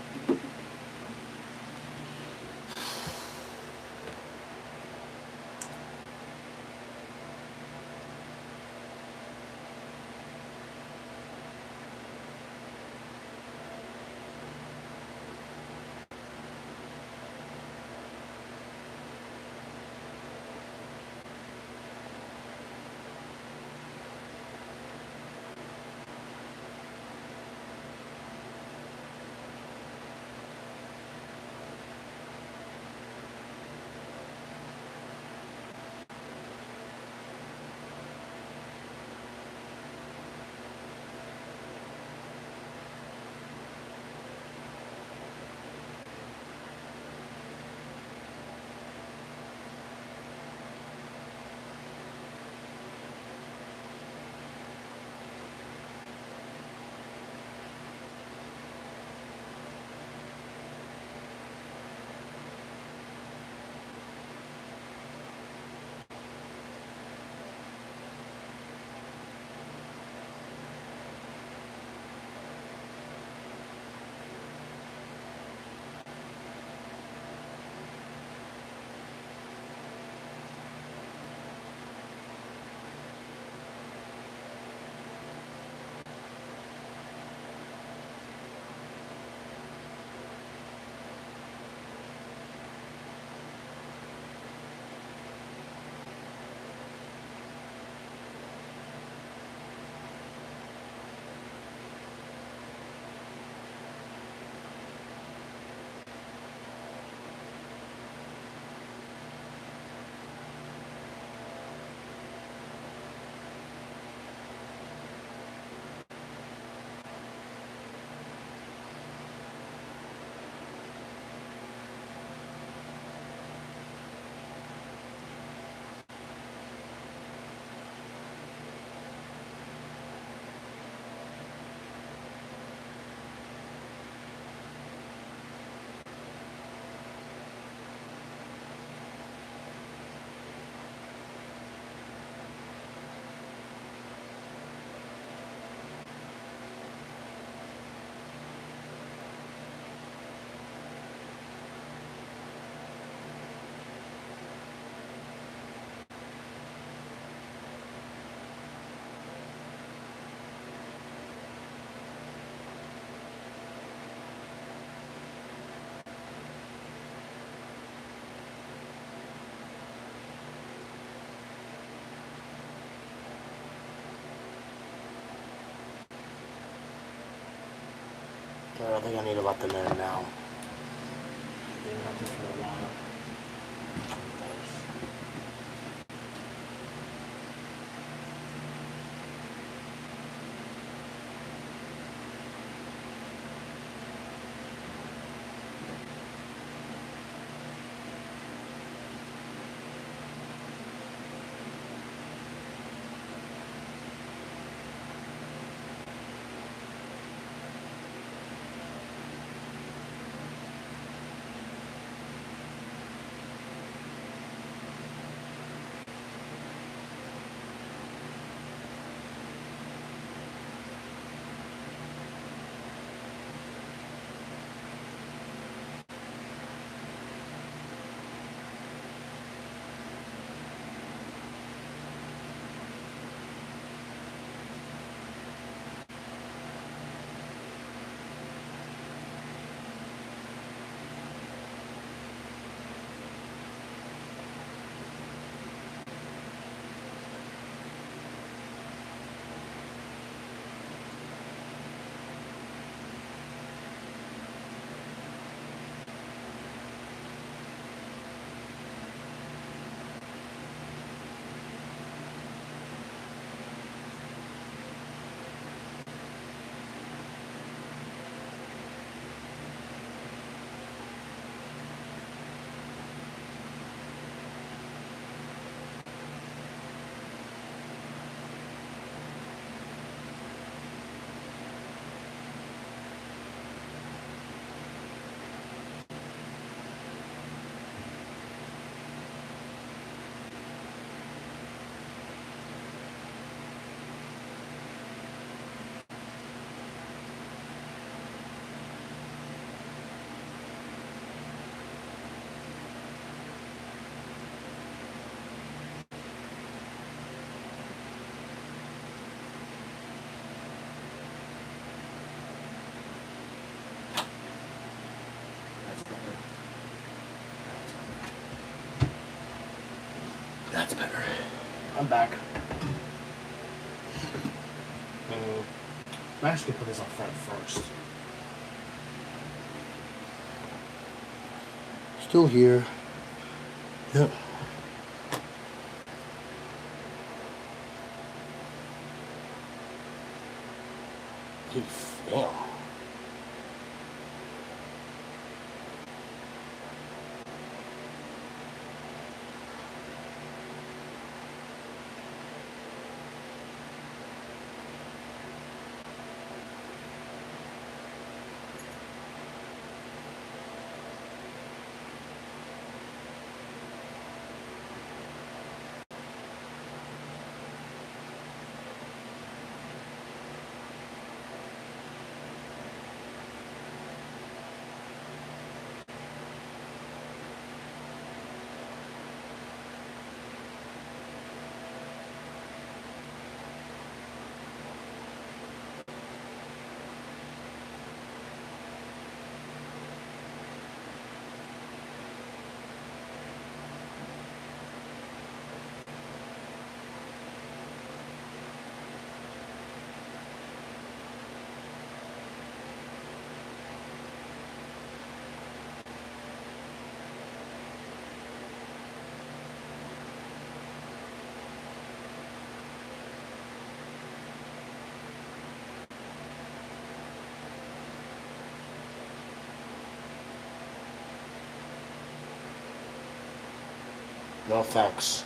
A: I think I need to let them in now. They've been up there for a while. That's better. I'm back. I'm actually gonna put this on front first. Still here. Yep. He fell. No thanks.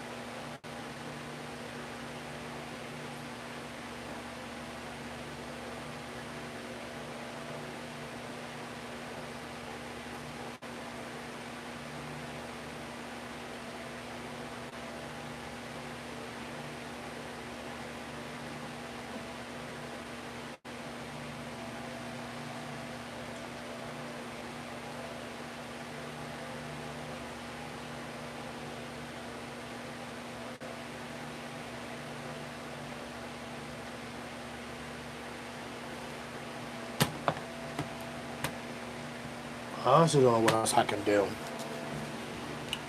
A: I honestly don't know what else I can do.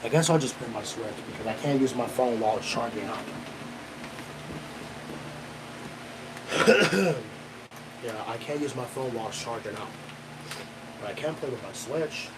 A: I guess I'll just bring my Switch because I can't use my phone while it's charging up. Yeah, I can't use my phone while it's charging up. But I can play with my Switch.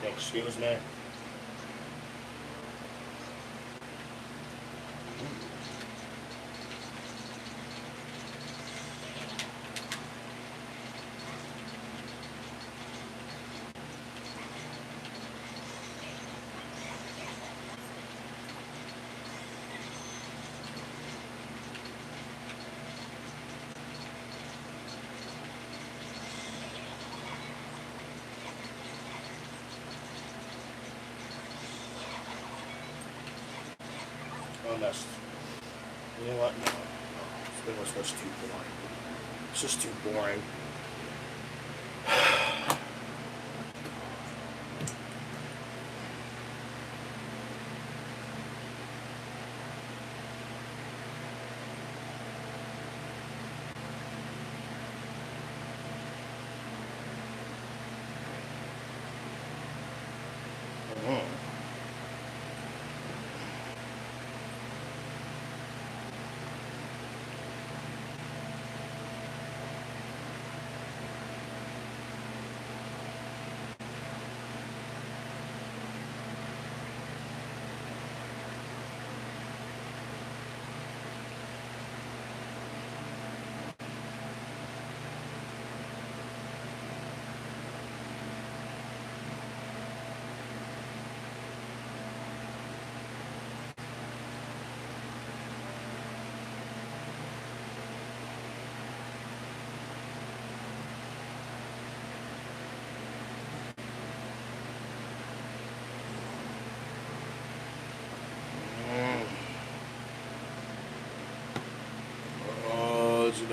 A: Excuse me. Honest. You know what? No. This was too boring. It's just too boring.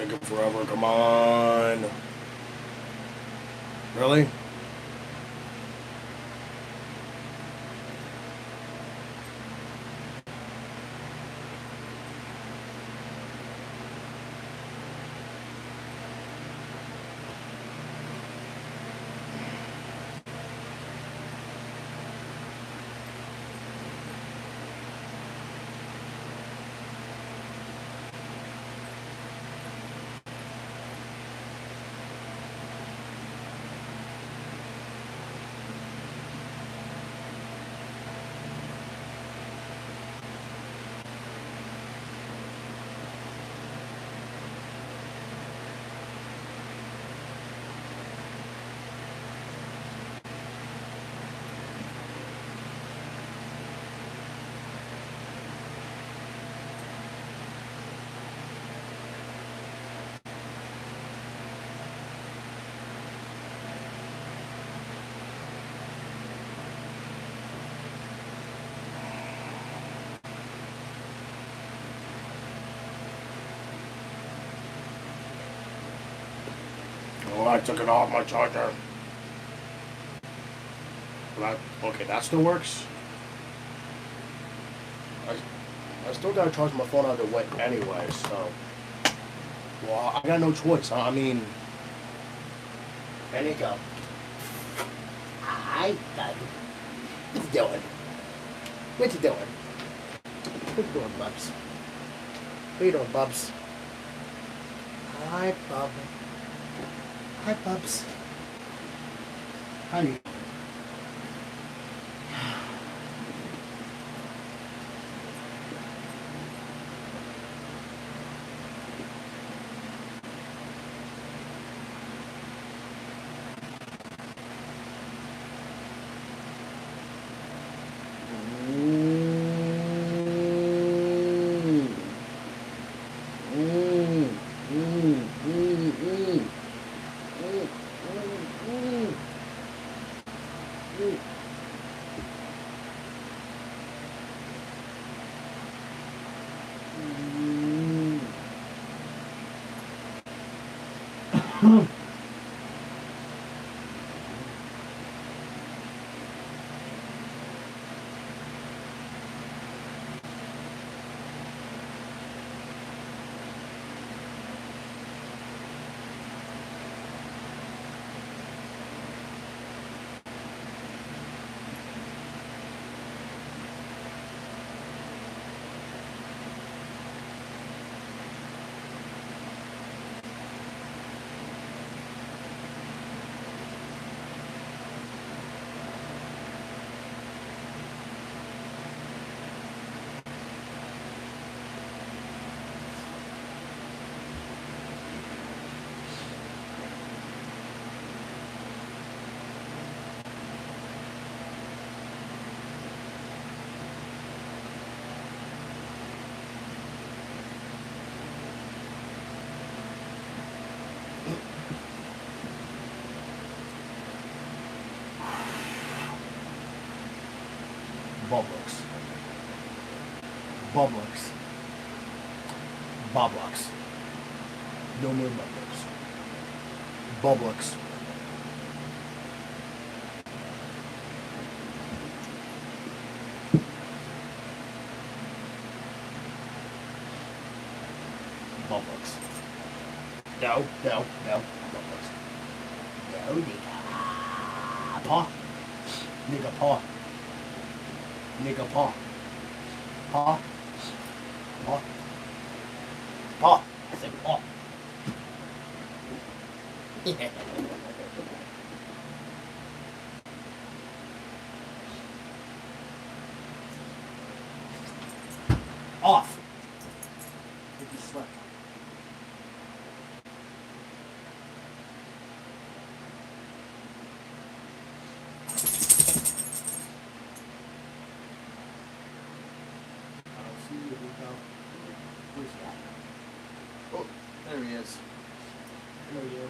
A: taking forever. Come on. Really? Oh, I took it off my charger. Okay, that still works. I still gotta charge my phone out of the way anyway, so. Well, I got no choice. I mean. There you go. Hi, bud. What you doing? What you doing? What you doing, Bubs? What you doing, Bubs? Hi, Bub. Hi, Bubs. How are you? Bubblux. Bubblux. Boblux. No more Bubblux. Bubblux. Bubblux. No, no, no. Bubblux. No, nigga. Paw. Nigga, paw. Nigga, paw. Paw. Paw. Paw. I said paw. Off. Did you slip? I don't see you, Rico. Where's he at? Oh, there he is. Hello, you.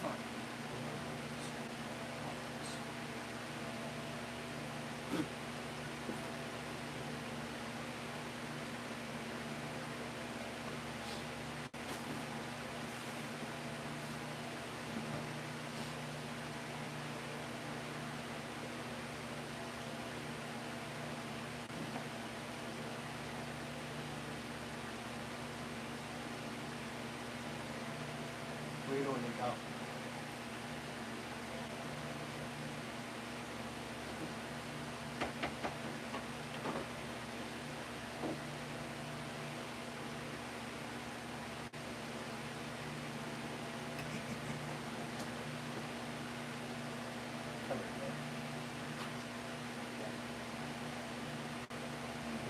A: Fuck. What are you doing, Nico?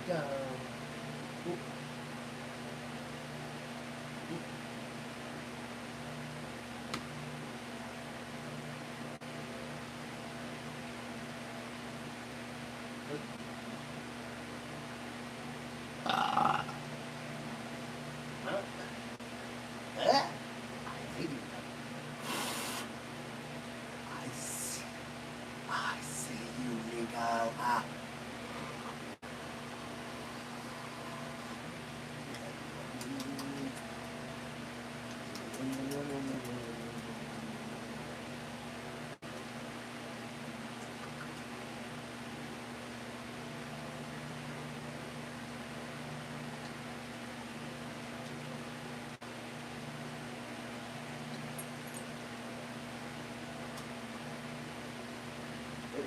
A: Go. Oop. I see you, Nico. Ah. There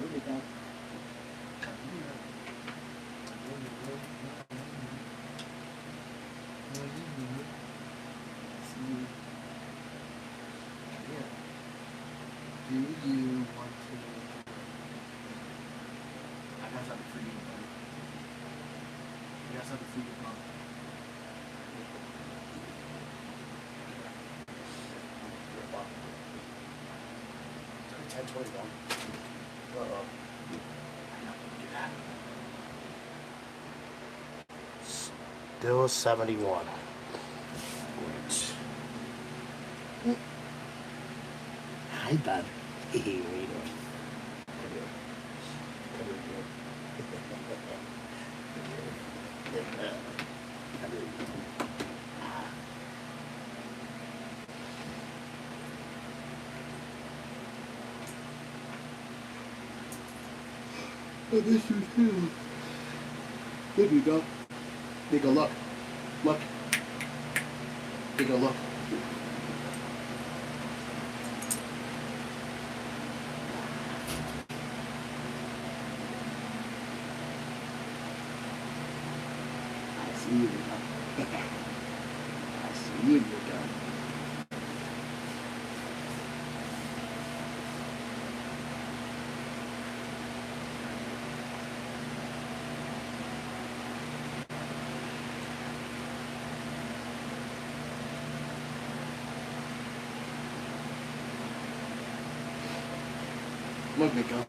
A: we go. Do you want to? I got something for you, buddy. I got something for you, Mom. 10:21. Uh-oh. I know, do that. Still 71. Hi, bud. Hey, what are you doing? I miss you too. There you go. Nico, look. Look. Nico, look. I see you, Nico. I see you, Nico. Look, Nico.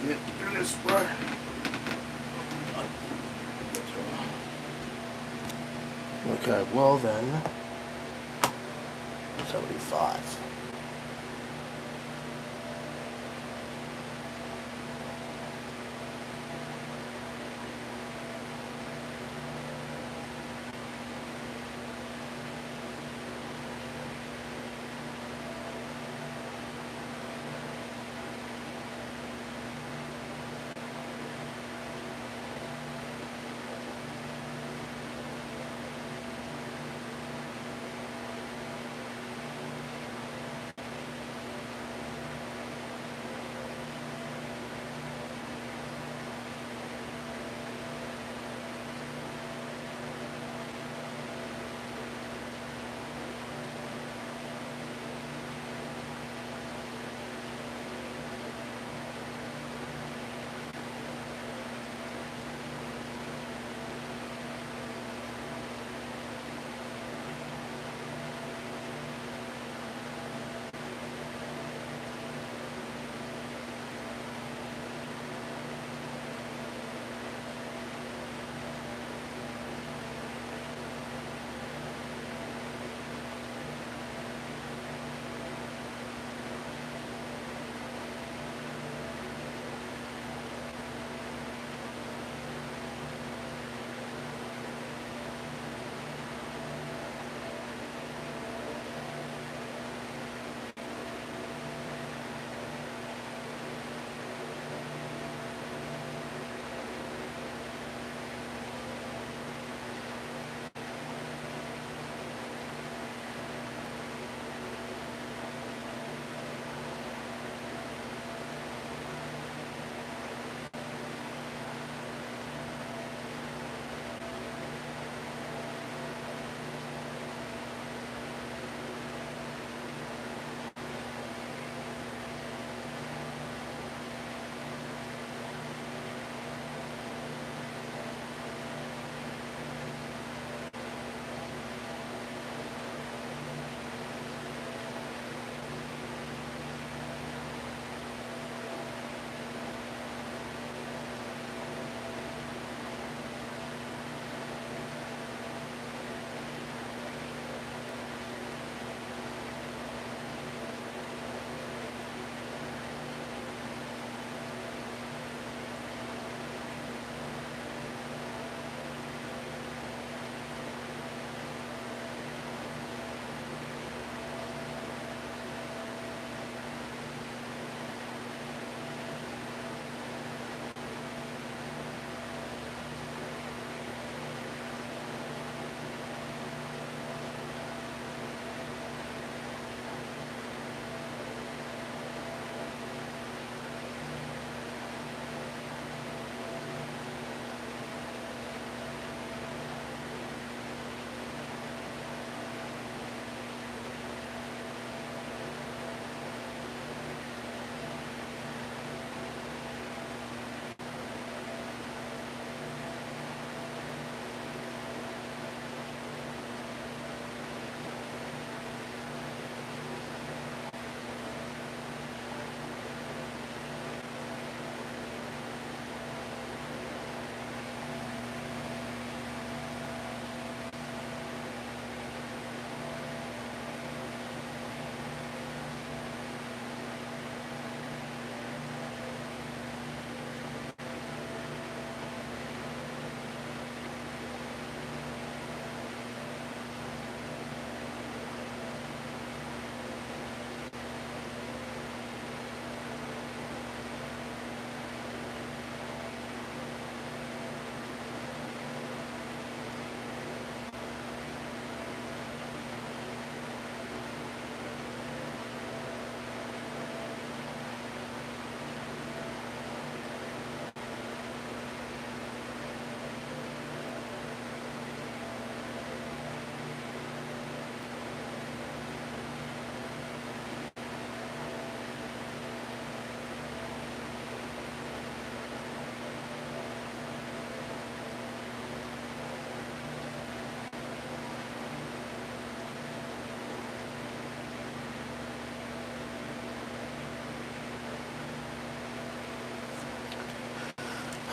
A: get through this part. Okay, well then, 75.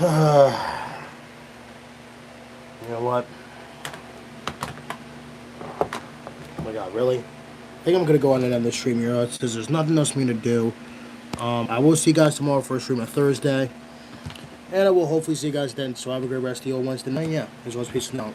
A: You know what? Oh my god, really? I think I'm gonna go on and end the stream here because there's nothing else for me to do. I will see you guys tomorrow for a stream on Thursday. And I will hopefully see you guys then. So have a great rest of your Wednesday night. Yeah, as always, peace and out.